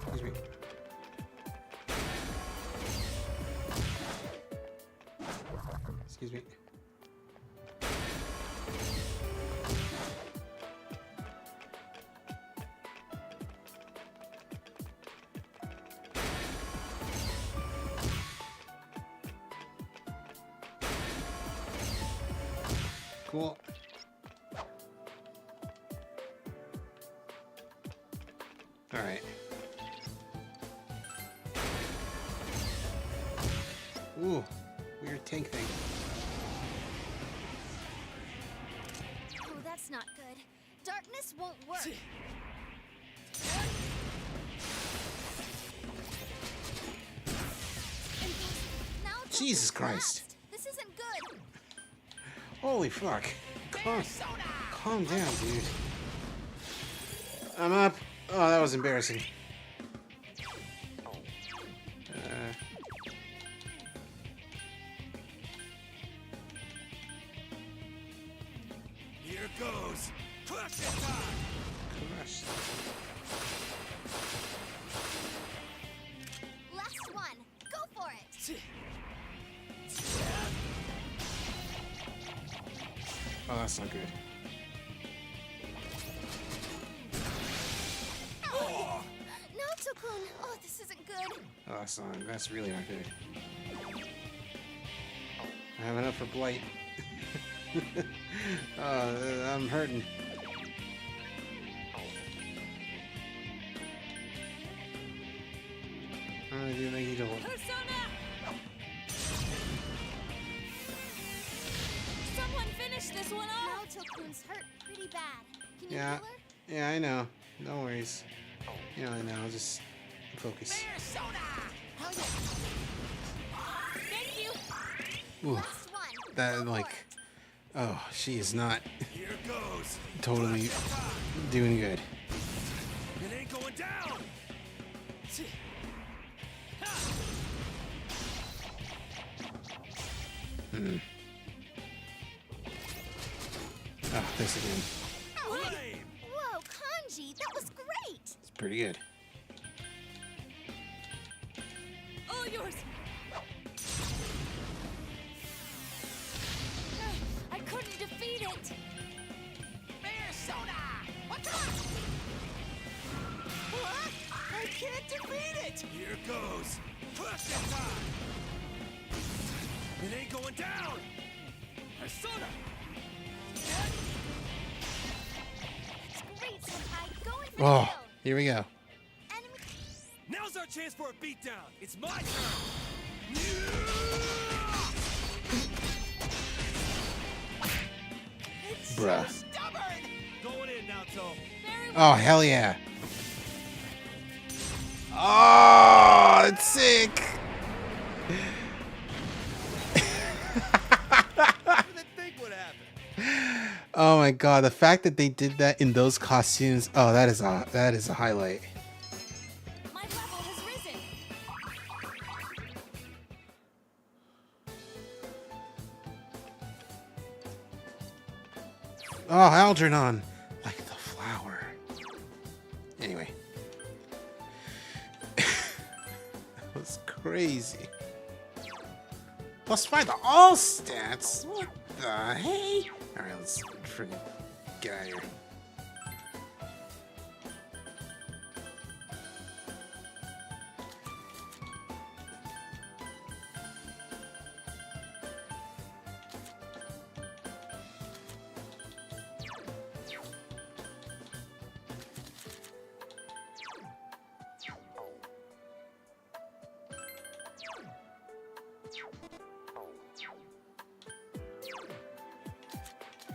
Excuse me. Excuse me. Cool. All right. Ooh, weird tank thing. Oh, that's not good. Darkness won't work. Now Jesus Christ. this isn't good. Holy fuck. Calm down, dude. I'm up. Oh, that was embarrassing. Here goes. Crush it time. Crush. Last one. Go for it. Oh, that's not good. Naoto-kun. Oh, this isn't good. Oh, that's really not good. I have enough for Blight. I'm hurting. I'm gonna do Maggie Dole. Someone finish this one off. Naoto-kun's hurt pretty bad. Can you Yeah, heal her? yeah, I know. No worries. You know, I know. Just focus. Thank you. Ooh, that like, oh, she is not totally doing good. It ain't going down. Hmm. Oh, this again. Whoa, Kanji, that was great. It's pretty good. All yours. I couldn't defeat it. Bear soda. What's up? What? I can't defeat it. Here goes. Crush it time. It ain't going down. Persona. It's great, Senpai. Going for Oh, here we go. Now's our chance for a beatdown. It's my turn. Bruh. Going in, Naoto. Oh, hell yeah. Oh, it's sick. What did they think would happen? Oh my god, the fact that they did that in those costumes. Oh, that is a highlight. My level has risen. Oh, Algernon, like the flower. Anyway. That was crazy. +5 to all stats? What the hey? Alright, let's freaking get out of here.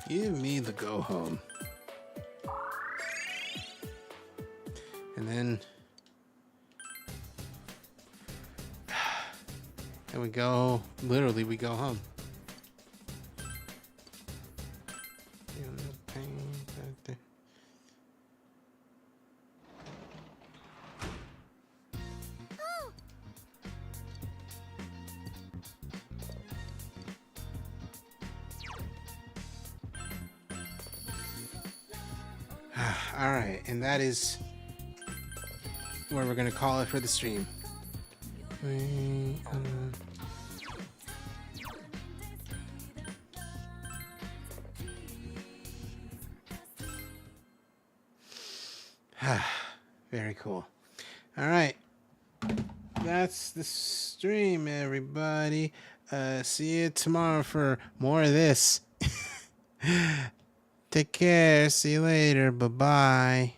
Give me the go home. And then we go, literally we go home. All right, and that is where we're gonna call it for the stream. Very cool. All right, that's the stream, everybody. See you tomorrow for more of this. Take care. See you later. Bye-bye.